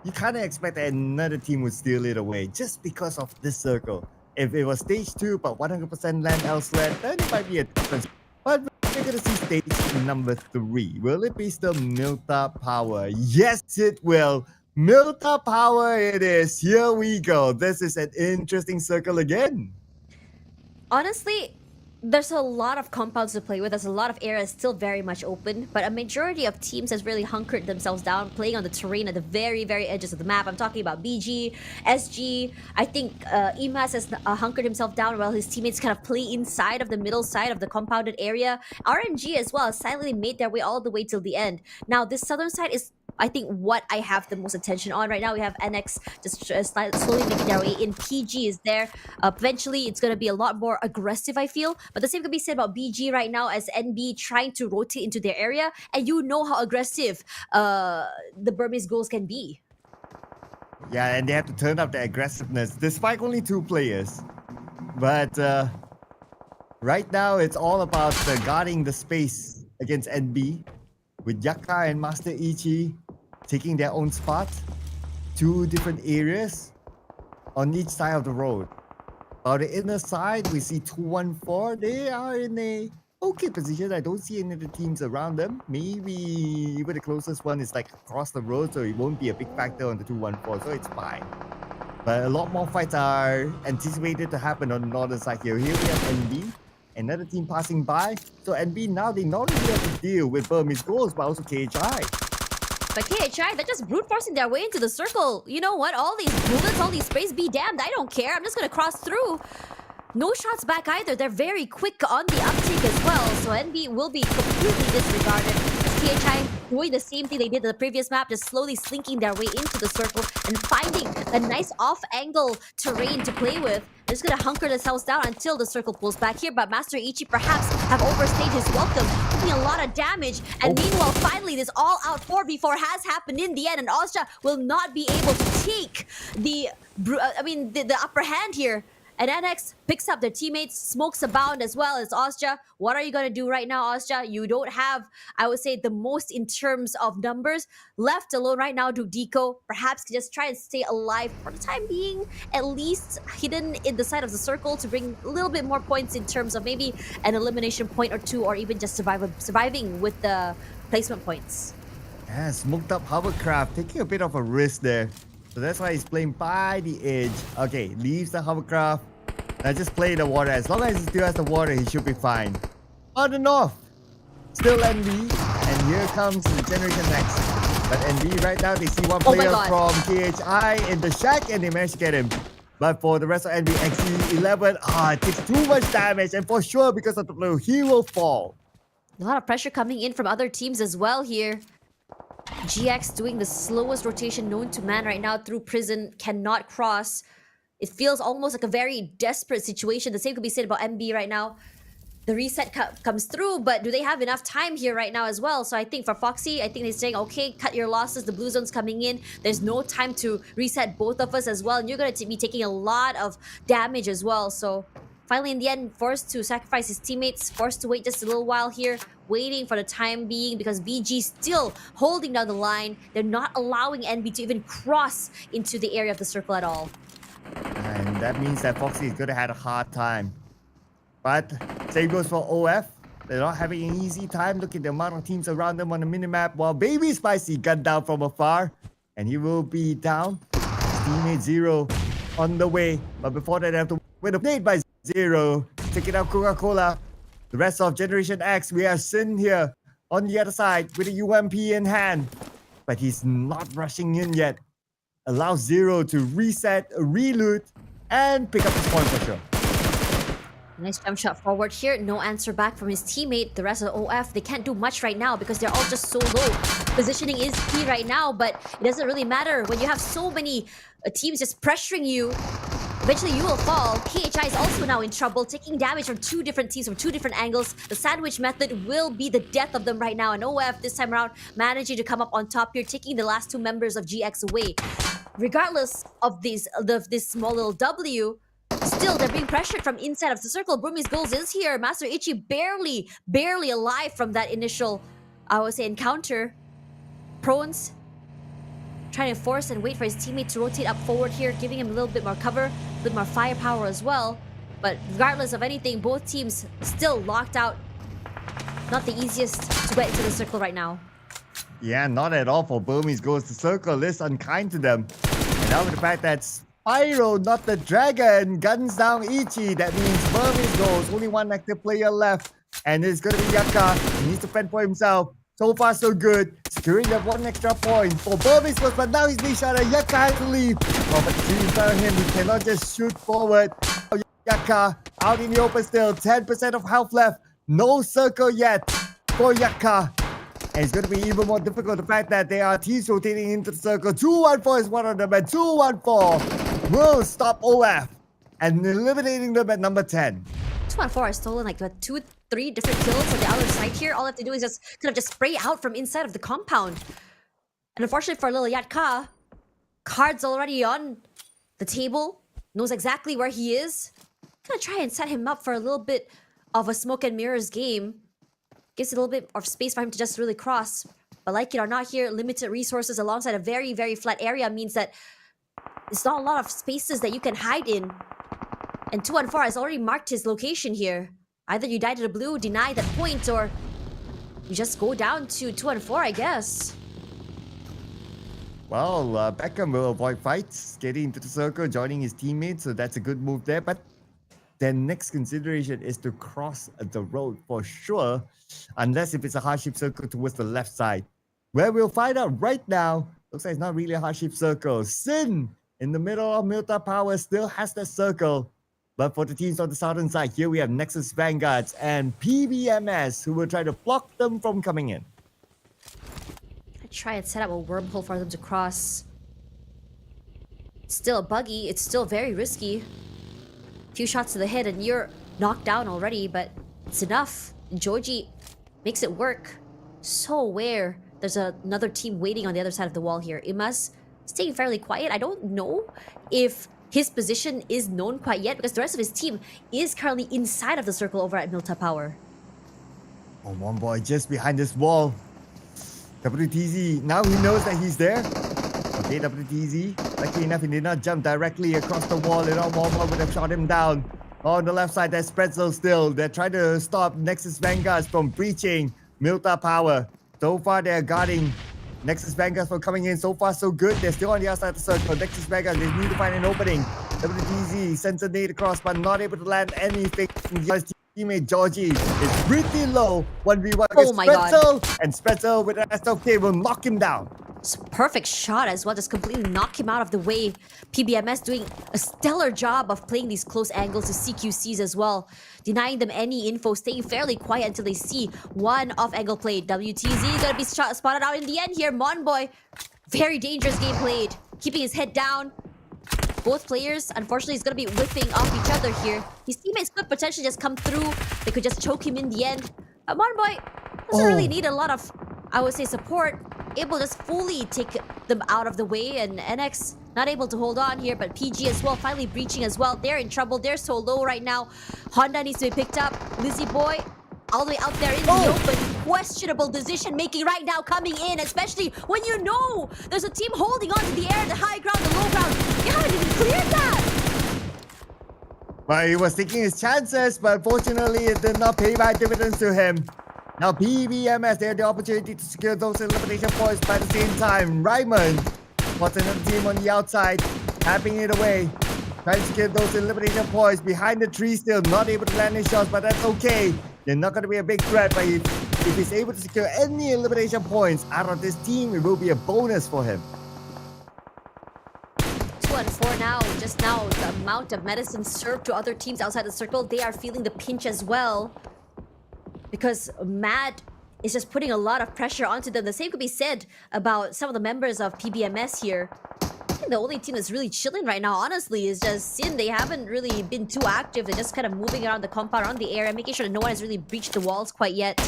you kind of expect that another team would steal it away just because of this circle. If it was stage 2 but 100% land elsewhere, then it might be a difference. But we're going to see stage number 3. Will it be still Milta Power? Yes, it will. Milta Power it is. Here we go. This is an interesting circle again. Honestly, there's a lot of compounds to play with. There's a lot of areas still very much open, but a majority of teams has really hunkered themselves down, playing on the terrain at the very, very edges of the map. I'm talking about BG, SG. I think Emas has hunkered himself down while his teammates kind of play inside of the middle side of the compounded area. RNG as well silently made their way all the way till the end. Now, this southern side is, I think, what I have the most attention on right now. We have NX just slowly making their way in. PG is there. Eventually, it's going to be a lot more aggressive, I feel. But the same can be said about BG right now as NB trying to rotate into their area. And you know how aggressive the Burmese goals can be. Yeah, and they have to turn up the aggressiveness despite only 2 players. But right now, it's all about guarding the space against NB. With Yaka and Master Ichi taking their own spot, 2 different areas on each side of the road. On the inner side, we see 214. They are in a okay position. I don't see any of the teams around them. Maybe even the closest one is like across the road, so it won't be a big factor on the 214, so it's fine. But a lot more fights are anticipated to happen on the northern side here. Here we have NB. Another team passing by. So NB now, they not only have to deal with Burmese goals, but also KHI. But KHI, they're just brute forcing their way into the circle. You know what? All these bullets, all these sprays, be damned. I don't care. I'm just going to cross through. No shots back either. They're very quick on the uptake as well. So NB will be completely disregarded. KHI doing the same thing they did in the previous map, just slowly slinking their way into the circle and finding a nice off-angle terrain to play with. They're just gonna hunker themselves down until the circle pulls back here, but Master Ichi perhaps have overstayed his welcome, taking a lot of damage. And meanwhile, finally, this all-out 4v4 has happened in the end, and Ozja will not be able to take the upper hand here. And NX picks up their teammates, smokes abound as well as Ozja. What are you going to do right now, Ozja? You don't have, I would say, the most in terms of numbers. Left alone right now, Deco. Perhaps just try and stay alive for the time being, at least hidden in the side of the circle to bring a little bit more points in terms of maybe an elimination point or 2, or even just surviving with the placement points. Yeah, smoked up hovercraft, taking a bit of a risk there. So that's why he's playing by the edge. Okay, leaves the hovercraft. Now just play the water. As long as he still has the water, he should be fine. On the north, still NB. And here comes the Generation Next. But NB right now, they see one player from KHI in the shack and they manage to get him. But for the rest of NB, XE11, it takes too much damage. And for sure, because of the blue, he will fall. A lot of pressure coming in from other teams as well here. GX doing the slowest rotation known to man right now through prison, cannot cross. It feels almost like a very desperate situation. The same could be said about MB right now. The reset comes through, but do they have enough time here right now as well? So I think for Foxy, I think they're saying, okay, cut your losses. The blue zone's coming in. There's no time to reset both of us as well. And you're going to be taking a lot of damage as well. So Finally, in the end, forced to sacrifice his teammates, forced to wait just a little while here, waiting for the time being because VG still holding down the line. They're not allowing NB to even cross into the area of the circle at all. And that means that Foxy is going to have a hard time. But same goes for OF. They're not having an easy time. Look at the amount of teams around them on the minimap. While Baby Spicy gunned down from afar. And he will be down. Teammate Zero on the way. But before that, they have to win a nade by Zero. Taking out Coca-Cola. The rest of Generation X, we have Sin here on the other side with a UMP in hand. But he's not rushing in yet. Allows Zero to reset, reloot, and pick up his point for sure. Nice jump shot forward here. No answer back from his teammate. The rest of the OF, they can't do much right now because they're all just so low. Positioning is key right now, but it doesn't really matter. When you have so many teams just pressuring you, eventually you will fall. KHI is also now in trouble, taking damage from two different teams, from two different angles. The sandwich method will be the death of them right now. And OF this time around managing to come up on top here, taking the last two members of GX away. Regardless of this small little W, still, they're being pressured from inside of the circle. Brumi's goals is here. Master Ichi barely alive from that initial, I would say, encounter. Prones trying to force and wait for his teammate to rotate up forward here, giving him a little bit more cover, a bit more firepower as well. But regardless of anything, both teams still locked out. Not the easiest to get into the circle right now. Yeah, not at all for Burmese goes to circle. It's unkind to them. And now with the fact that Spyro, not the dragon, guns down Ichi. That means Burmese goes. Only one active player left. And it's going to be Yaka. He needs to fend for himself. So far, so good. Securing that one extra point for Burmese goes, but now he's being shot at. Yaka has to leave. Oh, but the team in front of him, he cannot just shoot forward. Yaka out in the open still. 10% of health left. No circle yet for Yaka. And it's going to be even more difficult, the fact that there are teams rotating into the circle. 2-1-4 is one of them, and 2-1-4 will stop OF and eliminating them at number 10. 2-1-4 has stolen like 2-3 different kills on the other side here. All they have to do is just kind of just spray out from inside of the compound. And unfortunately for Lil Yatka, cards already on the table, knows exactly where he is. Gonna try and set him up for a little bit of a smoke and mirrors game. Gives it a little bit of space for him to just really cross. But like it or not here, limited resources alongside a very, very flat area means that there's not a lot of spaces that you can hide in. And 2-1-4 has already marked his location here. Either you die to the blue, deny that point, or you just go down to 2-1-4, I guess. Well, Beckham will avoid fights, getting into the circle, joining his teammates, so that's a good move there. But their next consideration is to cross the road for sure, unless if it's a hardship circle towards the left side. Where we'll find out right now, looks like it's not really a hardship circle. Sin in the middle of Milta Power still has that circle. But for the teams on the southern side, here we have Nexus Vanguards and PBMS who will try to block them from coming in. I try and set up a wormhole for them to cross. It's still a buggy, it's still very risky. Few shots to the head and you're knocked down already, but it's enough. Joji makes it work. So aware. There's another team waiting on the other side of the wall here. Imas staying fairly quiet. I don't know if his position is known quite yet because the rest of his team is currently inside of the circle over at Milta Power. Oh, one boy just behind this wall. WTZ, now he knows that he's there. Okay, WTZ, luckily enough, he did not jump directly across the wall. And all one would have shot him down. On the left side, there's Pretzel still. They're trying to stop Nexus Vanguards from breaching Milta Power. So far, they're guarding Nexus Vanguards from coming in. So far, so good. They're still on the outside of the circle. Nexus Vanguards, they need to find an opening. WTZ sends a nade across, but not able to land anything. His teammate Georgie is pretty low. 1v1 Oh my Pretzel, and Pretzel with the SLK will knock him down. It's a perfect shot as well, just completely knock him out of the way. PBMS doing a stellar job of playing these close angles to CQCs as well. Denying them any info, staying fairly quiet until they see one off-angle play. WTZ gonna be spotted out in the end here. Monboy, very dangerous game played. Keeping his head down. Both players, unfortunately, is gonna be whipping off each other here. His teammates could potentially just come through. They could just choke him in the end. But Monboy doesn't really need a lot of, I would say, support. able to just fully take them out of the way, and NX not able to hold on here, but PG as well, finally breaching as well. They're in trouble. They're so low right now. Honda needs to be picked up. Lizzie Boy all the way out there in the open. Questionable decision making right now coming in, especially when you know there's a team holding on to the air, the high ground, the low ground. You haven't even cleared that. Well, he was taking his chances, but unfortunately it did not pay back dividends to him. Now PBMS, they had the opportunity to secure those elimination points, but at the same time, Raymond was another team on the outside, tapping it away, trying to secure those elimination points behind the tree still, not able to land his shots, but that's okay. They're not going to be a big threat, but if he's able to secure any elimination points out of this team, it will be a bonus for him. 2-4 now. Just now, the amount of medicine served to other teams outside the circle, they are feeling the pinch as well. Because Mad is just putting a lot of pressure onto them. The same could be said about some of the members of PBMS here. I think the only team that's really chilling right now, honestly, is just Sin. They haven't really been too active. They're just kind of moving around the compound, around the air, and making sure that no one has really breached the walls quite yet.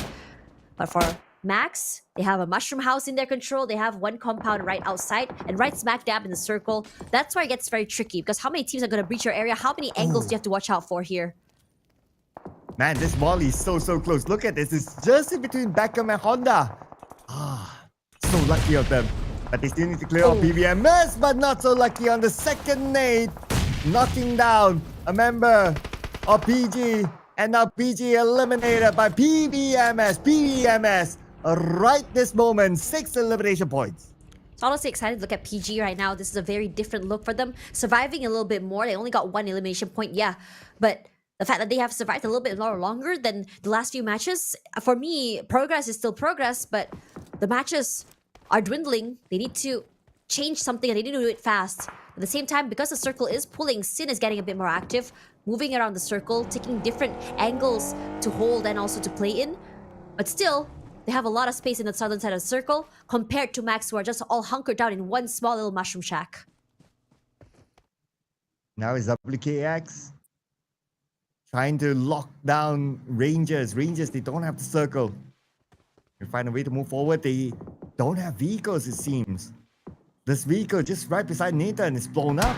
But for Max, they have a mushroom house in their control. They have one compound right outside and right smack dab in the circle. That's where it gets very tricky, because how many teams are going to breach your area? How many angles do you have to watch out for here? Man, this volley is so close. Look at this. It's just in between Beckham and Honda. So lucky of them. But they still need to clear off PBMS, but not so lucky on the second nade. Knocking down a member of PG. And now PG eliminated by PBMS. PBMS, right this moment, 6 elimination points. It's honestly excited to look at PG right now. This is a very different look for them. Surviving a little bit more. They only got 1 elimination point, yeah. But the fact that they have survived a little bit longer than the last few matches, for me, progress is still progress, but the matches are dwindling. They need to change something, and they need to do it fast. At the same time, because the circle is pulling, Sin is getting a bit more active, moving around the circle, taking different angles to hold and also to play in. But still, they have a lot of space in the southern side of the circle compared to Max, who are just all hunkered down in one small little mushroom shack. Now is WKX trying to lock down Rangers. Rangers, they don't have the circle. They find a way to move forward. They don't have vehicles, it seems. This vehicle just right beside Nathan is blown up.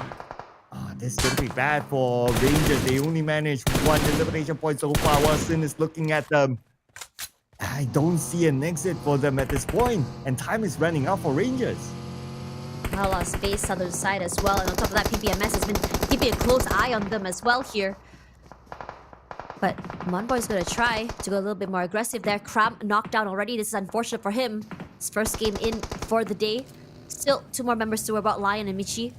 This is going to be bad for Rangers. They only managed 1 elimination point so far while Sin is looking at them. I don't see an exit for them at this point, and time is running out for Rangers. Not a lot of space southern side as well, and on top of that, PBMS has been keeping a close eye on them as well here. But Monboy's gonna try to go a little bit more aggressive there. Cram knocked down already. This is unfortunate for him. His first game in for the day. Still 2 more members to worry about, Lion and Michi.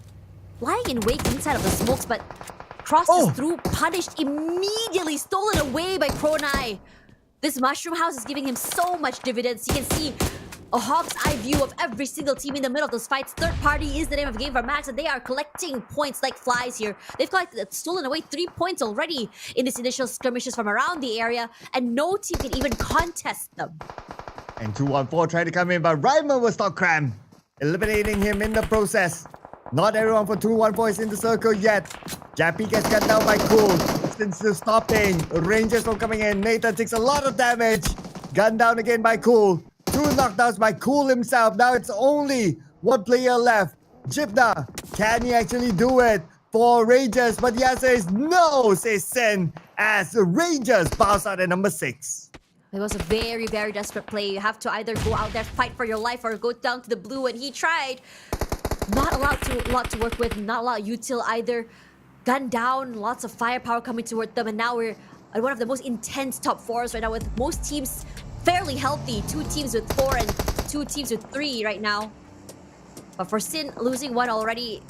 Lying in wait inside of the smokes, but crosses through, punished, immediately stolen away by Kronai. This mushroom house is giving him so much dividends. You can see a hawk's eye view of every single team in the middle of those fights. Third party is the name of the game for Max, and they are collecting points like flies here. They've stolen away 3 points already in this initial skirmishes from around the area, and no team can even contest them. And 2-1-4 tried to come in, but Ryman was not crammed, eliminating him in the process. Not everyone for 2-1-4 is in the circle yet. Jappy gets cut down by Cool. Since the stopping, Rangers from coming in. Nathan takes a lot of damage. Gunned down again by Cool. 2 knockdowns by Cool himself. Now it's only 1 player left. Jibna, can he actually do it for Rangers? But the answer is no, says Sen, as Rangers bounce out at number 6. It was a very, very desperate play. You have to either go out there, fight for your life, or go down to the blue, and he tried. Not a lot to work with, not a lot of util either. Gunned down, lots of firepower coming toward them, and now we're at one of the most intense top 4s right now, with most teams fairly healthy. 2 teams with 4 and 2 teams with 3 right now. But for Sin, losing 1 already,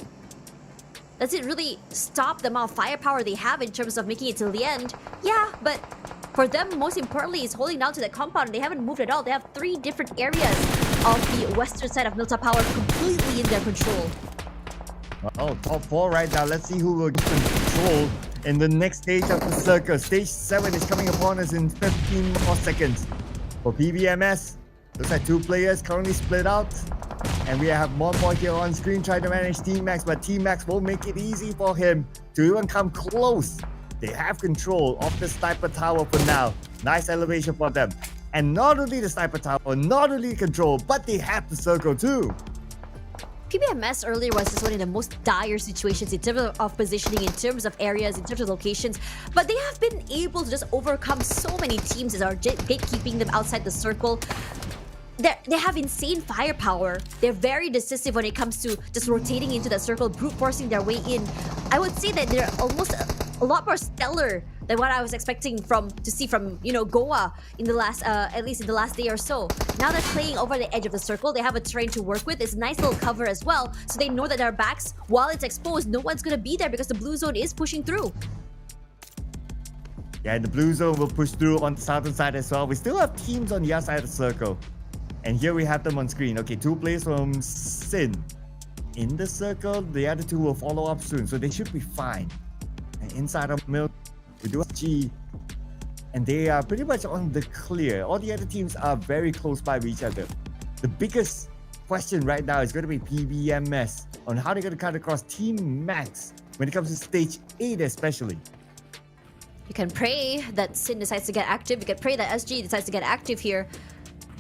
does it really stop the amount of firepower they have in terms of making it till the end? Yeah, but for them, most importantly, is holding down to the compound. They haven't moved at all. They have 3 different areas of the western side of Milta Power completely in their control. Oh, top 4 right now. Let's see who will get control in the next stage of the circle. Stage 7 is coming upon us in 15 more seconds. For PBMS, looks like 2 players currently split out. And we have one more here on screen trying to manage T-Max, but T-Max won't make it easy for him to even come close. They have control of the sniper tower for now. Nice elevation for them. And not only the sniper tower, not only the control, but they have the circle too. PBMS earlier was just one of the most dire situations in terms of positioning, in terms of areas, in terms of locations. But they have been able to just overcome so many teams that are gatekeeping them outside the circle. They have insane firepower. They're very decisive when it comes to just rotating into that circle, brute forcing their way in. I would say that they're almost a lot more stellar than what I was expecting to see from Goa in the last at least in the last day or so. Now they're playing over the edge of the circle. They have a terrain to work with. It's a nice little cover as well, so they know that their backs, while it's exposed, no one's gonna be there because the blue zone is pushing through. Yeah, and the blue zone will push through on the southern side as well. We still have teams on the other side of the circle. And here we have them on screen. Okay, 2 players from Sin in the circle. The other 2 will follow up soon, so they should be fine. And inside of Milk, we do have G. And they are pretty much on the clear. All the other teams are very close by with each other. The biggest question right now is going to be PBMS on how they're going to cut across Team Max when it comes to stage 8 especially. You can pray that Sin decides to get active. You can pray that SG decides to get active here.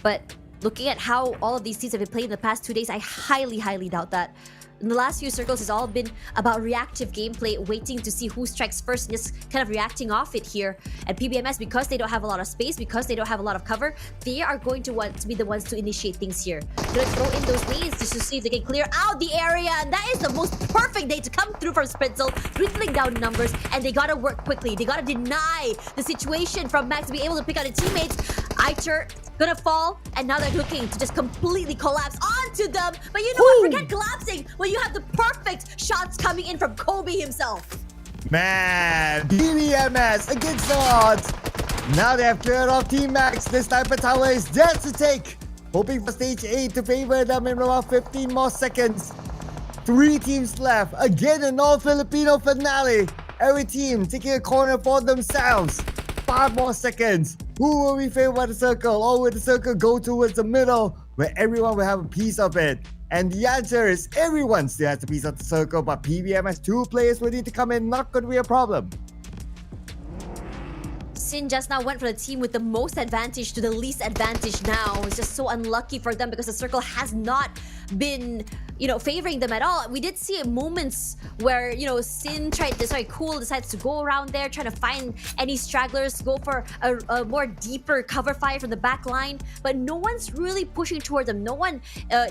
But looking at how all of these teams have been playing in the past 2 days, I highly, highly doubt that. In the last few circles, it's all been about reactive gameplay, waiting to see who strikes first, and just kind of reacting off it here. And PBMS, because they don't have a lot of space, because they don't have a lot of cover, they are going to want to be the ones to initiate things here. They're going to throw in those nades just to see if they can clear out the area, and that is the most perfect day to come through from Spritzel, dwindling down numbers, and they gotta work quickly. They gotta deny the situation from Max to be able to pick out his teammates. Iter gonna fall, and now they're looking to just completely collapse onto them. But you know what? Forget collapsing when you have the perfect shots coming in from Kobe himself. Man, PBMS against the odds. Now they have cleared off Team Max. This sniper tower is theirs to take. Hoping for stage 8 to favor them in about 15 more seconds. 3 teams left. Again, an all-Filipino finale. Every team taking a corner for themselves. 5 more seconds. Who will be favored by the circle? Or will the circle go towards the middle where everyone will have a piece of it? And the answer is everyone still has a piece of the circle, but PBMS 2 players will need to come in. Not going to be a problem. Sin just now went from the team with the most advantage to the least advantage now. It's just so unlucky for them because the circle has not been, favoring them at all. We did see moments where, Sin Cool decides to go around there, trying to find any stragglers, go for a more deeper cover fire from the back line, but no one's really pushing toward them. No one,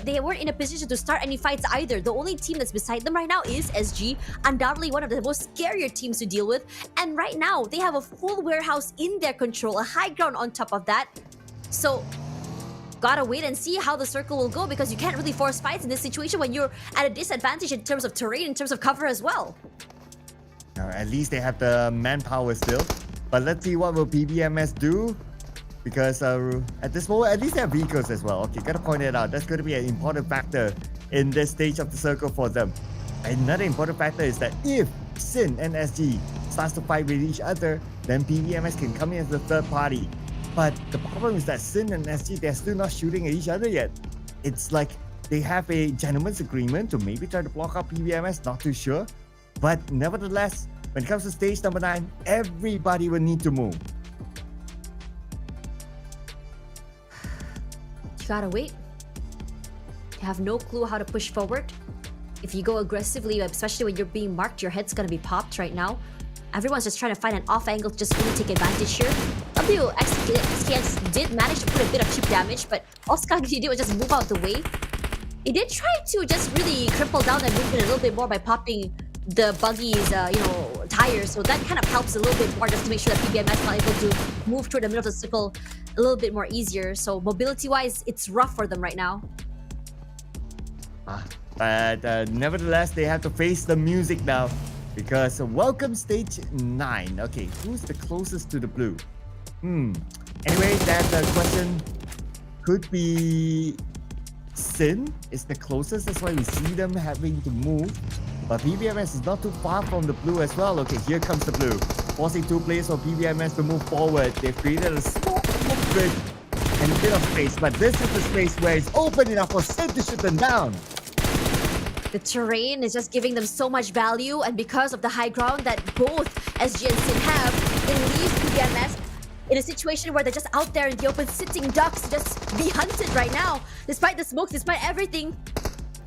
they weren't in a position to start any fights either. The only team that's beside them right now is SG, undoubtedly one of the most scarier teams to deal with. And right now, they have a full warehouse in their control, a high ground on top of that. So, gotta wait and see how the circle will go, because you can't really force fights in this situation when you're at a disadvantage in terms of terrain, in terms of cover as well. At least they have the manpower still. But let's see what will PBMS do. Because at this moment, at least they have vehicles as well. Okay, gotta point it out. That's going to be an important factor in this stage of the circle for them. Another important factor is that if Sin and SG starts to fight with each other, then PBMS can come in as the third party. But the problem is that Sin and SG, they're still not shooting at each other yet. It's like they have a gentleman's agreement to maybe try to block out PBMS, not too sure. But nevertheless, when it comes to stage number 9, everybody will need to move. You gotta wait. You have no clue how to push forward. If you go aggressively, especially when you're being marked, your head's gonna be popped right now. Everyone's just trying to find an off angle to just really take advantage here. WXKX did manage to put a bit of chip damage, but all Skaggy did was just move out the way. He did try to just really cripple down that movement a little bit more by popping the buggy's, tires. So that kind of helps a little bit more, just to make sure that PBMS is not able to move toward the middle of the circle a little bit more easier. So mobility-wise, it's rough for them right now. But nevertheless, they have to face the music now. Because welcome stage 9. Okay, who's the closest to the blue? Anyway, that question could be Sin is the closest. That's why we see them having to move. But PBMS is not too far from the blue as well. Okay, here comes the blue. Forcing 2 players for PBMS to move forward. They've created a small grid and a bit of space. But this is the space where it's open enough for Sin to shoot them down. The terrain is just giving them so much value, and because of the high ground that both SG and Sin have, it leaves PBMS in a situation where they're just out there in the open, sitting ducks to just be hunted right now. Despite the smokes, despite everything,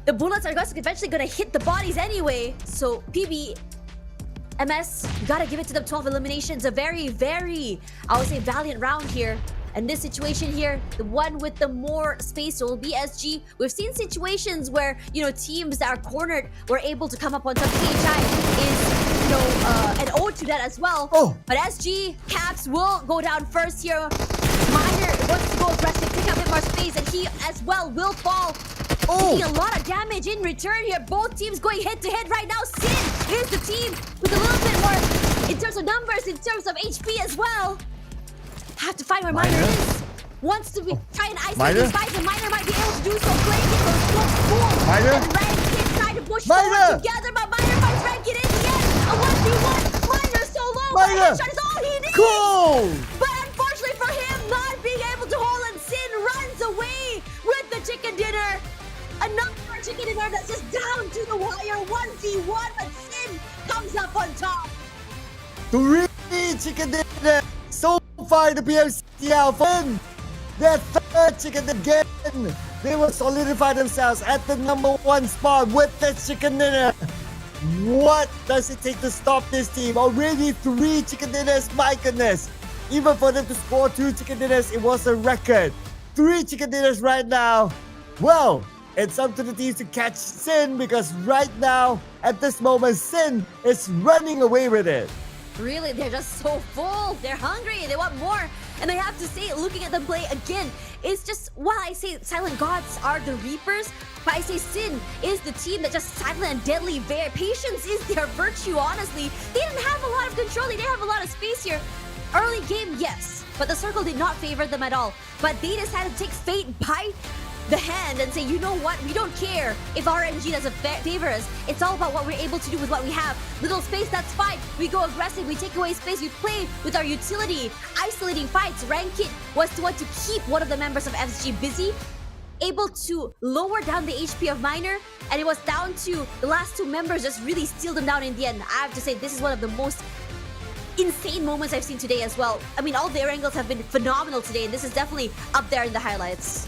the bullets are eventually gonna hit the bodies anyway. So PBMS, you gotta give it to them. 12 eliminations, a very, very, I would say, valiant round here. And this situation here, the one with the more space will be SG. We've seen situations where, you know, teams that are cornered were able to come up on top. PHI is, you know, an ode to that as well. Oh. But SG, Caps will go down first here. Miner wants to go aggressive, pick up a bit more space, and he as well will fall. Taking a lot of damage in return here. Both teams going head to head right now. Sin is the team with a little bit more in terms of numbers, in terms of HP as well. Have to find where Miner is. Wants to try and isolate these guys, and Miner might be able to do so. Playing it goes so cool. Miner? And Rankin trying to push forward together, but Miner fights Rankin in the end. A 1v1. Miner so low. Miner! Headshot is all he needs. Cool! But unfortunately for him, not being able to hold, and Sin runs away with the chicken dinner. Another chicken dinner that's just down to the wire. 1v1, but Sin comes up on top. 3 chicken dinner. So far, the PMCL win their third chicken dinner again. They will solidify themselves at the #1 spot with the chicken dinner. What does it take to stop this team? Already 3 chicken dinners, my goodness. Even for them to score 2 chicken dinners, it was a record. 3 chicken dinners right now. Well, it's up to the teams to catch Sin, because right now, at this moment, Sin is running away with it. Really, they're just so full. They're hungry. They want more. And I have to say, looking at them play again, it's just, while I say Silent Gods are the Reapers, but I say Sin is the team that just silent and deadly. Patience is their virtue, honestly. They didn't have a lot of control. They didn't have a lot of space here. Early game, yes, but the circle did not favor them at all. But they decided to take fate by the hand and say, you know what, we don't care if RNG doesn't favor us. It's all about what we're able to do with what we have. Little space, that's fine. We go aggressive, we take away space, we play with our utility, isolating fights. Rankin was the one to keep one of the members of FSG busy, able to lower down the HP of Miner, and it was down to the last 2 members just really steal them down in the end. I have to say, this is one of the most insane moments I've seen today as well. I mean, all the Erangels have been phenomenal today, and this is definitely up there in the highlights.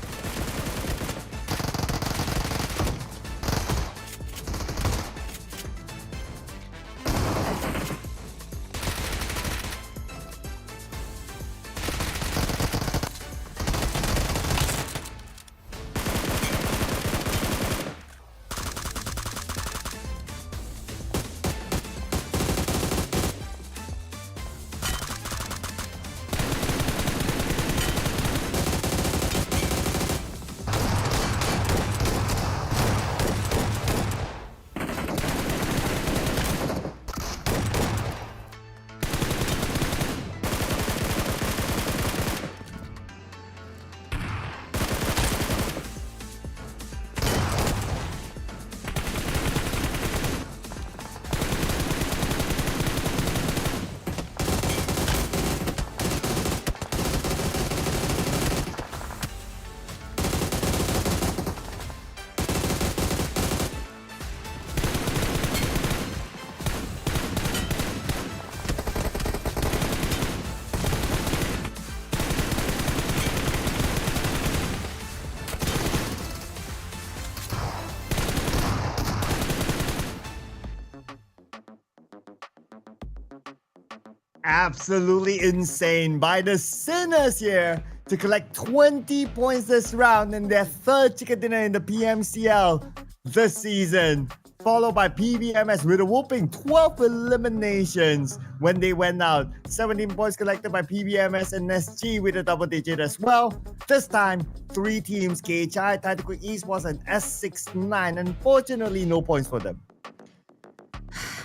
Absolutely insane by the Sinners here to collect 20 points this round in their 3rd chicken dinner in the PMCL this season, followed by PBMS with a whooping 12 eliminations when they went out. 17 points collected by PBMS and SG with a double digit as well. This time, 3 teams, KHI, Tactical Esports, and S69. Unfortunately, no points for them.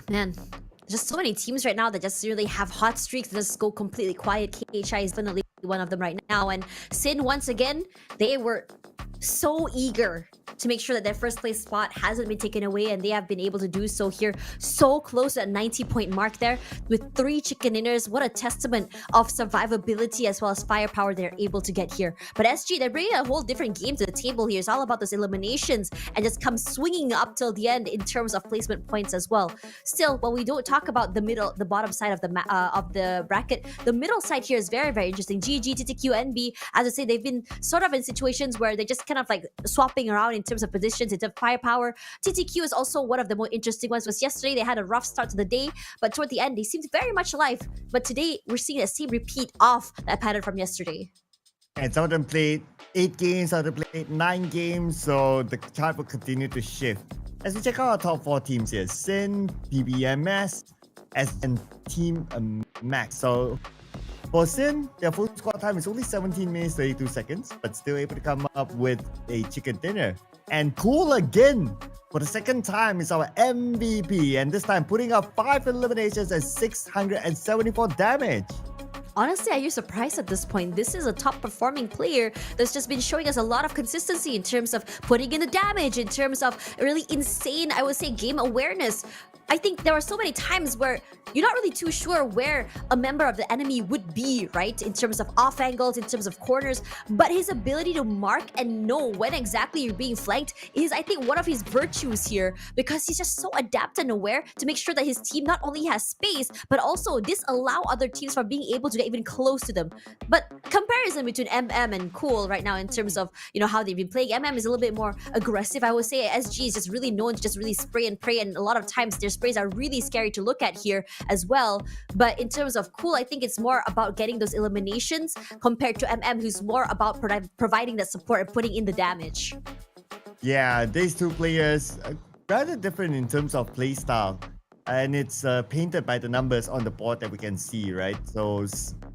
Man, just so many teams right now that just really have hot streaks that just go completely quiet. KHI is definitely one of them right now. And Sin, once again, they were so eager to make sure that their first place spot hasn't been taken away, and they have been able to do so here, so close to that 90-point mark there with 3 chicken dinners. What a testament of survivability as well as firepower they're able to get here. But SG, they're bringing a whole different game to the table here. It's all about those eliminations and just come swinging up till the end in terms of placement points as well. Still, when we don't talk about the bottom side of the bracket, the middle side here is very, very interesting. GG, TTQ, NB, as I say, they've been sort of in situations where they're just kind of like swapping around in terms of positions, in terms of firepower. TTQ is also one of the more interesting ones. Was yesterday they had a rough start to the day, but toward the end they seemed very much alive. But today we're seeing the same repeat of that pattern from yesterday. And some of them played 8 games, some of them played 9 games, so the chart will continue to shift. As we check out our top 4 teams here, Sin, PBMS, and Team Max. So for Sin, their full squad time is only 17 minutes 32 seconds, but still able to come up with a chicken dinner. And Cool again, for the second time, is our MVP, and this time putting up 5 eliminations and 674 damage. Honestly, are you surprised at this point? This is a top performing player that's just been showing us a lot of consistency in terms of putting in the damage, in terms of really insane, I would say, game awareness. I think there are so many times where you're not really too sure where a member of the enemy would be, right? In terms of off angles, in terms of corners, but his ability to mark and know when exactly you're being flanked is, I think, one of his virtues here, because he's just so adept and aware to make sure that his team not only has space, but also disallow other teams from being able to get even close to them. But comparison between MM and Cool right now in terms of, you know, how they've been playing, MM is a little bit more aggressive. I would say SG is just really known to just really spray and pray, and a lot of times their sprays are really scary to look at here as well. But in terms of Cool, I think it's more about getting those eliminations compared to MM, who's more about providing that support and putting in the damage. Yeah, these two players are rather different in terms of playstyle. And it's painted by the numbers on the board that we can see, right? So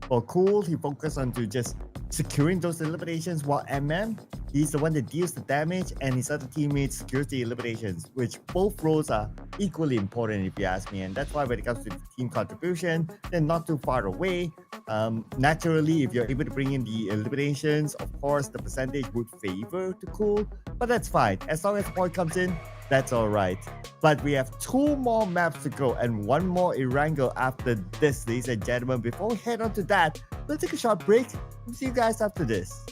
for Cool, he focused on to just securing those eliminations, while MM, he's the one that deals the damage, and his other teammates secures the eliminations, which both roles are equally important if you ask me. And that's why when it comes to the team contribution, they're not too far away. Naturally, if you're able to bring in the eliminations, of course, the percentage would favor to Cool, but that's fine. As long as the point comes in, that's all right. But we have 2 more maps to go and 1 more Erangel after this, ladies and gentlemen. Before we head on to that, we'll take a short break. We'll see you guys after this.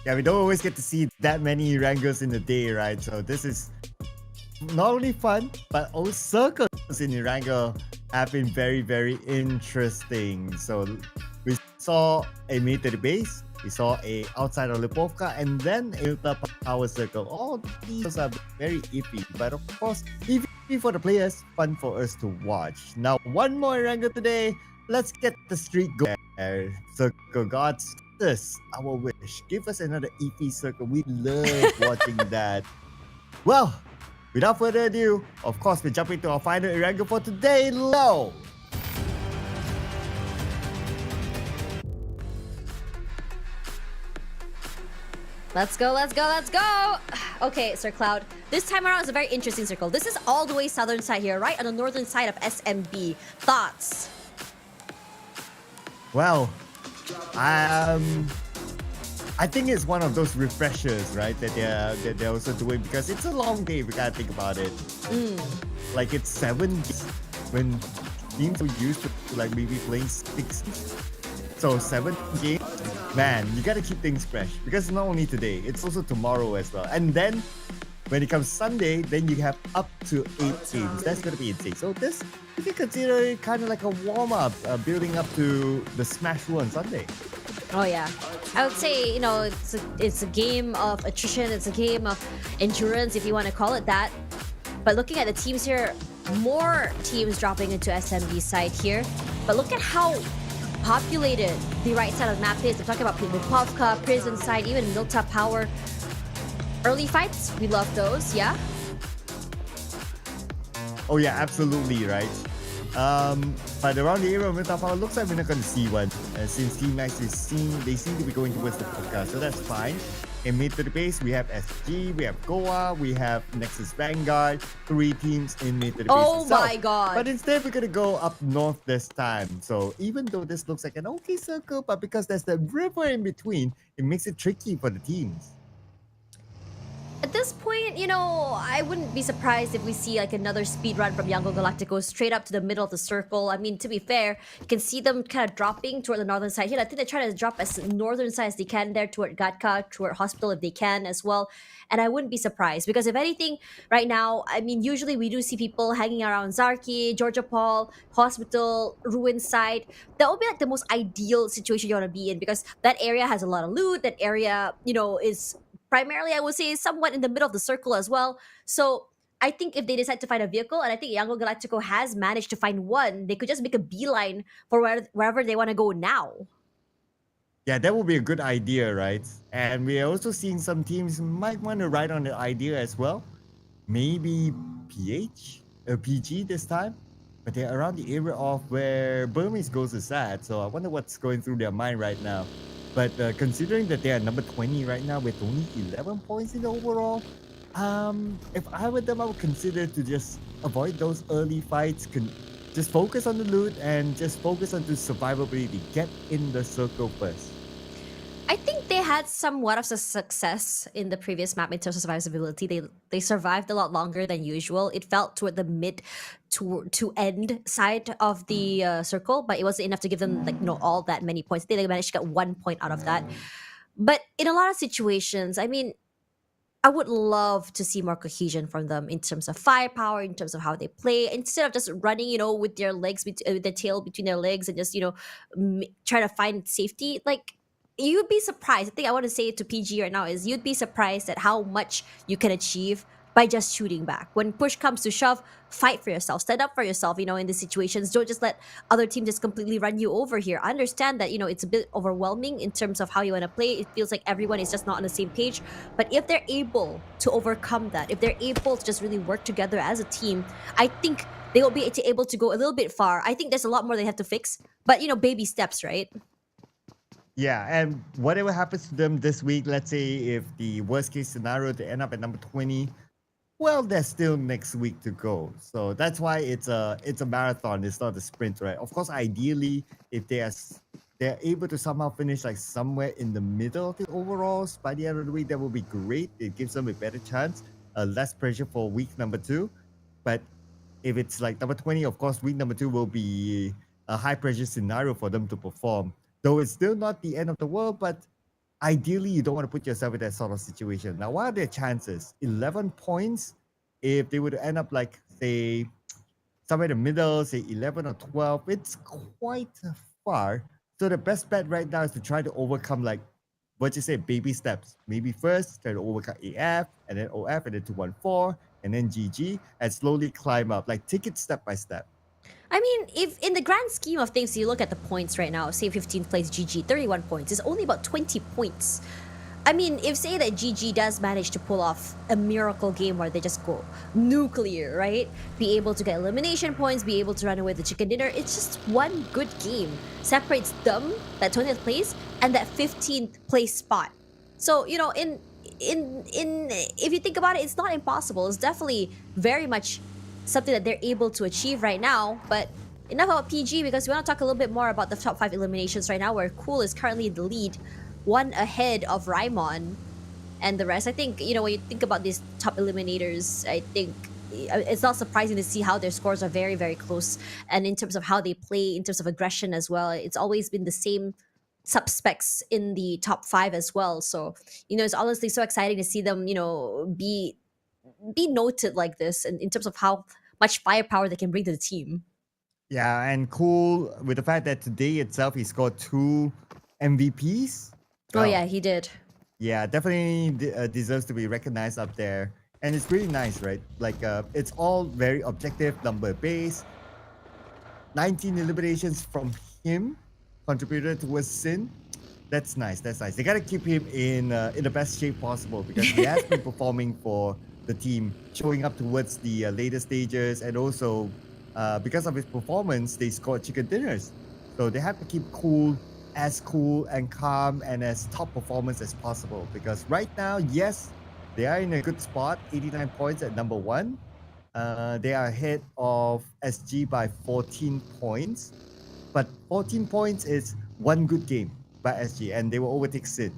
Yeah, we don't always get to see that many Erangels in a day, right? So this is not only fun, but also circles in Erangel have been very, very interesting. So we saw a mid to the base, we saw a outside of Lipovka, and then a ultra power circle. All these are very iffy, but of course, iffy for the players, fun for us to watch. Now, one more Erangel today. Let's get the streak going. Circle gods, this our wish. Give us another iffy circle. We love watching that. Well, without further ado, of course, we jump into our final Erangel for today. Low. Let's go, let's go, let's go! Okay, Sir Cloud. This time around is a very interesting circle. This is all the way southern side here, right on the northern side of SMB. Thoughts? Well, I think it's one of those refreshers, right? That they're also doing because it's a long day. We gotta think about it. Like it's 7 days when teams are used to like maybe playing 6. So 7 games, man, you gotta keep things fresh because it's not only today, it's also tomorrow as well. And then when it comes Sunday, then you have up to 8 games. That's gonna be insane. So this, you can consider it kind of like a warm-up, building up to the Smash 2 on Sunday. Oh yeah, I would say, you know, it's a game of attrition. It's a game of endurance, if you want to call it that. But looking at the teams here, more teams dropping into SMB side here. But look at how populated the right side of the map is. I'm talking about Lipovka, Prison side, even Milta Power. Early fights, we love those, yeah? Oh yeah, absolutely, right? But around the area of Milta Power, looks like we're not going to see one. Since Team Max they seem to be going towards the podcast, so that's fine. In mid to the base, we have SG, we have Goa, we have Nexus Vanguard, 3 teams in mid to the base. Oh itself. my god. But instead, we're gonna go up north this time. So even though this looks like an okay circle, but because there's the river in between, it makes it tricky for the teams. At this point, you know, I wouldn't be surprised if we see like another speed run from Yango Galactico straight up to the middle of the circle. I mean, to be fair, you can see them kind of dropping toward the northern side here. I think they're trying to drop as northern side as they can there toward Gatka, toward Hospital if they can as well. And I wouldn't be surprised because if anything, right now, I mean, usually we do see people hanging around Zarki, Georgia Paul, Hospital, Ruin side. That would be like the most ideal situation you want to be in because that area has a lot of loot. That area, you know, is primarily, I would say, somewhat in the middle of the circle as well. So I think if they decide to find a vehicle, and I think Yango Galactico has managed to find one, they could just make a beeline for wherever they want to go now. Yeah, that would be a good idea, right? And we are also seeing some teams might want to ride on the idea as well. Maybe PG this time. But they're around the area of where Burmese Ghost is at. So I wonder what's going through their mind right now. But considering that they are number 20 right now with only 11 points in the overall, if I were them, I would consider to just avoid those early fights, just focus on the loot and just focus on the survivability. Get in the circle first. I think they had somewhat of a success in the previous map in terms of survivability. They survived a lot longer than usual. It felt toward the mid to end side of the circle, but it wasn't enough to give them like all that many points. They managed to get 1 point out of that. But in a lot of situations, I mean, I would love to see more cohesion from them in terms of firepower, in terms of how they play, instead of just running, with their legs, with their tail between their legs, and just try to find safety. Like, you'd be surprised. I think I want to say it to PG right now is you'd be surprised at how much you can achieve by just shooting back. When push comes to shove, fight for yourself, stand up for yourself, in these situations. Don't just let other teams just completely run you over here. I understand that, it's a bit overwhelming in terms of how you want to play. It feels like everyone is just not on the same page. But if they're able to overcome that, if they're able to just really work together as a team, I think they will be able to go a little bit far. I think there's a lot more they have to fix, but, baby steps, right? Yeah, and whatever happens to them this week, let's say if the worst case scenario, they end up at number 20, well, there's still next week to go. So that's why it's a marathon. It's not a sprint, right? Of course, ideally, if they're able to somehow finish like somewhere in the middle of the overalls by the end of the week, that would be great. It gives them a better chance, less pressure for week number 2. But if it's like number 20, of course, week number 2 will be a high pressure scenario for them to perform. Though it's still not the end of the world, but ideally you don't want to put yourself in that sort of situation. Now, what are their chances? 11 points. If they would end up like, say, somewhere in the middle, say 11 or 12, it's quite far. So the best bet right now is to try to overcome, like what you say, baby steps. Maybe first try to overcome AF, and then OF, and then 214, and then GG, and slowly climb up. Like take it step by step. I mean, if in the grand scheme of things, you look at the points right now, say 15th place GG, 31 points, it's only about 20 points. I mean, if say that GG does manage to pull off a miracle game where they just go nuclear, right? Be able to get elimination points, be able to run away with the chicken dinner, it's just one good game separates them, that 20th place, and that 15th place spot. So, you know, in if you think about it, it's not impossible. It's definitely very much something that they're able to achieve right now. But enough about PG, because we want to talk a little bit more about the top 5 eliminations right now, where Cool is currently in the lead, one ahead of Raimon and the rest. I think, you know, when you think about these top eliminators, I think it's not surprising to see how their scores are very, very close. And in terms of how they play, in terms of aggression as well, it's always been the same suspects in the top 5 as well. So, you know, it's honestly so exciting to see them, you know, be noted like this in terms of how much firepower they can bring to the team. Yeah, and Cool with the fact that today itself he scored 2 MVPs. Oh yeah, he did. Yeah, definitely deserves to be recognized up there. And it's really nice, right? Like, it's all very objective, number based. 19 eliminations from him contributed towards Sin. That's nice. That's nice. They gotta keep him in the best shape possible, because he has been performing for the team, showing up towards the later stages, and also because of his performance, they scored chicken dinners. So they have to keep cool and calm and as top performance as possible, because right now, yes, they are in a good spot, 89 points at number 1. They are ahead of SG by 14 points, but 14 points is one good game by SG, and they will overtake Sin.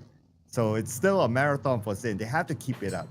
So it's still a marathon for Sin. They have to keep it up.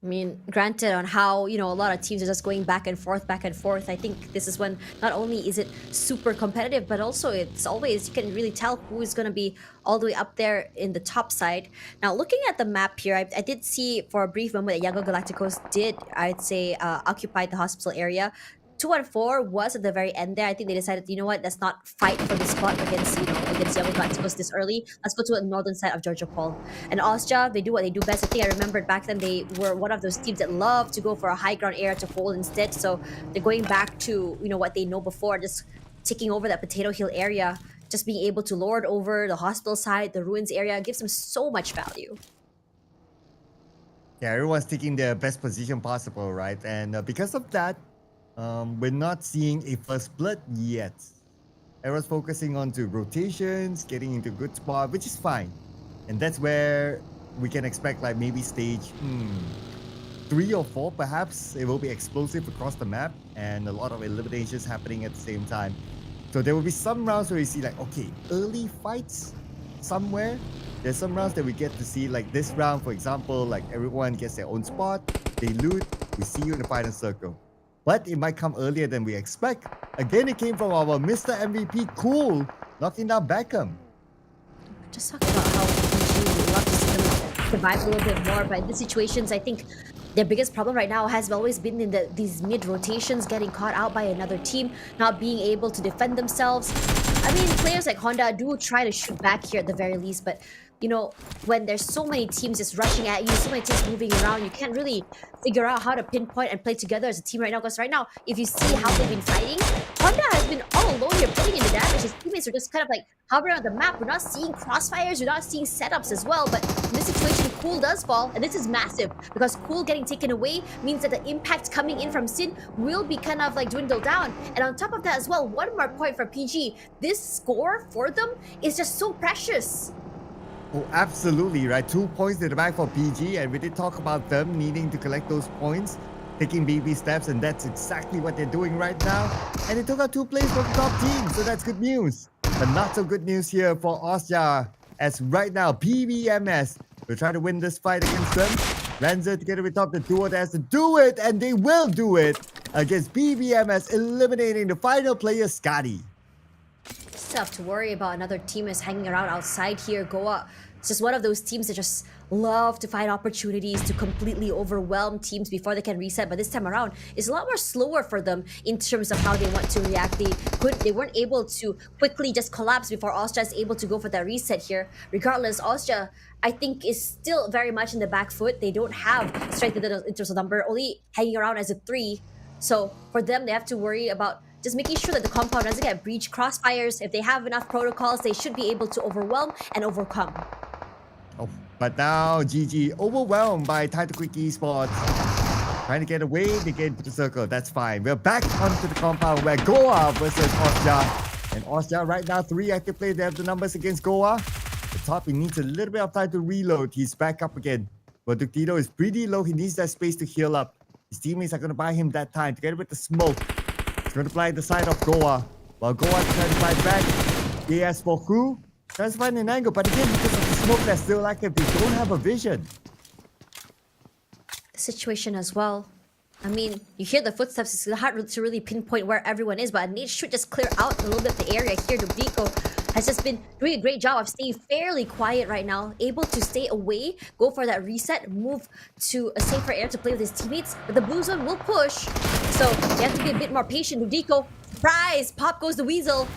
I mean, granted, on how, you know, a lot of teams are just going back and forth, I think this is when not only is it super competitive, but also it's always, you can really tell who is going to be all the way up there in the top side. Now, looking at the map here, I did see for a brief moment that Yago Galacticos did, I'd say, occupy the hospital area. 214 was at the very end there. I think they decided, you know what, let's not fight for the spot against, you know, against Yago Galacticos this early. Let's go to the northern side of Georgia Paul. And Austria, they do what they do best. I think I remembered back then they were one of those teams that love to go for a high ground area to hold instead. So they're going back to, you know, what they know before, just taking over that Potato Hill area, just being able to lord over the hospital side, the ruins area, gives them so much value. Yeah, everyone's taking their best position possible, right? And because of that, we're not seeing a first blood yet. Everyone's focusing on to rotations, getting into good spot, which is fine. And that's where we can expect like maybe stage 3 or 4 perhaps. It will be explosive across the map and a lot of eliminations happening at the same time. So there will be some rounds where you see like, okay, early fights somewhere. There's some rounds that we get to see, like this round, for example, like everyone gets their own spot, they loot, we see you in the final circle. But it might come earlier than we expect. Again, it came from our Mr. MVP Cool, knocking down Beckham. Just talk about how PG love to see them survive a little bit more, but in these situations, I think their biggest problem right now has always been in these mid rotations, getting caught out by another team, not being able to defend themselves. I mean, players like Honda do try to shoot back here at the very least, but you know, when there's so many teams just rushing at you, so many teams moving around, you can't really figure out how to pinpoint and play together as a team right now. Because right now, if you see how they've been fighting, Honda has been all alone here putting in the damage. His teammates are just kind of like hovering on the map. We're not seeing crossfires, we're not seeing setups as well. But in this situation, Cool does fall, and this is massive because Cool getting taken away means that the impact coming in from Sin will be kind of like dwindled down. And on top of that as well, one more point for PG. This score for them is just so precious. Oh, absolutely, right? 2 points in the back for PG, and we did talk about them needing to collect those points, taking baby steps, and that's exactly what they're doing right now. And they took out 2 plays from the top team, so that's good news. But not so good news here for Austria, as right now, PBMS will try to win this fight against them. Renzer together with Top the duo that has to do it, and they will do it against PBMS, eliminating the final player, Scotty. Stuff to worry about. Another team is hanging around outside here. Goa It's just one of those teams that just love to find opportunities to completely overwhelm teams before they can reset. But this time around, it's a lot more slower for them in terms of how they want to react. They weren't able to quickly just collapse before Austria is able to go for that reset here. Regardless, Austria, I think, is still very much in the back foot. They don't have strength in terms of number, only hanging around as a 3. So for them, they have to worry about just making sure that the compound doesn't get breached. Crossfires, if they have enough protocols, they should be able to overwhelm and overcome. Oh, but now GG overwhelmed by Title Quick Esports. Trying to get away, they get into the circle. That's fine. We're back onto the compound where Goa versus Austria. And Austria right now, 3 active players. They have the numbers against Goa. The top, he needs a little bit of time to reload. He's back up again. But W1D2 is pretty low. He needs that space to heal up. His teammates are going to buy him that time together with the smoke. He's going to fly the side of Goa. While Goa tries to fly back. AS for who? Tries to find an angle. But again, because of the smoke that's still active, they don't have a vision. The situation as well. I mean, you hear the footsteps. It's hard to really pinpoint where everyone is, but Nate should just clear out a little bit of the area here. W1D2 has just been doing a great job of staying fairly quiet right now, able to stay away, go for that reset, move to a safer area to play with his teammates. But the blue zone will push, so you have to be a bit more patient. W1D2, surprise! Pop goes the Weasel.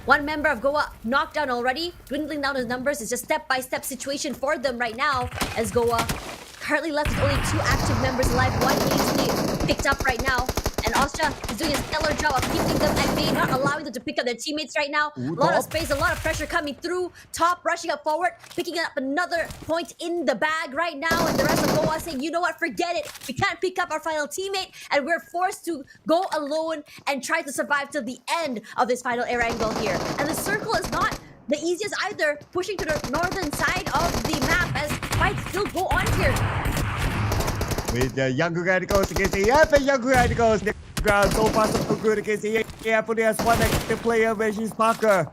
One member of Goa knocked down already, dwindling down his numbers. It's just step-by-step situation for them right now, as Goa currently left with only 2 active members alive. One easily picked up right now, and Austria is doing a stellar job of keeping them at bay, not allowing them to pick up their teammates right now. A lot of space, a lot of pressure coming through. Top rushing up forward, picking up another point in the bag right now, and the rest of Goa saying, you know what, forget it. We can't pick up our final teammate, and we're forced to go alone and try to survive till the end of this final Erangel here. And the circle is not the easiest either, pushing to the northern side of the map as fights still go on here. With the Younger Radicals against the EF and Younger Radicals. The ground so far so good against the EF. Only has one active player, which is Parker.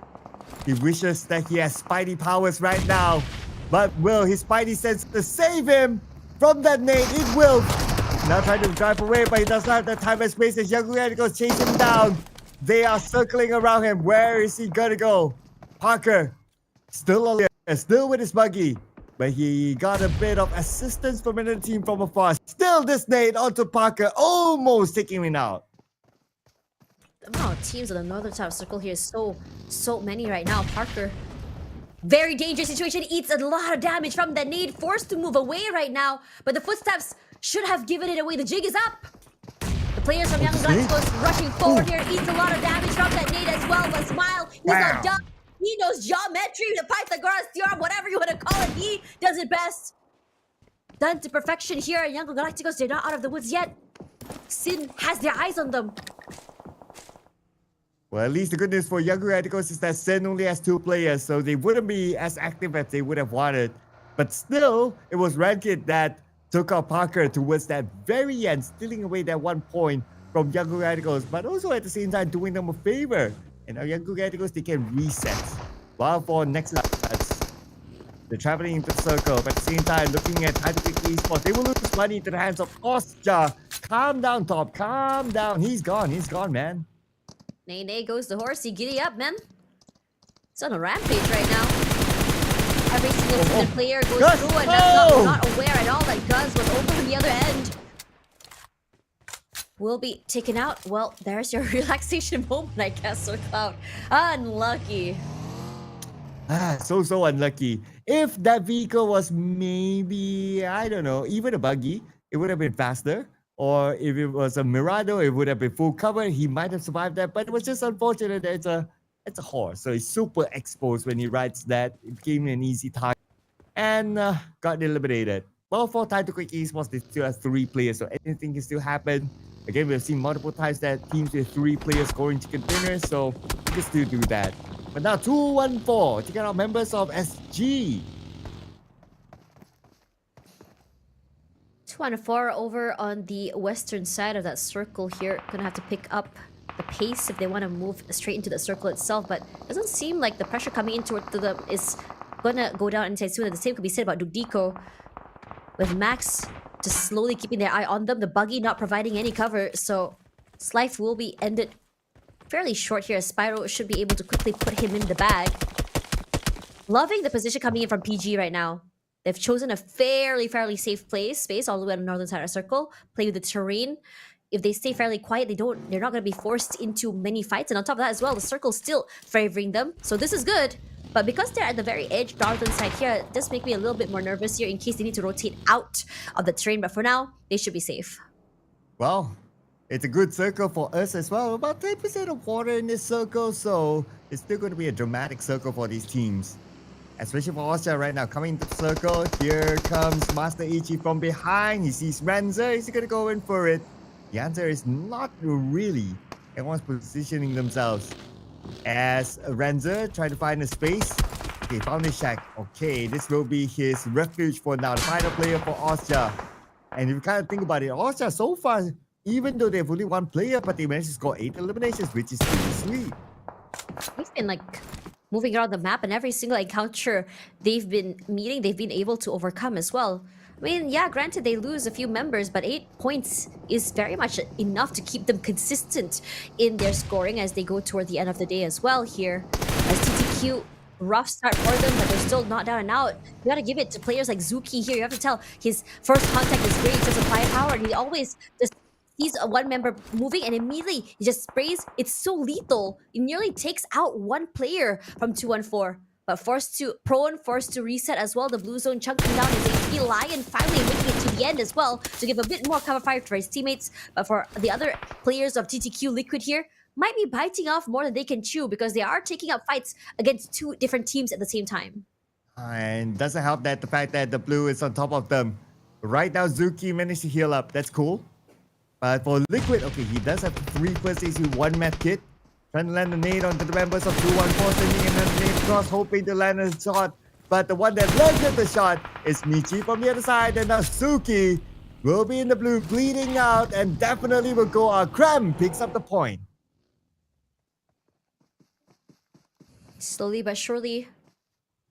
He wishes that he has Spidey powers right now. But will his Spidey sense to save him from that nade? It will. Now trying to drive away, but he does not have the time and space as Younger Radicals chase him down. They are circling around him. Where is he gonna go? Parker, still alive, still with his buggy. But he got a bit of assistance from another team from afar. Still this nade onto Parker, almost taking him out. The amount of teams on the northern side of circle here is so many right now. Parker, very dangerous situation, eats a lot of damage from that nade, forced to move away right now. But the footsteps should have given it away. The jig is up. The players from Young Guns rushing forward here, eats a lot of damage from that nade as well. But Smile, he's not done. He knows geometry, the Pythagoras theorem, whatever you want to call it. He does it best. Done to perfection here. Young Galacticos, they're not out of the woods yet. Sin has their eyes on them. Well, at least the good news for Younger Radicals is that Sin only has 2 players, so they wouldn't be as active as they would have wanted. But still, it was Rankid that took out Parker towards that very end, stealing away that 1 point from Younger Radicals, but also at the same time doing them a favor. And now Younger Radicals, they can reset. While for next laps, they're traveling into the circle, but at the same time looking at Title Quick Esports. They will lose money into the hands of Austria. Calm down, Top. Calm down. He's gone, man. Nay goes the horsey. Giddy up, man. It's on a rampage right now. Every single player goes through and not aware at all that Guz was over on the other end. Will be taken out. Well, there's your relaxation moment, I guess, Sir Cloud. Unlucky. So unlucky. If that vehicle was maybe, I don't know, even a buggy, it would have been faster. Or if it was a Mirado, it would have been full cover. He might have survived that, but it was just unfortunate that it's a horse. So he's super exposed when he rides that. It became an easy target and got eliminated. Well, for Title Quick Esports, they still have 3 players, so anything can still happen. Again, we've seen multiple times that teams with 3 players scoring chicken dinners, so we can still do that. But now 2-1-4, taking out members of SG. 2-4 over on the western side of that circle here. Gonna have to pick up the pace if they want to move straight into the circle itself, but it doesn't seem like the pressure coming into them is gonna go down anytime soon. And the same could be said about W1D2, with Max just slowly keeping their eye on them, the buggy not providing any cover, so his life will be ended fairly short here as Spyro should be able to quickly put him in the bag. Loving the position coming in from PG right now. They've chosen a fairly safe space all the way on the northern side of the circle, play with the terrain. If they stay fairly quiet, they're not going to be forced into many fights. And on top of that as well, the circle's still favoring them. So this is good. But because they're at the very edge, northern side here, it does make me a little bit more nervous here in case they need to rotate out of the terrain. But for now, they should be safe. Well, it's a good circle for us as well. About 10% of water in this circle, so it's still going to be a dramatic circle for these teams. Especially for Austria right now, coming into the circle. Here comes Master Ichi from behind. He sees Renzer. Is he going to go in for it? The answer is not really. Everyone's positioning themselves. As Renzer trying to find a space. Okay, found his shack. Okay, this will be his refuge for now. The final player for Austria. And if you kind of think about it, Austria so far, even though they've only one player, but they managed to score 8 eliminations, which is pretty sweet. They've been moving around the map, and every single encounter they've been meeting, they've been able to overcome as well. I mean, yeah, granted they lose a few members, but 8 points is very much enough to keep them consistent in their scoring as they go toward the end of the day as well here. As TTQ, rough start for them, but they're still not down and out. You gotta give it to players like Zuki here. You have to tell his first contact is great in terms of firepower, and he always just sees one member moving and immediately he just sprays. It's so lethal. It nearly takes out one player from 2-1-4. But forced to reset as well. The blue zone chunking down his HP. Lion finally making it to the end as well to give a bit more cover fire to his teammates. But for the other players of TTQ Liquid here, might be biting off more than they can chew because they are taking up fights against 2 different teams at the same time. And doesn't help that the fact that the blue is on top of them. Right now, Zuki managed to heal up. That's cool. But for Liquid, okay, he does have 3 first aids with 1 med kit. Trying to land a nade onto the members of 2-1-4, sending in a nade cross, hoping to land a shot. But the one that landed the shot is Michi from the other side, and now Suki will be in the blue, bleeding out, and definitely will go out. Krem picks up the point. Slowly but surely,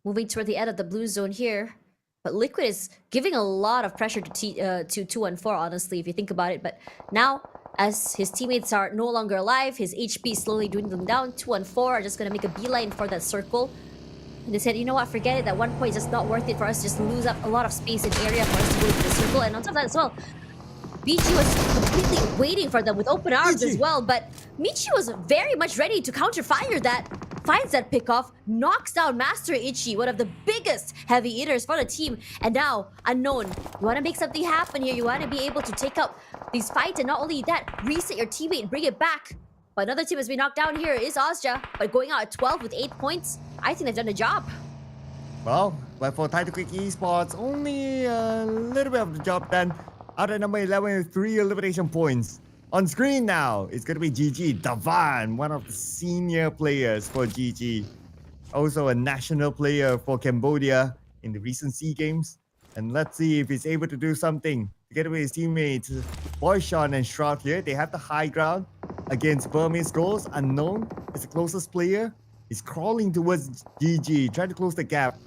moving toward the end of the blue zone here. But Liquid is giving a lot of pressure to 2-1-4, honestly, if you think about it. But now, as his teammates are no longer alive, his HP is slowly dwindling down. 2-1-4 are just going to make a beeline for that circle. And they said, you know what, forget it. That 1 point is just not worth it for us to just lose up a lot of space and area for us to go into the circle. And on top of that as well, BG was completely waiting for them with open arms as well. But Michi was very much ready to counter-fire that. Finds that pickoff, knocks down Master Ichi, one of the biggest heavy hitters for the team. And now, Unknown, you want to make something happen here. You want to be able to take up these fights, and not only that, reset your teammate and bring it back. But another team has been knocked down here is Austria, but going out at 12 with 8 points, I think they've done the job. Well, but for Title Quick Esports, only a little bit of the job done. Out at number 11 with 3 elimination points. On screen now, it's going to be GG. Davan, one of the senior players for GG. Also a national player for Cambodia in the recent SEA Games. And let's see if he's able to do something. Together with his teammates, Boyshawn and Shroud here, they have the high ground against Burmese goals. Unknown is the closest player. He's crawling towards GG, trying to close the gap.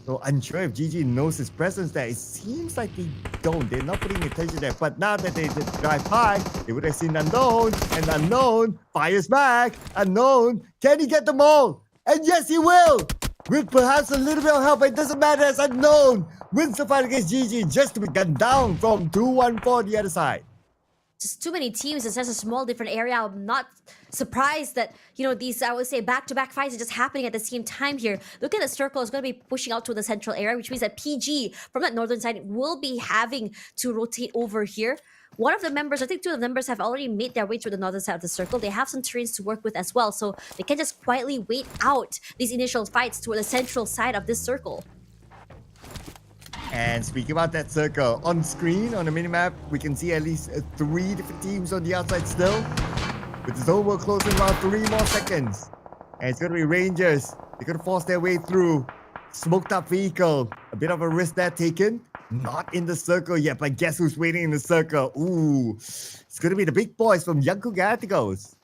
So unsure if GG knows his presence there. It seems like they don't. They're not putting attention there. But now that they drive by, they would have seen Unknown. And Unknown fires back. Unknown, can he get them all? And yes, he will! With perhaps a little bit of help, it doesn't matter as Unknown wins the fight against GG just to be gunned down from 2-1-4 the other side. Just too many teams in such a small different area. I'm not surprised that, you know, these, I would say, back-to-back fights are just happening at the same time here. Look at the circle. It's going to be pushing out to the central area, which means that PG from that northern side will be having to rotate over here. One of the members, I think 2 of the members have already made their way through the northern side of the circle. They have some terrains to work with as well, so they can just quietly wait out these initial fights toward the central side of this circle. And speaking about that circle, on screen, on the minimap, we can see at least 3 different teams on the outside still. With the zone will close in around 3 more seconds. And it's going to be Rangers. They're going to force their way through. Smoked up vehicle. A bit of a risk there taken. Not in the circle yet, but guess who's waiting in the circle? Ooh, it's going to be the big boys from Youngkook Galacticos.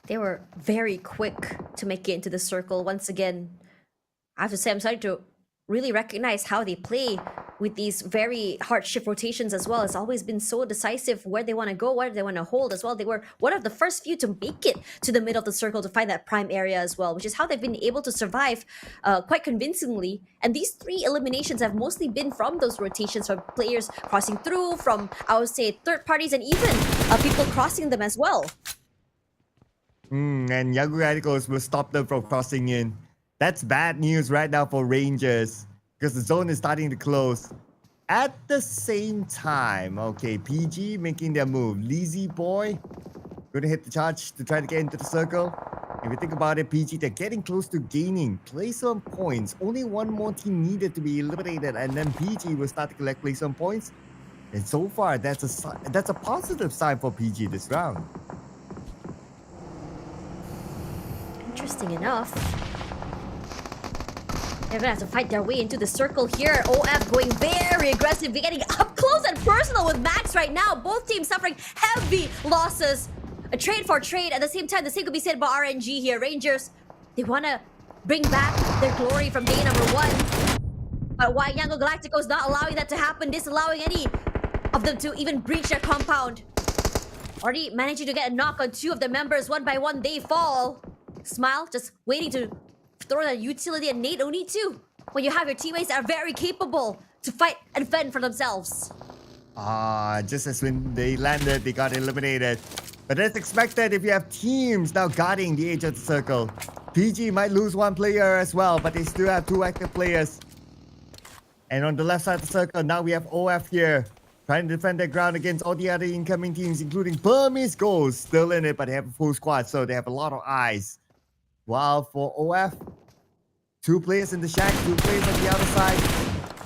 They were very quick to make it into the circle. Once again, I have to say, I'm starting to really recognize how they play with these very hard shift rotations as well. It's always been so decisive where they want to go, where they want to hold as well. They were one of the first few to make it to the middle of the circle to find that prime area as well, which is how they've been able to survive quite convincingly. And these 3 eliminations have mostly been from those rotations, from players crossing through, from, I would say, third parties, and even people crossing them as well. And Young Radicals will stop them from crossing in. That's bad news right now for Rangers, because the zone is starting to close. At the same time, okay, PG making their move. Lazy Boy going to hit the charge to try to get into the circle. If you think about it, PG, they're getting close to gaining place on points. Only one more team needed to be eliminated, and then PG will start to collect place on points. And so far, that's a positive sign for PG this round. Interesting enough. They're gonna have to fight their way into the circle here. OF going very aggressive, getting up close and personal with Max right now. Both teams suffering heavy losses. A trade for trade. At the same time, the same could be said about RNG here. Rangers, they want to bring back their glory from day number 1. But why Yango Galacticos not allowing that to happen, disallowing any of them to even breach their compound. Already managing to get a knock on 2 of the members. One by one, they fall. Smile, just waiting to throw that utility and nade. No need to. When you have your teammates that are very capable to fight and fend for themselves. Just as when they landed, they got eliminated. But as expected, if you have teams now guarding the edge of the circle, PG might lose 1 player as well, but they still have 2 active players. And on the left side of the circle, now we have OF here, trying to defend their ground against all the other incoming teams, including Burmese Ghosts still in it, but they have a full squad, so they have a lot of eyes. While for OF, 2 players in the shack, 2 players on the other side.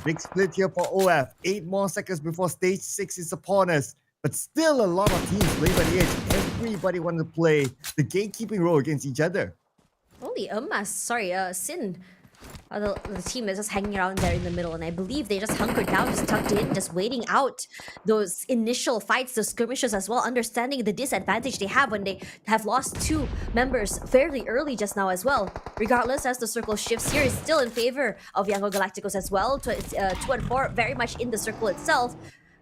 Big split here for OF. 8 more seconds before stage 6 is upon us. But still a lot of teams playing by the edge. Everybody wanted to play the gatekeeping role against each other. Only Sin. The team is just hanging around there in the middle, and I believe they just hunkered down, just tucked in, just waiting out those initial fights, those skirmishes as well, understanding the disadvantage they have when they have lost 2 members fairly early just now as well. Regardless, as the circle shifts here, is still in favor of Yango Galacticos as well. 2 and 4 very much in the circle itself.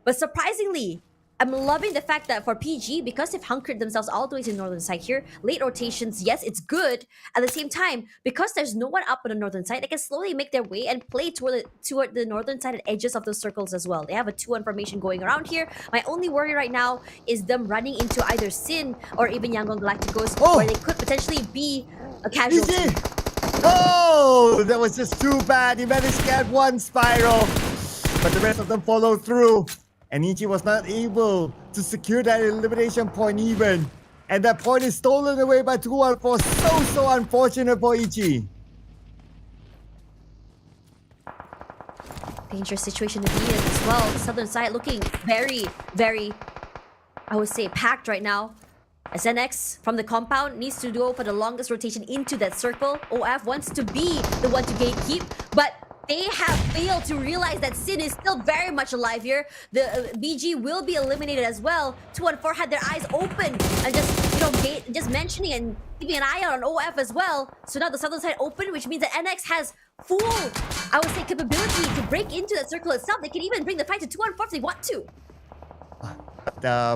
But surprisingly, I'm loving the fact that for PG, because they've hunkered themselves all the way to the northern side here, late rotations, yes, it's good. At the same time, because there's no one up on the northern side, they can slowly make their way and play toward the northern side and edges of those circles as well. They have a 2-1 formation going around here. My only worry right now is them running into either Sin or even Yangon Galacticos, where they could potentially be a casualty. PG! Oh, that was just too bad. He managed to get 1 spiral, but the rest of them followed through. And Ichi was not able to secure that elimination point even. And that point is stolen away by 214. So unfortunate for Ichi. Dangerous situation to be in as well. The southern side looking very, very, I would say, packed right now. As NX from the compound needs to go for the longest rotation into that circle. OF wants to be the one to gatekeep, but they have failed to realize that Sin is still very much alive here. The BG will be eliminated as well. 214 had their eyes open and just mentioning and keeping an eye out on OF as well. So now the southern side open, which means that NX has full, I would say, capability to break into that circle itself. They can even bring the fight to 214 if they want to.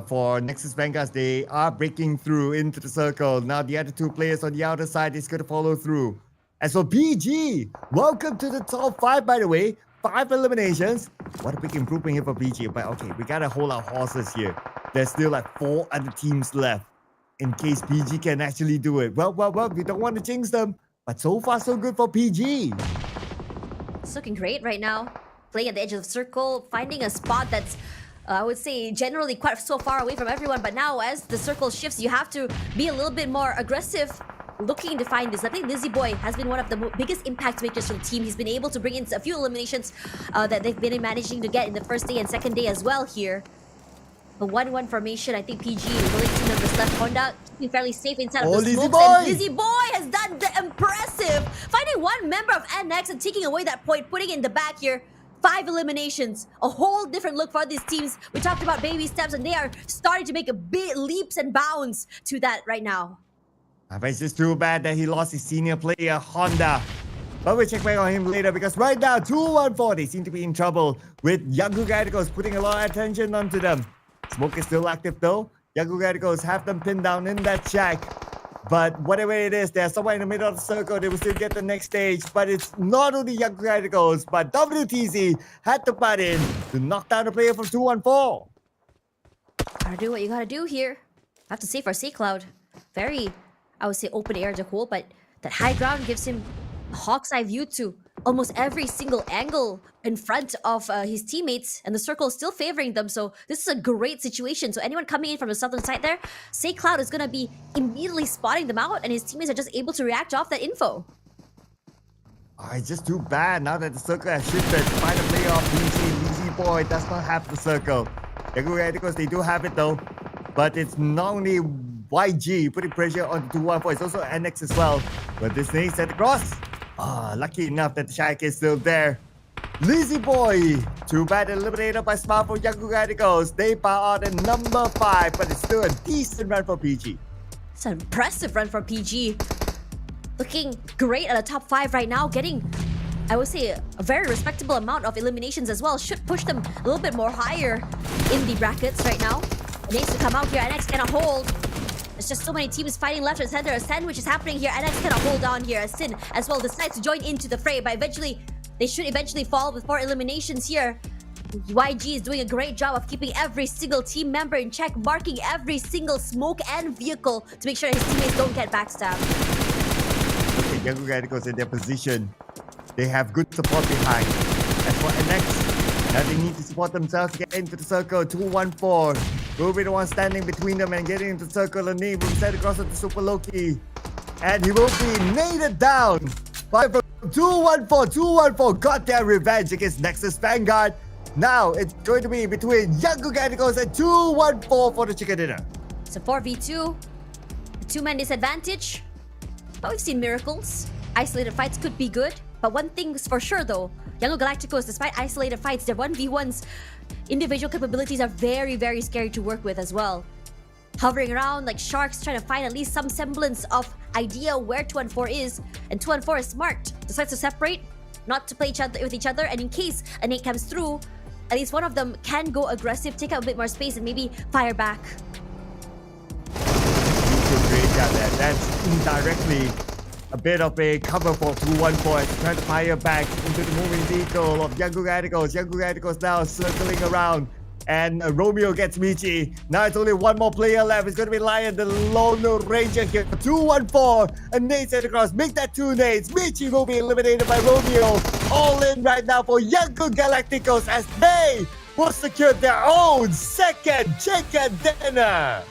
For Nexus Vanguards, they are breaking through into the circle. Now the other 2 players on the outer side is going to follow through. As for PG, welcome to the top 5, by the way. 5 eliminations. What a big improvement here for PG. But okay, we gotta hold our horses here. There's still like 4 other teams left in case PG can actually do it. Well, we don't want to jinx them. But so far, so good for PG. It's looking great right now. Playing at the edge of the circle, finding a spot that's I would say generally quite so far away from everyone. But now as the circle shifts, you have to be a little bit more aggressive, looking to find this. I think Lazy Boy has been one of the biggest impact makers for the team. He's been able to bring in a few eliminations that they've been managing to get in the first day and second day as well here. The 1-1 formation, I think PG with only 2 members left. Honda keeping fairly safe inside of the Lazy smokes. Boy! And Lazy Boy has done the impressive, finding 1 member of NX and taking away that point, putting it in the back here. 5 eliminations, a whole different look for these teams. We talked about baby steps and they are starting to make a big leaps and bounds to that right now. But it's just too bad that he lost his senior player, Honda. But we'll check back on him later because right now 214 they seem to be in trouble with Young Radicals putting a lot of attention onto them. Smoke is still active though. Young Radicals have them pinned down in that shack. But whatever it is, they're somewhere in the middle of the circle. They will still get the next stage. But it's not only Young Radicals, but WTZ had to butt in to knock down the player from 214. Gotta do what you gotta do here. I have to say for C-Cloud, very, I would say, open air as a whole, but that high ground gives him a hawk's eye view to almost every single angle in front of his teammates, and the circle is still favoring them, so this is a great situation. So anyone coming in from the southern side there, C-Cloud is gonna be immediately spotting them out, and his teammates are just able to react off that info. It's just too bad now that the circle has shifted. Find a player off PG. Lazy Boy does not have the circle. Young Radicals, they do have it though. But it's not only YG putting pressure on the 214, it's also NX as well. But this nade set across. Lucky enough that the Shack is still there. Lazy Boy, too bad eliminated by Smart for Young Radicals. They power out at number 5, but it's still a decent run for PG. It's an impressive run from PG. Looking great at the top 5 right now, getting, I would say, a very respectable amount of eliminations as well. Should push them a little bit more higher in the brackets right now. It needs to come out here. NX cannot hold. There's just so many teams fighting left and center. A sandwich is happening here. NX cannot hold on here. Sin as well decides to join into the fray, but eventually, they should eventually fall with 4 eliminations here. YG is doing a great job of keeping every single team member in check, marking every single smoke and vehicle to make sure his teammates don't get backstabbed. Okay, Young Radicals in their position. They have good support behind. As for NX, now they need to support themselves to get into the circle. 214 will be the one standing between them and getting into the circle. And he will be sent across to Super Loki. And he will be naded down by 214. 214 got their revenge against Nexus Vanguard. Now it's going to be between Young Radicals and 214 for the chicken dinner. It's a 4v2. A 2-man disadvantage. But we've seen miracles. Isolated fights could be good. But one thing's for sure though, Young Galacticos, despite isolated fights, their 1v1s, individual capabilities are very, very scary to work with as well. Hovering around like sharks, trying to find at least some semblance of idea where 214 is. And 214 is smart. Decides to separate, not to play with each other, and in case a nade comes through, at least one of them can go aggressive, take out a bit more space, and maybe fire back. That's indirectly a bit of a cover for 214 as trying to fire back into the moving vehicle of Young Radicals. Young Radicals now circling around. And Romeo gets Michi. Now it's only one more player left. It's going to be Lion, the Lone Ranger here. 214. A nade set across. Make that 2 nades. Michi will be eliminated by Romeo. All in right now for Young Galacticos as they will secure their own second chicken dinner.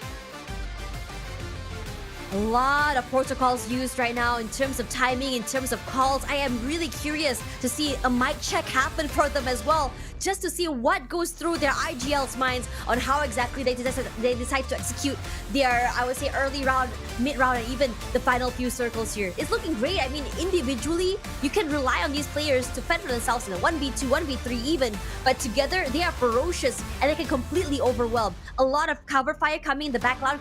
A lot of protocols used right now in terms of timing, in terms of calls. I am really curious to see a mic check happen for them as well, just to see what goes through their IGL's minds on how exactly they decide to execute their, I would say, early round, mid round, and even the final few circles here. It's looking great. I mean, individually, you can rely on these players to fend for themselves in a 1v2, 1v3 even, but together, they are ferocious and they can completely overwhelm. A lot of cover fire coming in the background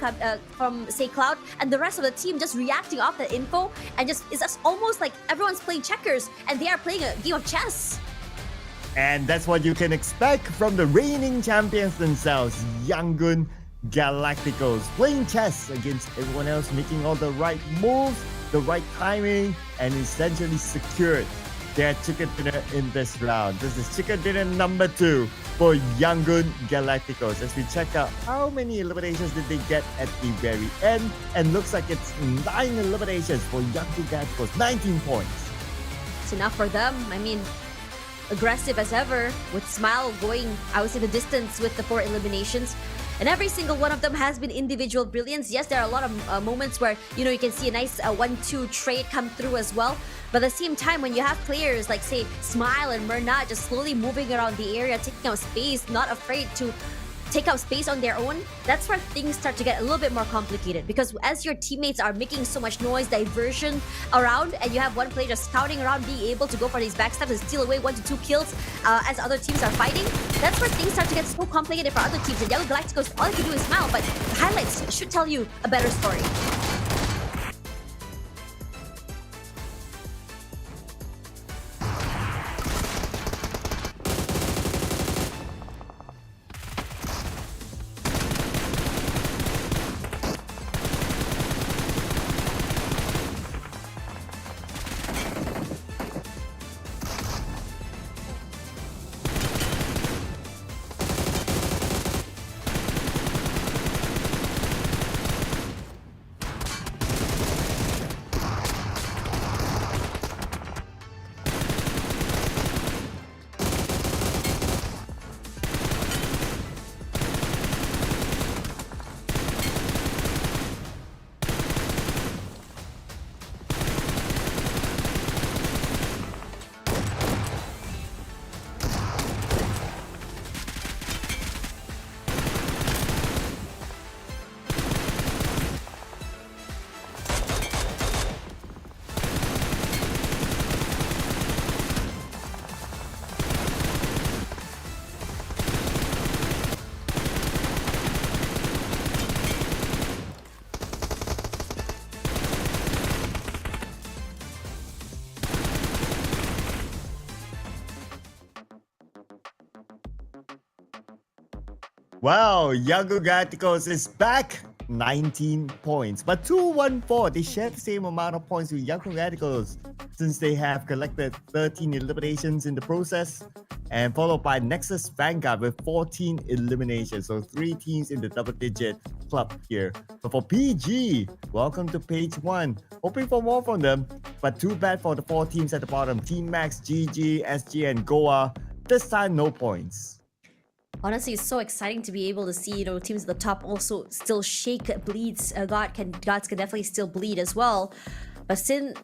from, say, Cloud, and the rest of the team just reacting off that info, and it's just almost like everyone's playing checkers and they are playing a game of chess. And that's what you can expect from the reigning champions themselves, Young Galacticos, playing chess against everyone else, making all the right moves, the right timing, and essentially secured their chicken dinner in this round. This is chicken dinner number 2 for Young Galacticos. As we check out how many eliminations did they get at the very end, and looks like it's 9 eliminations for Young Galacticos, 19 points. It's enough for them. I mean, aggressive as ever, with Smile going, I would say, the distance with the 4 eliminations. And every single one of them has been individual brilliance. Yes, there are a lot of moments where, you know, you can see a nice 1-2 trade come through as well. But at the same time, when you have players like, say, Smile and Mernat just slowly moving around the area, taking out space, not afraid to take up space on their own, that's where things start to get a little bit more complicated. Because as your teammates are making so much noise, diversion around, and you have one player just scouting around, being able to go for these backstabs and steal away 1 to 2 kills as other teams are fighting, that's where things start to get so complicated for other teams. And Young Galacticos, all you can do is smile, but the highlights should tell you a better story. Wow, Yangon Galacticos is back. 19 points. But 214, they share the same amount of points with Yangon Galacticos since they have collected 13 eliminations in the process. And followed by Nexus Vanguard with 14 eliminations. So 3 teams in the double-digit club here. But for PG, welcome to page 1. Hoping for more from them, but too bad for the 4 teams at the bottom. Team Max, GG, SG, and Goa. This time, no points. Honestly, it's so exciting to be able to see, teams at the top also still shake, bleeds. Gods can definitely still bleed as well. But Sin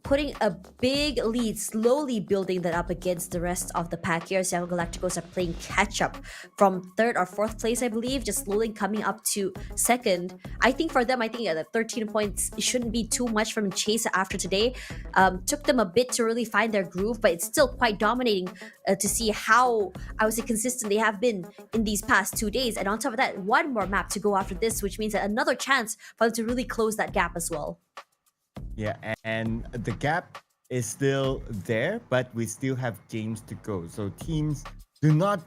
putting a big lead, slowly building that up against the rest of the pack here. Seattle Galacticos are playing catch-up from 3rd or 4th place, I believe, just slowly coming up to 2nd. I think for them, the 13 points shouldn't be too much from Chase after today. Took them a bit to really find their groove, but it's still quite dominating to see how, I would say, consistent they have been in these past 2 days. And on top of that, one more map to go after this, which means that another chance for them to really close that gap as well. Yeah, and the gap is still there, but we still have games to go. So teams, do not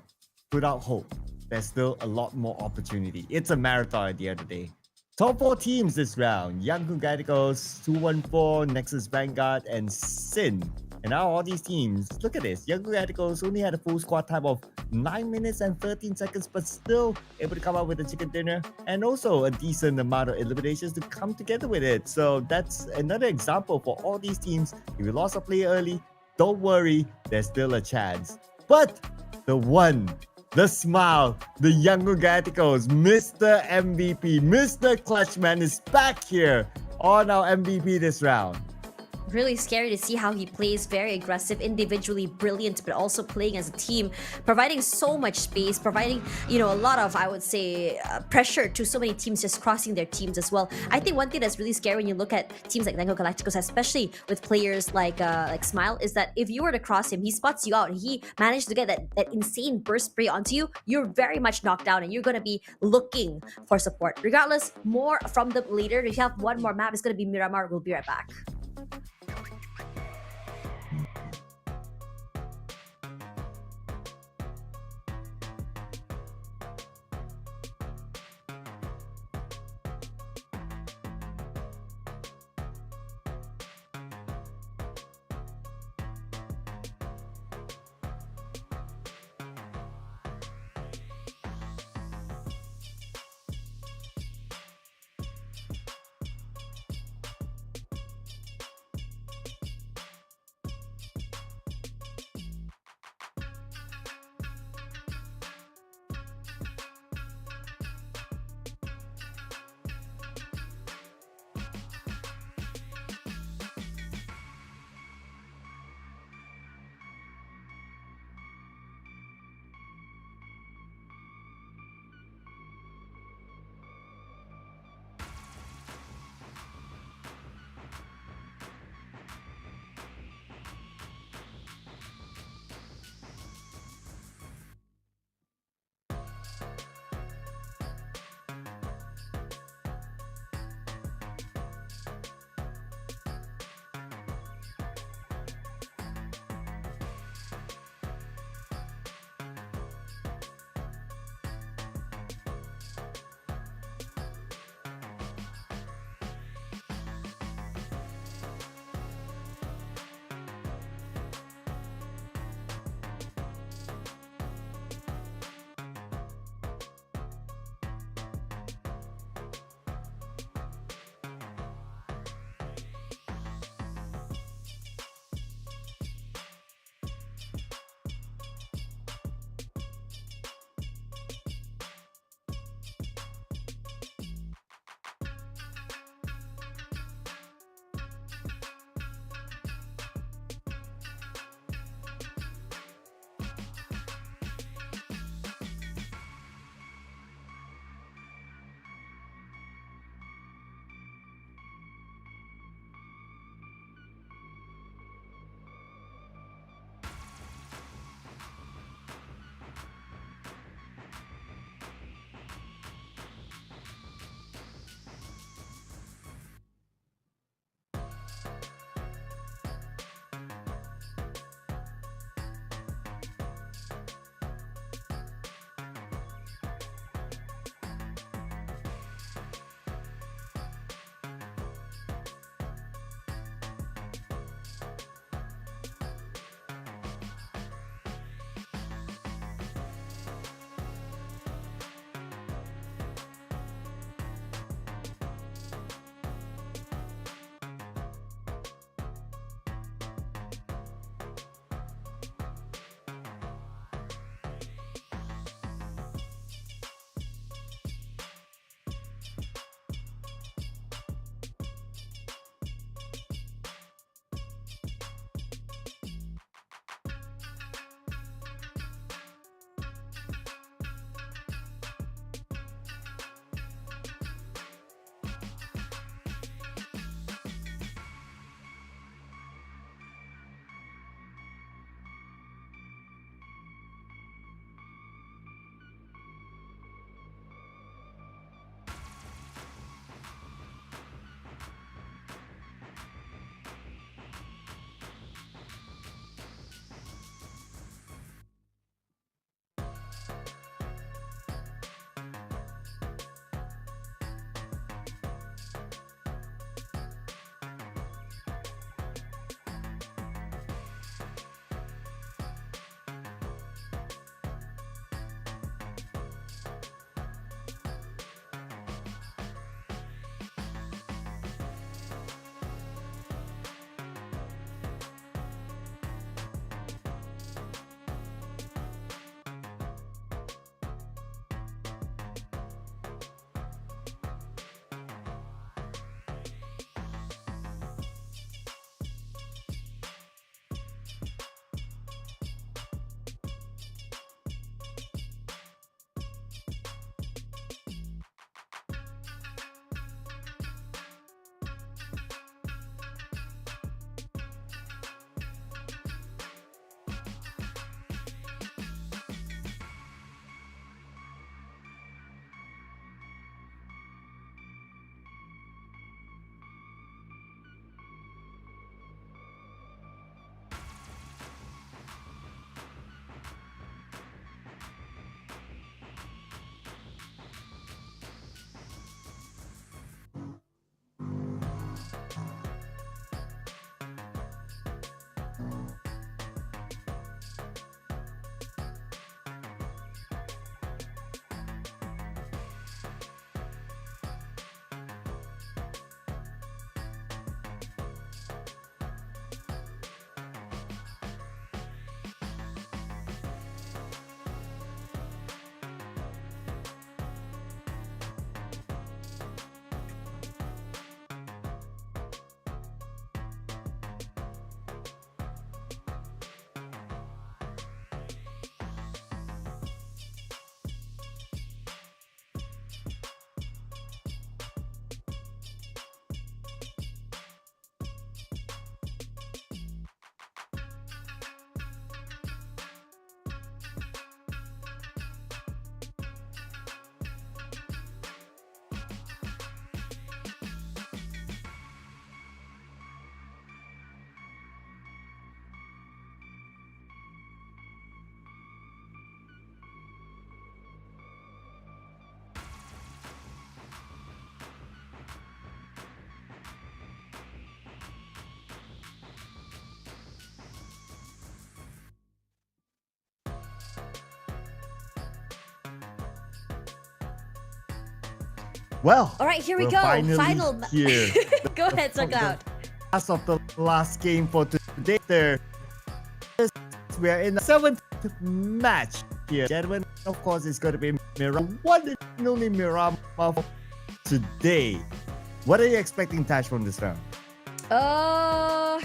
put out hope. There's still a lot more opportunity. It's a marathon at the end of the day. Top 4 teams this round. Yangon Galacticos, 214, Nexus Vanguard, and Sin. And now all these teams, look at this. Yangon Galacticos only had a full squad time of 9 minutes and 13 seconds, but still able to come up with a chicken dinner and also a decent amount of eliminations to come together with it. So that's another example for all these teams. If you lost a player early, don't worry, there's still a chance. But the one, the smile, the Yangon Galacticos, Mr. MVP, Mr. Clutchman is back here on our MVP this round. Really scary to see how he plays. Very aggressive, individually brilliant, but also playing as a team, providing so much space, providing a lot of, I would say, pressure to so many teams just crossing their teams as well. I think one thing that's really scary when you look at teams like Yangon Galacticos, especially with players like Smile, is that if you were to cross him, he spots you out and he managed to get that insane burst spray onto you, you're very much knocked down and you're going to be looking for support. Regardless, more from them later. If you have one more map, it's going to be Miramar. We'll be right back. Well, All right, here we we're go. finally Final here. Go ahead, SoundCloud. Last of the last game for today. We are in the 7th match here. Gentlemen, of course, it's going to be Miram. One and only Miram today. What are you expecting, Tash, from this round? A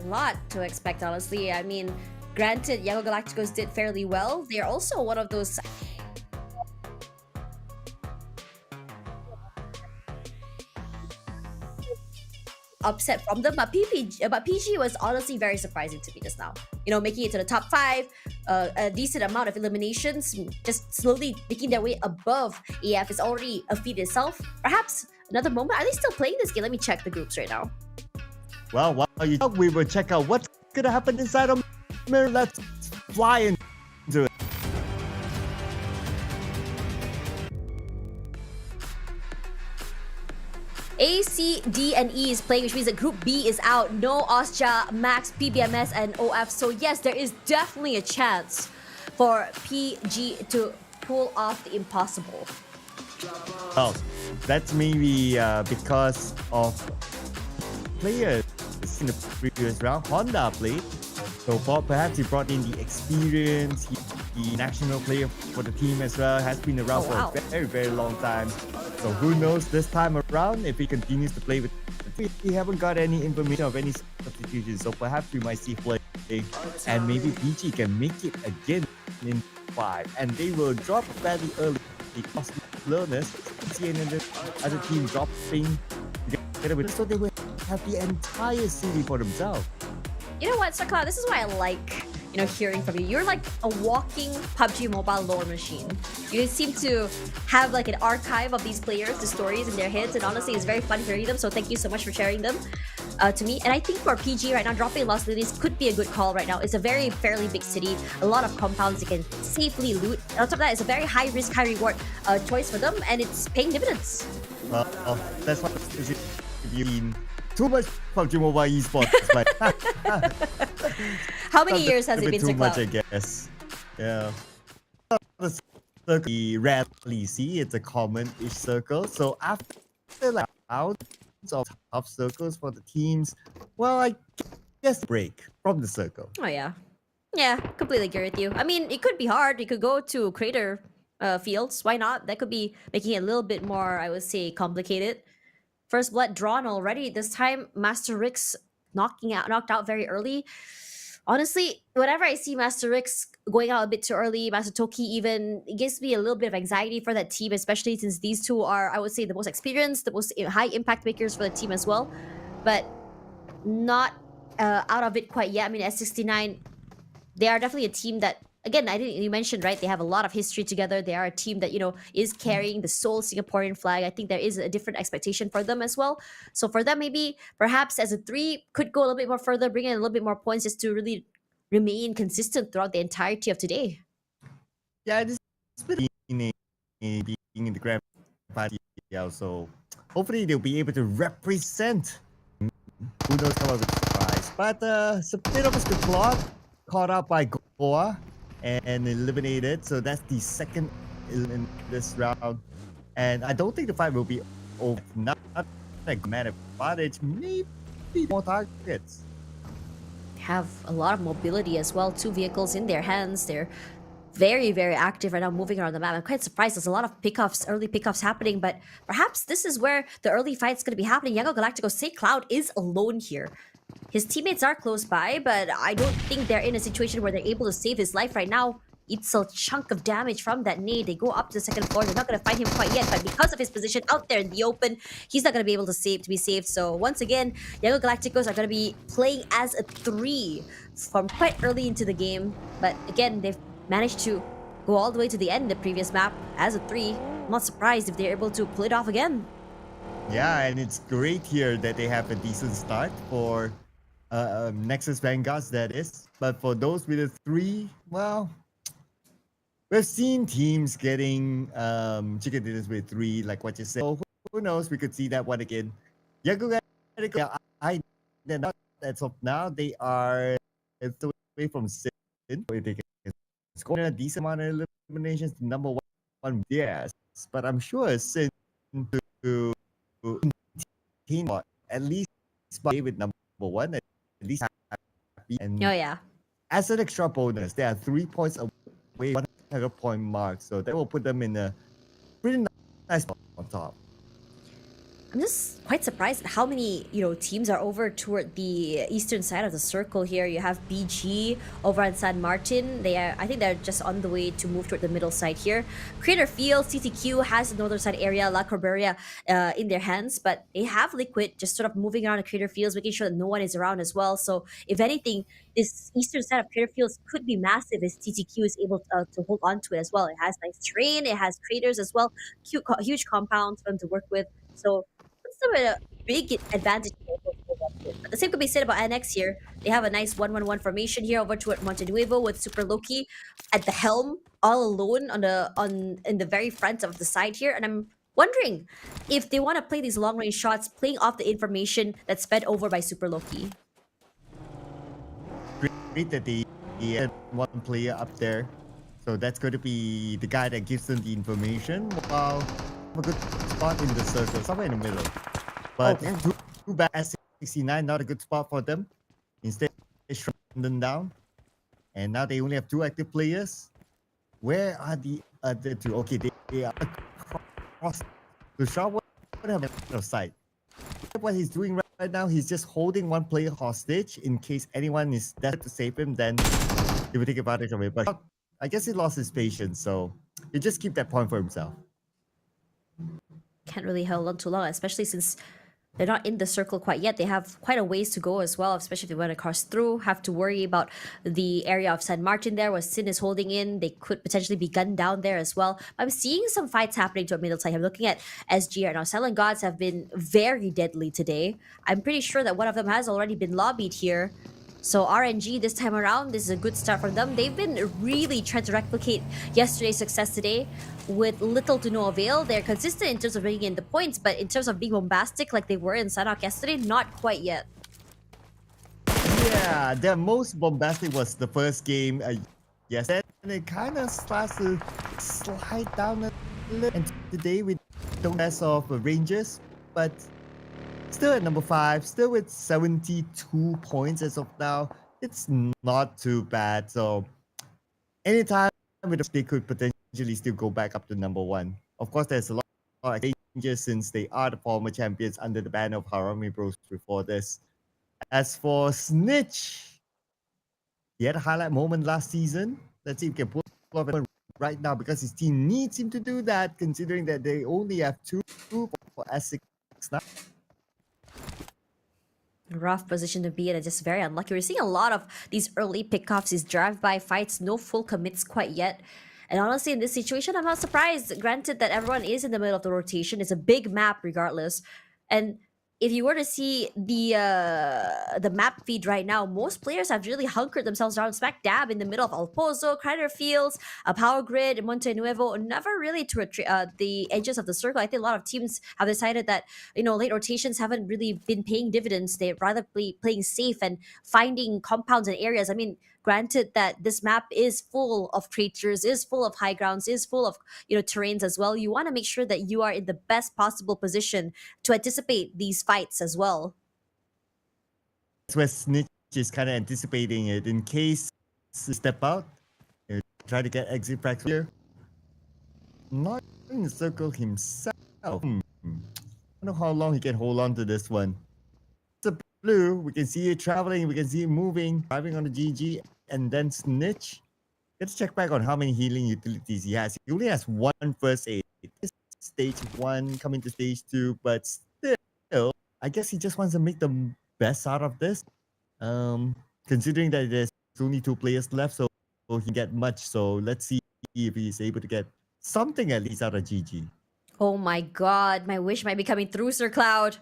lot to expect, honestly. I mean, granted, Yago Galacticos did fairly well. They're also one of those upset from them, but PG was honestly very surprising to me just now. You know, making it to the top 5, a decent amount of eliminations, just slowly making their way above AF is already a feat itself. Perhaps another moment. Are they still playing this game? Let me check the groups right now. Well, while you talk, we will check out what's going to happen inside of Mirror. Let's fly into it. A, C, D, and E is playing, which means that Group B is out. No Osja, Max, PBMS, and OF. So yes, there is definitely a chance for PG to pull off the impossible. Oh, that's maybe because of players in the previous round. Honda played, so perhaps he brought in the experience. The national player for the team as well, has been around for a very, very long time. So who knows this time around if he continues to play with. We haven't got any information of any substitutions, so perhaps we might see play, and maybe PG can make it again in 5, and they will drop fairly early because learners, PG and the other team dropping together with, so they will have the entire city for themselves. You know what, Sakla, this is why I like, you know, hearing from you. You're like a walking PUBG mobile lore machine. You seem to have like an archive of these players, the stories in their heads, and honestly, it's very fun hearing them. So thank you so much for sharing them to me. And I think for PG right now, dropping Los Lilies could be a good call right now. It's a very fairly big city, a lot of compounds you can safely loot. And on top of that, it's a very high risk, high reward choice for them, and it's paying dividends. That's what if you mean too much PUBG Mobile Esports. But how many years has it been too to much, I guess. Yeah. We rarely see it's a common-ish circle. So after like rounds of top circles for the teams, well, I guess break from the circle. Oh yeah. Yeah, completely agree with you. I mean, it could be hard. You could go to crater fields. Why not? That could be making it a little bit more, I would say, complicated. First blood drawn already. This time, Master Rix knocked out very early. Honestly, whenever I see Master Rix going out a bit too early, Master Toki even, it gives me a little bit of anxiety for that team, especially since these two are, I would say, the most experienced, the most high impact makers for the team as well. But not out of it quite yet. I mean, S69, they are definitely a team that, again, I think you mentioned, right, they have a lot of history together. They are a team that, you know, is carrying the sole Singaporean flag. I think there is a different expectation for them as well. So for them, maybe perhaps as a 3 could go a little bit more further, bring in a little bit more points just to really remain consistent throughout the entirety of today. Yeah, this is being in the grand party also. Hopefully they'll be able to represent. Who knows, come up with a surprise. But it's a bit of a good plot. Caught up by Goa and eliminated. So that's the second in this round. And I don't think the fight will be over. Not like man advantage. Maybe more targets. Have a lot of mobility as well. 2 vehicles in their hands. They're very, very active right now, moving around the map. I'm quite surprised. There's a lot of pickoffs, early pickoffs happening, but perhaps this is where the early fight's going to be happening. Yago Galacticos, say Cloud is alone here. His teammates are close by, but I don't think they're in a situation where they're able to save his life right now. It's a chunk of damage from that nade. They go up to the second floor. They're not going to find him quite yet, but because of his position out there in the open, he's not going to be able to be saved. So once again, Yago Galacticos are going to be playing as a 3 from quite early into the game. But again, they've managed to go all the way to the end in the previous map as a 3. I'm not surprised if they're able to pull it off again. Yeah, and it's great here that they have a decent start for Nexus Vanguards, that is. But for those with a 3, well, we've seen teams getting chicken dinners with 3, like what you said. So who knows? We could see that one again. Yago I as of now, they are away from Sin. They can score a decent amount of eliminations. Number 1, yes. But I'm sure Sin to team or at least by with number one, at least happy. And Oh yeah. as an extra bonus, they are 3 points away from the 100-point mark, so that will put them in a pretty nice spot on top. I'm just quite surprised at how many, teams are over toward the eastern side of the circle here. You have BG over on San Martin. I think they're just on the way to move toward the middle side here. Crater Field, CTQ has the northern side area, La Corberia in their hands, but they have Liquid just sort of moving around the Crater Fields, making sure that no one is around as well. So if anything, this eastern side of Crater Fields could be massive if TTQ is able to hold on to it as well. It has nice terrain, it has craters as well, huge compounds for them to work with. So it's a big advantage. But the same could be said about NX here. They have a nice 1-1-1 formation here over to Montenuevo with Super Loki at the helm, all alone in the very front of the side here. And I'm wondering if they want to play these long range shots, playing off the information that's fed over by Super Loki. Great that they had one player up there, so that's going to be the guy that gives them the information. While a good spot in the circle, somewhere in the middle. But too bad, 69 not a good spot for them. Instead, they shrunk them down, and now they only have 2 active players. Where are the other 2? Okay, they are across the shot. What have of sight? What he's doing right now, he's just holding one player hostage in case anyone is desperate to save him. Then he will take advantage of it. But I guess he lost his patience, so he just keep that point for himself. Can't really hold on too long, especially since they're not in the circle quite yet. They have quite a ways to go as well, especially if they want to cross through. Have to worry about the area of San Martin there where Sin is holding in. They could potentially be gunned down there as well. I'm seeing some fights happening to a middle side. I'm looking at SG right now. Silent Gods have been very deadly today. I'm pretty sure that one of them has already been lobbied here. So RNG this time around, this is a good start from them. They've been really trying to replicate yesterday's success today with little to no avail. They're consistent in terms of bringing in the points, but in terms of being bombastic like they were in Sanhok yesterday, not quite yet. Yeah, their most bombastic was the first game. Yes, and it kind of starts to slide down a little. And today we don't less of Rangers, but still at number 5, still with 72 points as of now. It's not too bad. So anytime they could potentially still go back up to number 1. Of course, there's a lot of changes since they are the former champions under the banner of Harami Bros before this. As for Snitch, he had a highlight moment last season. Let's see if he can pull off it right now because his team needs him to do that, considering that they only have 2 for S6 now. Rough position to be in and just very unlucky. We're seeing a lot of these early pickoffs, these drive-by fights, no full commits quite yet. And honestly, in this situation, I'm not surprised. Granted that everyone is in the middle of the rotation. It's a big map regardless. And if you were to see the map feed right now, most players have really hunkered themselves down smack dab in the middle of El Pozo, Crater Fields, a Power Grid, Monte Nuevo, never really to the edges of the circle. I think a lot of teams have decided that, late rotations haven't really been paying dividends. They're rather playing safe and finding compounds and areas. I mean, granted that this map is full of craters, is full of high grounds, is full of terrains as well. You want to make sure that you are in the best possible position to anticipate these fights as well. That's where Snitch is kind of anticipating it in case you step out, try to get exit frags here. Not in the circle himself. I don't know how long he can hold on to this one. It's a blue. We can see it traveling. We can see it moving, driving on the GG. And then Snitch. Let's check back on how many healing utilities he has. He only has 1 first aid. It's stage 1, coming to stage 2, but still, I guess he just wants to make the best out of this. Considering that there's only 2 players left, so he can get much. So let's see if he's able to get something at least out of GG. Oh my god, my wish might be coming through, Sir Cloud.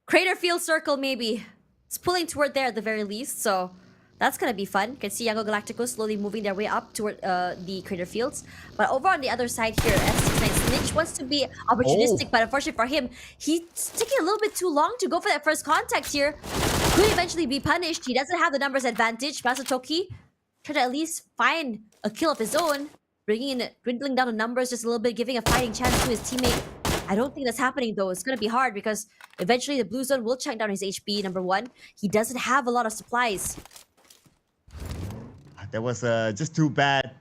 Crater Field Circle, maybe. It's pulling toward there at the very least, so that's gonna be fun. You can see Yango Galacticos slowly moving their way up toward the Crater Fields. But over on the other side here, S69 Snitch wants to be opportunistic, but unfortunately for him, he's taking a little bit too long to go for that first contact here. Could eventually be punished. He doesn't have the numbers advantage. Masatoki try to at least find a kill of his own, dwindling down the numbers just a little bit, giving a fighting chance to his teammate. I don't think that's happening though. It's gonna be hard because eventually the blue zone will chunk down his HP. Number one, he doesn't have a lot of supplies. That was just too bad.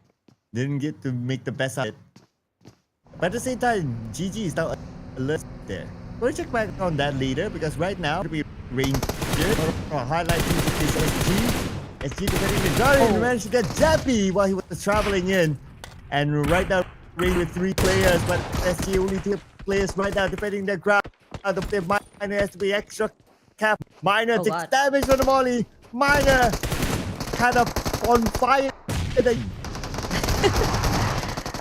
Didn't get to make the best out of it. But at the same time, GG is now alert there. We'll check back on that later because right now we range highlight is SG. SG defending the Guardian managed to get Zappy while he was traveling in. And right now range with 3 players, but SG only 2 players right now defending the ground. The Miner has to be extra cap. Miner takes damage from the Molly. Miner kind of on fire.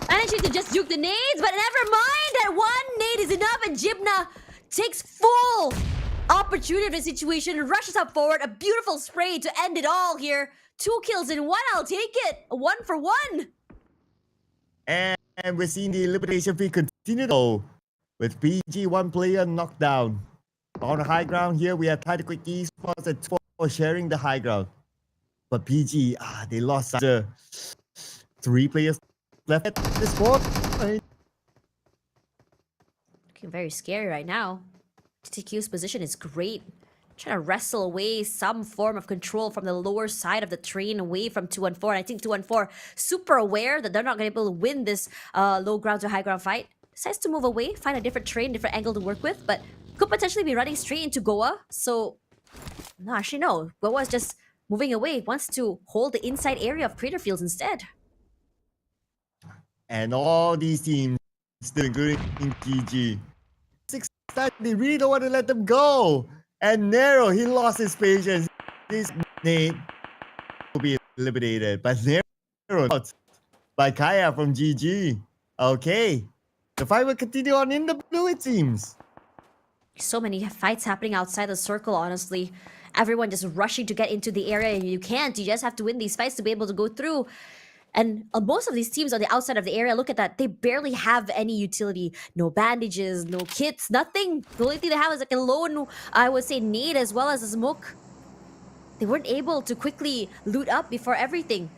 Managing to just juke the nades, but never mind. That one nade is enough, and Jibna takes full opportunity of the situation, rushes up forward. A beautiful spray to end it all here. 2 kills in 1. I'll take it. A 1 for 1. And we're seeing the elimination feed continue though, with PG 1 player knocked down. On the high ground here, we have Tidy Quick Esports and 4 sharing the high ground. But PG, they lost 3 players left at this spot. Looking very scary right now. TTQ's position is great. Trying to wrestle away some form of control from the lower side of the train away from 214. And I think 214 super aware that they're not going to be able to win this low ground to high ground fight. Decides to move away, find a different train, different angle to work with, but could potentially be running straight into Goa. So, no, actually no. Goa's just moving away, wants to hold the inside area of Crater Fields instead. And all these teams, still including GG, they really don't want to let them go. And Nero, he lost his patience. This nade will be eliminated. But Nero out by Kaya from GG. Okay. The fight will continue on in the blue, it seems. So many fights happening outside the circle, honestly. Everyone just rushing to get into the area, and you can't. You just have to win these fights to be able to go through. And most of these teams on the outside of the area, look at that. They barely have any utility. No bandages, no kits, nothing. The only thing they have is like a lone, I would say, nade as well as a smoke. They weren't able to quickly loot up before everything.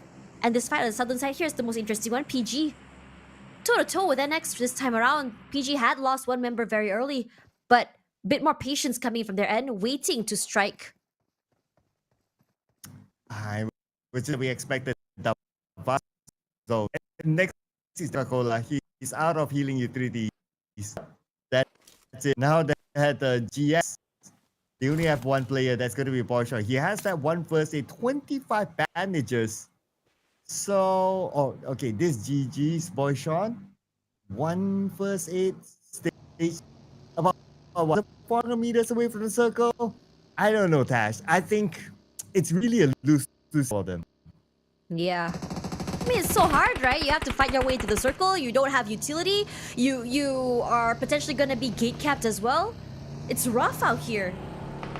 And this fight on the southern side here is the most interesting one. PG. Toe-to-toe with NX this time around. PG had lost 1 member very early, but a bit more patience coming from their end, waiting to strike. We expected the so next is Coca-Cola. He's out of healing utilities. That's it. Now they had the GS. They only have 1 player. That's going to be Borshaw. He has that 1 first aid, 25 bandages. So, okay, this GG's Boyshawn. 1 first aid stage about 400 meters away from the circle. I don't know, Tash. I think it's really a lose for them. Yeah. I mean, it's so hard, right? You have to fight your way to the circle. You don't have utility. You are potentially going to be gate capped as well. It's rough out here.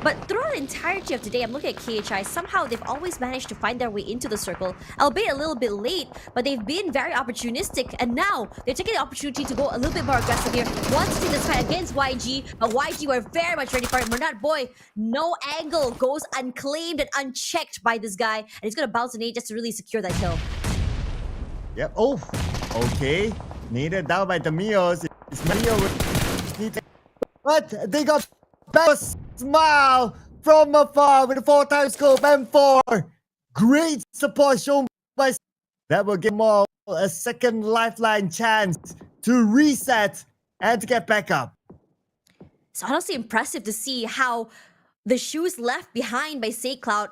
But throughout the entirety of today, I'm looking at KHI. Somehow, they've always managed to find their way into the circle, albeit a little bit late, but they've been very opportunistic. And now, they're taking the opportunity to go a little bit more aggressive here. Want to see this fight against YG, but YG were very much ready for it. Mernat Boy, no angle, goes unclaimed and unchecked by this guy. And he's going to bounce an A just to really secure that kill. Yep. Oh, okay. Needed down by the Mios. It's Mio. But they got back. Smile from afar with a 4x scope M4. Great support shown by that will give them all a second lifeline chance to reset and to get back up. It's honestly impressive to see how the shoes left behind by SayCloud,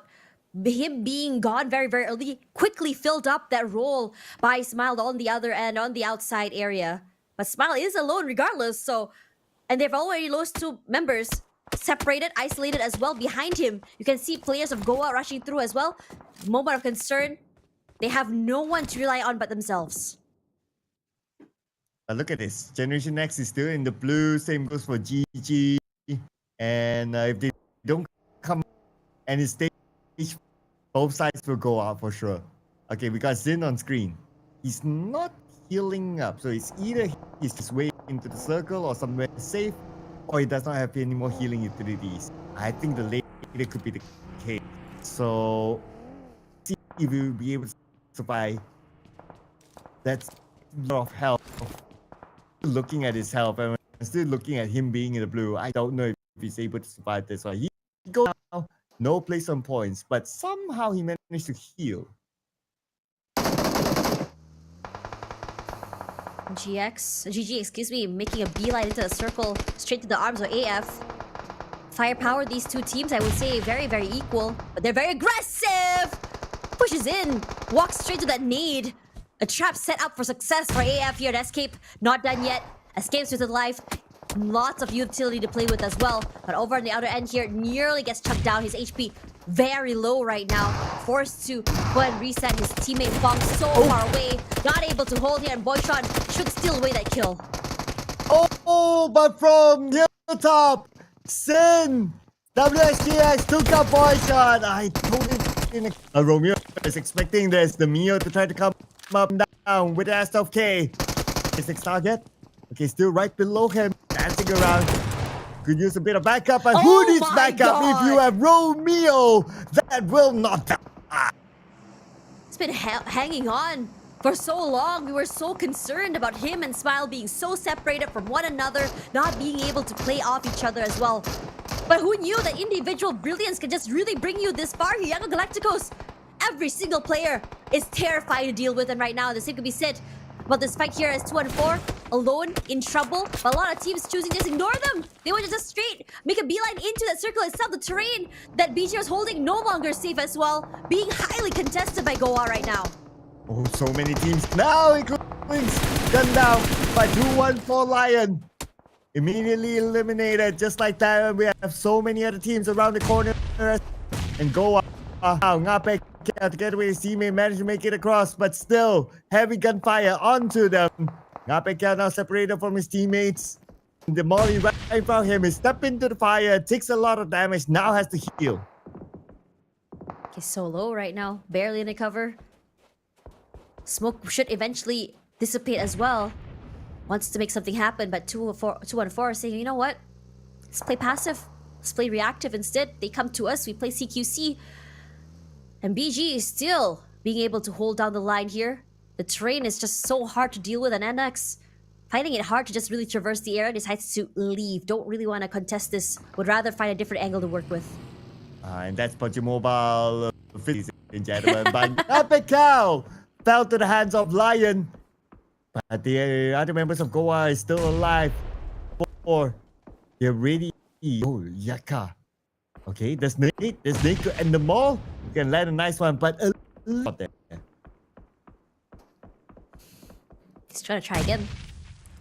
him being gone very, very early, quickly filled up that role by Smile on the other end, on the outside area. But Smile is alone regardless, so... And they've already lost 2 members. Separated, isolated as well behind him. You can see players of Goa rushing through as well. Moment of concern. They have no one to rely on but themselves. Look at this. Generation X is still in the blue. Same goes for GG. And if they don't come and it's stage, both sides will go out for sure. Okay, we got Zin on screen. He's not healing up. So it's either he's just way into the circle or somewhere safe, or he does not have any more healing utilities. I think the later could be the case. So, see if he will be able to survive. That's a lot of health. Looking at his health, and still looking at him being in the blue. I don't know if he's able to survive this one. He goes down, no place on points, but somehow he managed to heal. GG, excuse me, making a beeline into a circle straight to the arms of AF. Firepower, these two teams, I would say, very, very equal, but they're very aggressive! Pushes in, walks straight to that nade. A trap set up for success for AF here at Escape. Not done yet. Escapes with his life. Lots of utility to play with as well. But over on the other end here, nearly gets chucked down. His HP very low right now. Forced to go and reset his teammate Fong so far away. Not able to hold here, and Boyshon should steal away that kill. Oh, but from hilltop, Sin, WSGX took up Boyshon. I totally didn't. Romeo is expecting this. The Mio to try to come up and down with the S-K. His next target. Okay, still right below him. Dancing around. Could use a bit of backup, but who needs backup if you have Romeo? That will not die. It's been hanging on for so long. We were so concerned about him and Smile being so separated from one another, not being able to play off each other as well. But who knew that individual brilliance can just really bring you this far here, Young Galacticos? Every single player is terrifying to deal with, and right now the same could be said about this fight here as 2-4, alone, in trouble. But a lot of teams choosing to just ignore them. They want to just straight make a beeline into that circle itself. The terrain that BG was holding no longer safe as well, being highly contested by Goa right now. Oh, so many teams now, including gunned down by 2-1-4 Lion. Immediately eliminated, just like that. We have so many other teams around the corner. And Goa, Ngape together with his teammate managed to make it across, but still, heavy gunfire onto them. Ngape now separated from his teammates. The Molly right in front of him is step into the fire, takes a lot of damage, now has to heal. He's so low right now, barely in the cover. Smoke should eventually dissipate as well. Wants to make something happen, but 2-4 is saying, you know what? Let's play passive. Let's play reactive instead. They come to us, we play CQC. And BG is still being able to hold down the line here. The terrain is just so hard to deal with, and NX finding it hard to just really traverse the area, decides to leave. Don't really want to contest this. Would rather find a different angle to work with. And that's PUBG Mobile, ladies and gentlemen. But Epic Cow fell to the hands of Lion. But the other members of Goa is still alive. They're ready. Oh, Yaka. Okay, the snake to end them all. You can land a nice one, but a lot there. He's trying to try again.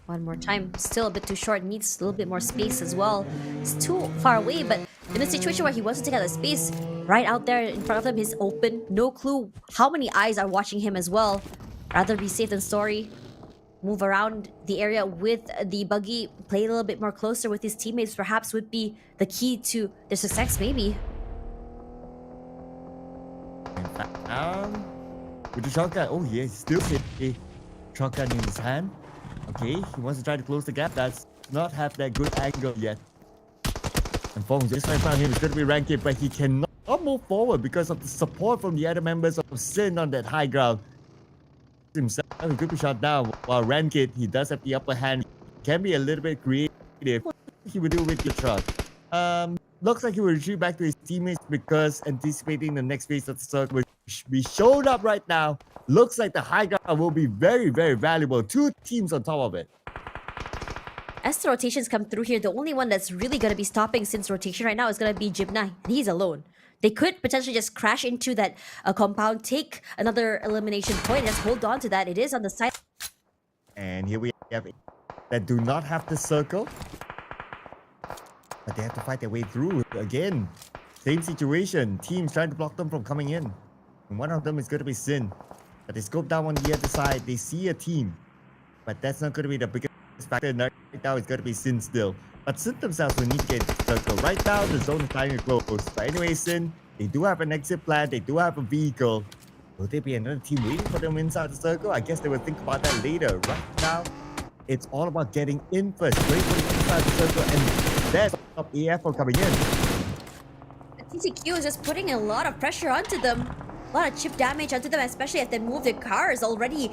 One more time. Still a bit too short. Needs a little bit more space as well. It's too far away, but in a situation where he wants to take out the space, right out there in front of him, he's open. No clue how many eyes are watching him as well. Rather be safe than sorry. Move around the area with the buggy. Play a little bit more closer with his teammates. Perhaps would be the key to their success, maybe. With the shotgun. Oh, yeah, still a shotgun in his hand. Okay, he wants to try to close the gap. Does not have that good angle yet. And Fong just right in front of him is going to be Erangel, but he cannot move forward because of the support from the other members of Sin on that high ground. Himself, he could be shot down. While Erangel, he does have the upper hand. He can be a little bit creative. What he would do with the truck? Looks like he will retreat back to his teammates because anticipating the next phase of the circle, which we showed up right now. Looks like the high ground will be very, very valuable. Two teams on top of it. As the rotations come through here, the only one that's really going to be stopping Sin's rotation right now is going to be Jibnai. And he's alone. They could potentially just crash into that compound, take another elimination point, and just hold on to that. It is on the side. And here we have that do not have the circle. But they have to fight their way through again. Same situation. Teams trying to block them from coming in. And one of them is going to be Sin. But they scope down on the other side. They see a team. But that's not going to be the biggest factor. Right now it's going to be Sin still. But Sin themselves will need to get the circle. Right now the zone is starting to close. But anyway, Sin, they do have an exit plan. They do have a vehicle. Will there be another team waiting for them inside the circle? I guess they will think about that later. Right now, it's all about getting in first. Wait for them inside the circle. And that's up AF for coming in. TCQ is just putting a lot of pressure onto them. A lot of chip damage onto them, especially if they move their cars already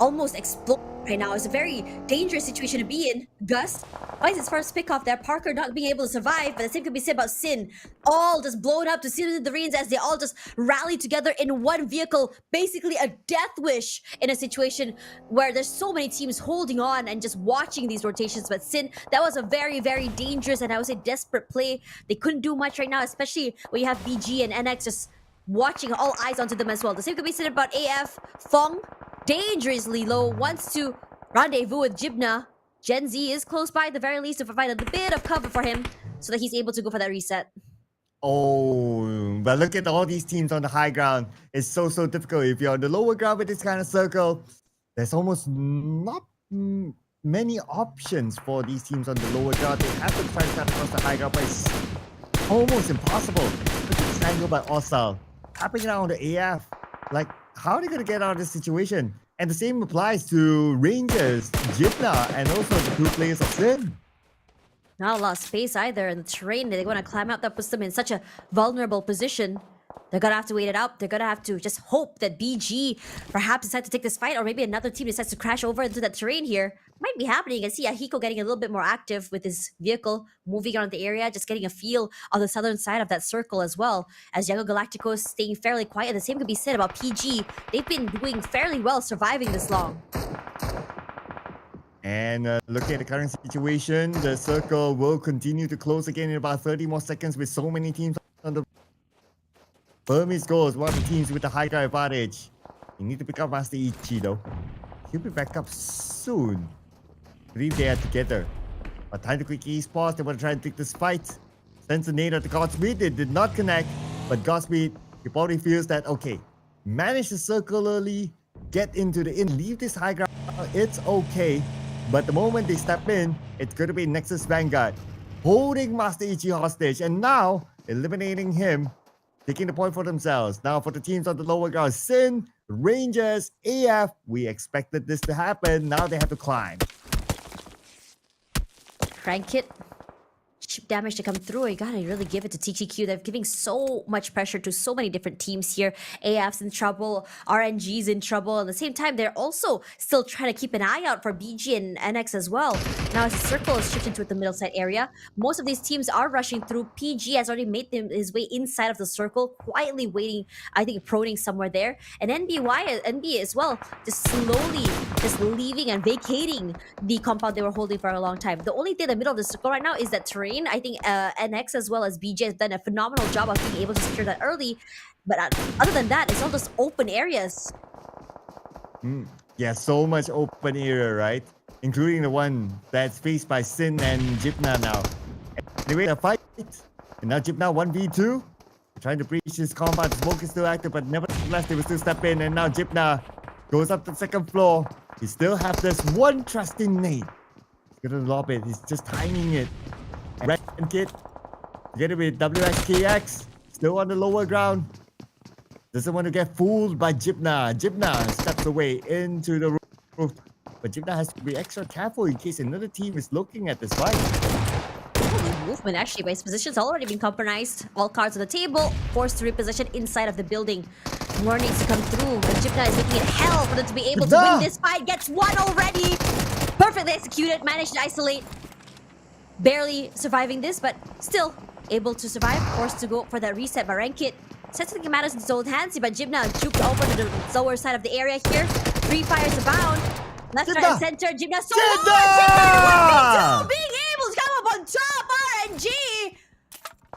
almost explode right now. It's a very dangerous situation to be in. Gus finds his first pick off there. Parker not being able to survive, but the same could be said about Sin. All just blown up to see the Marines as they all just rally together in one vehicle. Basically a death wish in a situation where there's so many teams holding on and just watching these rotations. But Sin, that was a very, very dangerous and I would say desperate play. They couldn't do much right now, especially when you have BG and NX just watching, all eyes onto them as well. The same could be said about AF. Fong, dangerously low, wants to rendezvous with Jibna. Gen Z is close by at the very least to provide a bit of cover for him so that he's able to go for that reset. Oh, but look at all these teams on the high ground. It's so difficult. If you're on the lower ground with this kind of circle, there's almost not many options for these teams on the lower ground. They have to try to cut across the high ground, but it's almost impossible. Look at this angle by Osal. Tapping it out on the AF. Like, how are they going to get out of this situation? And the same applies to Rangers, Jibna, and also the two players of Sin. Not a lot of space either in the terrain. They want to climb out. That puts them in such a vulnerable position. They're going to have to wait it out. They're going to have to just hope that BG perhaps decides to take this fight, or maybe another team decides to crash over into that terrain here. Might be happening. You can see Ahiko getting a little bit more active with his vehicle, moving around the area, just getting a feel on the southern side of that circle as well. As Young Galacticos staying fairly quiet. The same could be said about PG. They've been doing fairly well surviving this long. And looking at the current situation, the circle will continue to close again in about 30 more seconds with so many teams on the... Burmese goes, one of the teams with the high ground advantage. You need to pick up Master Ichi though. He'll be back up soon. I believe they are together. But time to quick Esports, they want to try and take this fight. Sends a nade at the Godspeed, it did not connect. But Godspeed, he probably feels that, okay, manage to circle early, get into the in, leave this high ground, it's okay. But the moment they step in, it's going to be Nexus Vanguard holding Master Ichi hostage and now eliminating him, taking the point for themselves. Now for the teams on the lower ground, Sin, Rangers, AF, we expected this to happen. Now they have to climb. Crank it. Chip damage to come through. You gotta really give it to TTQ. They're giving so much pressure to so many different teams here. AF's in trouble, RNG's in trouble. At the same time, they're also still trying to keep an eye out for BG and NX as well. Now as the circle is shifting to the middle side area, most of these teams are rushing through. PG has already made his way inside of the circle, quietly waiting, I think proning somewhere there. And NB as well, just slowly just leaving and vacating the compound they were holding for a long time. The only thing in the middle of the circle right now is that terrain. I think NX as well as BJ has done a phenomenal job of being able to secure that early. But other than that, it's all just open areas. Yeah, so much open area, right? Including the one that's faced by Sin and Jibna now. Anyway, the fight. And now Jibna 1v2. Trying to breach his compound. Smoke is still active, but nevertheless, they will still step in. And now Jibna goes up to the second floor. He still have this one trusting nade. He's gonna lob it. He's just timing it. Red Kid, together with WXKX, still on the lower ground. Doesn't want to get fooled by Jibna. Jibna steps away into the roof. But Jibna has to be extra careful in case another team is looking at this fight. Movement actually, but his position's already been compromised. All cards on the table, forced to reposition inside of the building. More needs to come through, and Jibna is making it hell for them to be able to win this fight. Gets one already. Perfectly executed, managed to isolate. Barely surviving this, but still able to survive. Forced to go for that reset by Rankit. Sets the matters in his own hands, but Jibna juked over to the lower side of the area here. 3 fires abound. Left, right, and center. Jibna so Jibna! Being able to come up on top. RNG!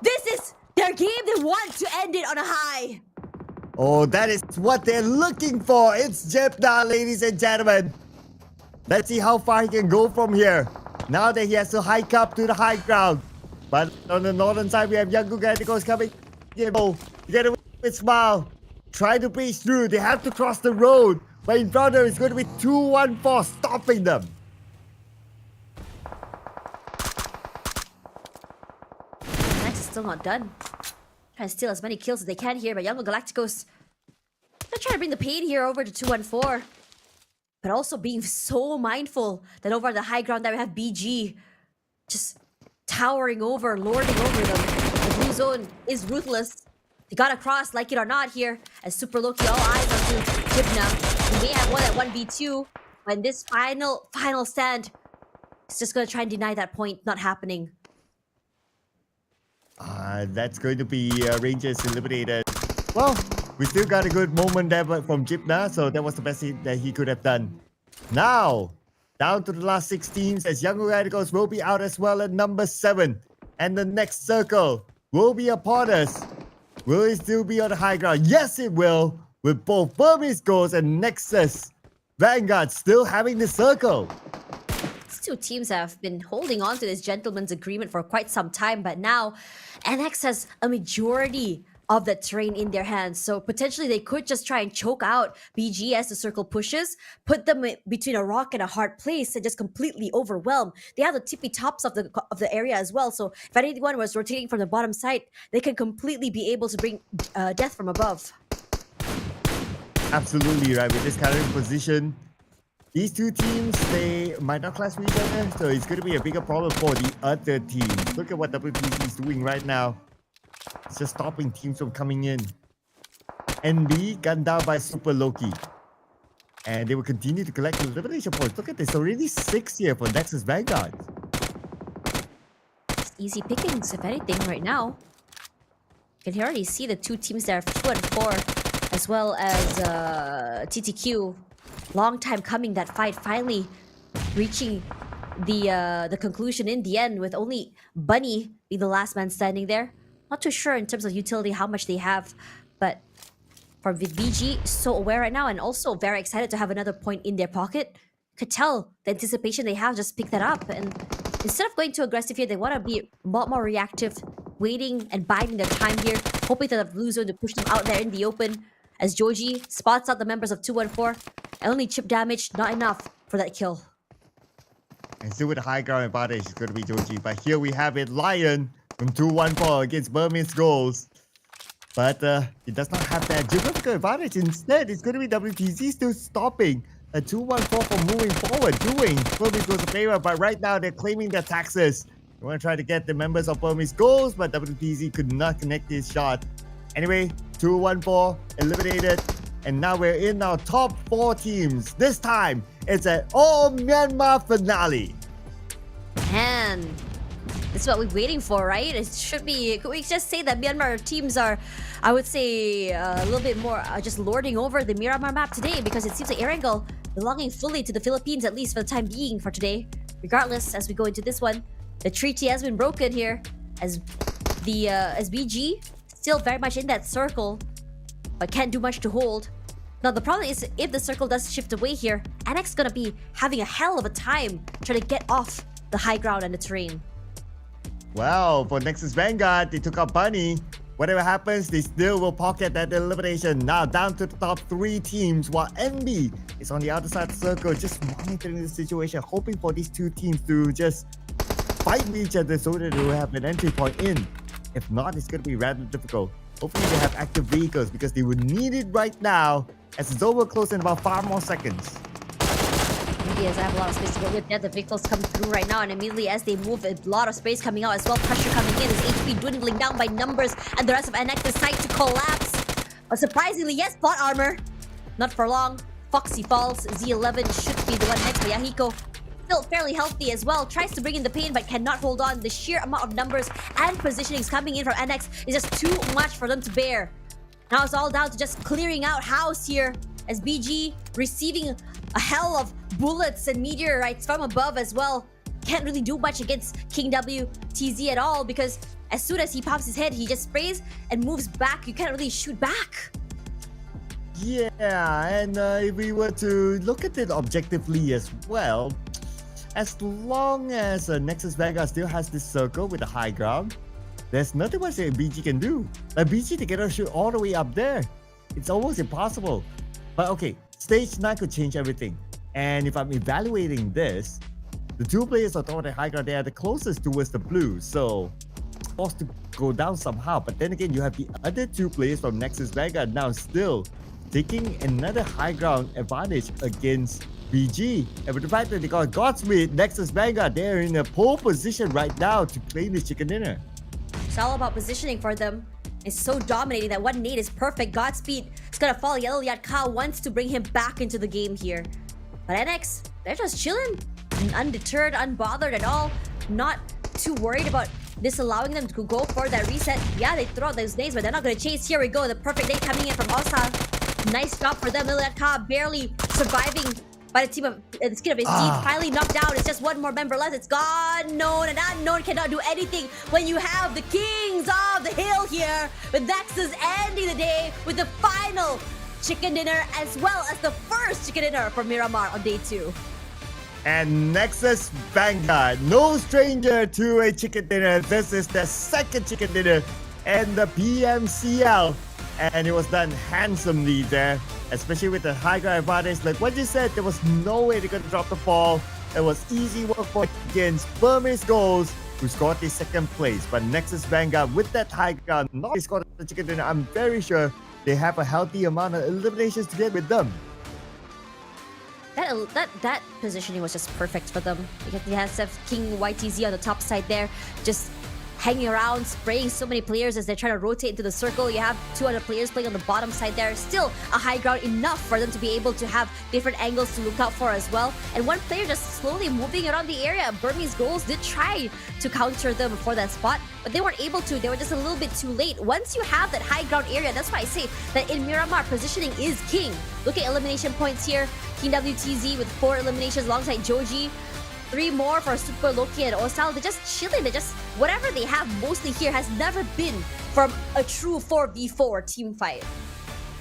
This is their game. They want to end it on a high. Oh, that is what they're looking for. It's Jibna, ladies and gentlemen. Let's see how far he can go from here. Now that he has to hike up to the high ground. But on the northern side, we have Young Galacticos coming. Together with Smile. Trying to breach through. They have to cross the road. But in front of them, it's going to be 2-1-4 stopping them. Next is still not done. Trying to steal as many kills as they can here, but Young Galacticos, they're trying to bring the pain here over to 2-1-4. But also being so mindful that over the high ground that we have BG just towering over, lording over them. The blue zone is ruthless. They got across, like it or not here, as Super Loki, all eyes onto Jibna. We may have won at 1v2, but in this final stand, it's just gonna try and deny that point not happening. That's going to be Rangers eliminated. Well, we still got a good moment there from Jipna, so that was the best that he could have done. Now, down to the last 6 teams as Young Radicals will be out as well at number 7. And the next circle will be upon us. Will it still be on the high ground? Yes, it will. With both Burmese Goals and Nexus Vanguard still having the circle. These two teams have been holding on to this gentleman's agreement for quite some time, but now NX has a majority of the terrain in their hands, so potentially they could just try and choke out BG as the circle pushes, put them between a rock and a hard place and just completely overwhelm. They have the tippy tops of the area as well, so if anyone was rotating from the bottom side, they can completely be able to bring death from above. Absolutely right. With this current position, these two teams, they might not clash with each other, so it's going to be a bigger problem for the other teams. Look at what WPC is doing right now. It's just stopping teams from coming in. NB gunned down by Super Loki. And they will continue to collect elimination points. Look at this, already 6 here for Nexus Vanguard. It's easy pickings, if anything, right now. You can already see the two teams there, 2 and 4, as well as TTQ. Long time coming, that fight finally reaching the conclusion in the end, with only Bunny being the last man standing there. Not too sure in terms of utility how much they have, but for VG, so aware right now and also very excited to have another point in their pocket. Could tell the anticipation they have just picked that up, and instead of going too aggressive here, they want to be a lot more reactive, waiting and biding their time here, hoping that the blue zone to push them out there in the open. As Joji spots out the members of 214, and only chip damage, not enough for that kill. And still with the high ground advantage, it's going to be Joji. But here we have it, Lion from 214 against Burmese Goals. But it does not have that geographical advantage. Instead, it's going to be WTZ still stopping a 214 from moving forward, doing Burmese Goals a favor. But right now, they're claiming their taxes. They want to try to get the members of Burmese Goals, but WTZ could not connect his shot. Anyway, 214 eliminated. And now we're in our top 4 teams. This time, it's an all-Myanmar finale. Man, this is what we're waiting for, right? It should be... Could we just say that Myanmar teams are, I would say, a little bit more just lording over the Miramar map today, because it seems like Erangel belonging fully to the Philippines, at least for the time being for today. Regardless, as we go into this one, the treaty has been broken here, as BG still very much in that circle, but can't do much to hold. Now the problem is, if the circle does shift away here, NX is gonna be having a hell of a time trying to get off the high ground and the terrain. Well, for Nexus Vanguard, they took out Bunny. Whatever happens, they still will pocket that elimination. Now down to the top 3 teams, while NB is on the other side of the circle, just monitoring the situation, hoping for these 2 teams to just fight with each other so that they will have an entry point in. If not, it's going to be rather difficult. Hopefully they have active vehicles, because they would need it right now, as it's over close in about 5 more seconds. Immediately as I have a lot of space to go with there, the vehicles come through right now, and immediately as they move, a lot of space coming out as well. Pressure coming in, as HP dwindling down by numbers, and the rest of NX decide to collapse. But surprisingly, yes, plot armor. Not for long. Foxy falls. Z11 should be the one next, but Yahiko still fairly healthy as well. Tries to bring in the pain, but cannot hold on. The sheer amount of numbers and positionings coming in from NX is just too much for them to bear. Now it's all down to just clearing out house here, as BG receiving a hell of bullets and meteorites from above as well. Can't really do much against King WTZ at all, because as soon as he pops his head, he just sprays and moves back. You can't really shoot back. Yeah, and if we were to look at it objectively as well, as long as Nexus Vanguard still has this circle with the high ground, there's nothing much that BG can do. Like BG, they cannot shoot all the way up there. It's almost impossible. But okay, stage 9 could change everything. And if I'm evaluating this, the 2 players on top of the high ground, they are the closest towards the blue, so forced to go down somehow. But then again, you have the other 2 players from Nexus Vanguard now still taking another high ground advantage against BG. And with the fact that they got Godspeed, Nexus Vanguard, they're in a pole position right now to claim this chicken dinner. It's all about positioning for them. is so dominating that one nade is perfect. Godspeed is gonna fall. Yellow Yatka wants to bring him back into the game here. But NX, they're just chilling. Undeterred, unbothered at all. Not too worried about this allowing them to go for that reset. Yeah, they throw out those nades, but they're not gonna chase. Here we go. The perfect nade coming in from Osa. Nice job for them. Yellow Yatka barely surviving by the team of the skin of his teeth. Finally knocked down. It's just one more member left. It's gone. Known and unknown cannot do anything when you have the kings of the hill here, with Nexus ending the day with the final chicken dinner as well as the first chicken dinner for Miramar on day 2. And Nexus Vanguard, no stranger to a chicken dinner. This is the second chicken dinner and the PMCL. And it was done handsomely there, especially with the high ground advantage. Like what you said, there was no way they could drop the ball. It was easy work for against Burmese goals, who scored the second place. But Nexus Vanguard, with that high ground, not scored the chicken dinner, I'm very sure they have a healthy amount of eliminations to get with them. That positioning was just perfect for them, because he has King YTZ on the top side there, just hanging around, spraying so many players as they're trying to rotate into the circle. You have 2 other players playing on the bottom side there. Still a high ground enough for them to be able to have different angles to look out for as well. And one player just slowly moving around the area. Burmese goals did try to counter them for that spot, but they weren't able to. They were just a little bit too late. Once you have that high ground area, that's why I say that in Miramar, positioning is king. Look at elimination points here. King WTZ with 4 eliminations alongside Joji. 3 more for Super Loki and Osal. They're just chilling. They're just, whatever they have mostly here has never been from a true 4v4 team fight.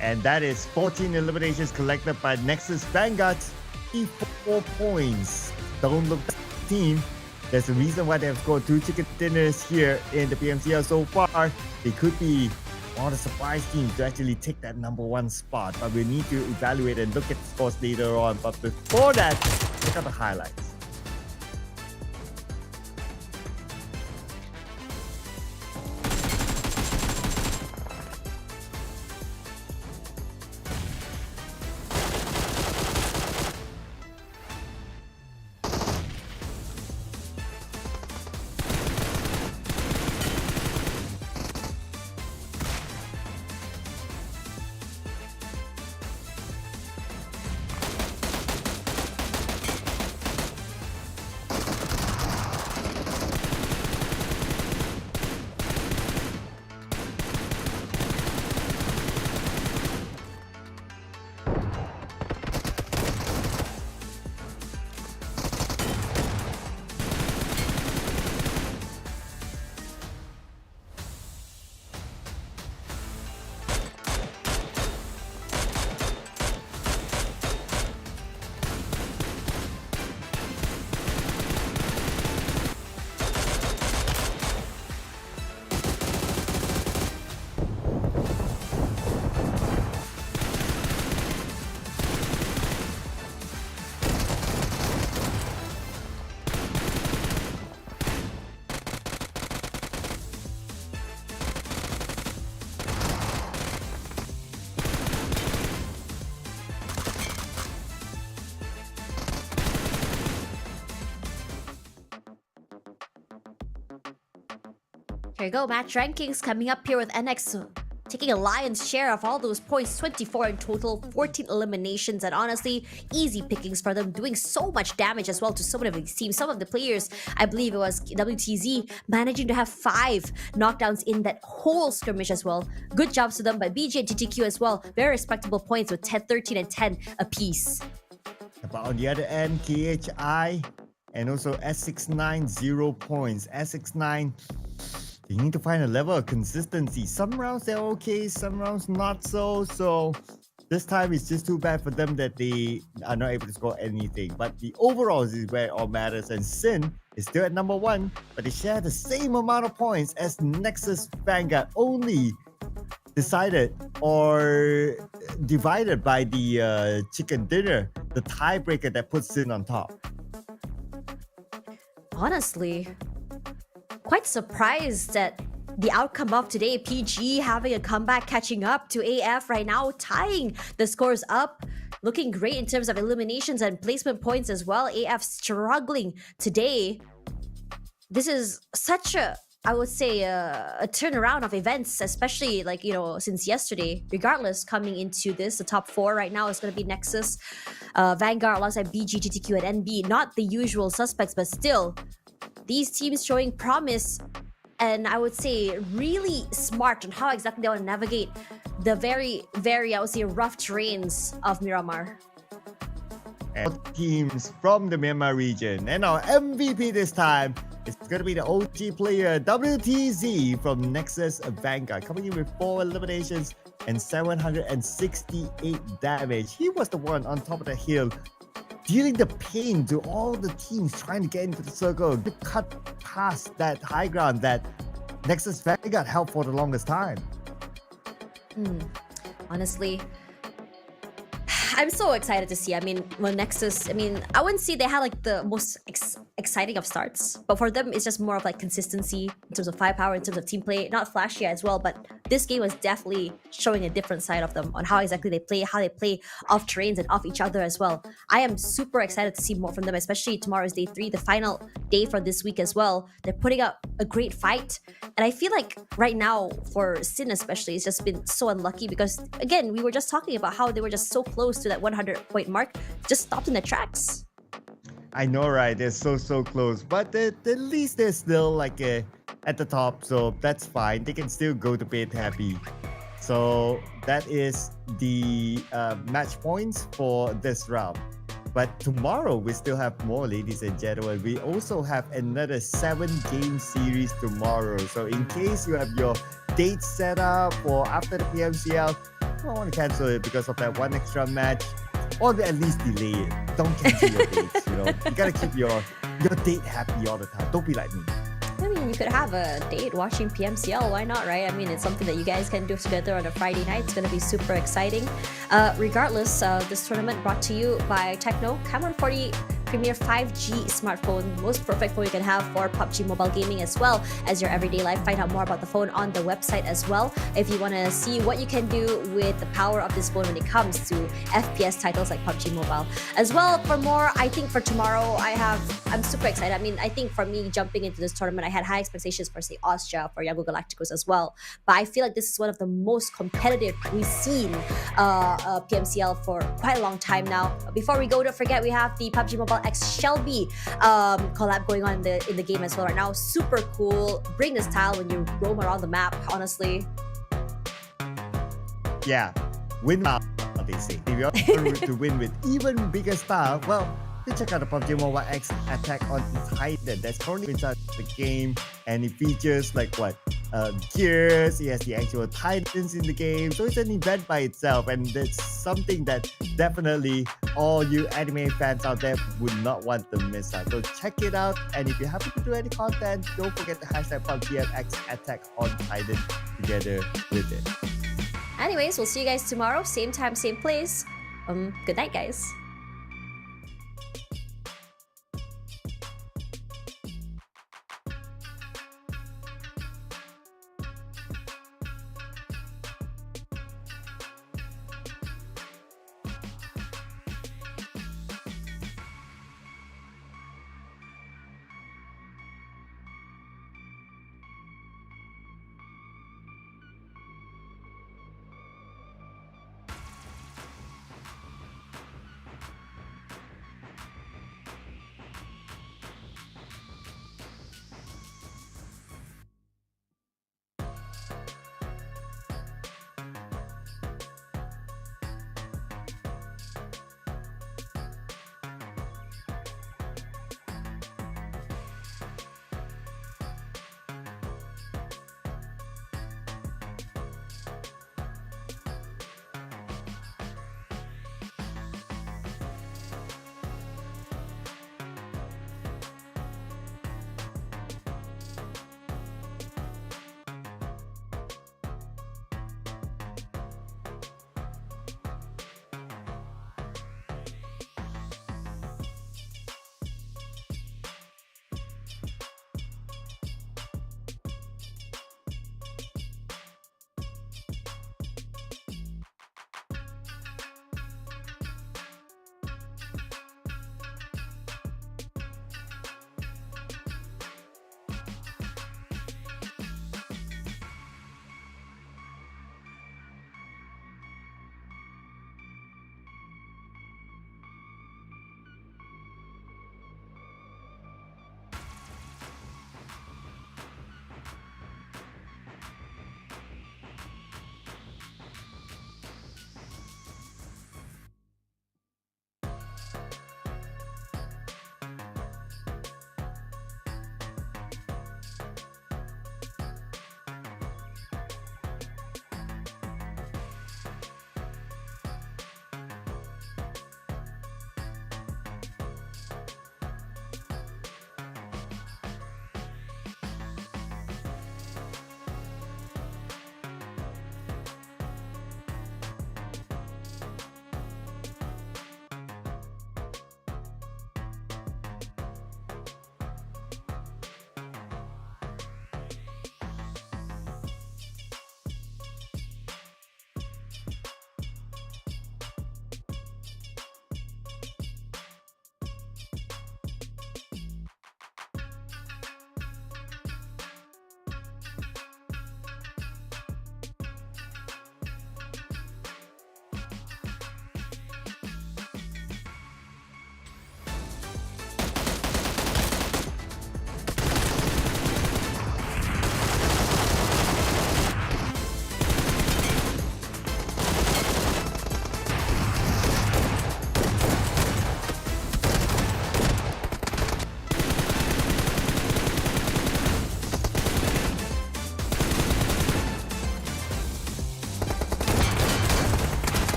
And that is 14 eliminations collected by Nexus Vanguard, 4 points. Don't look at the team. There's a reason why they have scored 2 chicken dinners here in the PMCL so far. They could be one of the surprise teams to actually take that #1 spot, but we need to evaluate and look at the scores later on. But before that, check out the highlights. Here you go, match rankings coming up here with NX taking a lion's share of all those points, 24 in total, 14 eliminations, and honestly, easy pickings for them, doing so much damage as well to so many of these teams. Some of the players, I believe it was WTZ, managing to have 5 knockdowns in that whole skirmish as well. Good jobs to them by BG and TTQ as well. Very respectable points with 10, 13, and 10 apiece. But on the other end, KHI and also S69, 0 points. S69, they need to find a level of consistency. Some rounds they're okay, some rounds not so. So this time it's just too bad for them that they are not able to score anything. But the overalls is where it all matters. And Sin is still at #1, but they share the same amount of points as Nexus Vanguard, only decided or divided by the chicken dinner, the tiebreaker that puts Sin on top. Honestly, quite surprised at the outcome of today. PG having a comeback, catching up to AF right now, tying the scores up. Looking great in terms of eliminations and placement points as well. AF struggling today. This is such a I would say a turnaround of events, especially like since yesterday. Regardless, coming into this, the top four right now is going to be Nexus, Vanguard alongside BG, GTQ, and NB. Not the usual suspects, but still, these teams showing promise, and I would say really smart on how exactly they want to navigate the very, very, I would say, rough terrains of Miramar. And teams from the Myanmar region. And our MVP this time is going to be the OG player WTZ from Nexus Vanguard, coming in with 4 eliminations and 768 damage. He was the one on top of the hill, dealing the pain to all the teams trying to get into the circle, to cut past that high ground that Nexus Vanguard held for the longest time. Honestly, I'm so excited to see. I mean, when Nexus, I wouldn't say they had like the most exciting of starts, but for them, it's just more of like consistency in terms of firepower, in terms of team play. Not flashy as well, but this game was definitely showing a different side of them on how exactly they play, how they play off terrains and off each other as well. I am super excited to see more from them, especially tomorrow's day 3, the final day for this week as well. They're putting up a great fight, and I feel like right now for Sin especially, it's just been so unlucky because again, we were just talking about how they were just so close to that 100-point mark, just stopped in the tracks. I know, right? They're so close, but at least they're still like at the top, so that's fine. They can still go to bed happy. So that is the match points for this round. But tomorrow we still have more, ladies and gentlemen. We also have another 7-game series tomorrow. So in case you have your date set up for after the PMCL, you don't want to cancel it because of that one extra match, or at least delay it. Don't cancel your dates, You gotta keep your date happy all the time. Don't be like me. I mean, you could have a date watching PMCL. Why not, right? I mean, it's something that you guys can do together on a Friday night. It's going to be super exciting. Regardless, this tournament brought to you by Techno Camron 40 Premier 5G smartphone, most perfect phone you can have for PUBG mobile gaming as well as your everyday life. Find out more about the phone on the website as well if you want to see what you can do with the power of this phone when it comes to FPS titles like PUBG Mobile. As well, for more, I think for tomorrow, I'm super excited. I mean, I think for me jumping into this tournament, I had high expectations for, say, Austria, for Young Galacticos as well. But I feel like this is one of the most competitive we've seen PMCL for quite a long time now. Before we go, don't forget we have the PUBG Mobile X Shelby collab going on in the game as well right now. Super cool. Bring the style when you roam around the map, honestly. Yeah, win now, they say. If you want to win with even bigger style, well, you check out the PUBG Mobile X Attack on Titan. That's currently inside the game, and it features like gears. It has the actual Titans in the game, so it's an event by itself, and that's something that definitely all you anime fans out there would not want to miss out. So check it out, and if you happen to do any content, don't forget to hashtag PUBG X Attack on Titan together with it. Anyways, we'll see you guys tomorrow, same time, same place. Good night, guys.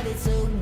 it's a